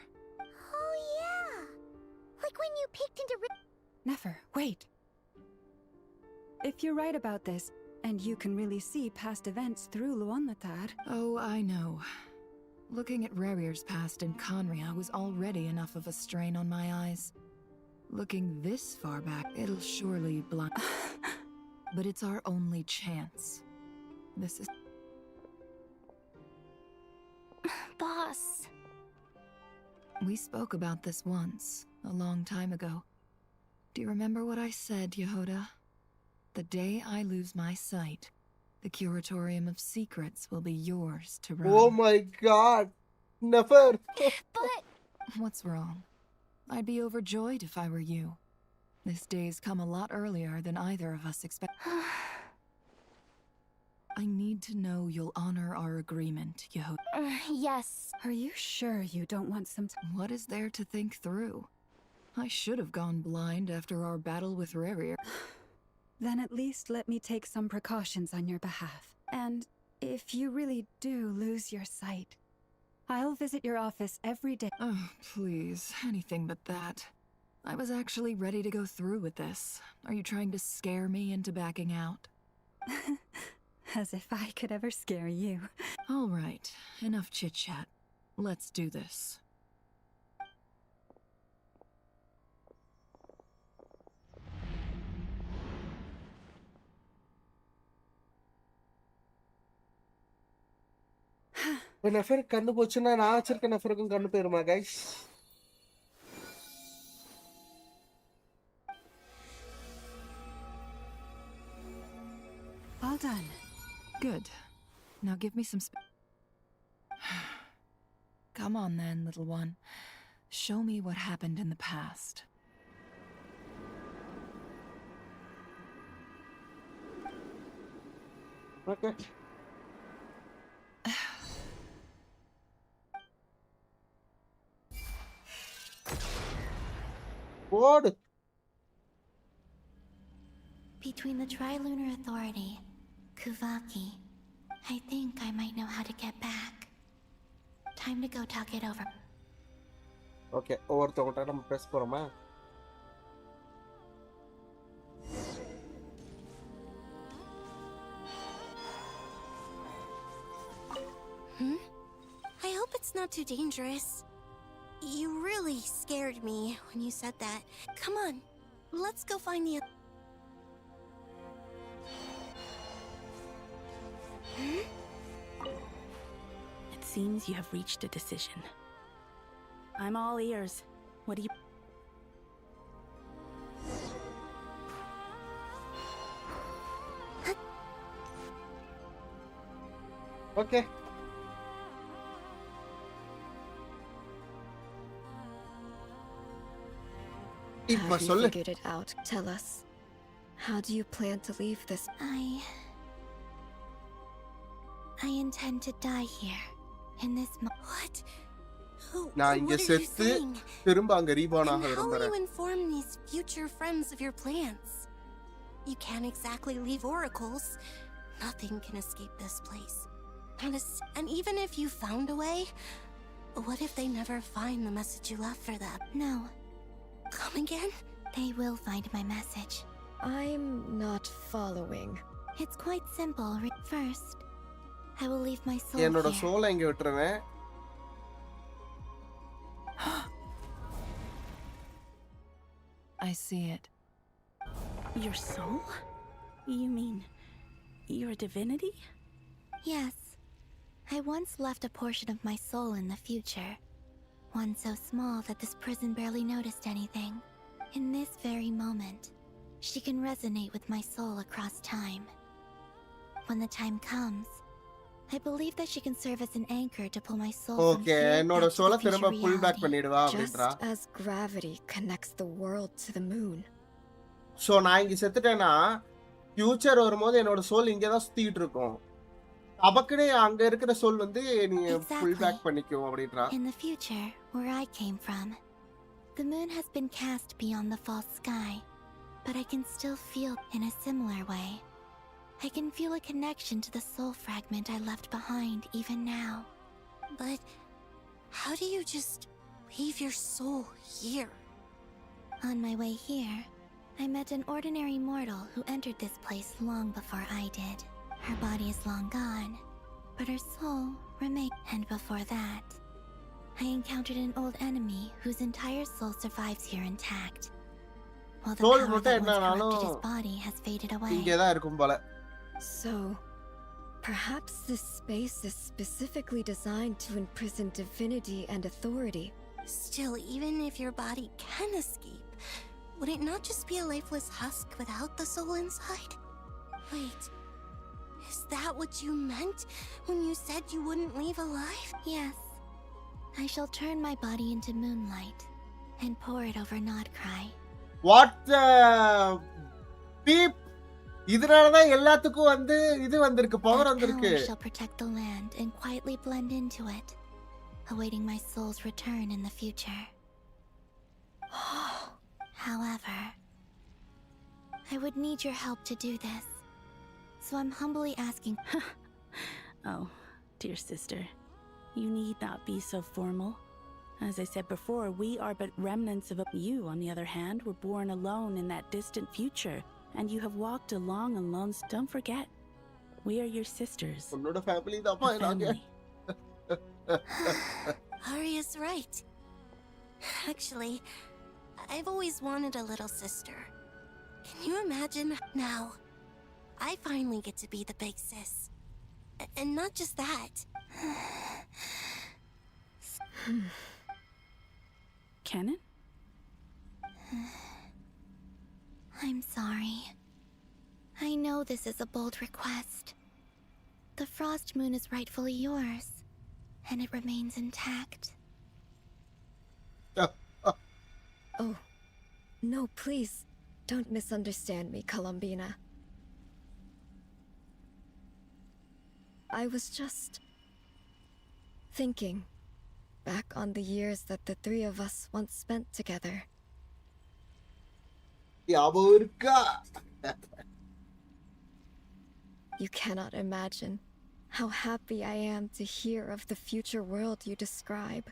Oh yeah! Like when you peeked into Nefer, wait. If you're right about this, and you can really see past events through Luanatar. Oh, I know. Looking at Rerir's past in Conria was already enough of a strain on my eyes. Looking this far back, it'll surely blind. But it's our only chance. This is... Boss. We spoke about this once, a long time ago. Do you remember what I said, Yehoda? The day I lose my sight, the Curatorium of Secrets will be yours to run. Oh my god! Never! But... What's wrong? I'd be overjoyed if I were you. This day's come a lot earlier than either of us expected. I need to know you'll honor our agreement, Yehoda. Yes. Are you sure you don't want some... What is there to think through? I should have gone blind after our battle with Rerir. Then at least let me take some precautions on your behalf. And if you really do lose your sight, I'll visit your office every day. Oh, please, anything but that. I was actually ready to go through with this. Are you trying to scare me into backing out? As if I could ever scare you. All right, enough chit-chat. Let's do this. இப்போ நெஃபருக்கு கண்ணு போச்சுன்னா நான் வச்சிருக்க நெஃபருக்கும் கண்ணு போயிருமா guys? All done. Good. Now give me some Come on then, little one. Show me what happened in the past. Okay. What? Between the Tri-Lunar Authority, Kuvaki, I think I might know how to get back. Time to go talk it over. Okay, ஒவ்வொருத்தவங்கள்ட்ட நம்ம press போறோமா? I hope it's not too dangerous. You really scared me when you said that. Come on, let's go find the... It seems you have reached a decision. I'm all ears. What do you... Okay. இப்ப Have you சொல்லு. figured it out? Tell us. How do you plan to leave this? I intend to die here. In this What? நான் இங்க What are you செத்து saying? திரும்ப அங்க reborn ஆக And how will விரும்புறேன். you inform these future friends of your plans? You can't exactly leave oracles. Nothing can escape this place. And even if you found a way, what if they never find the message you left for them? No. Come again? They will find my message. I'm not following. It's quite simple. First, I will leave my soul என்னோட here. சோலை இங்க விட்டுருவேன். I see it. Your soul? You mean you're a divinity? Yes. I once left a portion of my soul in the future. One so small that this prison barely noticed anything. In this very moment, she can resonate with my soul across time. When the time comes, I believe that she can serve as an anchor to pull my soul from Okay, here என்னோட back to சோலை the திரும்ப future pull back reality. பண்ணிடுவா Just அப்படின்றா. as gravity connects the world to the moon. So நான் இங்க செத்துட்டேன்னா future வரும்போது என்னோட soul இங்க தான் சுத்திட்டு இருக்கும். அவக்கடே அங்க இருக்கிற சோல் வந்து நீ புல் பேக் பண்ணிக்கும் அப்படின்றா. In the future, where I came from, the moon has been cast beyond the false sky, but I can still feel in a similar way. I can feel a connection to the soul fragment I left behind even now. But how do you just leave your soul here? On my way here, I met an ordinary mortal who entered this place long before I did. Her body is long gone, but her soul remained. And before that, I encountered an old enemy whose entire soul survives here intact. While the power that once corrupted his body has faded away. இங்க தான் இருக்கும் போல. So, perhaps this space is specifically designed to imprison divinity and authority. Still, even if your body can escape, would it not just be a lifeless husk without the soul inside? Wait, is that what you meant when you said you wouldn't leave alive? Yes. I shall turn my body into moonlight and pour it over Nod-Krai. What the beep? இதனால தான் எல்லாத்துக்கும் வந்து இது வந்திருக்கு, power வந்திருக்கு. I shall protect the land and quietly blend into it, awaiting my soul's return in the future. However, I would need your help to do this. So I'm humbly asking. Oh, dear sister, you need not be so formal. As I said before, we are but remnants of you, on the other hand, were born alone in that distant future, and you have walked along alone. Don't forget, we are your sisters. family. Arya's right. Actually, I've always wanted a little sister. Can you imagine? Now, I finally get to be the big sis. And not just that. Canon? I'm sorry. I know this is a bold request. The frost moon is rightfully yours, and it remains intact. Oh, no, please, don't misunderstand me, Columbina. I was just thinking back on the years that the three of us once spent together. You cannot imagine how happy I am to hear of the future world you describe.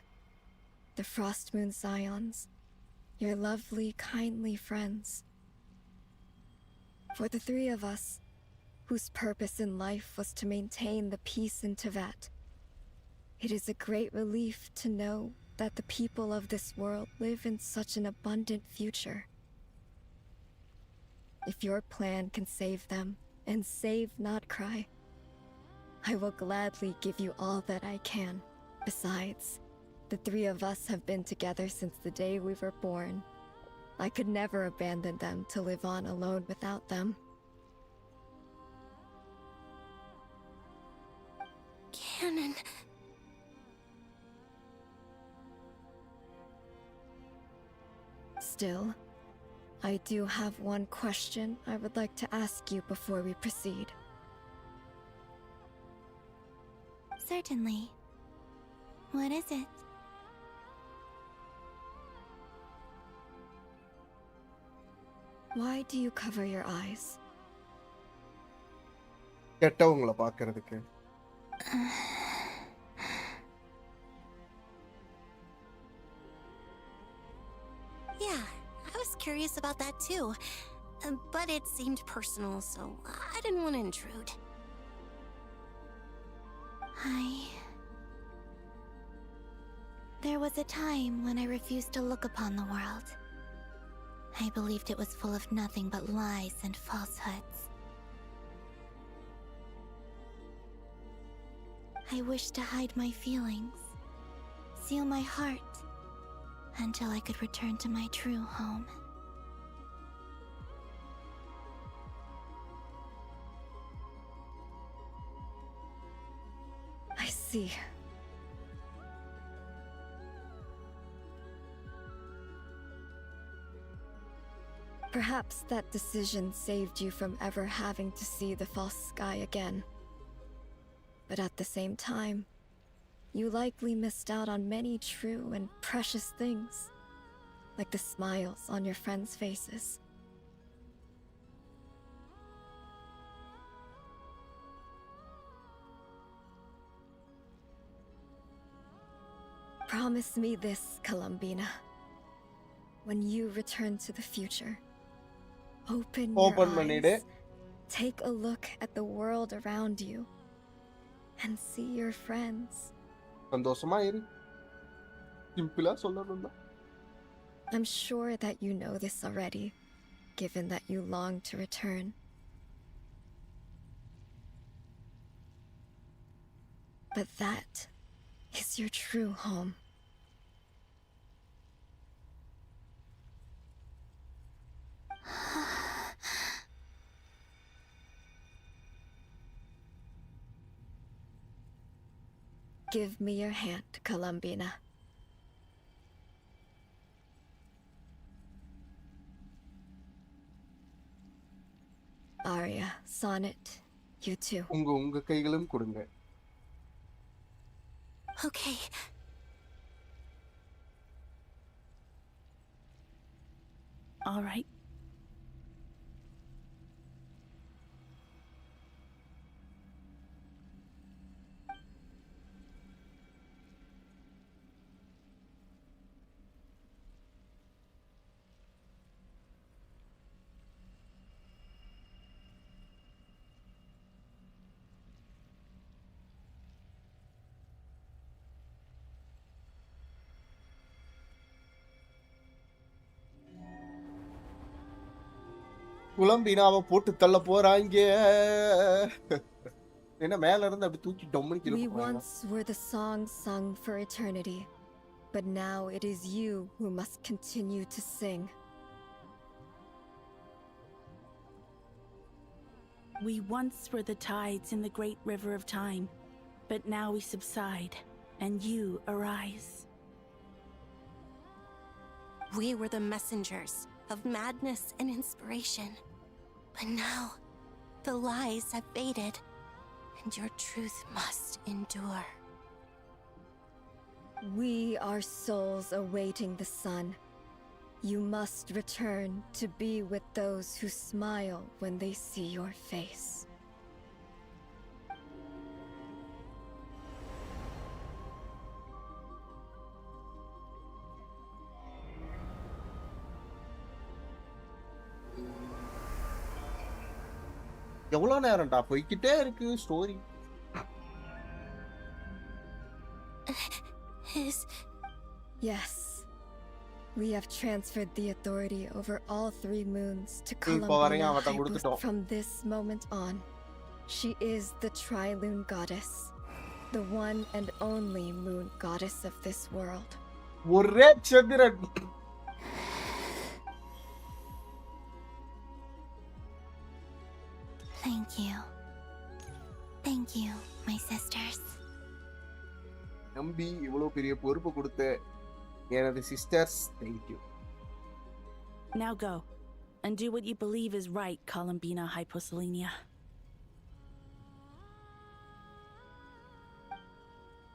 The Frost Moon Scions, your lovely, kindly friends. For the three of us, whose purpose in life was to maintain the peace in Teyvat, it is a great relief to know that the people of this world live in such an abundant future. If your plan can save them and save Nod-Krai, I will gladly give you all that I can. Besides, the three of us have been together since the day we were born. I could never abandon them to live on alone without them. Canon. Still, I do have one question I would like to ask you before we proceed. Certainly. What is it? Why do you cover your eyes? கெட்டவங்கள பார்க்கிறதுக்கு. Yeah, I was curious about that too. But it seemed personal, so I didn't want to intrude. There was a time when I refused to look upon the world. I believed it was full of nothing but lies and falsehoods. I wished to hide my feelings, seal my heart, until I could return to my true home. I see. Perhaps that decision saved you from ever having to see the false sky again. But at the same time, you likely missed out on many true and precious things, like the smiles on your friends' faces. Promise me this, Columbina. When you return to the future, open your eyes, take a look at the world around you, and see your friends. சந்தோஷமா இரு. சிம்பிளா சொல்லணும்னா. I'm sure that you know this already, given that you long to return. But that is your true home. Give me your hand, Columbina. Arya, Sonnet, you too. உங்க கைகளும் கொடுங்க. Okay. All right. குழம்பினாவை போட்டு தள்ள போறாங்க. என்ன மேல இருந்து அப்படி தூக்கி டொம்முனு கீழ We போறாங்க. once were the songs sung for eternity, but now it is you who must continue to sing. We once were the tides in the great river of time, but now we subside, and you arise. We were the messengers of madness and inspiration. But now, the lies have faded, and your truth must endure. We are souls awaiting the sun. You must return to be with those who smile when they see your face. எவ்வளவு நேரம்டா போய்க்கிட்டே இருக்கு story. Yes. We have transferred the authority over all 3 moons to Columbina. From this moment on, she is the Tri-Lune Goddess, the one and only moon goddess of this world. ஒரே சந்திரன். Thank you. Thank you, my sisters. நம்பி இவ்வளவு பெரிய பொறுப்பு கொடுத்த எனது sisters, thank you. Now go. And do what you believe is right, Columbina Hyposelenia.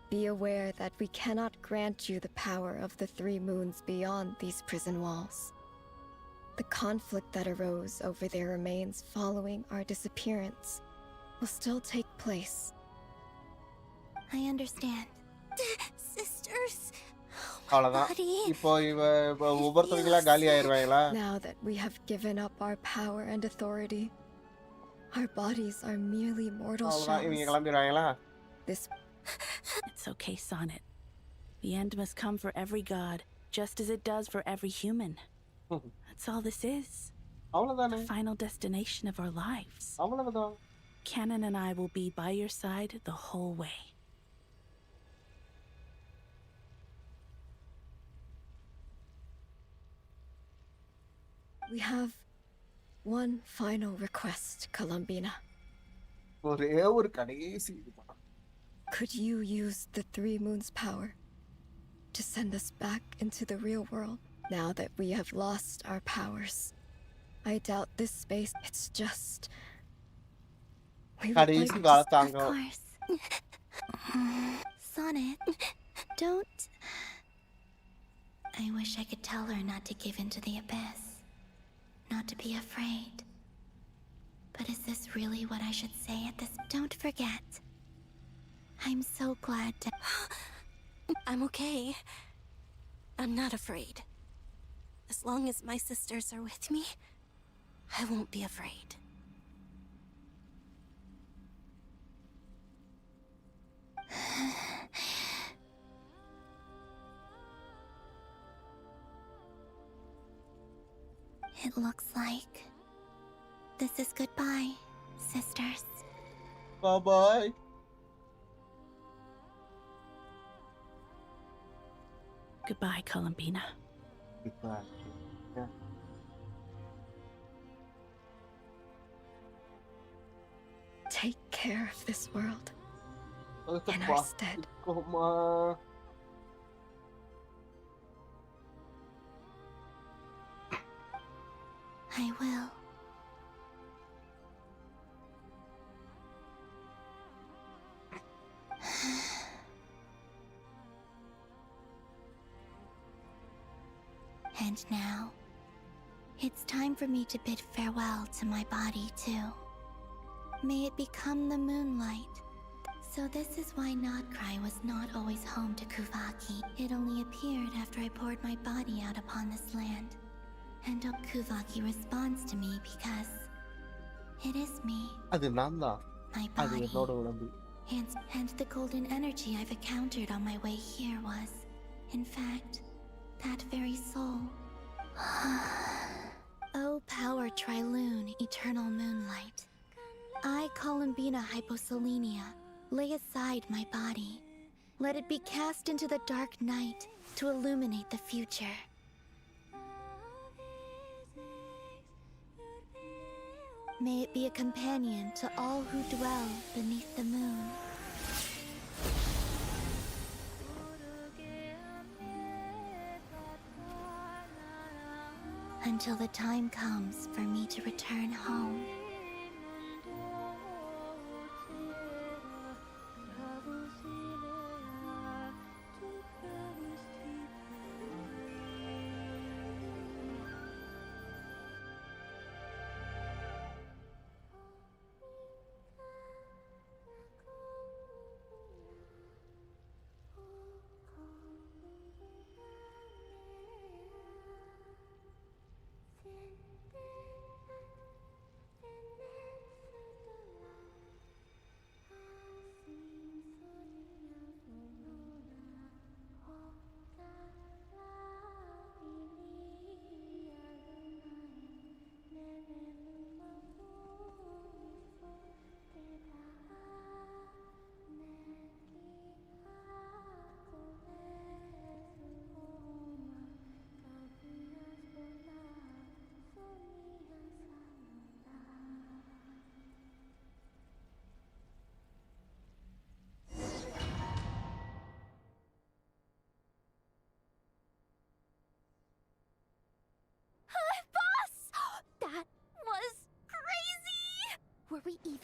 Be aware that we cannot grant you the power of the three moons beyond these prison walls. The conflict that arose over their remains following our disappearance will still take place. I understand. Sisters. அவ்வளவுதான். இப்போ ஒவ்வொருத்தவங்களா காலி ஆயிருவாங்களா? Now that we have given up our power and authority, our bodies are merely mortal அவ்வளவுதான். இவங்க shells. கிளம்பிடுவாங்களா? This It's okay, Sonnet. The end must come for every god, just as it does for every human. That's all this is. அவ்வளவுதானே. The final destination of our lives. அவ்வளவுதான். Canon and I will be by your side the whole way. We have one final request, Columbina. ஒரே ஒரு கடைசி Could you use the three moons' power to send us back into the real world now that we have lost our powers? I doubt this space. It's just. We would like கடைசி to. காலத்தாங்க. Of course. Sonnet, don't. I wish I could tell her not to give in to the abyss. Not to be afraid. But is this really what I should say at this? Don't forget. I'm so glad to. I'm okay. I'm not afraid. As long as my sisters are with me, I won't be afraid. It looks like this is goodbye, sisters. Bye-bye. Goodbye, Columbina. Goodbye. Yeah. Take care of this world in our stead. I will. And now, it's time for me to bid farewell to my body too. May it become the moonlight. So this is why Nod-Krai was not always home to Kuvaki. It only appeared after I poured my body out upon this land. And Kuvaki responds to me because it is me. அது நான் தான். My அது body. என்னோட உடம்பு. And the golden energy I've encountered on my way here was, in fact, that very soul. O power Triloon, eternal moonlight. I, Columbina Hyposelenia, lay aside my body. Let it be cast into the dark night to illuminate the future. May it be a companion to all who dwell beneath the moon. Until the time comes for me to return home.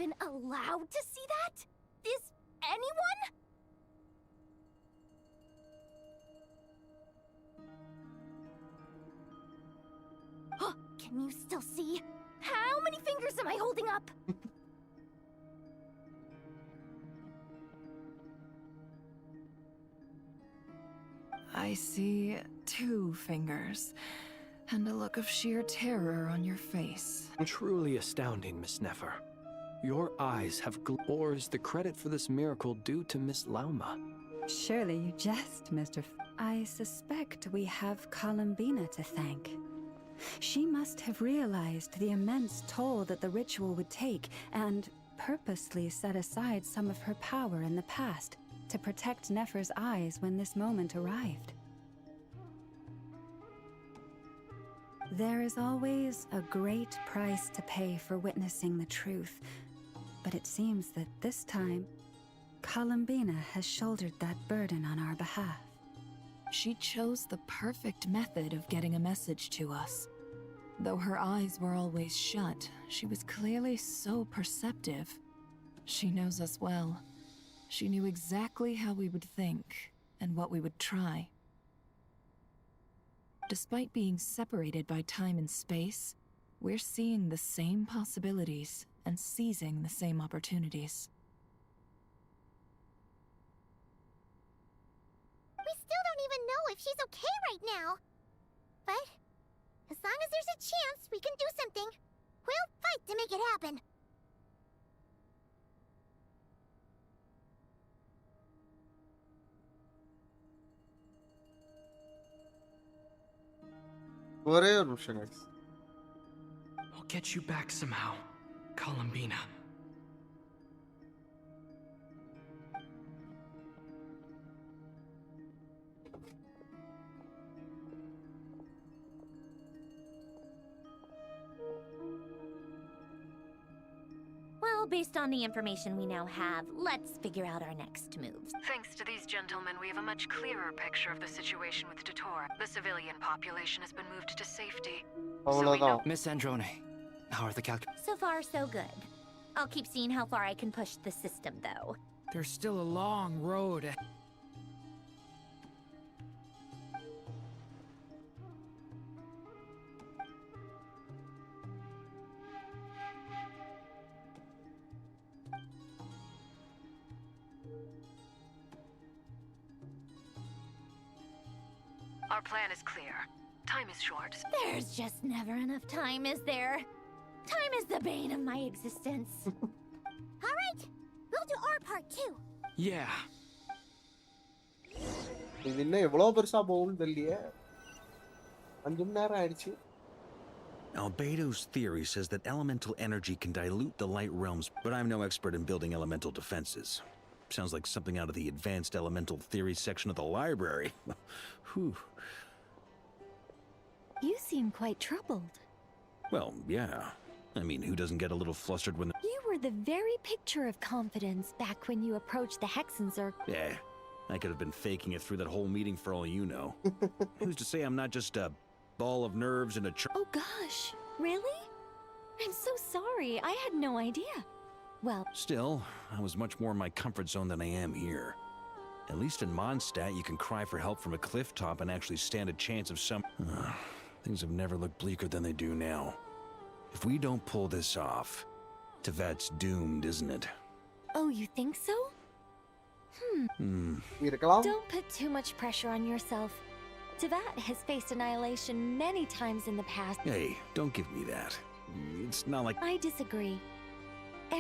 even allowed to see that? Is anyone? Can you still see? How many fingers am I holding up? I see 2 fingers, and a look of sheer terror on your face. Truly astounding, Miss Nefer. Your eyes have or is the credit for this miracle due to Miss Lauma? Surely you jest, I suspect we have Columbina to thank. She must have realized the immense toll that the ritual would take and purposely set aside some of her power in the past to protect Nefer's eyes when this moment arrived. There is always a great price to pay for witnessing the truth, but it seems that this time, Columbina has shouldered that burden on our behalf. She chose the perfect method of getting a message to us. Though her eyes were always shut, she was clearly so perceptive. She knows us well. She knew exactly how we would think and what we would try. Despite being separated by time and space, we're seeing the same possibilities and seizing the same opportunities. We still don't even know if she's okay right now. But as long as there's a chance we can do something, we'll fight to make it happen. I'll get you back somehow, Columbina. Well, based on the information we now have, let's figure out our next moves. Thanks to these gentlemen, we have a much clearer picture of the situation with Dator. The civilian population has been moved to safety. Miss Androne, how are the So far, so good. I'll keep seeing how far I can push the system, though. There's still a long road. Our plan is clear. Time is short. There's just never enough time, is there? Time is the bane of my existence. All right, we'll do our part too. Yeah. இது என்ன எவ்வளவு பெருசா போகும்னு தெரியலையே 5 மணி நேரம் ஆயிடுச்சு. Albedo's theory says that elemental energy can dilute the light realms, but I'm no expert in building elemental defenses. Sounds like something out of the advanced elemental theory section of the library. Whew. You seem quite troubled. Well, yeah. I mean, who doesn't get a little flustered when... You were the very picture of confidence back when you approached the Hexenzer. Yeah, I could have been faking it through that whole meeting for all you know. Who's to say I'm not just a ball of nerves and a... Oh gosh, really? I'm so sorry, I had no idea. Well... Still, I was much more in my comfort zone than I am here. At least in Mondstadt, you can cry for help from a cliff top and actually stand a chance of some... Things have never looked bleaker than they do now. If we don't pull this off, Tevat's doomed, isn't it? Oh, you think so? Don't put too much pressure on yourself. Tevat has faced annihilation many times in the past. Hey, don't give me that. It's not like... I disagree.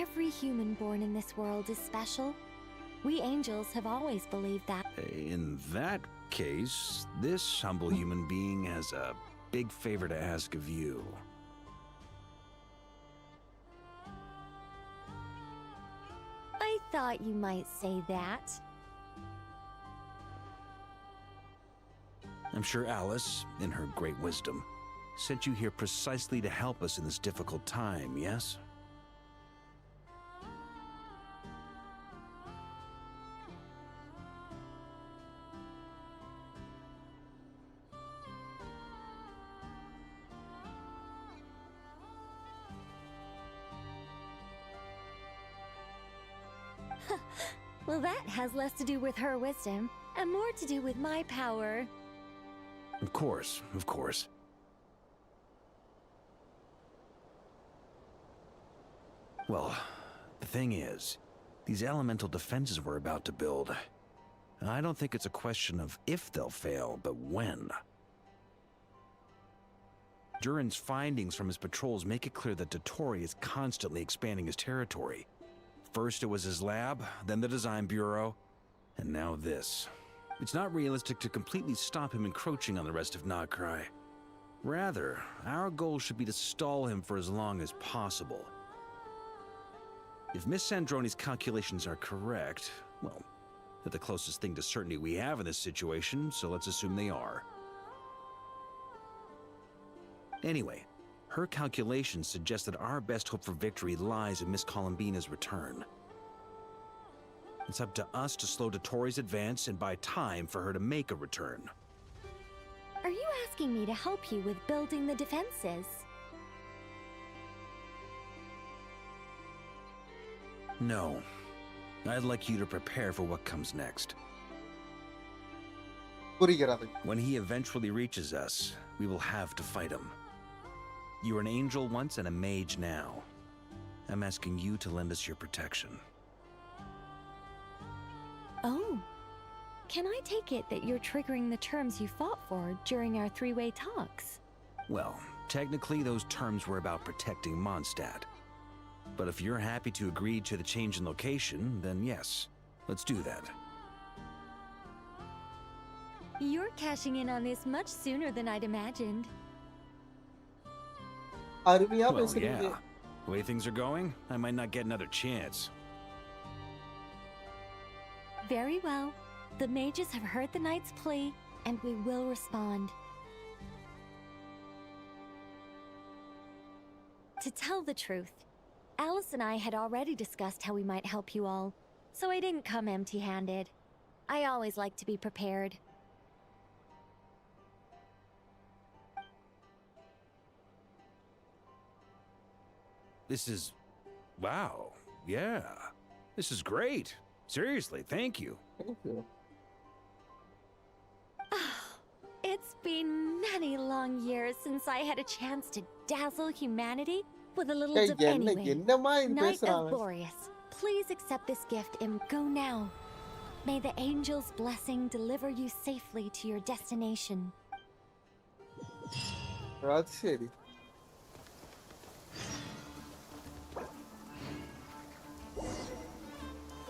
Every human born in this world is special. We angels have always believed that. In that case, this humble human being has a big favor to ask of you. I thought you might say that. I'm sure Alice, in her great wisdom, sent you here precisely to help us in this difficult time, yes? Well, that has less to do with her wisdom and more to do with my power. Of course, of course. Well, the thing is, these elemental defenses we're about to build, I don't think it's a question of if they'll fail, but when. Durin's findings from his patrols make it clear that Dottore is constantly expanding his territory. First it was his lab, then the design bureau, and now this. It's not realistic to completely stop him encroaching on the rest of Nod-Krai. Rather, our goal should be to stall him for as long as possible. If Miss Sandroni's calculations are correct, well, they're the closest thing to certainty we have in this situation, so let's assume they are. Anyway, her calculations suggest that our best hope for victory lies in Miss Columbina's return. It's up to us to slow Dottore's advance and buy time for her to make a return. Are you asking me to help you with building the defenses? No. I'd like you to prepare for what comes next. When he eventually reaches us, we will have to fight him. You were an angel once and a mage now. I'm asking you to lend us your protection. Oh. Can I take it that you're triggering the terms you fought for during our three-way talks? Well, technically those terms were about protecting Mondstadt. But if you're happy to agree to the change in location, then yes, let's do that. You're cashing in on this much sooner than I'd imagined. Well, yeah. The way things are going, I might not get another chance. Very well. The mages have heard the knight's plea, and we will respond. To tell the truth, Alice and I had already discussed how we might help you all, so I didn't come empty-handed. I always like to be prepared. This is... wow. Yeah. This is great. Seriously, thank you. Thank you. It's been many long years since I had a chance to dazzle humanity with a little of anyway. Knight of Boreas, please accept this gift and go now. May the angel's blessing deliver you safely to your destination. That's ശരി.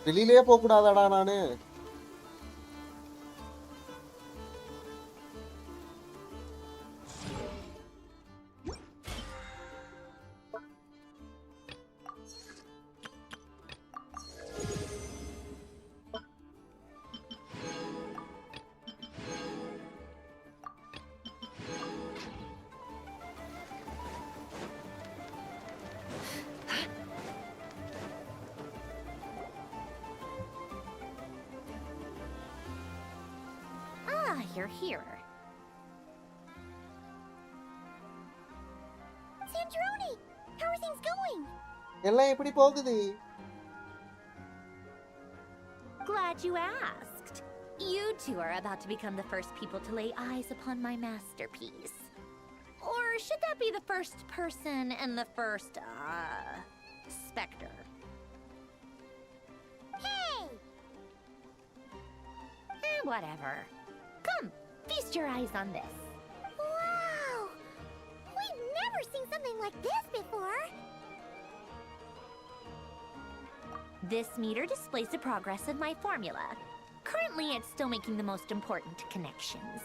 வெளியிலே போக கூடாதடா நானு. You're here. Sandroni, how are things going? எல்லாம் எப்படி போகுது? Glad you asked. You two are about to become the first people to lay eyes upon my masterpiece. Or should that be the first person and the first, specter? Hey! Whatever. Come, feast your eyes on this. Wow! We've never seen something like this before. This meter displays the progress of my formula. Currently, it's still making the most important connections.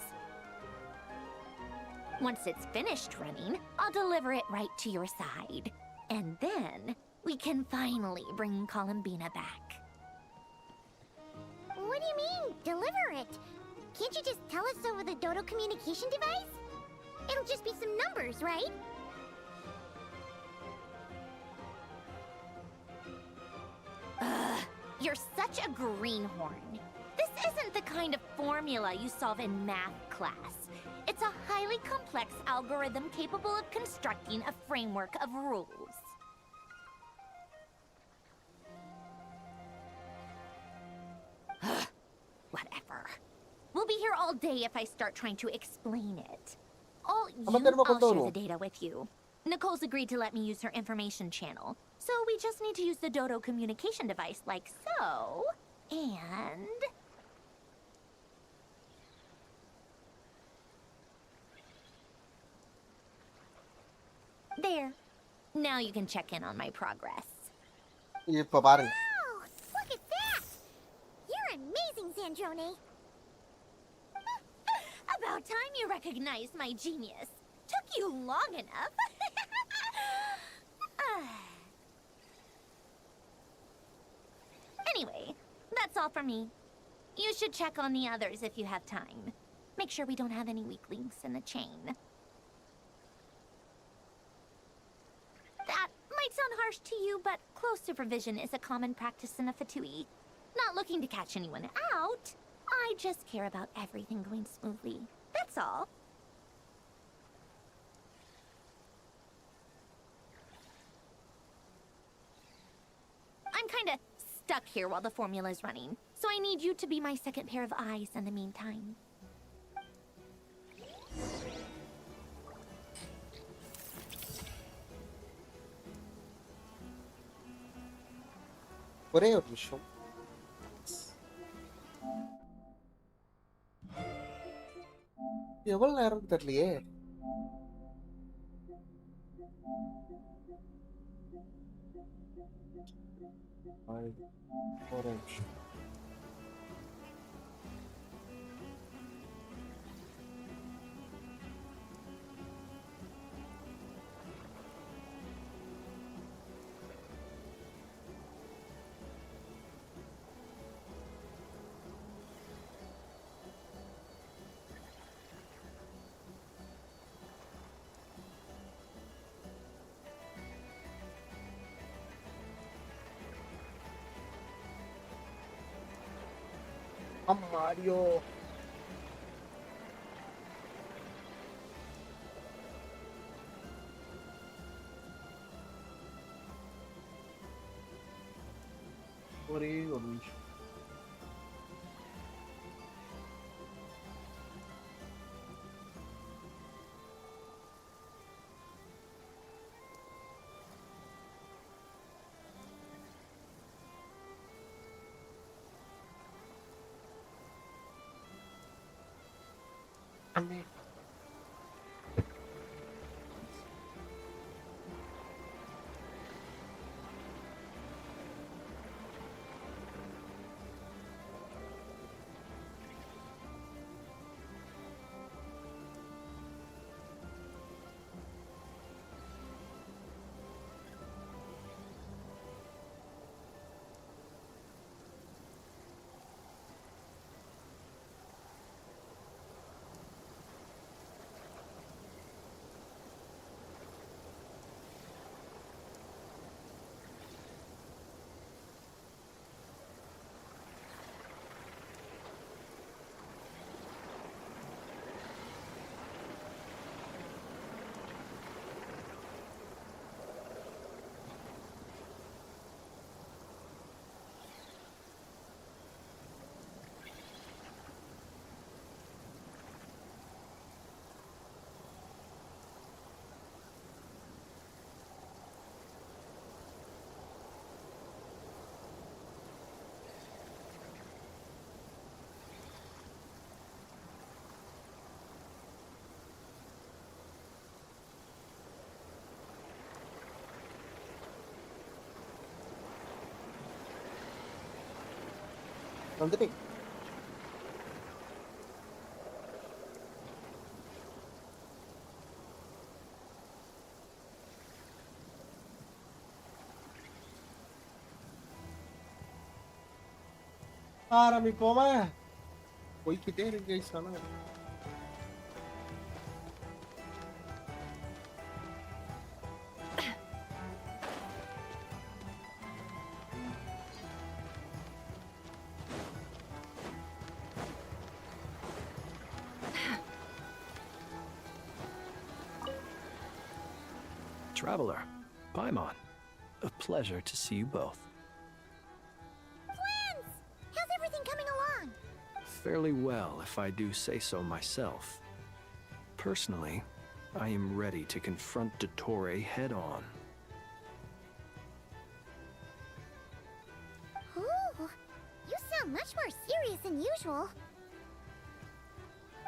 Once it's finished running, I'll deliver it right to your side. And then, we can finally bring Columbina back. What do you mean, deliver it? Can't you just tell us over the Dodo communication device? It'll just be some numbers, right? Ugh, you're such a greenhorn. This isn't the kind of formula you solve in math class. It's a highly complex algorithm capable of constructing a framework of rules. all day if I start trying to explain it. I'll share the data with you. Nicole's agreed to let me use her information channel, so we just need to use the Dodo communication device like so, and... There. Now you can check in on my progress. இப்போ பாருங்க. Wow, look at that! You're amazing, Zandrone. About time you recognized my genius. Took you long enough. Anyway, that's all for me. You should check on the others if you have time. Make sure we don't have any weak links in the chain. That might sound harsh to you, but close supervision is a common practice in a Fatui. Not looking to catch anyone out. I just care about everything going smoothly. That's all. I'm kinda stuck here while the formula is running, so I need you to be my second pair of eyes in the meantime. ஒரே ஒரு நிமிஷம். எவ்வளவு நேரம் தெரியலையே. ஒரு நிமிஷம். Mario. ஒரே ஒரு நிமிஷம். அண்ணே வந்துட்டேன். ஆரம்பிப்போமா? போய்க்கிட்டே இருக்கு guys. ஆனா Traveler, Paimon, a pleasure to see you both. Twins! How's everything coming along? fairly well, if I do say so myself. Personally, I am ready to confront Dottore head-on. Ooh, you sound much more serious than usual.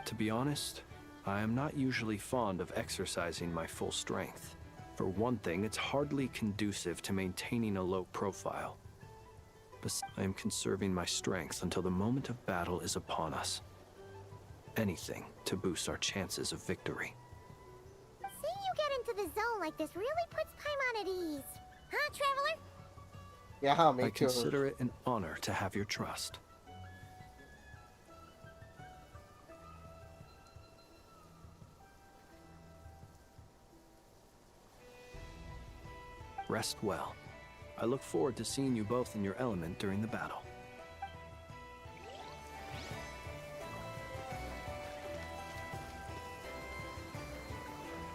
To be honest, I am not usually fond of exercising my full strength. For one thing, it's hardly conducive to maintaining a low profile. Besides, I am conserving my strength until the moment of battle is upon us. Anything to boost our chances of victory. Seeing you get into the zone like this really puts Paimon at ease. Huh, Traveler? Yeah, me I too. consider it an honor to have your trust. Rest well. I look forward to seeing you both in your element during the battle.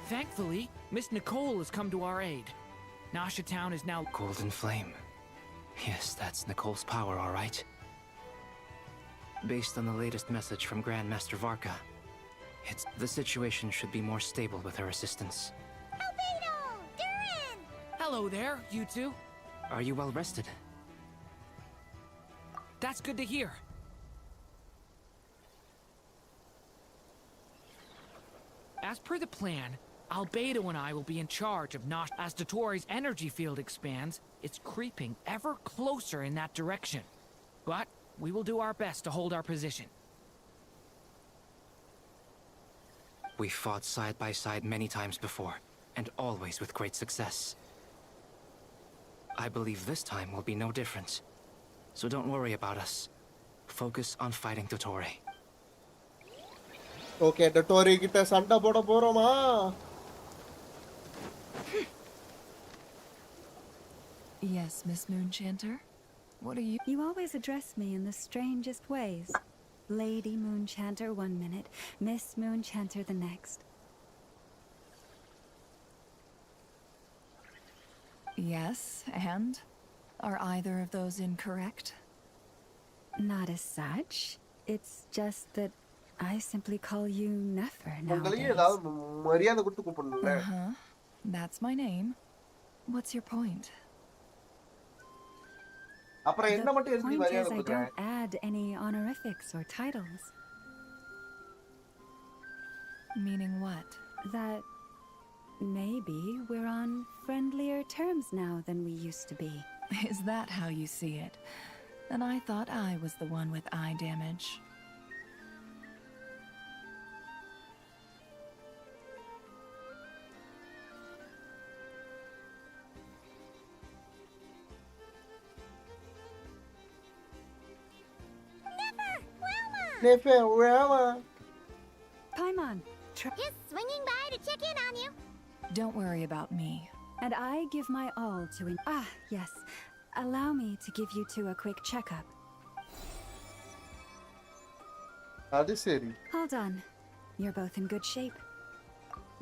Thankfully, Miss Nicole has come to our aid. Nasha Town is now Golden Flame. Yes, that's Nicole's power, all right. Based on the latest message from Grandmaster Varka, the situation should be more stable with her assistance. Hello there, you two. Are you well rested? That's good to hear. As per the plan, Albedo and I will be in charge of Nosh. As Dottore's energy field expands, it's creeping ever closer in that direction. But we will do our best to hold our position. We fought side by side many times before, and always with great success. I believe this time will be no different. So don't worry about us. Focus on fighting Dottore. Okay, Dottore கிட்ட சண்டை போட போறோமா? Yes, Miss Moonchanter? What are you? You always address me in the strangest ways. Lady Moonchanter one minute, Miss Moonchanter the next. Yes, and? Are either of those incorrect? Not as such. It's just that I simply call you Nefer உங்களையே nowadays. ஏதாவது மரியாதை கொடுத்து கூப்பிடணும்ல. Uh-huh. That's my name. What's your point? அப்புறம் என்ன மட்டும் The எதுக்கு point மரியாதை is I கொடுக்குற? don't add any honorifics or titles. Meaning what? That maybe we're on friendlier terms now than we used to be. Is that how you see it? Then I thought I was the one with eye damage. Nefer, Rama. Paimon, Just swinging by to check in on you. Don't worry about me. and I give my all to yes. Allow me to give you two a quick checkup. அது சரி. Hold on. You're both in good shape.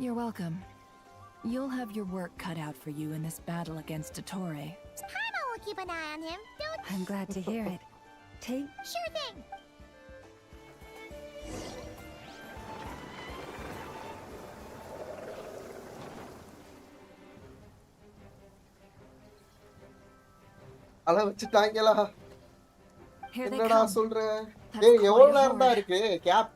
You're welcome. You'll have your work cut out for you in this battle against Dottore. Paimon will keep an eye on him. Don't... I'm glad to hear it. Take... Sure thing. அல வச்சிட்டாங்களா? Here they என்னடா come. சொல்ற? That's டேய் quite எவ்வளவு a நேரம் தான் horde. இருக்கு? Gap.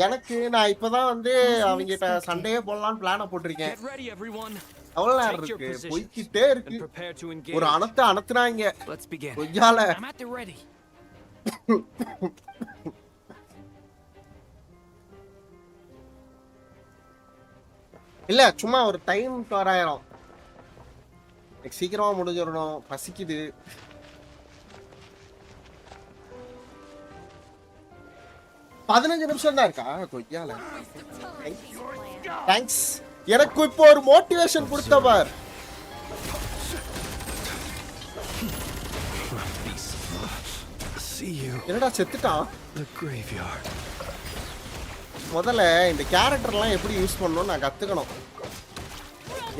எனக்கு நான் இப்பதான் வந்து அவங்கிட்ட சண்டையே போடலாம்னு பிளான போட்டிருக்கேன். Get ready, everyone. அவ்வளவு நேரம் Take your இருக்கு. positions போய்க்கிட்டே இருக்கு. and prepare to engage. ஒரு அனத்துறாங்க. Let's begin. கொய்யால. I'm at the ready. இல்ல சும்மா ஒரு டைம் தோராயிரம். சீக்கிரமா முடிஞ்சிடணும். பசிக்குது. பதினஞ்சு நிமிஷம் தான் இருக்கா? கொய்யால. தேங்க்ஸ். எனக்கு இப்போ ஒரு மோட்டிவேஷன் கொடுத்த பார். என்னடா செத்துட்டான்? The graveyard. முதல்ல இந்த கேரக்டர்லாம் எப்படி யூஸ் பண்ணணும்னு நான் கத்துக்கணும்.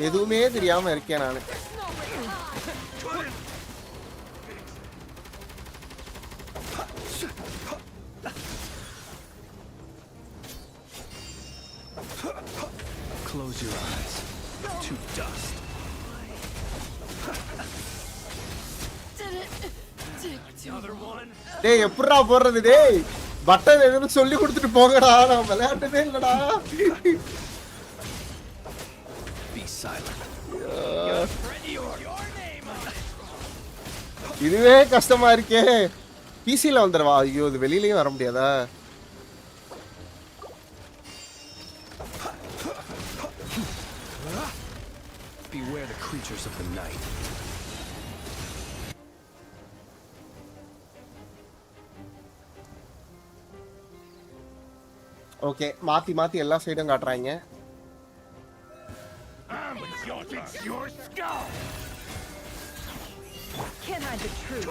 எதுவுமே தெரியாம இருக்கேன் நானு. Close your eyes to dust. Another one. டேய் எப்பறா போறது டேய் பட்டன் எதுன்னு சொல்லி கொடுத்துட்டு போங்கடா நான் விளையாட்டதே இல்லடா Be silent. இதுவே கஷ்டமா இருக்கே பிசில வந்துறவா ஐயோ இது வெளியிலயும் வர முடியாதா Beware the creatures of the night. Okay மாத்தி மாத்தி எல்லா சைடும் காட்றாங்க Your skull. Can't hide the truth.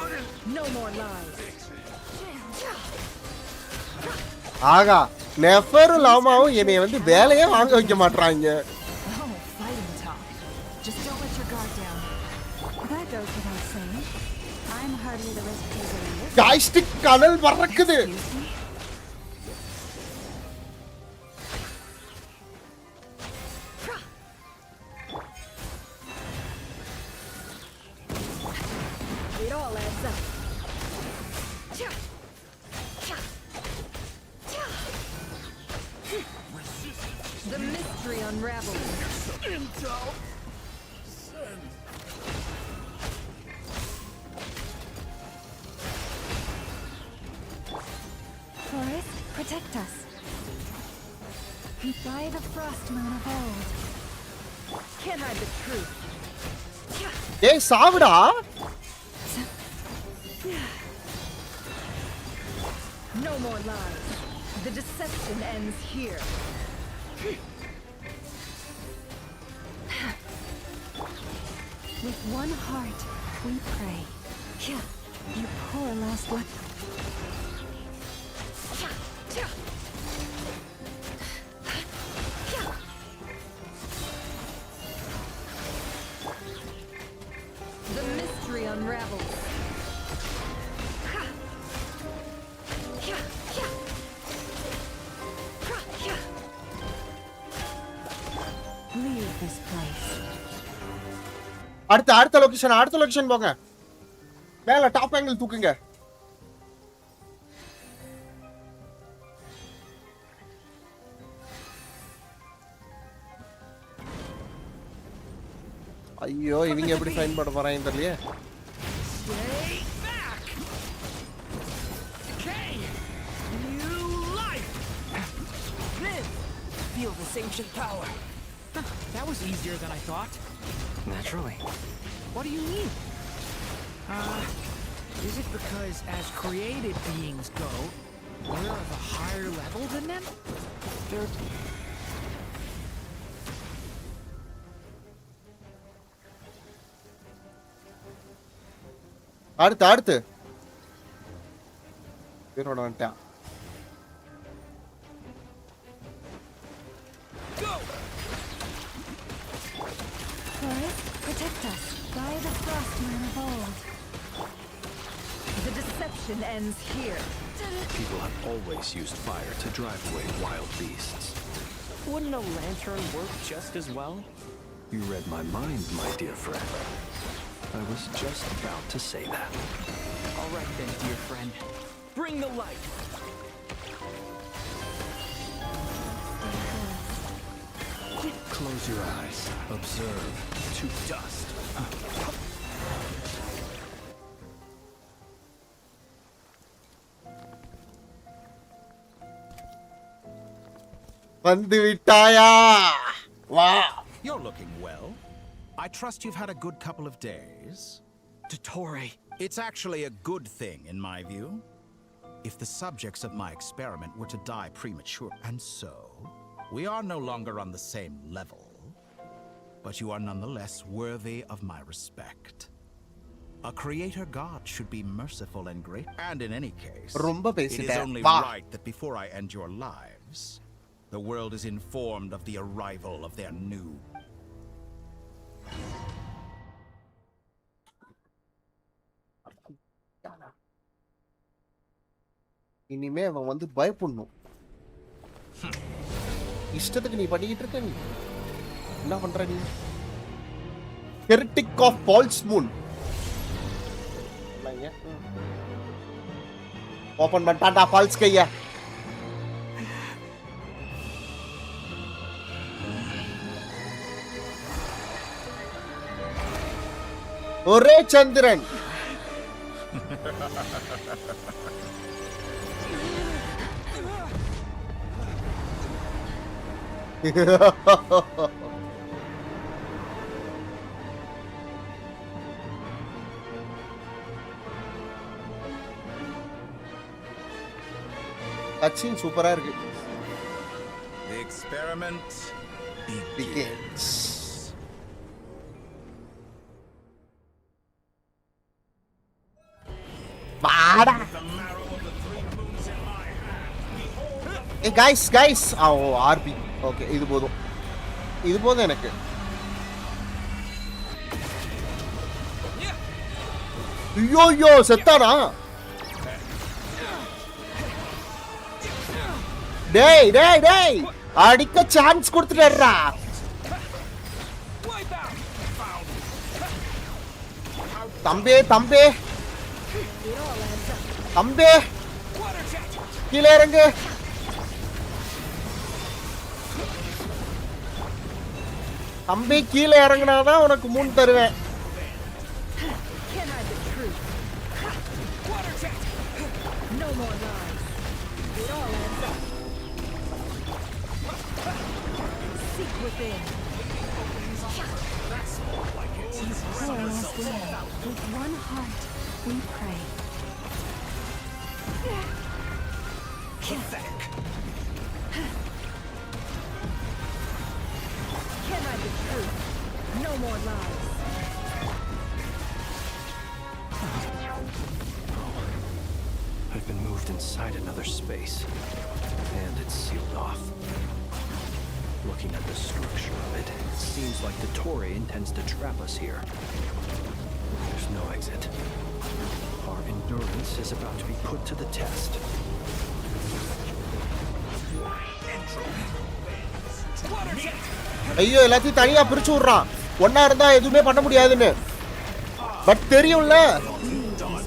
No more lies. ஆகா நெஃபரும் லாமாவும் என்னைய வந்து வேலையே வாங்க வைக்க மாட்டறாங்க Oh, fighting talk. Just don't let your guard down. That goes without saying. I'm hardly the risk taker in this. Joystick கனல் பறக்குது It all adds up. The mystery unravels. Intel. Forest, protect us. By the frost moon of old. Can't hide the truth. டேய் சாவுடா No more lies. The deception ends here. With one heart, we pray. You poor lost one. The mystery unravels. Leave this place. அடுத்த location போங்க மேல top angle தூக்குங்க ஐயோ இவங்க எப்படி fine பண்ண போறாங்க தெரியலையே Stay back. Okay. New life. Live. Feel this ancient power. That was easier than I thought. Naturally. What do you mean? Is it because as created beings go, we're of a higher level than them? They're... அடுத்து இவரோட வந்துட்டான் Forest, protect us. By the frost moon of old. The deception ends here. People have always used fire to drive away wild beasts. Wouldn't a lantern work just as well? You read my mind, my dear friend. I was just about to say that. All right then, dear friend. Bring the light. Close your eyes. Observe to dust. வந்து விட்டாயா வா You're looking well. I trust you've had a good couple of days. Dottore. It's actually a good thing, in my view. If the subjects of my experiment were to die premature, and so, we are no longer on the same level. But you are nonetheless worthy of my respect. A creator god should be merciful and great. And in any case, it is only right that before I end your lives, the world is informed of the arrival of their new... இனிமே அவன் வந்து பயப்படணும் இஷ்டத்துக்கு நீ பண்ணிக்கிட்டு இருக்க நீ என்ன பண்ற நீ? Heretic of False Moon. Open பண்ணிட்டான்டா ஃபால்ஸ் கைய. ஒரே சந்திரன். கட்சின் சூப்பரா இருக்கு. The experiment begins. வாடா. Hey guys. RP. Okay, இது போதும் எனக்கு. ஐயோ செத்தானா? டேய் அடிக்க சான்ஸ் கொடுத்துட்டேறா. தம்பே கீழே இறங்கு. தம்பி கீழே இறங்குனாதான் உனக்கு 3 தருவேன். With one heart, we pray. Can I be true? No more lies. I've been moved inside another space, and it's sealed off. Looking at the structure of it, it seems like the Torii intends to trap us here. There's no exit. Our endurance is about to be put to the test. ஐயோ எல்லாத்தையும் தனியா பிரிச்சு விடுறான். ஒன்னா இருந்தா எதுவுமே பண்ண முடியாதுன்னு. பட் தெரியும்ல,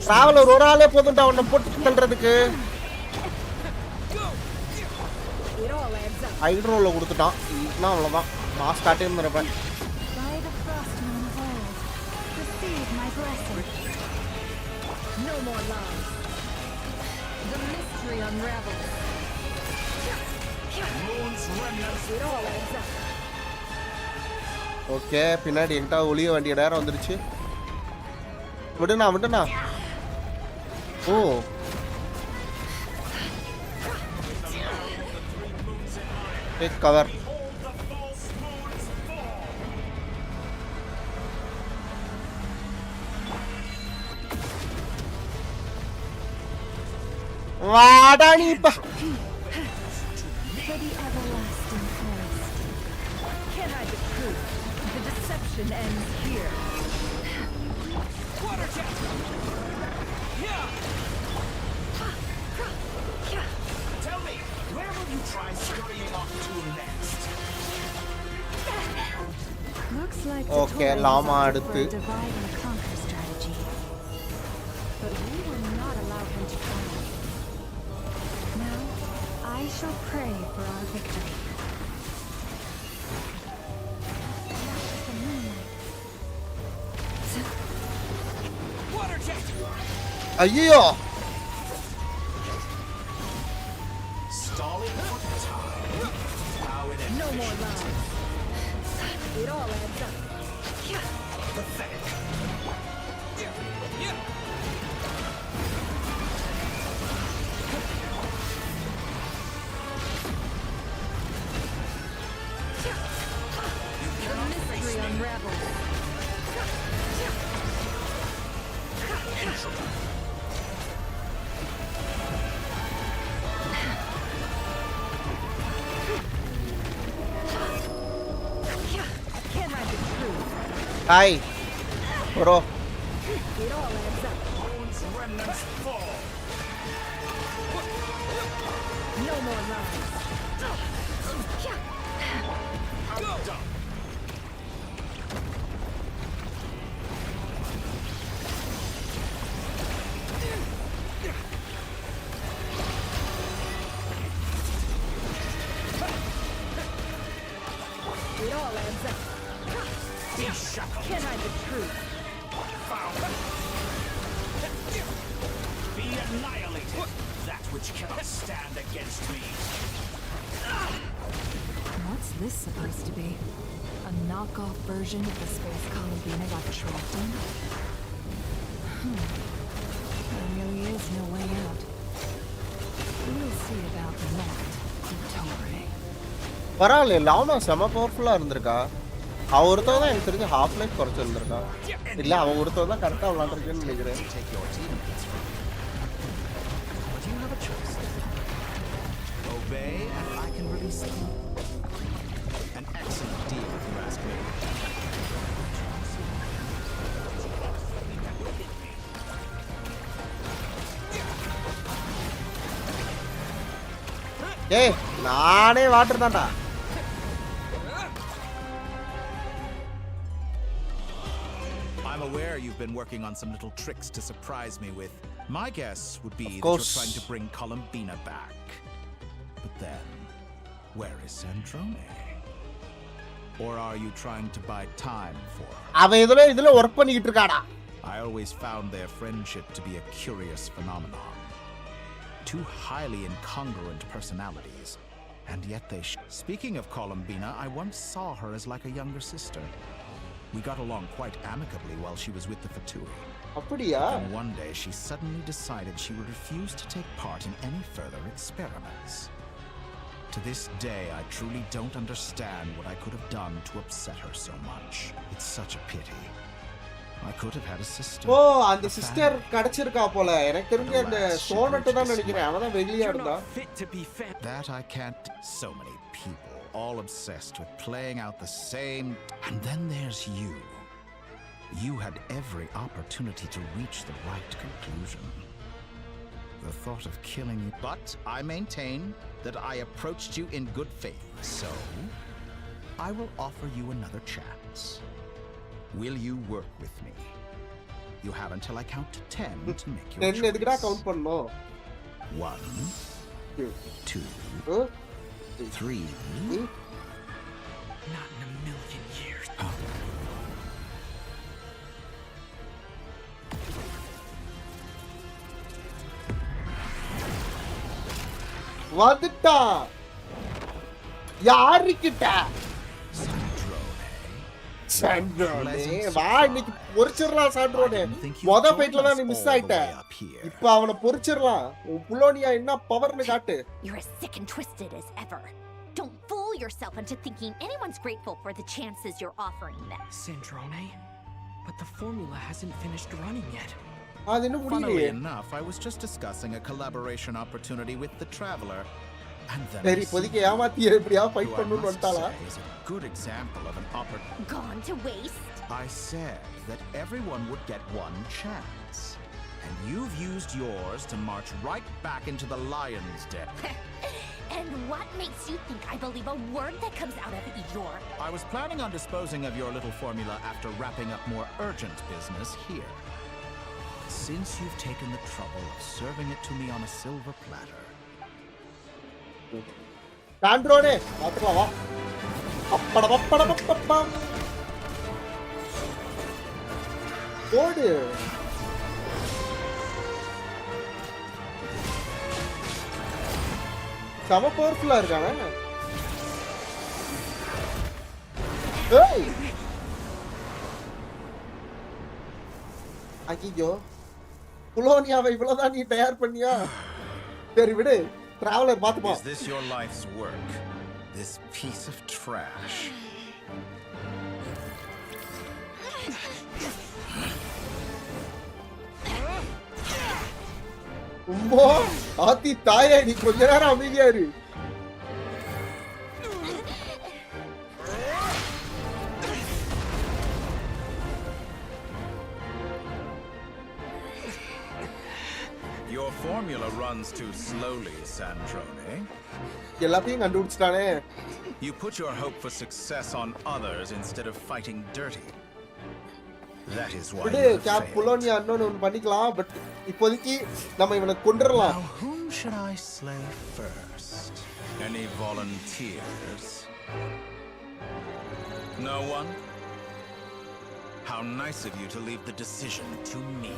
டிராவலர் ஒரு ஆளே போதும்டா உன்னை போட்டு தள்ளுறதுக்கு. ஹைட்ரோல கொடுத்துட்டான். நான் அவ்வளோதான் மாஸ் காட்டே இருந்திருப்பேன். ஓகே, பின்னாடி என்கிட்ட ஒளிய வேண்டிய நேரம் வந்துருச்சு. விடுண்ணா. ஓ டேக் கவர். வாடா நீ இப்ப. Ends here. Water jet. Tell me, where will you try scurrying off to next? Looks like okay, llama aduthu divide and conquer strategy. But we will not allow him to triumph. Now, I shall pray for our victory. ஐயோ Stalling for time. How it ends. No more lies. It all adds up. Pathetic. The mystery unravels. Hi, bro. It all adds up. Bones remnants fall. No more lies. Outdone. Can I the truth? Be annihilated. That which cannot stand against me. What's this supposed to be? A knockoff version of the space Columbina got trapped in? There really is no way out. We'll see about that, Dottore. பரவாயில்ல அவனும் செம பவர்ஃபுல்லா இருந்திருக்கா. அவன் ஒருத்தவன் தான் எனக்கு தெரிஞ்சு ஹாஃப் லைஃப் குறைச்சு இருந்திருக்கான். இல்ல அவன் ஒருத்தவன் தான் கரெக்டா விளையாண்டுருக்குன்னு நினைக்கிறேன். Obey and I can release them. An excellent deal if you ask me. ஏய் நானே வாட்டர் தான்டா. I'm aware you've been working on some little tricks to surprise me with. My guess would be that you're trying to bring Columbina back. But then, where is Sandrone? Or are you trying to buy time for her? அவன் இதுல work பண்ணிட்டு இருக்காடா. I always found their friendship to be a curious phenomenon. Two highly incongruent personalities, and yet they Speaking of Columbina, I once saw her as like a younger sister. We got along quite amicably while she was with the Fatui. அப்படியா? Then one day she suddenly decided she would refuse to take part in any further experiments. To this day, I truly don't understand what I could have done to upset her so much. It's such a pity. I could have had a sister. ஓ அந்த sister கடச்சிருக்கா போல. எனக்கு தெரிஞ்ச அந்த sonnet தான் நினைக்கிறேன். அவன் தான் வெளிய இருந்தா. That I can't. So many people, all obsessed with playing out the same. And then there's you. You had every opportunity to reach the right conclusion. The thought of killing you. But I maintain that I approached you in good faith. So, I will offer you another chance. Will you work with me? You have until I count to 10 to make your choice. 10 எதுக்குடா count பண்ணனும்? 1 2 3 Not in a million years. வந்துட்டா. யாருக்கிட்ட? சாண்ட்ரோனே வா இன்னைக்கு பொரிச்சிரலாம் சாண்ட்ரோனே. மொத ஃபைட்ல தான் நீ miss ஆயிட்ட. இப்போ அவனை பொரிச்சிரலாம். உன் புலோனியா என்ன பவர்னு காட்டு. You're as sick and twisted as ever. Don't fool yourself into thinking anyone's grateful for the chances you're offering them. Sandrone? But the formula hasn't finished running yet. அது இன்னும் Funnily முடியலையே. enough, I was just discussing a collaboration opportunity with the Traveler. And then சரி இப்போதைக்கு ஏமாத்தி எப்படியா fight பண்ணனும்னு வந்துட்டாளா? is a good example of an opportunity. Gone to waste? I said that everyone would get one chance. And you've used yours to march right back into the lion's den. And what makes you think I believe a word that comes out of your... I was planning on disposing of your little formula after wrapping up more urgent business here. Since you've taken the trouble of serving it to me on a silver platter. சாண்ட்ரோனே பாத்துக்கலாம் வா. அப்படப்படப்படப்படப்பா. ஓடு. சம பவர்ஃபுல்லா இருக்கானே. ஏய். ஐயோ. புலோனியாவை இவ்வளவுதான் நீ தயார் பண்ணியா? சரி விடு. Traveler பாத்துப்பா. Is this your life's work? This piece of trash. உம்மோ ஆத்தி தாயே நீ கொஞ்ச நேரம் அமைதியா இரு. Your formula runs too slowly, Sandrone. எல்லாத்தையும் கண்டுபிடிச்சிட்டானே. You put your hope for success on others instead of fighting dirty. That is why விடு gap புலோனியா இன்னொன்னு பண்ணிக்கலாம். பட் இப்போதைக்கு நம்ம இவனை கொன்றலாம். Now whom should I slay first? Any volunteers? No one? How nice of you to leave the decision to me.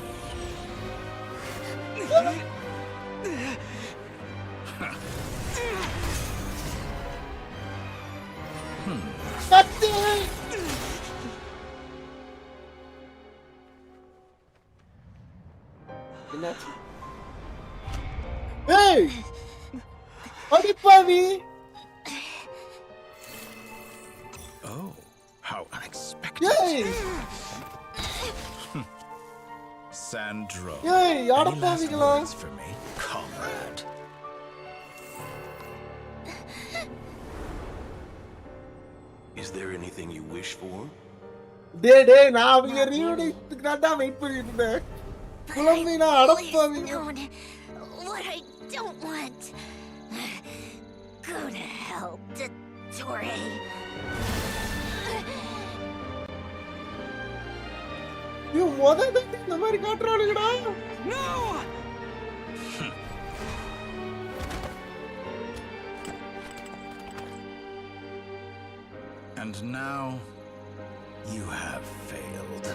Hey! Adipavi! Oh, how unexpected. Yay! Sandro. Yay! Any last Adipavingala. words for me, comrade? Is there anything you wish for? Day, நான் அவங்க ரீயூனியனுக்கு தான் wait பண்ணிட்டு இருந்தேன். Columbina, அடப்பாவிங்க. What I don't want. Go to hell, Dottore. You முதல்ல இந்த மாதிரி காட்டுறானுங்கடா. No! And now, you have failed.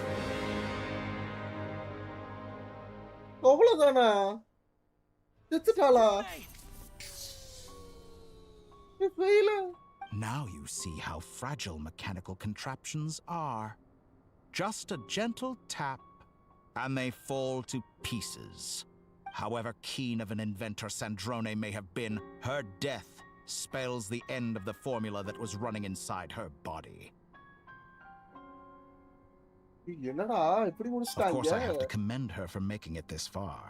அவ்வளவுதானா? செத்துட்டாளா? Now you see how fragile mechanical contraptions are. Just a gentle tap, and they fall to pieces. However keen of an inventor Sandrone may have been, her death spells the end of the formula that was running inside her body. Of course, I have to commend her for making it this far.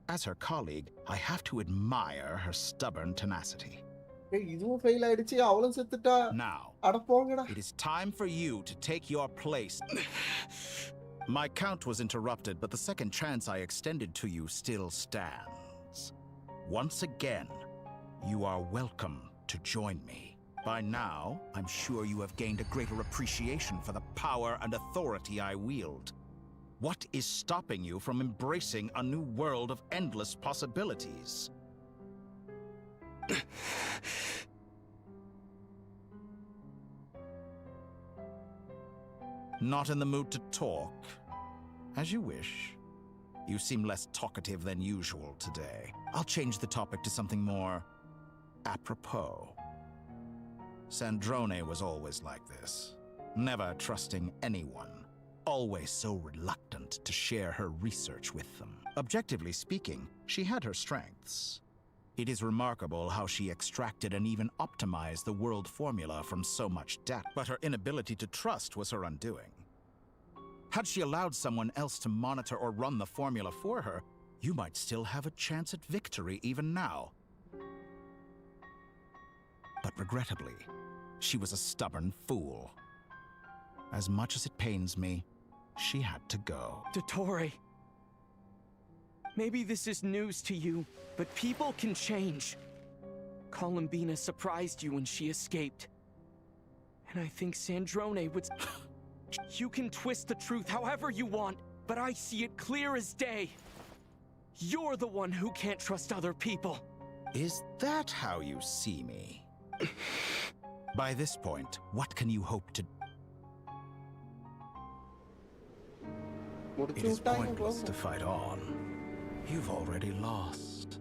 As her colleague, I have to admire her stubborn tenacity. Now, it is time for you to take your place. My count was interrupted, but the second chance I extended to you still stands. Once again, you are welcome to join me. By now, I'm sure you have gained a greater appreciation for the power and authority I wield. What is stopping you from embracing a new world of endless possibilities? Not in the mood to talk? As you wish. You seem less talkative than usual today. I'll change the topic to something more apropos. Sandrone was always like this, never trusting anyone, always so reluctant to share her research with them. Objectively speaking, she had her strengths. It is remarkable how she extracted and even optimized the world formula from so much data, but her inability to trust was her undoing. Had she allowed someone else to monitor or run the formula for her, you might still have a chance at victory even now. But regrettably, she was a stubborn fool. As much as it pains me, she had to go. Dottore. Maybe this is news to you, but people can change. Columbina surprised you when she escaped. And I think Sandrone would... You can twist the truth however you want, but I see it clear as day. You're the one who can't trust other people. Is that how you see me? By this point, what can you hope to... It is pointless to fight on. You've already lost.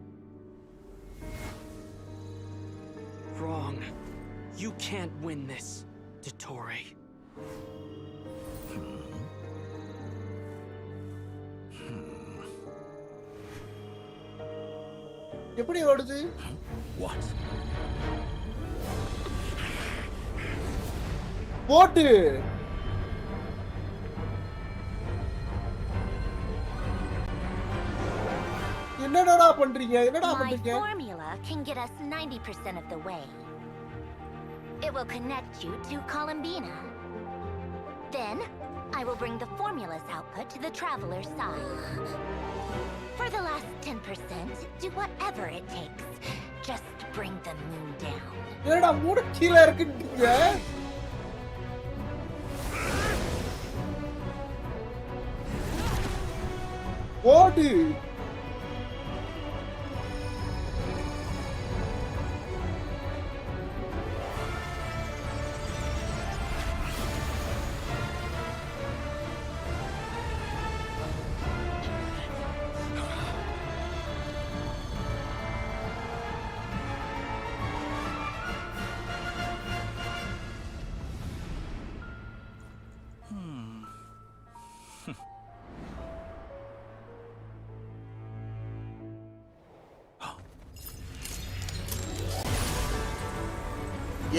Wrong. You can't win this, Dottore. எப்படி ஓடுது? What? போட்டு என்னடா பண்றீங்க? என்னடா My பண்றீங்க? formula can get us 90% of the way. It will connect you to Columbina. Then, I will bring the formula's output to the traveler's side. For the last 10%, do whatever it takes. Just bring the moon down. என்னடா மூணு கீழ இருக்குன்றீங்க? ஓடு.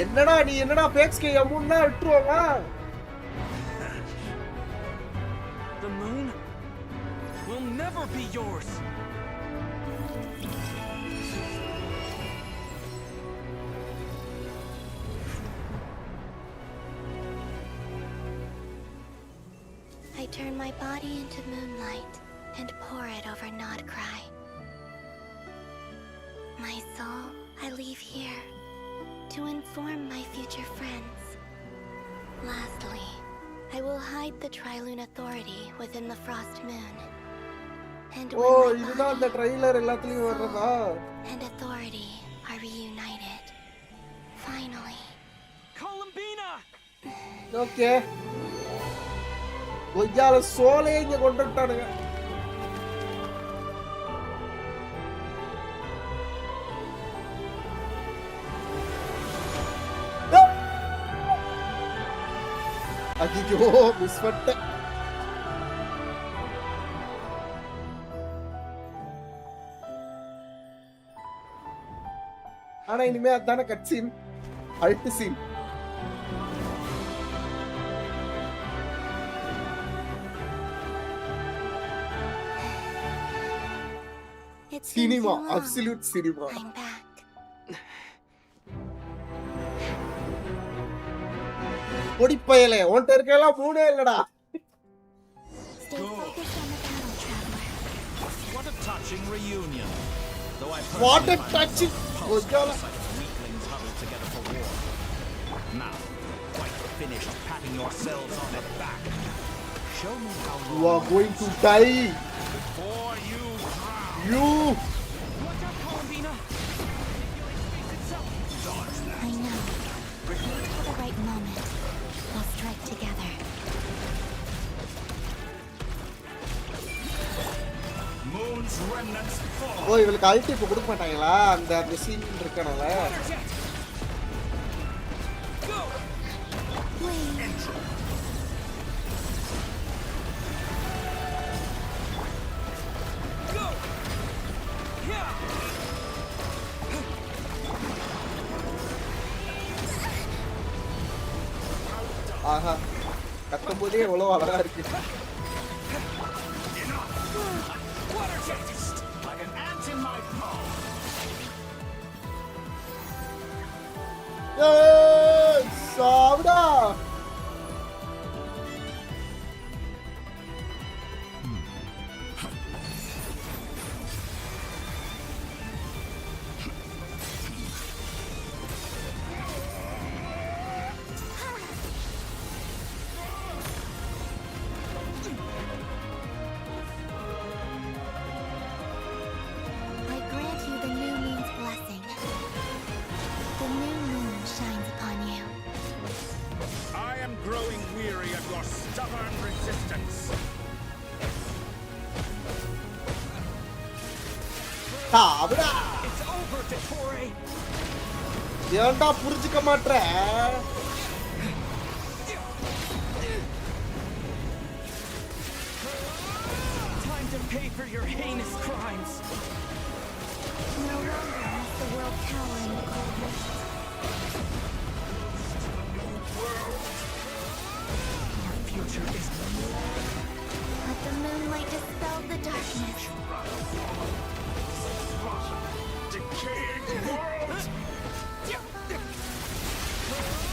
என்னடா நீ என்னடா பேக்ஸ்கே அமுன்னா விட்டுருவாங்க. The moon will never be yours. I turn my body into moonlight and pour it over Nod-Krai. My soul I leave here to inform my future friends. Lastly, I will hide the Trilune Authority within the Frost Moon. And when my இதுதான் அந்த trailer எல்லாத்துலயும் வர்றதா? and authority are reunited. Finally. Columbina! Okay. ஒய்யால சோலையே இங்க கொண்டு விட்டானுங்க. ஐயோ miss பண்ணிட்டேன். ஆனா இனிமே அதான கட் சீன், அல்ட் சீன். Cinema, absolute cinema. ஒடிப்பயலே உன்கிட்ட இருக்கலாம் மூணே இல்லடா. What a touching reunion. Though I What a touching. weaklings huddled together for war. Now, quite finished patting yourselves on the back. Show me how you are going to die. Before you drown. You. Watch out, Columbina. I know. Wait for the right moment. We'll strike together. Moon's remnants fall. ஓ இவளுக்கு Alt இப்ப கொடுக்க மாட்டாங்களா? அந்த அந்த scene இருக்கனால. ஆஹா கத்தும்போதே எவ்வளவு அழகா இருக்கு. Like an ant in my palm. ஏய் சாவுடா. I grant you the new moon's blessing. The new moon shines upon you. I am growing weary of your stubborn resistance. சாவுடா. It's over, Dottore. ஏன்டா புரிஞ்சுக்க மாட்ற? Time to pay for your heinous crimes. No longer must the world cower in the coldness. Our future is Let the moonlight dispel the darkness. Decaying world.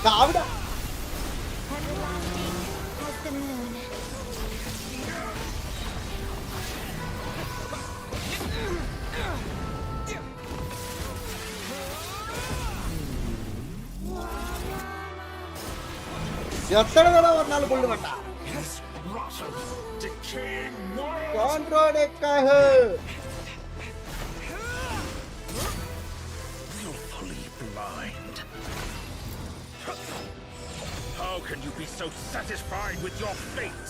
சாவுடா. Everlasting as the moon. எத்தனை தடவை ஒரு நாள் கொண்டு வேண்டா. Rotten, decaying world. கான்ட்ரோடேக்காக. Willfully blind. How can you be so satisfied with your fate?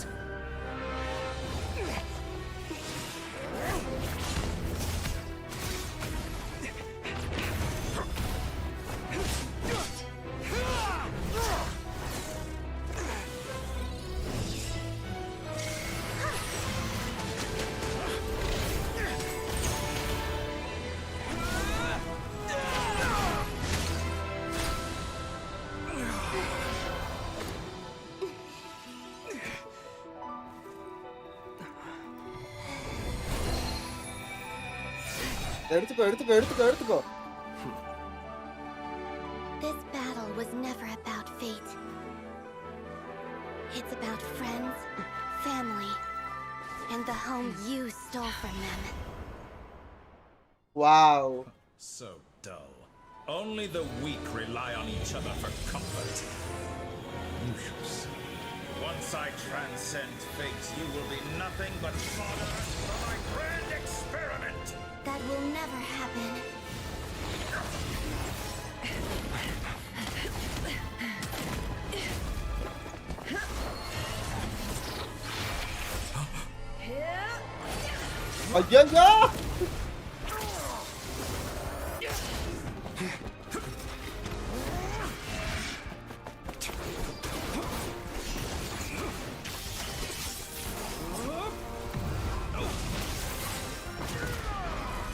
எடுத்துக்கோ. This battle was never about fate. It's about friends, family, and the home you stole from them. Wow. So dull. Only the weak rely on each other for comfort. You shall see. Once I transcend fate, you will be nothing but fodder for my grand experiment. That will never happen. ஐயோ!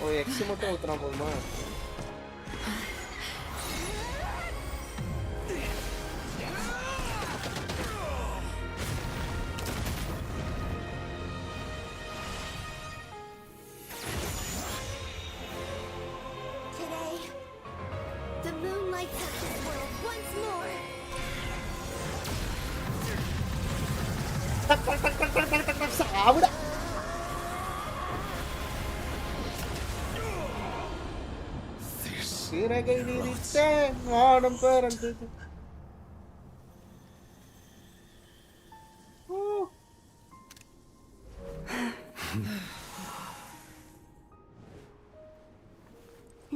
ஓ X மட்டும் ஊத்துனா போதுமா? Today, the moon lights up this world once more. சாவுடா. சிறகை விரித்தேன் வானம் பறந்தது.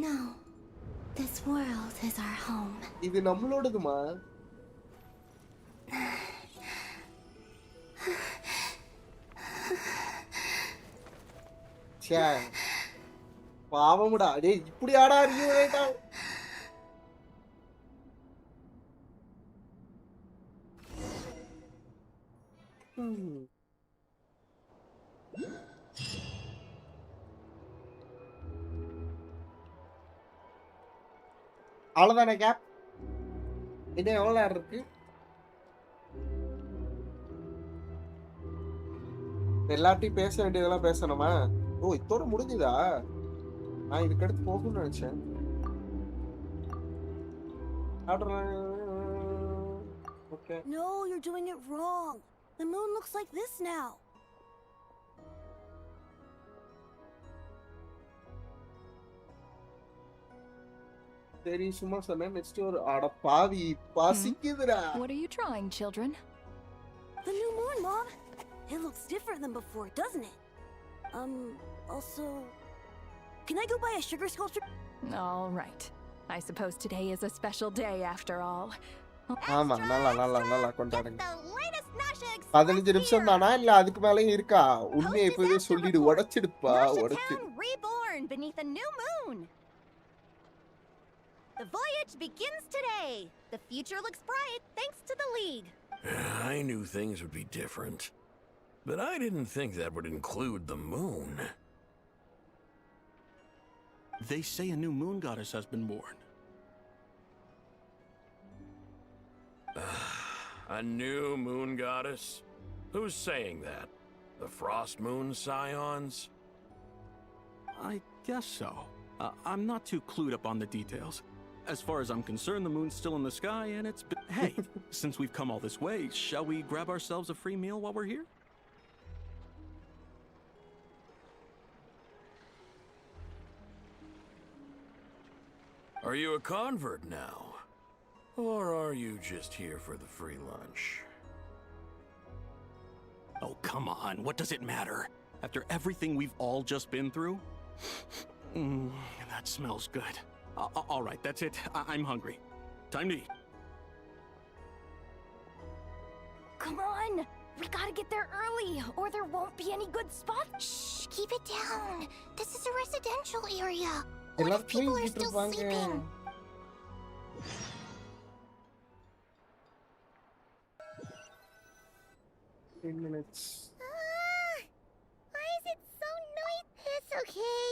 No, this world is our home. இது நம்மளோடதுமா? ச்சே. பாவம்டா. டேய் இப்படி ஆடா இருக்கீங்கடா. அவ்வளவுதானே கேப்? இன்னும் எவ்வளவு நேரம் இருக்கு? எல்லாத்தையும் பேச வேண்டியதெல்லாம் பேசணுமா? ஓ இதோட முடிஞ்சுதா? நான் இதுக்கு அடுத்து போகணும்னு நினைச்சேன். Okay. No, you're doing it wrong. The moon looks like this now. சரி சும்மா சொன்னேன். நெக்ஸ்ட் ஒரு அட பாவி பசிக்குதுடா. What are you trying, children? The new moon, Mom. It looks different than before, doesn't it? Also, can I go buy a sugar sculpture? All right. I suppose today is a special day after all. ஆமா நல்லா கொண்டாடுங்க. 15 நிமிஷம் தானா இல்ல அதுக்கு மேலயும் இருக்கா? உண்மையை இப்பவே சொல்லிடு. உடைச்சிடுப்பா உடைச்சிடு. Reborn beneath a new moon. The voyage begins today. The future looks bright thanks to the League. I knew things would be different, but I didn't think that would include the moon. They say a new moon goddess has been born. A new moon goddess? Who's saying that? The Frost Moon Scions? I guess so. I'm not too clued up on the details. As far as I'm concerned, the moon's still in the sky and it's... Hey, since we've come all this way, shall we grab ourselves a free meal while we're here? Are you a convert now? Or are you just here for the free lunch? Oh, come on. What does it matter? After everything we've all just been through? That smells good. All right, that's it. I'm hungry. Time to eat. Come on! We gotta get there early, or there won't be any good spots. Shh, keep it down. This is a residential area. What if people are still sleeping? 10 minutes. Why is it so noisy? It's okay.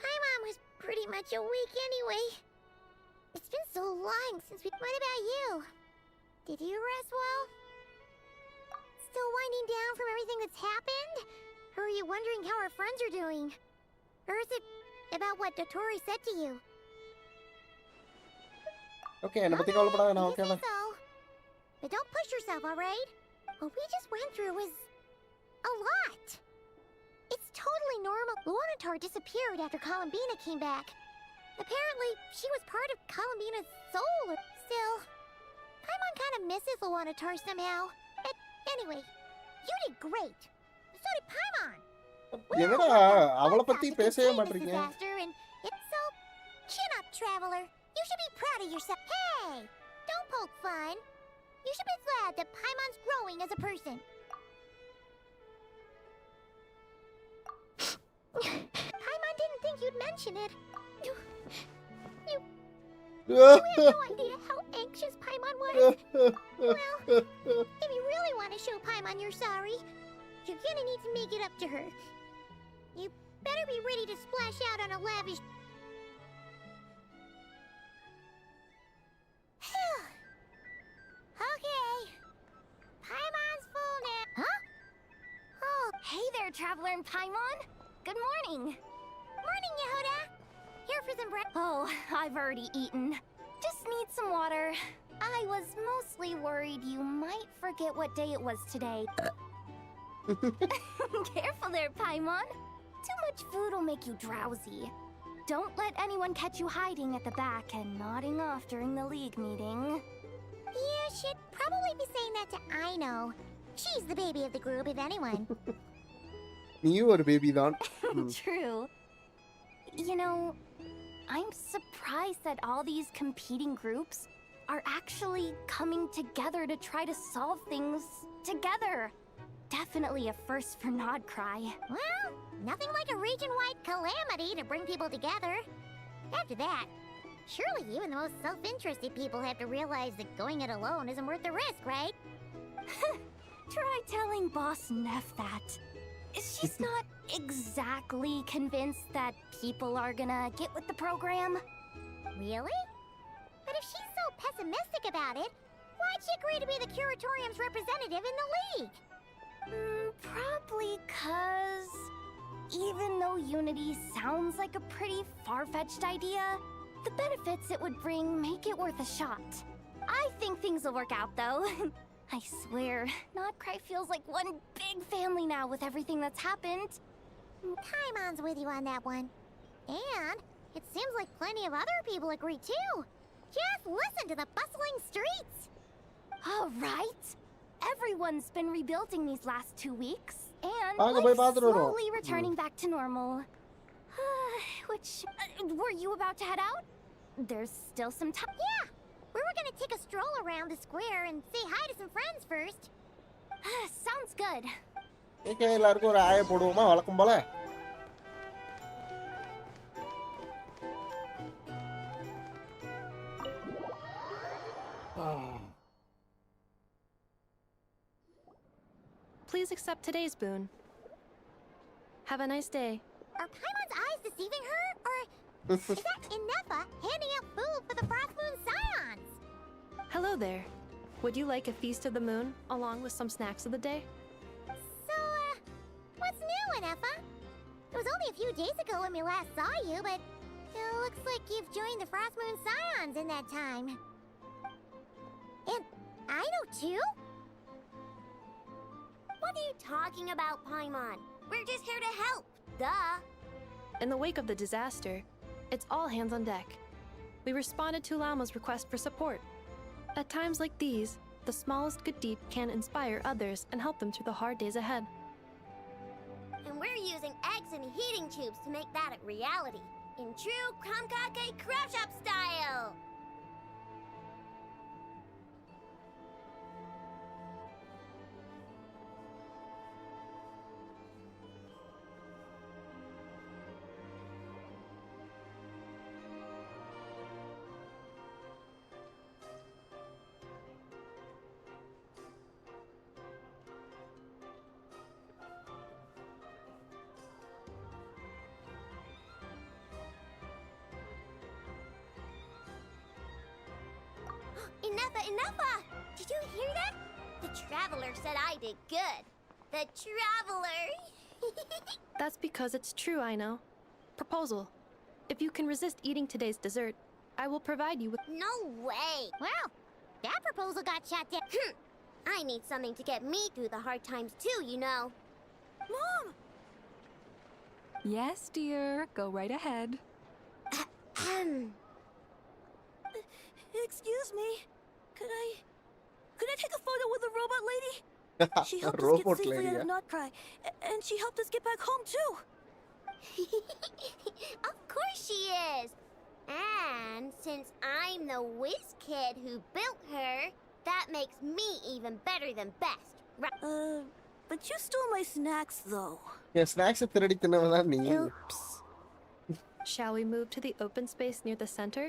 My mom was pretty much awake anyway. It's been so long since we... What about you? Did you rest well? Still winding down from everything that's happened? Or are you wondering how our friends are doing? Or is it about what Dotori said to you. Okay, என்ன பத்தி கவலைப்படாத நான் You okay say தான். so. But don't push yourself, alright? What we just went through was a lot. It's totally normal. Lunar disappeared after Columbina came back. Apparently, she was part of Columbina's soul. Still, Paimon kind of misses Lunar somehow. But anyway, you did great. So did Paimon. என்னடா அவளை பத்தி பேசவே மாட்டீங்க. Disaster and it's so chin up, traveler. You should be proud of yourself. Hey, don't poke fun. You should be glad that Paimon's growing as a person. Paimon didn't think you'd mention it. You had no idea how anxious Paimon was. Well, if you really want to show Paimon you're sorry, you're gonna need to make it up to her. You better be ready to splash out on a lavish... Okay. Paimon's full now. Huh? Oh, Hey there, Traveler and Paimon. Good morning. Morning, Yehuda. Here for some bread. Oh, I've already eaten. Just need some water. I was mostly worried you might forget what day it was today. Careful there, Paimon. Too much food will make you drowsy. Don't let anyone catch you hiding at the back and nodding off during the League meeting. You should probably be saying that to Aino. She's the baby of the group, if anyone. நீயும் ஒரு baby தான். True. You know, I'm surprised that all these competing groups are actually coming together to try to solve things together. Definitely a first for Nod-Krai. Well, nothing like a region-wide calamity to bring people together. After that, surely even the most self-interested people have to realize that going it alone isn't worth the risk, right? Try telling Boss Neff that. She's not exactly convinced that people are gonna get with the program. Really? But if she's so pessimistic about it, why'd she agree to be the Curatorium's representative in the League? Probably 'cause even though Unity sounds like a pretty far-fetched idea, the benefits it would bring make it worth a shot. I think things will work out, though. I swear, Nod-Krai feels like one big family now with everything that's happened. Paimon's with you on that one. And it seems like plenty of other people agree, too. Just listen to the bustling streets. All right. Everyone's been rebuilding these last 2 weeks, and Bago life's may padro, no? slowly returning back to normal. Which, were you about to head out? There's still some time. Yeah, we were gonna take a stroll around the square and say hi to some friends first. Sounds good. Okay, எல்லாருக்கும் ஒரு ஆய போடுவோமா வழக்கம் போல. Please accept today's boon. Have a nice day. Are Paimon's eyes deceiving her? Or is that Inefa handing out food for the Frost Moon Scions? Hello there. Would you like a feast of the moon, along with some snacks of the day? So, what's new, Inefa? It was only a few days ago when we last saw you, but it looks like you've joined the Frost Moon Scions in that time. And I know too? What are you talking about, Paimon? We're just here to help. Duh. In the wake of the disaster, it's all hands on deck. We responded to Lama's request for support. At times like these, the smallest good deed can inspire others and help them through the hard days ahead. And we're using eggs and heating tubes to make that a reality. In true Kamkake Craft Shop style! Inefa! Did you hear that? The Traveler said I did good. The Traveler! That's because it's true, I know. Proposal. If you can resist eating today's dessert, I will provide you with. No way! Well, that proposal got shot down. I need something to get me through the hard times too, you know. Mom! Yes, dear. Go right ahead. Excuse me. Could I take a photo with the robot lady? She helped us get Robot safely lady, out of yeah. Nod-Krai, and she helped us get back home too. Of course she is! And since I'm the whiz kid who built her, that makes me even better than best, right? But you stole my snacks though. Yeah, snacks திருடி தின்னவதான் நீ. Oops. Shall we move to the open space near the center?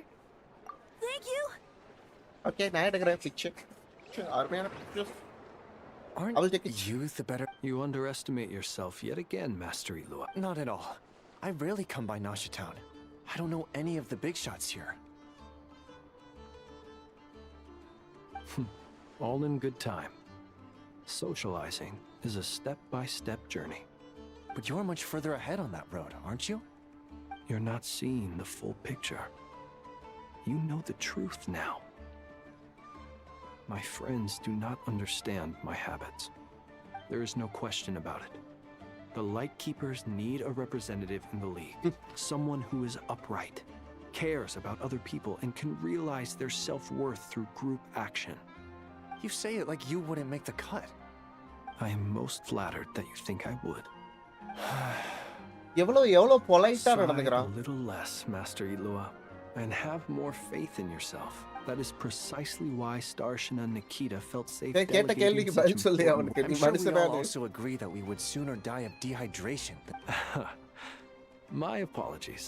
Thank you. Okay, நான் எடுக்கிறேன் picture. அருமையான pictures. Aren't you the better? You underestimate yourself yet again, Master Illuga. Not at all. I rarely come by Nasha Town. I don't know any of the big shots here. All in good time. Socializing is a step-by-step journey. But you're much further ahead on that road, aren't you? You're not seeing the full picture. You know the truth now. My friends do not understand my habits. There is no question about it. The Lightkeepers need a representative in the League. Someone who is upright, cares about other people, and can realize their self-worth through group action. You say it like you wouldn't make the cut. I am most flattered that you think I would. எவ்வளவு பொலைட்டா Sigh நடந்துக்கறான். a little less, Master Illuga, and have more faith in yourself. That is precisely why Starshina Nikita felt safe கேட்ட கேள்விக்கு பதில் சொல்லு I'm அவனுக்கு. நீ sure we all மனுஷனானு. also agree that we would sooner die of dehydration. My apologies.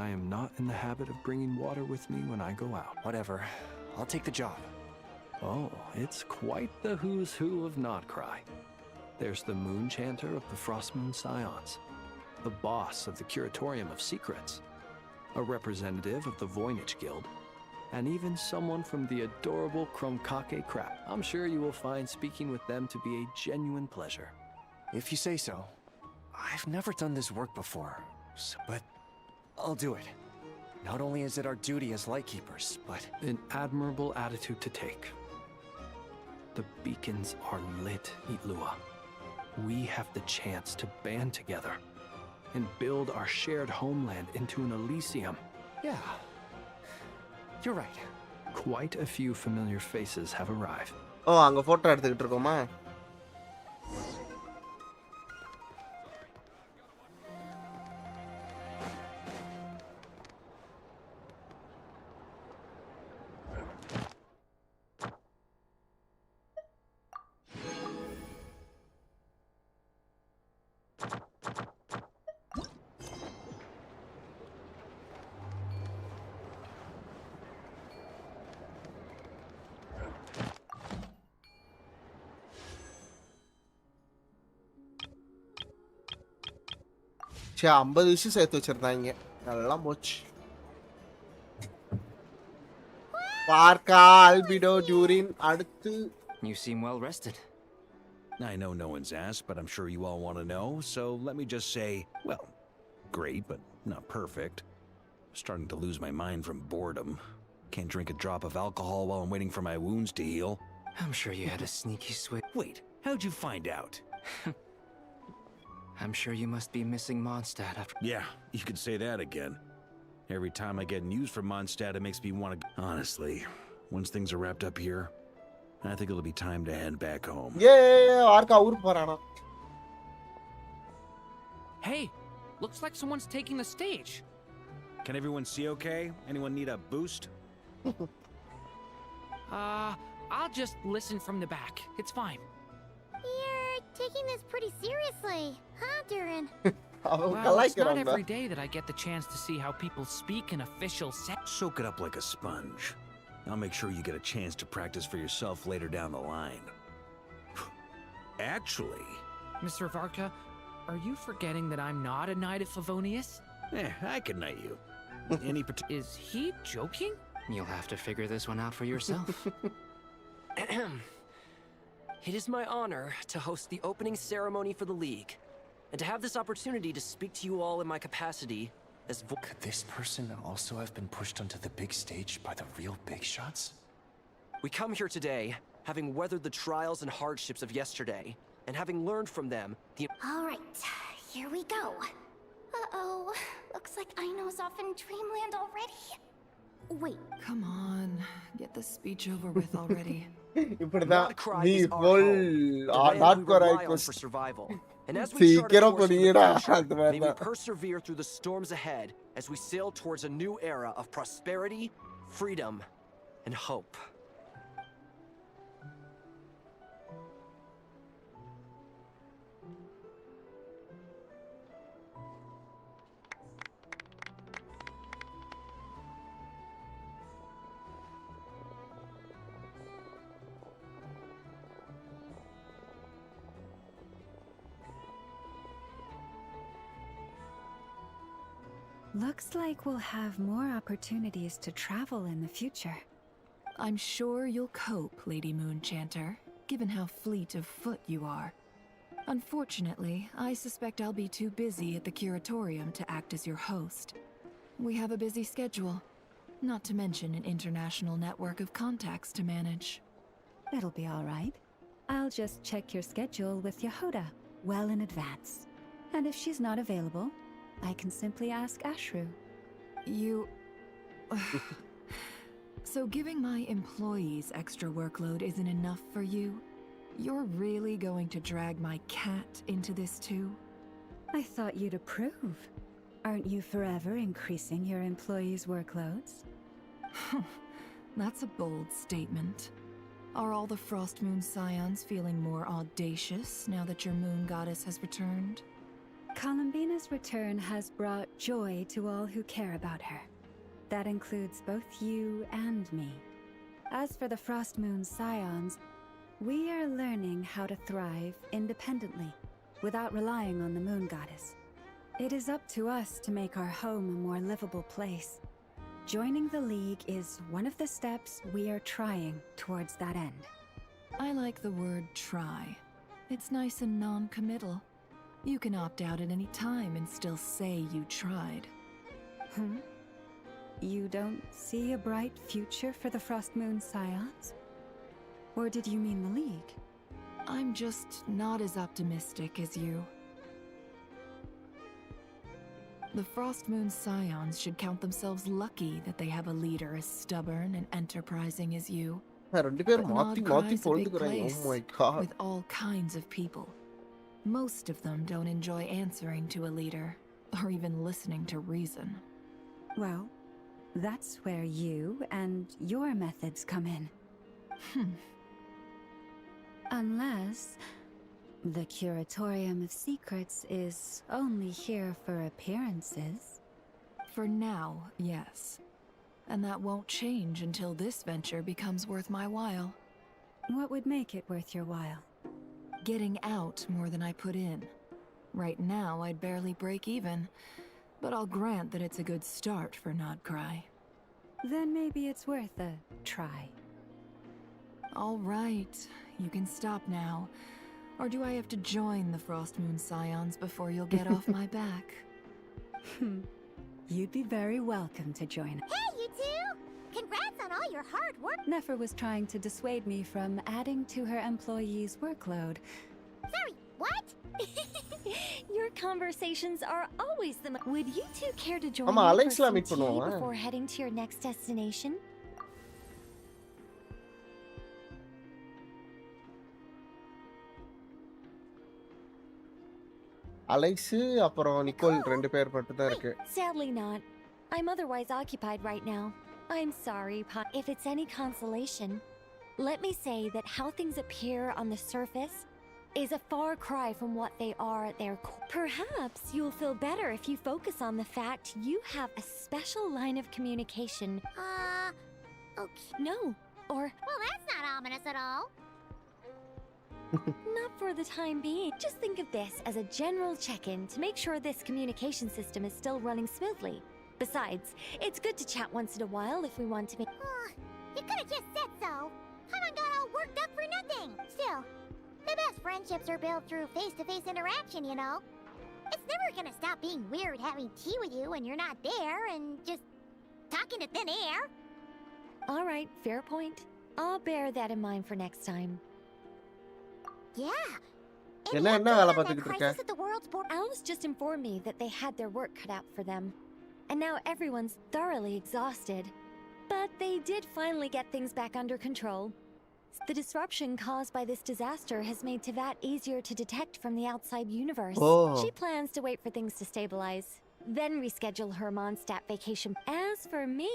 I am not in the habit of bringing water with me when I go out. Whatever. I'll take the job. Oh, it's quite the who's who of Nod-Krai. There's the Moon Chanter of the Frost Moon Scions, the boss of the Curatorium of Secrets, a representative of the Voynich Guild, and even someone from the adorable Kromkake Crap. I'm sure you will find speaking with them to be a genuine pleasure. If you say so. I've never done this work before, but I'll do it. Not only is it our duty as Lightkeepers, but... An admirable attitude to take. The beacons are lit, Illuga. We have the chance to band together and build our shared homeland into an Elysium. Yeah. You're right. Quite a few familiar faces have arrived. ஓ அங்க photo எடுத்துக்கிட்டு இருக்கோமா? சே 50 விஷயம் சேர்த்து வச்சிருந்தாங்க. எல்லாம் போச்சு. பார்க்கா albedo Turin அடுத்து. You seem well rested. I know no one's asked, but I'm sure you all want to know, so let me just say, well, great, but not perfect. Starting to lose my mind from boredom. Can't drink a drop of alcohol while I'm waiting for my wounds to heal. I'm sure you had a sneaky switch. Wait, how'd you find out? I'm sure you must be missing Mondstadt after. Yeah, you could say that again. Every time I get news from Mondstadt, it makes me want to... Honestly, once things are wrapped up here, I think it'll be time to head back home. Yeah, ஆர்க்கா ஊருக்கு போறானா? Hey, looks like someone's taking the stage. Can everyone see okay? Anyone need a boost? I'll just listen from the back. It's fine. You're taking this pretty seriously, huh, Durin? Well, it's not every day that I get the chance to see how people speak in official Soak it up like a sponge. I'll make sure you get a chance to practice for yourself later down the line. Actually... Mr. Varka, are you forgetting that I'm not a Knight of Favonius? I can knight you. Any Is he joking? You'll have to figure this one out for yourself. It is my honor to host the opening ceremony for the League, and to have this opportunity to speak to you all in my capacity Could this person also have been pushed onto the big stage by the real big shots? We come here today, having weathered the trials and hardships of yesterday, and having learned from them, All right, here we go. Uh-oh, looks like Aino's off in Dreamland already. Wait. Come on, get the speech over with already. இப்படிதான் Nod-Krai நீ is our full home, the land we Nod-Krai rely on for survival. And as we chart a சீக்கிரம் course for the புரியுடா future, அந்த may மாதிரி we தான் persevere through the storms ahead as we sail towards a new era of prosperity, freedom, and hope. Looks like we'll have more opportunities to travel in the future. I'm sure you'll cope, Lady Moonchanter, given how fleet of foot you are. Unfortunately, I suspect I'll be too busy at the curatorium to act as your host. We have a busy schedule, not to mention an international network of contacts to manage. It'll be all right. I'll just check your schedule with Yehoda well in advance. And if she's not available, I can simply ask Ashru. You... So giving my employees extra workload isn't enough for you? You're really going to drag my cat into this too? I thought you'd approve. Aren't you forever increasing your employees' workloads? That's a bold statement. Are all the Frost Moon Scions feeling more audacious now that your moon goddess has returned? Columbina's return has brought joy to all who care about her. That includes both you and me. As for the Frost Moon Scions, we are learning how to thrive independently, without relying on the moon goddess. It is up to us to make our home a more livable place. Joining the League is one of the steps we are trying towards that end. I like the word try. It's nice and non-committal. You can opt out at any time and still say you tried. You don't see a bright future for the Frost Moon Scions? Or did you mean the League? I'm just not as optimistic as you. The Frost Moon Scions should count themselves lucky that they have a leader as stubborn and enterprising as you. ரெண்டு பேரும் But மாத்தி Nod-Krai மாத்தி is a big பொழுதுக்குறாங்க. place, Oh my god. with all kinds of people. Most of them don't enjoy answering to a leader, or even listening to reason. Well, that's where you and your methods come in. Unless the Curatorium of Secrets is only here for appearances. For now, yes. And that won't change until this venture becomes worth my while. What would make it worth your while? Getting out more than I put in. Right now, I'd barely break even, but I'll grant that it's a good start for Nod-Krai. Then maybe it's worth a try. All right, you can stop now. Or do I have to join the Frost Moon Scions before you'll get off my back? You'd be very welcome to join. Hey, you two! Congrats on all your hard work! Nefer was trying to dissuade me from adding to her employees' workload. Sorry, what? Your conversations are always the Would you two care to join ஆமா me for அலெக்ஸ்ல some meet tea பண்ணுவோம். before heading to your next destination? Alex அப்புறம் Nicole ரெண்டு பேர் மட்டும் தான் இருக்கு. Sadly not. I'm otherwise occupied right now. I'm sorry, if it's any consolation. Let me say that how things appear on the surface is a far cry from what they are at their core. Perhaps you'll feel better if you focus on the fact you have a special line of communication. Okay. No, or... Well, that's not ominous at all. Not for the time being. Just think of this as a general check-in to make sure this communication system is still running smoothly. Besides, it's good to chat once in a while if we want to make... You could have just said so. Haven't got all worked up for nothing. Still, the best friendships are built through face-to-face interaction, you know. It's never gonna stop being weird having tea with you when you're not there and just talking to thin air. All right, fair point. I'll bear that in mind for next time. Yeah. என்ன வேலை பார்த்துக்கிட்டு இருக்க? Crisis at the world's border. Alice just informed me that they had their work cut out for them. And now everyone's thoroughly exhausted. But they did finally get things back under control. The disruption caused by this disaster has made Teyvat easier to detect from the outside universe. Oh. She plans to wait for things to stabilize, then reschedule her Mondstadt vacation. As for me,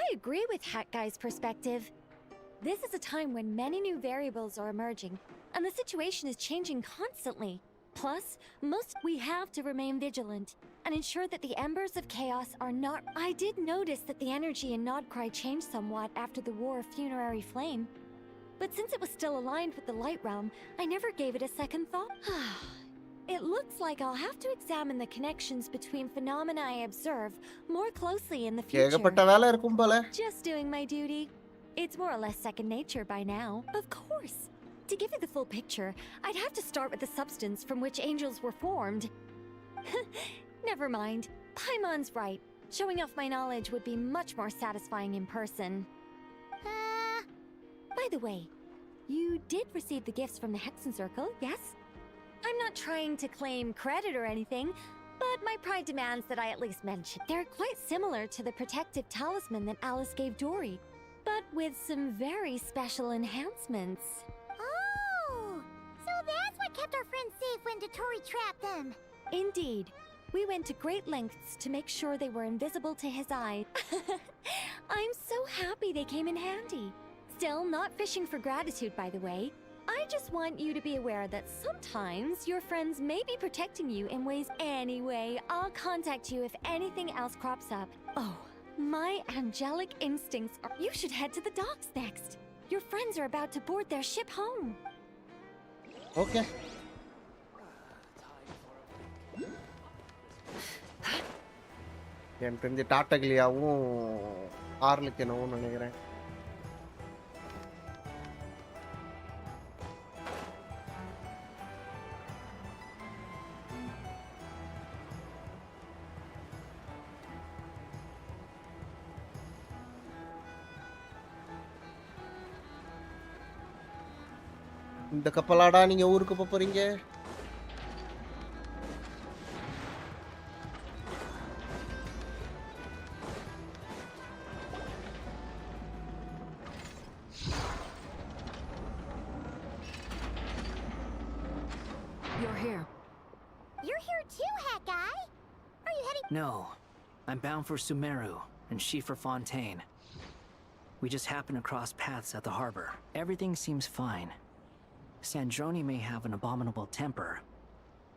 I agree with Hat Guy's perspective. This is a time when many new variables are emerging, and the situation is changing constantly. Plus, we have to remain vigilant and ensure that the embers of chaos are not. I did notice that the energy in Nod-Krai changed somewhat after the War of Funerary Flame. But since it was still aligned with the Light Realm, I never gave it a second thought. It looks like I'll have to examine the connections between phenomena I observe more closely in the future. ஏகப்பட்ட வேலை இருக்கும் போல. Just doing my duty. It's more or less second nature by now. Of course. To give you the full picture, I'd have to start with the substance from which angels were formed. Never mind. Paimon's right. Showing off my knowledge would be much more satisfying in person. By the way, you did receive the gifts from the Hexen Circle, yes? I'm not trying to claim credit or anything, but my pride demands that I at least mention. They're quite similar to the protective talisman that Alice gave Dory, but with some very special enhancements. Oh, so that's what kept our friends safe when Dotori trapped them. Indeed. We went to great lengths to make sure they were invisible to his eye. I'm so happy they came in handy. Still, not fishing for gratitude, by the way. I just want you to be aware that sometimes your friends may be protecting you in ways. Anyway, I'll contact you if anything else crops up. Oh, my angelic instincts are. You should head to the docks next. Your friends are about to board their ship home. Okay. எனக்கு தெரிஞ்ச டாட்டகிலியாவும் ஆர்லிக்கனவும் நினைக்கிறேன். இந்த கப்பலாடா நீங்க ஊருக்கு போறீங்க? You're here. You're here too, Hat Guy. Are you heading? No. I'm bound for Sumeru, and she for Fontaine. We just happened to cross paths at the harbor. Everything seems fine. Sandrone may have an abominable temper,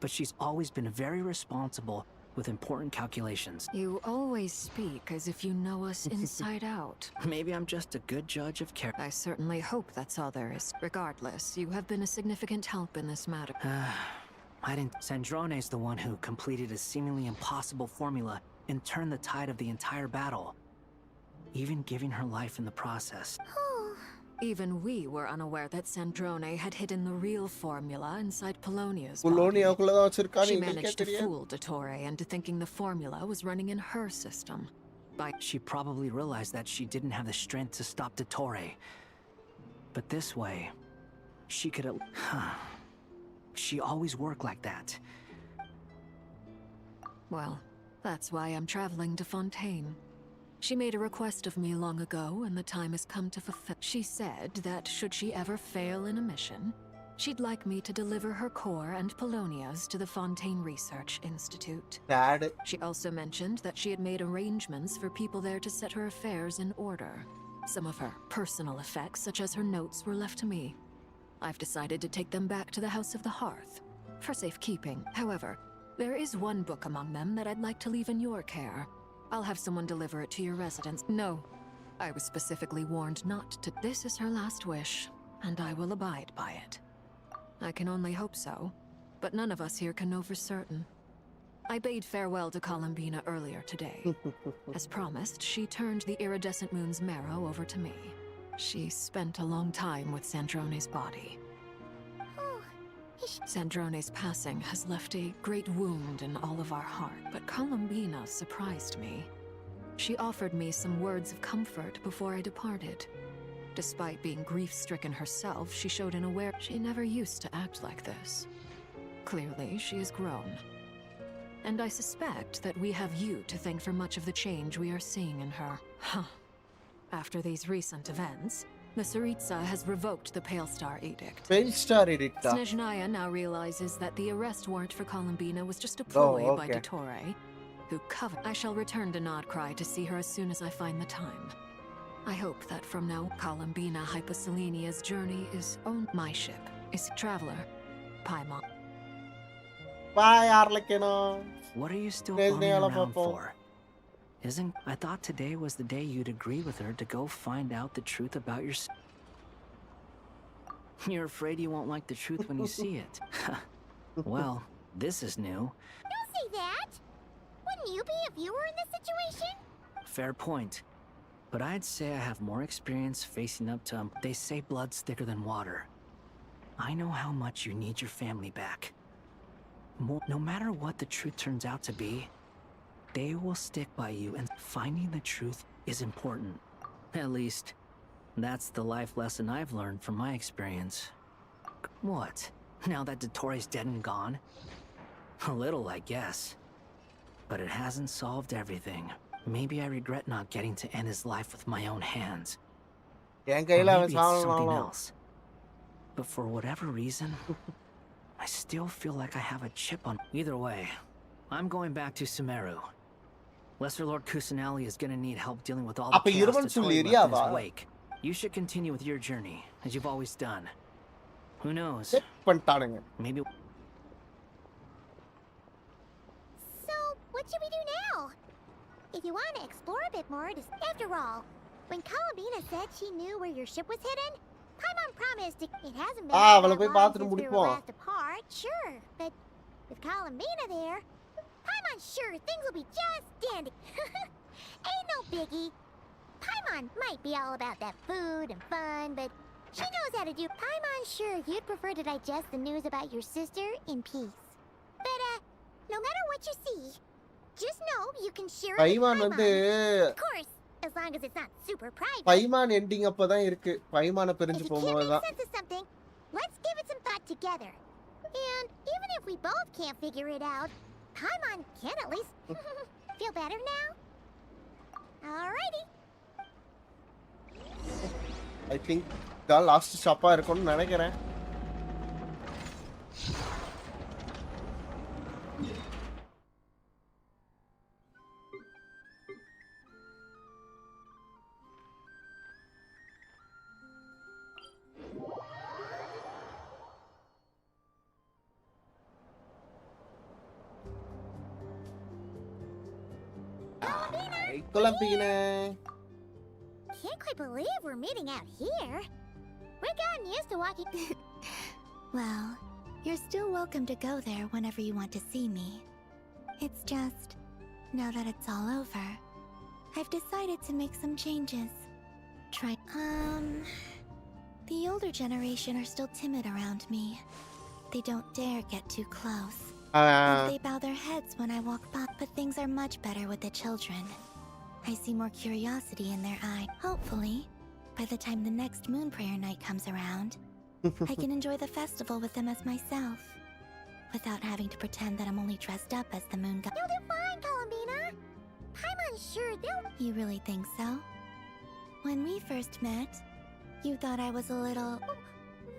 but she's always been very responsible with important calculations. You always speak as if you know us inside out. Maybe I'm just a good judge of character. I certainly hope that's all there is. Regardless, you have been a significant help in this matter. I didn't. Sandrone's the one who completed a seemingly impossible formula and turned the tide of the entire battle, even giving her life in the process. Even we were unaware that Sandrone had hidden the real formula inside Polonia's body. She managed to fool Dottore into thinking the formula was running in her system. She probably realized that she didn't have the strength to stop Dottore. But this way, she could She always worked like that. Well, that's why I'm traveling to Fontaine. She made a request of me long ago, and the time has come to fulfill. She said that should she ever fail in a mission, she'd like me to deliver her core and Polonia's to the Fontaine Research Institute. Dad. She also mentioned that she had made arrangements for people there to set her affairs in order. Some of her personal effects, such as her notes, were left to me. I've decided to take them back to the House of the Hearth, for safekeeping. However, there is one book among them that I'd like to leave in your care. I'll have someone deliver it to your residence. No, I was specifically warned not to. This is her last wish, and I will abide by it. I can only hope so, but none of us here can know for certain. I bade farewell to Columbina earlier today. As promised, she turned the iridescent moon's marrow over to me. She spent a long time with Sandrone's body. Oh, is Sandrone's passing has left a great wound in all of our heart, but Columbina surprised me. She offered me some words of comfort before I departed. Despite being grief-stricken herself, she showed an awareness. She never used to act like this. Clearly, she has grown. And I suspect that we have you to thank for much of the change we are seeing in her. Huh. After these recent events, the Tsaritsa has revoked the Pale Star Edict. Pale Star Edict. Snezhnaya now realizes that the arrest warrant for Columbina was just a ploy by Dottore, who covered. I shall return to Nod-Krai to see her as soon as I find the time. I hope that from now, Columbina Hyposelenia's journey is on. My ship is Traveler, Paimon. Bye, Arlecchino. What are you still bumming around for? I thought today was the day you'd agree with her to go find out the truth about your... You're afraid you won't like the truth when you see it. Well, this is new. Don't say that! Wouldn't you be if you were in this situation? Fair point. But I'd say I have more experience facing up to them. They say blood's thicker than water. I know how much you need your family back. No matter what the truth turns out to be, they will stick by you, and finding the truth is important. At least, that's the life lesson I've learned from my experience. What? Now that Dottore's dead and gone? A little, I guess. But it hasn't solved everything. Maybe I regret not getting to end his life with my own hands. Or maybe it's something else. But for whatever reason, I still feel like I have a chip on. Either way, I'm going back to Sumeru. Lesser Lord Kusanali is gonna need help dealing with all the chaos Dottori left in his wake. You should continue with your journey, as you've always done. Who knows? Maybe... So, what should we do now? If you want to explore a bit more, after all, when Columbina said she knew where your ship was hidden, Paimon promised it hasn't been that long since we were last apart, sure, but with Columbina there, Paimon's sure things will be just dandy. Ain't no biggie. Paimon might be all about that food and fun, but she knows how to do. Paimon's sure you'd prefer to digest the news about your sister in peace. But, no matter what you see, just know you can share it with Paimon. Of course, as long as it's not super private. Paimon ending அப்பதான் இருக்கு. Paimon பிரிஞ்சு போகும்போதுதான். If you can't make sense of something, let's give it some thought together. And even if we both can't figure it out, Paimon can at least feel better now. Alrighty. I think the last stop இருக்கும்னு நினைக்கிறேன். Columbina. Can't quite believe we're meeting out here. We're gotten used to walking. Well, you're still welcome to go there whenever you want to see me. It's just, now that it's all over, I've decided to make some changes. The older generation are still timid around me. They don't dare get too close. They bow their heads when I walk by, but things are much better with the children. I see more curiosity in their eye. Hopefully, by the time the next moon prayer night comes around, I can enjoy the festival with them as myself, without having to pretend that I'm only dressed up as the moon god. You'll do fine, Columbina. Paimon's sure they'll... You really think so? When we first met, you thought I was a little...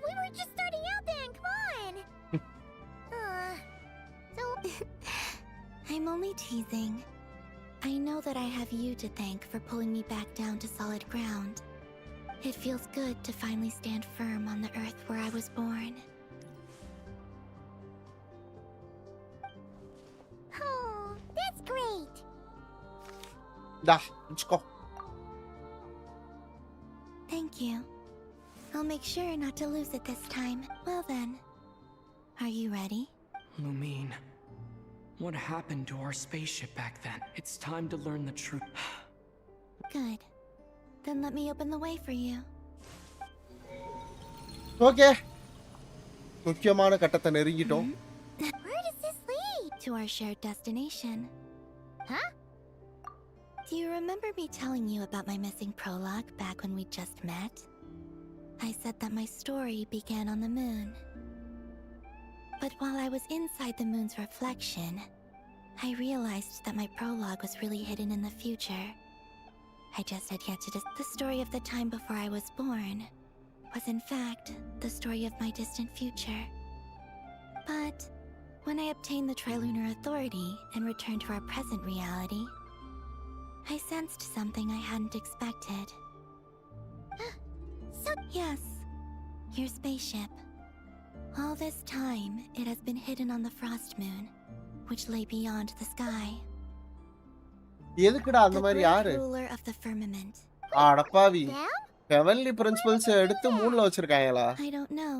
We were just starting out then, come on! I'm only teasing. I know that I have you to thank for pulling me back down to solid ground. It feels good to finally stand firm on the earth where I was born. Oh, that's great! Let's go. Thank you. I'll make sure not to lose it this time. Well then, are you ready? Lumine, what happened to our spaceship back then? It's time to learn the truth. Good. Then let me open the way for you. Okay. முக்கியமான கட்டத்தை நெருங்கிட்டோம். Where does this lead? To our shared destination. Huh? Do you remember me telling you about my missing prologue back when we just met? I said that my story began on the moon. But while I was inside the moon's reflection, I realized that my prologue was really hidden in the future. I just had yet to the story of the time before I was born was in fact the story of my distant future. But when I obtained the Trilunar Authority and returned to our present reality, I sensed something I hadn't expected. Yes, your spaceship. All this time, it has been hidden on the frost moon, which lay beyond the sky. எதுக்குடா அந்த மாதிரி யாரு? Ruler of the firmament. அடப்பாவி. Heavenly principles எடுத்து மூணுல வச்சிருக்காங்களா? I don't know.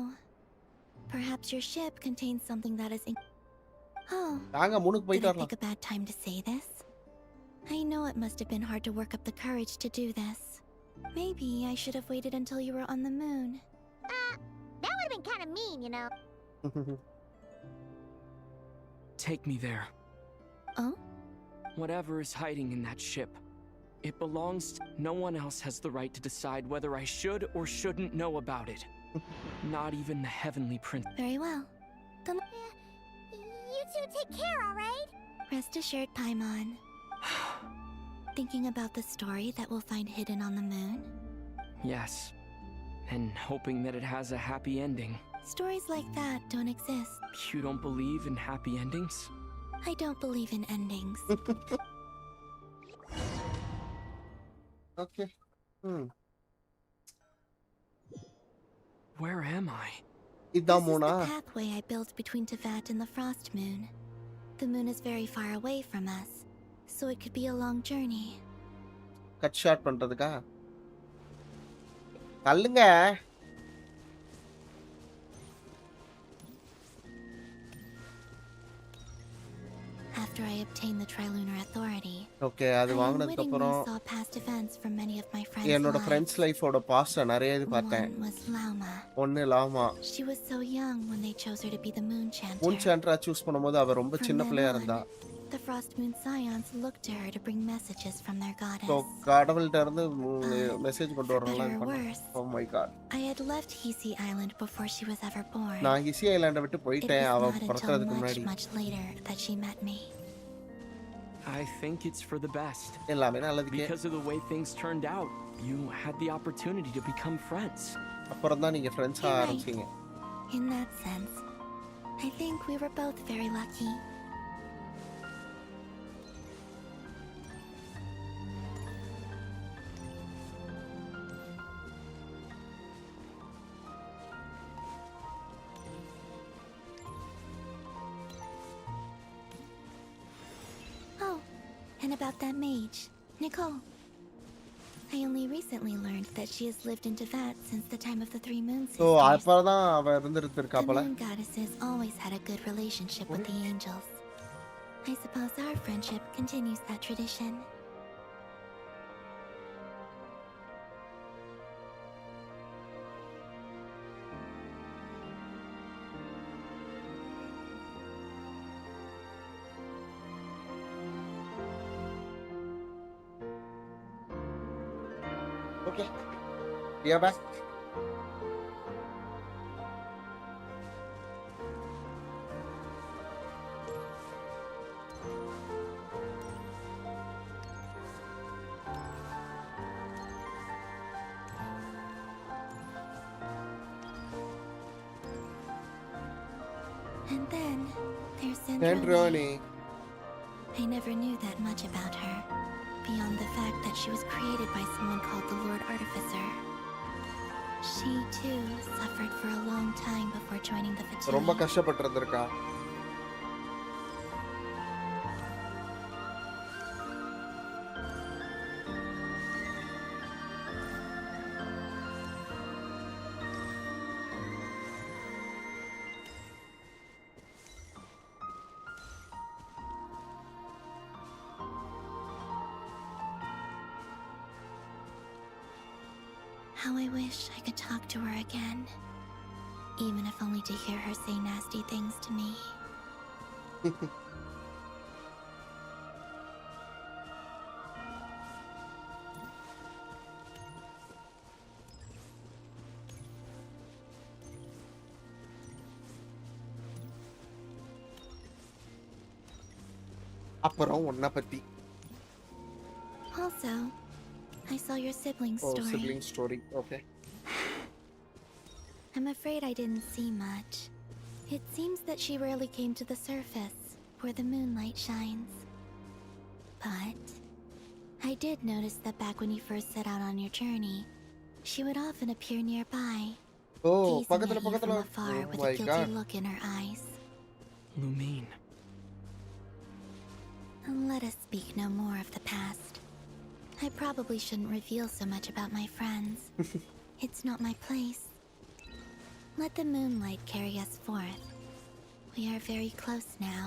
Perhaps your ship contains something that is Oh. நாங்க மூணுக்கு போயிட்டு வரலாம். Pick a bad time to say this. I know it must have been hard to work up the courage to do this. Maybe I should have waited until you were on the moon. That would have been kind of mean, you know. Take me there. Oh? Whatever is hiding in that ship, it belongs to... No one else has the right to decide whether I should or shouldn't know about it. Not even the Heavenly Prince. Very well. Then You two take care, alright? rest assured, Paimon. Thinking about the story that we'll find hidden on the moon? Yes. And hoping that it has a happy ending. Stories like that don't exist. You don't believe in happy endings? I don't believe in endings. Okay. Where am I? This is the pathway I built between Tevat and the Frost Moon. The moon is very far away from us, so it could be a long journey. Cut short பண்றதுக்கா? தள்ளுங்க. After I obtained the Trilunar Authority, okay, அது வாங்குனதுக்கு அப்புறம் saw past events from many of my friends' என்னோட lives. Friends லைஃபோட பாஸ்ட நிறைய இது பார்த்தேன். One was Lauma. ஒன்னு லாமா. She was so young when they chose her to be the moon chanter. Moon சாண்டரா சூஸ் பண்ணும்போது அவ ரொம்ப சின்ன பிள்ளையா இருந்தா. The Frost Moon Scions looked to her to bring messages from their goddess. So கடவுள்ட்ட இருந்து message கொண்டு வரணும்ல. Oh my god. I had left Hisi Island before she was ever born. நான் ஹிசி ஐலாண்ட விட்டு போயிட்டேன் அவ பிறக்கிறதுக்கு முன்னாடி. Much later that she met me. I think it's for the best. எல்லாமே நல்லதுக்கே. Because of the way things turned out, you had the opportunity to become friends. அப்புறம் தான் நீங்க ஃப்ரெண்ட்ஸா ஆரம்பிச்சீங்க. In that sense, I think we were both very lucky. And about that mage, Nicole. I only recently learned that she has lived in Tevat since the time of the Three Moon Sisters. So, அப்பதான் அவ இருந்திருக்கா போல. The moon goddesses always had a good relationship with the angels. I suppose our friendship continues that tradition. Okay, we are back. And then there's Sandroni. I never knew that much about her, beyond the fact that she was created by someone called the Lord Artificer. She too suffered for a long time before joining the Fatui. ரொம்ப கஷ்டப்பட்டிருந்திருக்கா. How I wish I could talk to her again. even if only to hear her say nasty things to me. அப்புறம் உன்னை பத்தி. Also, I saw your sibling's Oh, story. sibling story. Okay. I'm afraid I didn't see much. It seems that she rarely came to the surface, where the moonlight shines. But I did notice that back when you first set out on your journey, she would often appear nearby, Oh, gazing at you பக்கத்துல. from afar Oh with my a guilty God. look in her eyes. Lumine. Let us speak no more of the past. I probably shouldn't reveal so much about my friends. It's not my place. Let the moonlight carry us forth. We are very close now.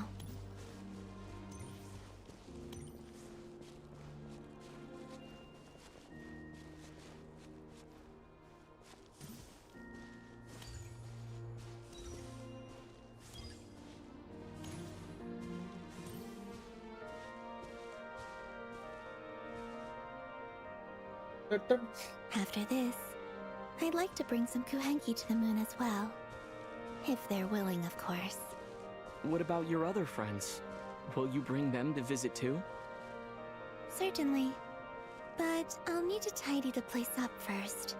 After this, I'd like to bring some kuhenki to the moon as well. If they're willing, of course. What about your other friends? Will you bring them to visit too? Certainly. But I'll need to tidy the place up first.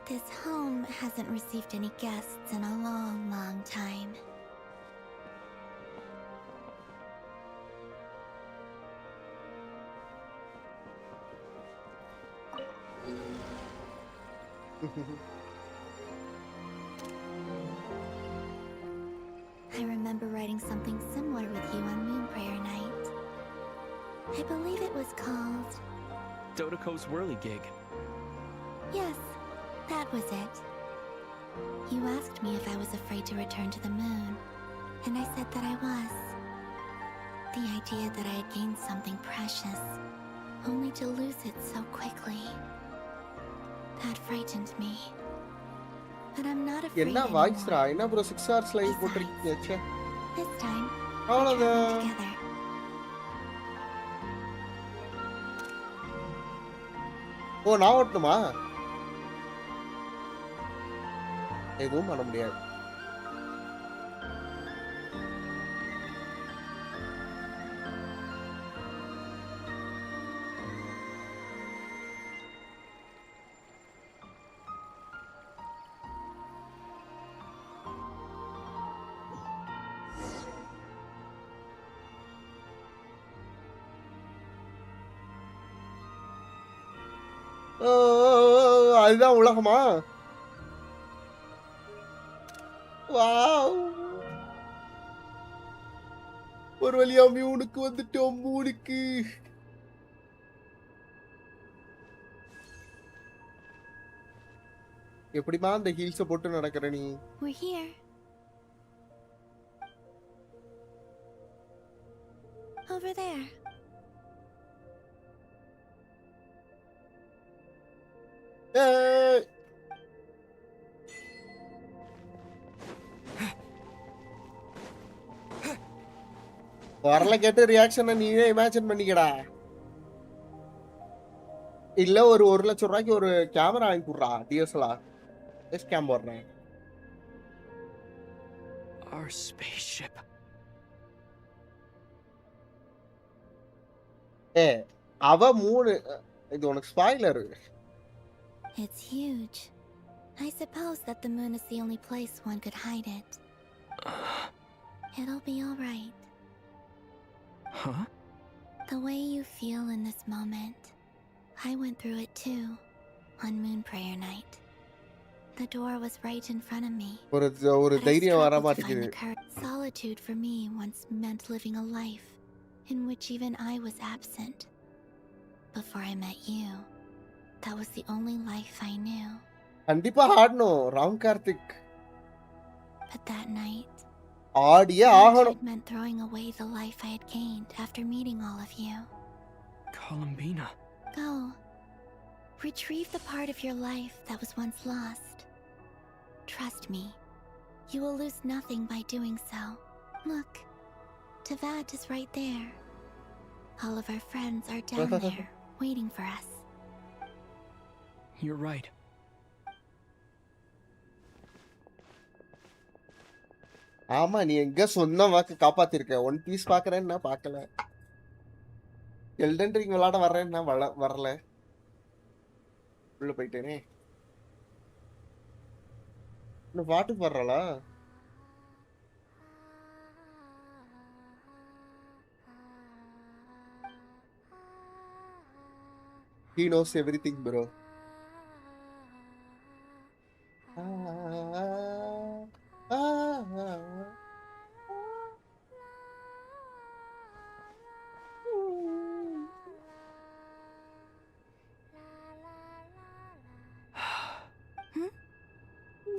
This home hasn't received any guests in a long, long time. I remember writing something similar with you on Moon Prayer Night. I believe it was called... Dodoko's Whirligig. Yes, that was it. You asked me if I was afraid to return to the moon, and I said that I was. The idea that I had gained something precious, only to lose it so quickly. That frightened me. But I'm not afraid என்ன anymore. வாய்ஸ்ரா என்ன bro 6 hours live போட்டுருக்கீங்க ச்சே This time, we're அவ்வளவுதான் traveling together. ஓ நான் ஓட்டணுமா எதுவும் பண்ண முடியாது அதுதான் உலகமா வாவ் ஒரு வழியா மியூனுக்கு வந்துட்டோம் மூணுக்கு எப்படிமா அந்த ஹீல்ஸ போட்டு நடக்கற நீ We're here. Over there. வரல கேட்டு ரியாக்ஷனை நீயே இமேஜின் பண்ணிக்கடா இல்ல ஒரு 1 லட்சம் ரூபாய்க்கு ஒரு கேமரா வாங்கி குடுறா டிஎஸ்எல்ஆர் எஸ் கேம் போடுறேன் Our spaceship. அவ 3 இது உனக்கு spoiler It's huge. I suppose that the moon is the only place one could hide it. It'll be all right. Huh? The way you feel in this moment, I went through it too, on Moon Prayer Night. The door was right in front of me. ஒரு but I தைரியம் வர struggled to find மாட்டேங்குது the courage. Solitude for me once meant living a life in which even I was absent. Before I met you, that was the only life I knew. கண்டிப்பா ஆடணும் Ram Karthik But that night, ஆடியே ஆகணும் it meant throwing away the life I had gained after meeting all of you. Columbina. Go. Retrieve the part of your life that was once lost. Trust me, you will lose nothing by doing so. Look, Tavad is right there. All of our friends are down there, waiting for us. You're right. ஆமா நீ எங்க சொன்ன வாக்கு காப்பாத்திருக்க. One piece பாக்குறேன்னா பார்க்கல. Elton ring விளையாட வர்றேன்னா வரல. உள்ள போயிட்டேனே. இன்னும் பாட்டு பாடுறாளா? He knows everything, bro.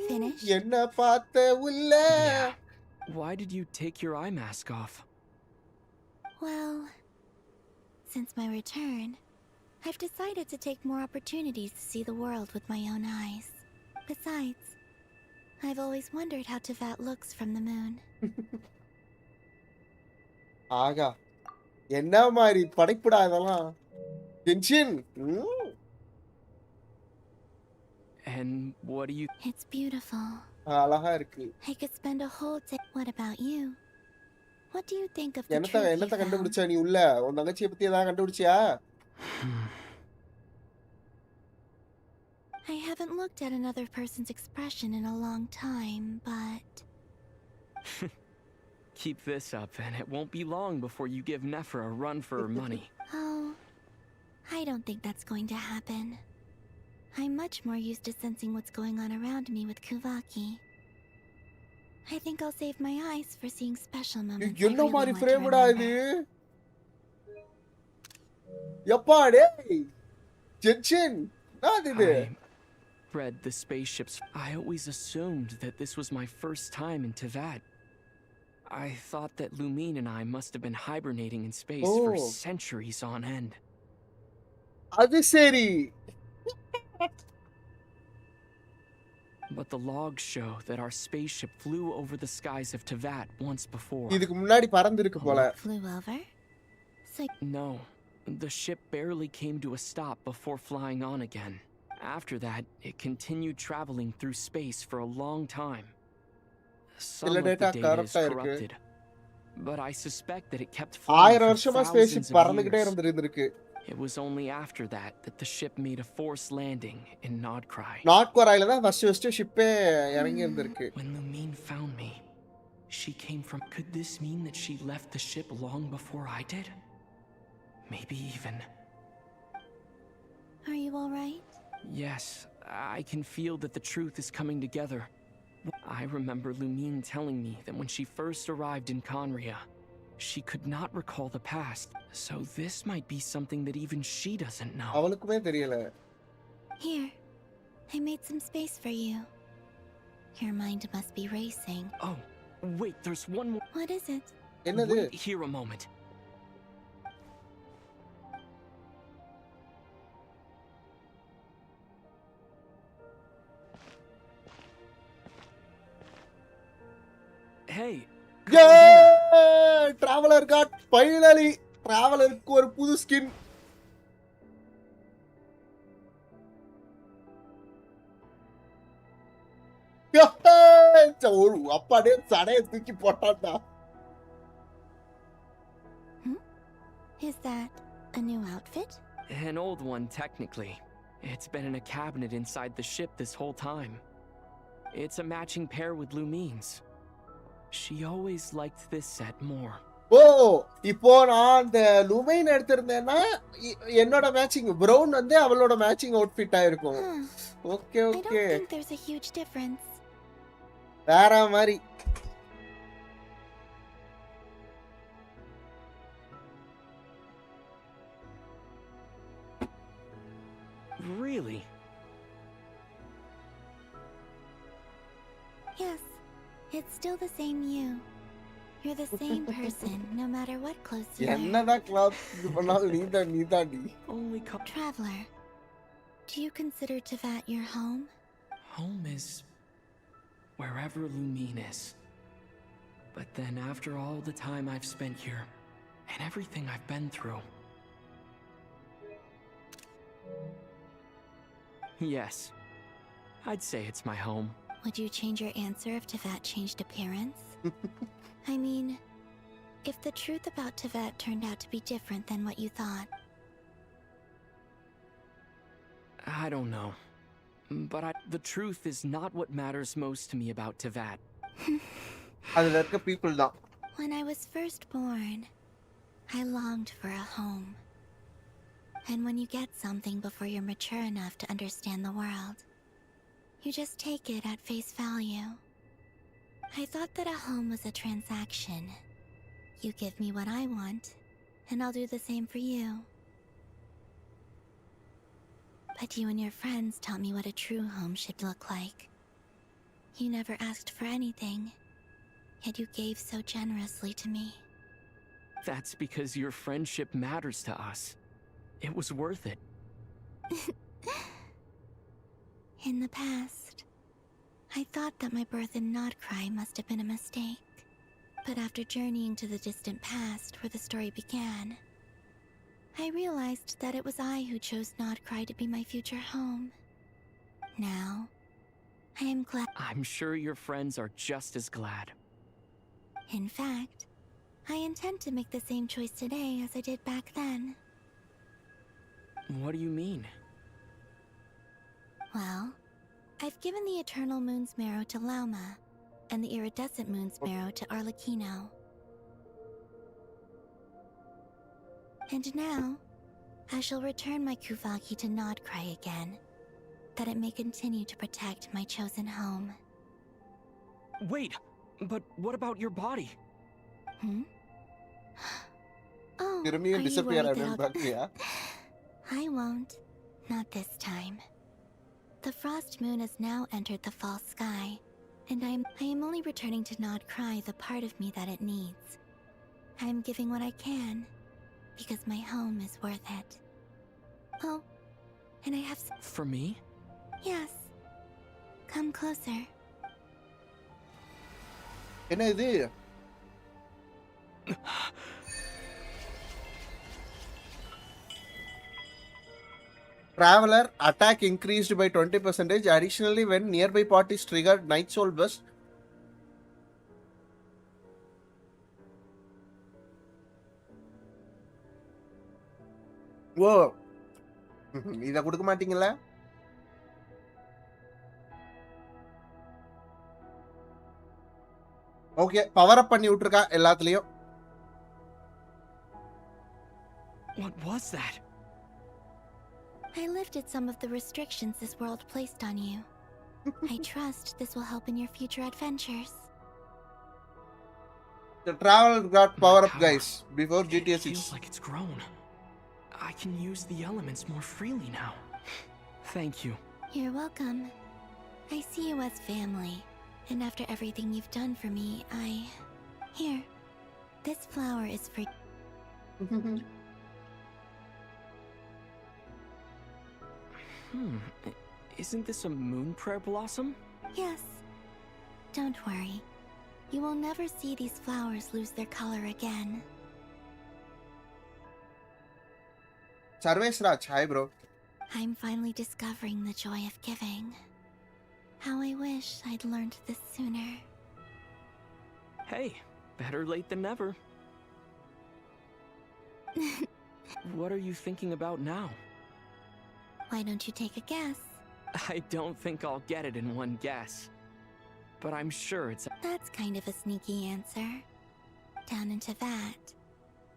Finished? என்ன பார்த்த உள்ள? Why did you take your eye mask off? Well, since my return, I've decided to take more opportunities to see the world with my own eyes. Besides, I've always wondered how Teyvat looks from the moon. ஆகா என்ன மாதிரி படைப்புடா இதெல்லாம். Genshin. And what do you... It's beautiful. அழகா இருக்கு. I could spend a whole day. What about you? What do you think of the truth you என்னத்த found? கண்டுபிடிச்சா நீ உள்ள? உன் தங்கச்சியை பத்தி ஏதாவது கண்டுபிடிச்சியா? I haven't looked at another person's expression in a long time, but... Keep this up, and it won't be long before you give Nephra a run for her money. Oh, I don't think that's going to happen. I'm much more used to sensing what's going on around me with Kuvaki. I think I'll save my eyes for seeing special moments. என்ன மாதிரி ஃப்ரேம்டா இது? யப்பா டேய். Genshin. நான் இது. I read the spaceships. I always assumed that this was my first time in Teyvat. I thought that Lumine and I must have been hibernating in space for centuries on end. அது சரி. But the logs show that our spaceship flew over the skies of Teyvat once before. இதுக்கு முன்னாடி பறந்திருக்கு போல. Flew over? No, the ship barely came to a stop before flying on again. After that, it continued traveling through space for a long time. Some of the data is corrupted, but I suspect that it kept flying for thousands of years. It was only after that that the ship made a forced landing in Nod-Krai. Nod-Kraiல தான் first ship இறங்கி இருந்திருக்கு. When Lumine found me, she came from... Could this mean that she left the ship long before I did? Maybe even... Are you all right? Yes, I can feel that the truth is coming together. I remember Lumine telling me that when she first arrived in Conria, she could not recall the past, so this might be something that even she doesn't know. அவளுக்குமே தெரியல. Here, I made some space for you. Your mind must be racing. Oh, wait, there's one more. What is it? என்னது? Wait here a moment. Hey. Yeah! Traveler got finally Travelerக்கு ஒரு புது skin. அப்பாடே Sadaiya தூக்கி போட்டான்டா. Is that a new outfit? An old one, technically. It's been in a cabinet inside the ship this whole time. It's a matching pair with Lumine's. She always liked this set more. இப்போ நான் அந்த லுமைன் எடுத்திருந்தேன்னா என்னோட matching brown வந்து அவளோட matching அவுட்ஃபிட்டா இருக்கும். Okay okay. I don't think there's a huge difference. வேற மாதிரி. Really? Yes. It's still the same you. You're the same person, no matter what clothes you wear. என்னடா கிளாத் இது பண்ணாலும் நீதாண்டி. Only Traveler, do you consider Teyvat your home? Home is wherever Lumine is. But then after all the time I've spent here, and everything I've been through... Yes, I'd say it's my home. Would you change your answer if Tevat changed appearance? I mean, if the truth about Tevat turned out to be different than what you thought. I don't know. But the truth is not what matters most to me about Tevat. அதுல இருக்க people தான். When I was first born, I longed for a home. And when you get something before you're mature enough to understand the world, you just take it at face value. I thought that a home was a transaction. You give me what I want, and I'll do the same for you. But you and your friends taught me what a true home should look like. You never asked for anything, yet you gave so generously to me. That's because your friendship matters to us. It was worth it. In the past, I thought that my birth in Nod-Krai must have been a mistake. But after journeying to the distant past where the story began, I realized that it was I who chose Nod-Krai to be my future home. Now, I am glad. I'm sure your friends are just as glad. In fact, I intend to make the same choice today as I did back then. What do you mean? Well, I've given the Eternal Moon's Marrow to Lauma, and the Iridescent Moon's Marrow to Arlecchino. And now, I shall return my Kuvaki to Nod-Krai again, that it may continue to protect my chosen home. Wait, but what about your body? Oh, திரும்பியும் are you disappear worried ஆயிடும் that பாத்தியா? I won't. Not this time. The frost moon has now entered the fall sky, and I am only returning to Nod-Krai the part of me that it needs. I am giving what I can, because my home is worth it. Oh, and I have For me? Yes. Come closer. என்ன இது? Traveler attack increased by 20%. Additionally, when nearby parties triggered Night Soul Burst. ஓ இத கொடுக்க மாட்டீங்களா? Okay power அப் பண்ணி விட்டுருக்கா எல்லாத்துலயும். What was that? I lifted some of the restrictions this world placed on you. I trust this will help in your future adventures. The traveler got power up, guys, before GTA 6. It feels like it's grown. I can use the elements more freely now. Thank you. You're welcome. I see you as family, and after everything you've done for me, Here. This flower is for... Isn't this a moon prayer blossom? Yes. Don't worry. You will never see these flowers lose their color again. Sarvesh Raj, hi bro. I'm finally discovering the joy of giving. How I wish I'd learned this sooner. Hey, better late than never. What are you thinking about now? Why don't you take a guess? I don't think I'll get it in one guess. But I'm sure it's... That's kind of a sneaky answer. Down into that,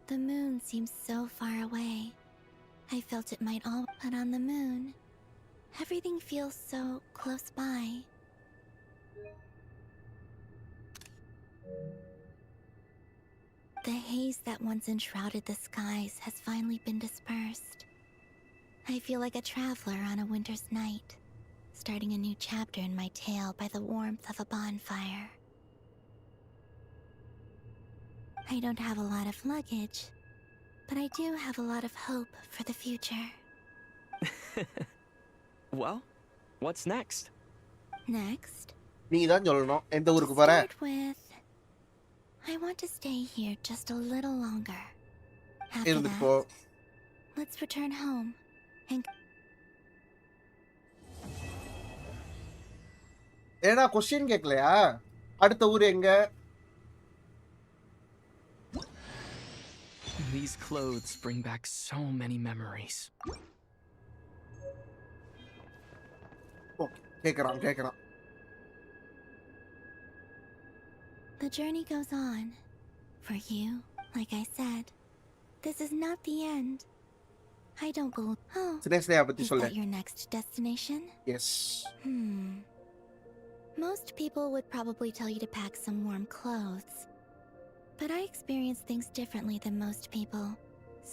the moon seems so far away. I felt it might all... But on the moon, everything feels so close by. The haze that once enshrouded the skies has finally been dispersed. I feel like a traveler on a winter's night, starting a new chapter in my tale by the warmth of a bonfire. I don't have a lot of luggage, but I do have a lot of hope for the future. Well, what's next? Next, நீ தான் சொல்லணும் எந்த ஊருக்கு To போற? start with, I want to stay here just a little longer. After இருந்துட்டு போ. that, let's return home and ஏடா question கேக்கலையா? அடுத்த ஊர் எங்க? These clothes bring back so many memories. Okay கேக்குறான். the journey goes on. For you, like I said, this is not the end. I don't believe. Oh, Sneha பத்தி is சொல்லு. that your next destination? Yes. Most people would probably tell you to pack some warm clothes. But I experience things differently than most people,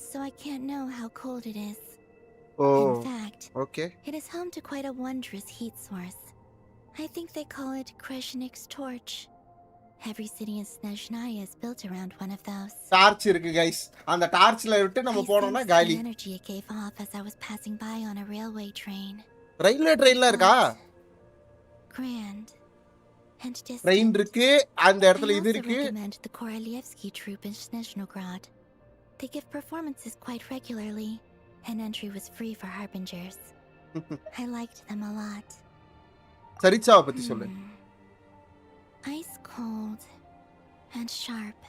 so I can't know how cold it is. Oh, in fact, okay. It is home to quite a wondrous heat source. I think they call it Kreshnik's torch. Every city in Snezhnaya is built around one of those. Torch இருக்கு guys. அந்த டார்ச்ல விட்டு நம்ம போறோம்னா I காலி. sensed the energy it gave off as I was passing by on a railway train. Railway ட்ரெயின்ல இருக்கா? Grand and distant. Train இருக்கு, அந்த இடத்துல இது இருக்கு. I also recommend the Korolievsky troupe in Snezhnograd. They give performances quite regularly, and entry was free for harbingers. I liked them a lot. சரிச்சாவை பத்தி சொல்லு. Ice cold and sharp.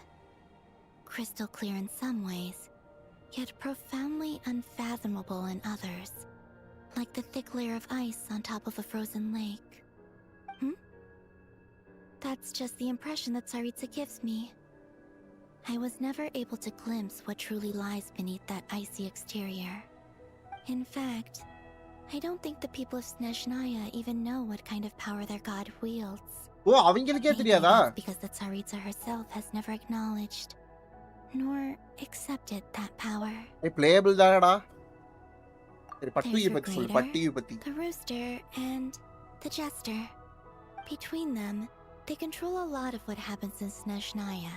Crystal clear in some ways, yet profoundly unfathomable in others. Like the thick layer of ice on top of a frozen lake. That's just the impression that Tsaritsa gives me. I was never able to glimpse what truly lies beneath that icy exterior. In fact, I don't think the people of Snezhnaya even know what kind of power their god wields. ஓ அவங்களுக்கே தெரியாதா? Because the Tsaritsa herself has never acknowledged nor accepted that power. A playable தானடா. சரி There's பட்டுயை பத்தி சொல்லு. Regrator, பட்டுயை பத்தி. the rooster, and the jester. Between them, they control a lot of what happens in Snezhnaya.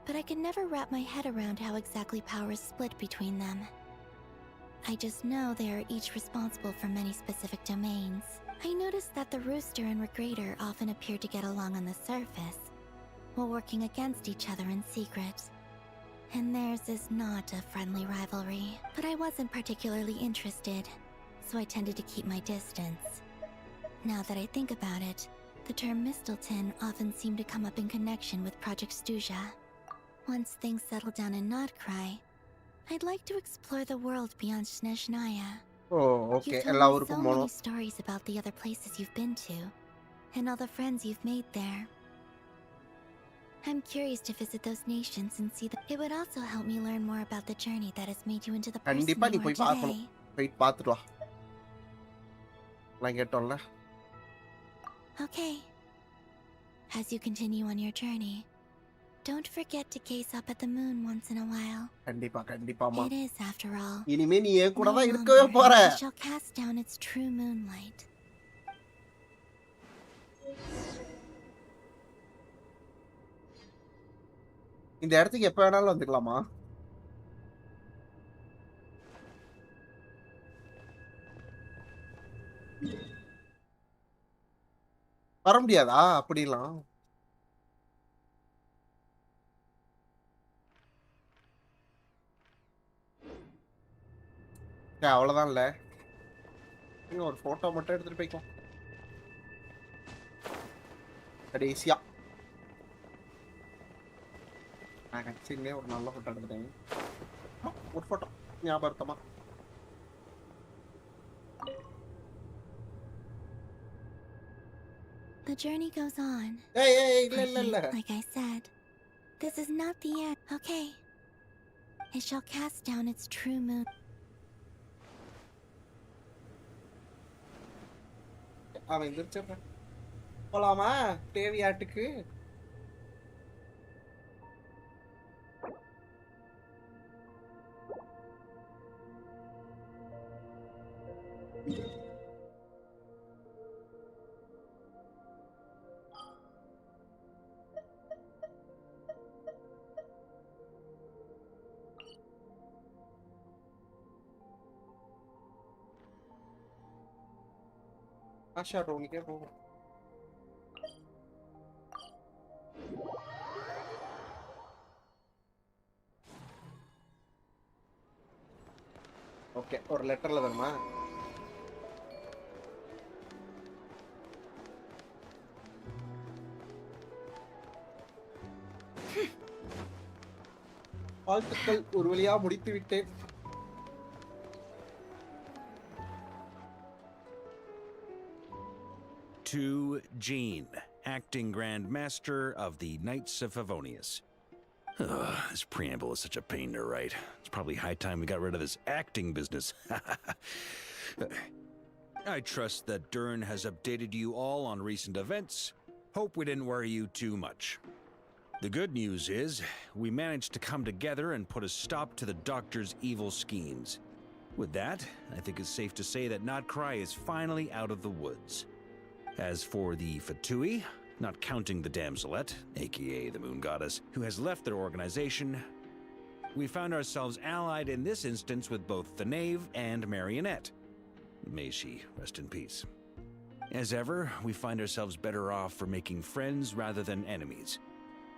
But I can never wrap my head around how exactly power is split between them. I just know they are each responsible for many specific domains. I noticed that the rooster and Regrator often appear to get along on the surface, while working against each other in secret. And theirs is not a friendly rivalry. But I wasn't particularly interested, so I tended to keep my distance. Now that I think about it, the term Mistelton often seemed to come up in connection with Project Stuja. Once things settle down in Nod-Krai, I'd like to explore the world beyond Snezhnaya. Oh okay You've எல்லா told me so ஊருக்கும் many போறோம். stories about the other places you've been to, and all the friends you've made there. I'm curious to visit those nations and see that it would also help me learn more about the journey that has made you into the person கண்டிப்பா நீ you are போய் பார்க்கணும். today. போய் பார்த்துட்டு வா. நான் கேட்டோம்ல. Okay. As you continue on your journey, don't forget to gaze up at the moon once in a while. கண்டிப்பாமா. It is, after all, இனிமே நீ என் கூட no தான் இருக்கவே longer போற. it shall cast down its true moonlight. இந்த இடத்துக்கு எப்ப வேணாலும் வந்துக்கலாமா? வர முடியாதா அப்படிலாம்? அவ்வளவுதான் இல்ல. நீங்க ஒரு போட்டோ மட்டும் எடுத்துட்டு போய்க்கலாம். கடைசியா நான் கட்சியிலே ஒரு நல்ல போட்டோ எடுத்துட்டேன். ஒரு போட்டோ ஞாபகமா. The journey goes on. Hey, For you, like I said, this is not the end. Okay. It shall cast down its true moon. அவன் எந்திரிச்சப்ப போலாமா தேவியாட்டுக்கு? ஆஷா ரோனிக்கே போகும். ஓகே, ஒரு லெட்டர்ல வருமா? வாழ்த்துக்கள், ஒரு வழியா முடித்து விட்டேன். To Jean, acting Grand Master of the Knights of Favonius. This preamble is such a pain to write. It's probably high time we got rid of this acting business. I trust that Dern has updated you all on recent events. Hope we didn't worry you too much. The good news is, we managed to come together and put a stop to the Doctor's evil schemes. With that, I think it's safe to say that Nod-Krai is finally out of the woods. As for the Fatui, not counting the Damselette, aka the Moon Goddess, who has left their organization, we found ourselves allied in this instance with both the Knave and Marionette. May she rest in peace. As ever, we find ourselves better off for making friends rather than enemies.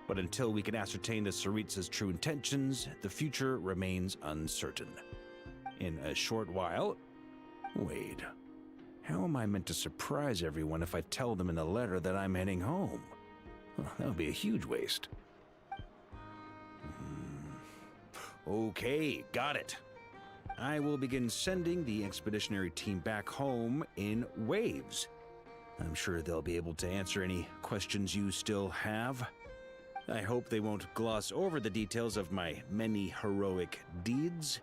But until we can ascertain the Tsaritsa's true intentions, the future remains uncertain. In a short while... Wait. How am I meant to surprise everyone if I tell them in the letter that I'm heading home? That would be a huge waste. Okay, got it. I will begin sending the expeditionary team back home in waves. I'm sure they'll be able to answer any questions you still have. I hope they won't gloss over the details of my many heroic deeds.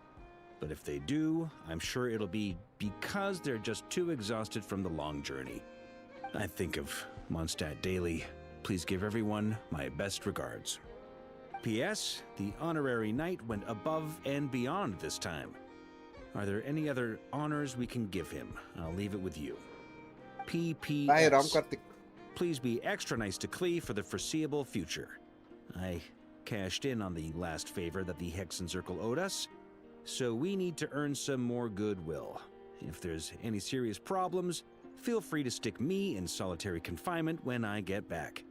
But if they do, I'm sure it'll be because they're just too exhausted from the long journey. I think of Mondstadt daily. Please give everyone my best regards. P.S. The honorary knight went above and beyond this time. Are there any other honors we can give him? I'll leave it with you. P.P.S. Please be extra nice to Klee for the foreseeable future. I cashed in on the last favor that the Hexen Circle owed us, so we need to earn some more goodwill. If there's any serious problems, feel free to stick me in solitary confinement when I get back.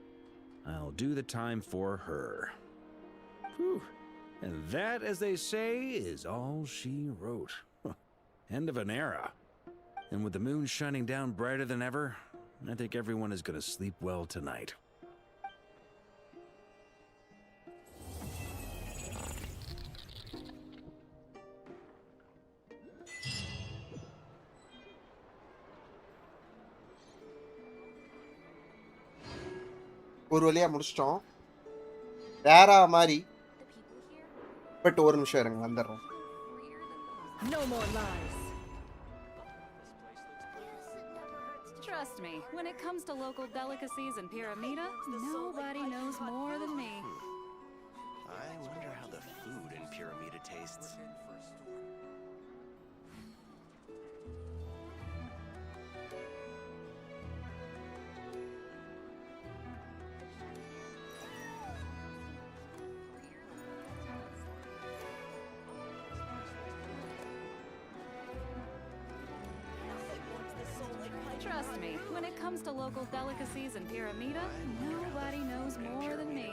I'll do the time for her. Whew. And that, as they say, is all she wrote. End of an era. And with the moon shining down brighter than ever, I think everyone is going to sleep well tonight. ஒரு வழியா முடிச்சிட்டோம். வேற மாதிரி. But ஒரு நிமிஷம் இருங்க, வந்துடுறோம். No more lies. Trust me, when it comes to local delicacies in Pyramida, nobody knows more than me. I wonder how the food in Pyramida tastes. Trust me, when it comes to local delicacies in Pyramida, nobody knows more than me.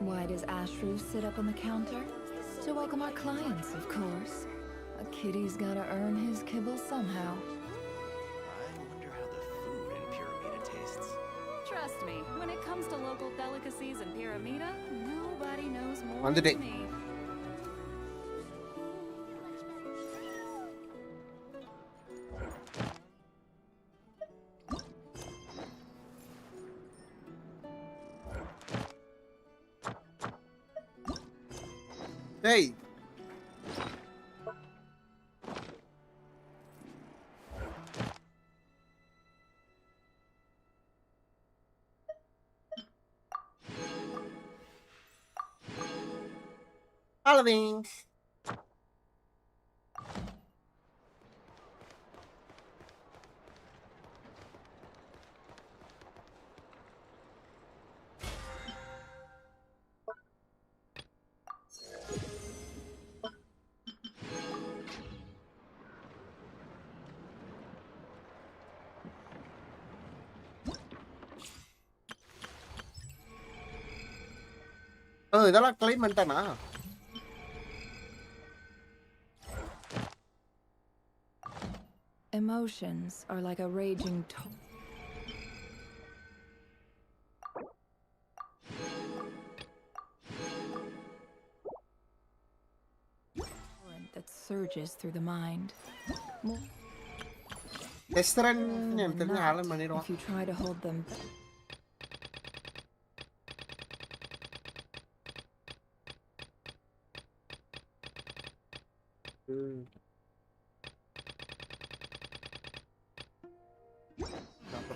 Why does Ashru sit up on the counter? To welcome our clients, of course. A kitty's gotta earn his kibble somehow. Trust me, when it comes to local delicacies in Pyramida, nobody knows more On the day. than me. Hey. Following. இதெல்லாம் claim பண்ணிட்டானா? Emotions are like a raging torrent that surges through the mind. எஸ்ரன் எனக்கு தெரிஞ்ச ஆள பண்ணிடுவான். If you try to hold them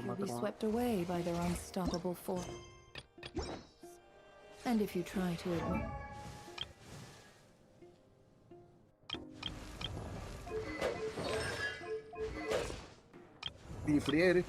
will be swept away by their unstoppable force. And if you try to ignore இப்படியே இரு.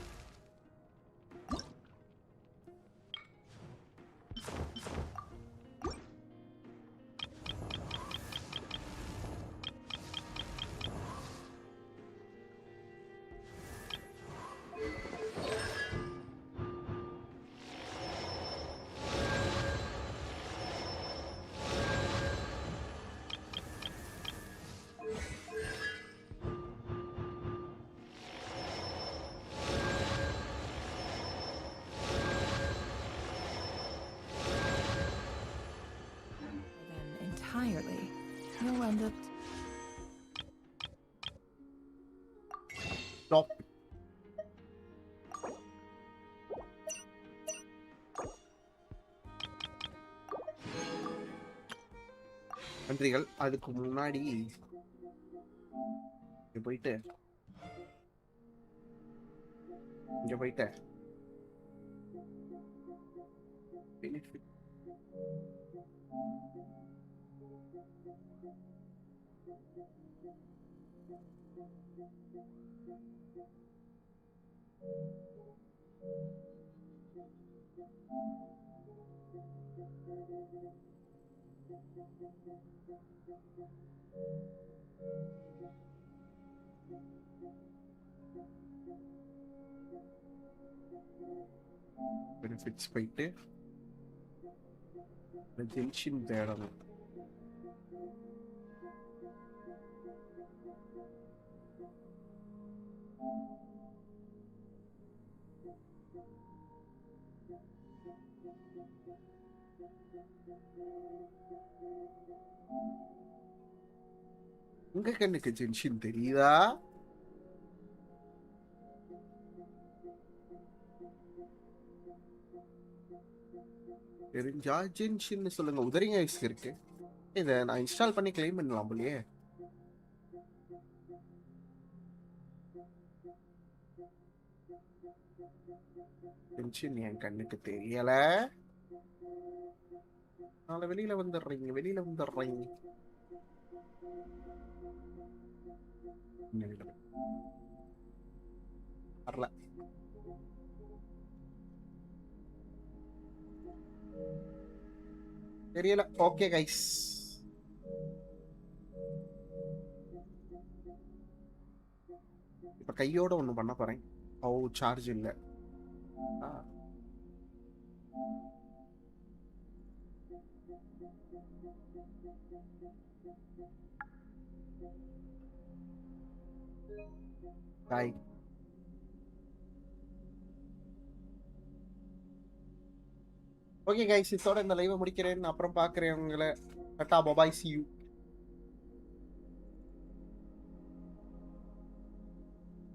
entirely, you'll end up Stop. நன்றிகள். அதுக்கு முன்னாடி இங்க போயிட்டு benefit benefits போயிட்டு ஜென்ஷின் தேடணும். உங்க கண்ணுக்கு ஜென்ஷின் தெரியுதா? தெரிஞ்சா ஜென்ஷின் சொல்லுங்க. உதறிங்க ஐஸ் இருக்கு. இதை நான் இன்ஸ்டால் பண்ணி கிளைம் பண்ணலாம் போலயே. ஜென்ஷின் என் கண்ணுக்கு தெரியல. நாளை வெளியில வந்துடுறீங்க. வரல. தெரியல. ஓகே கைஸ், இப்ப கையோட ஒண்ணு பண்ண போறேன். ஓ சார்ஜ் இல்ல. பாய். ஓகே கைஸ், இதோட இந்த லைவை முடிக்கிறேன். அப்புறம் பார்க்குறேன் உங்களை. டாடா, பாய், see you.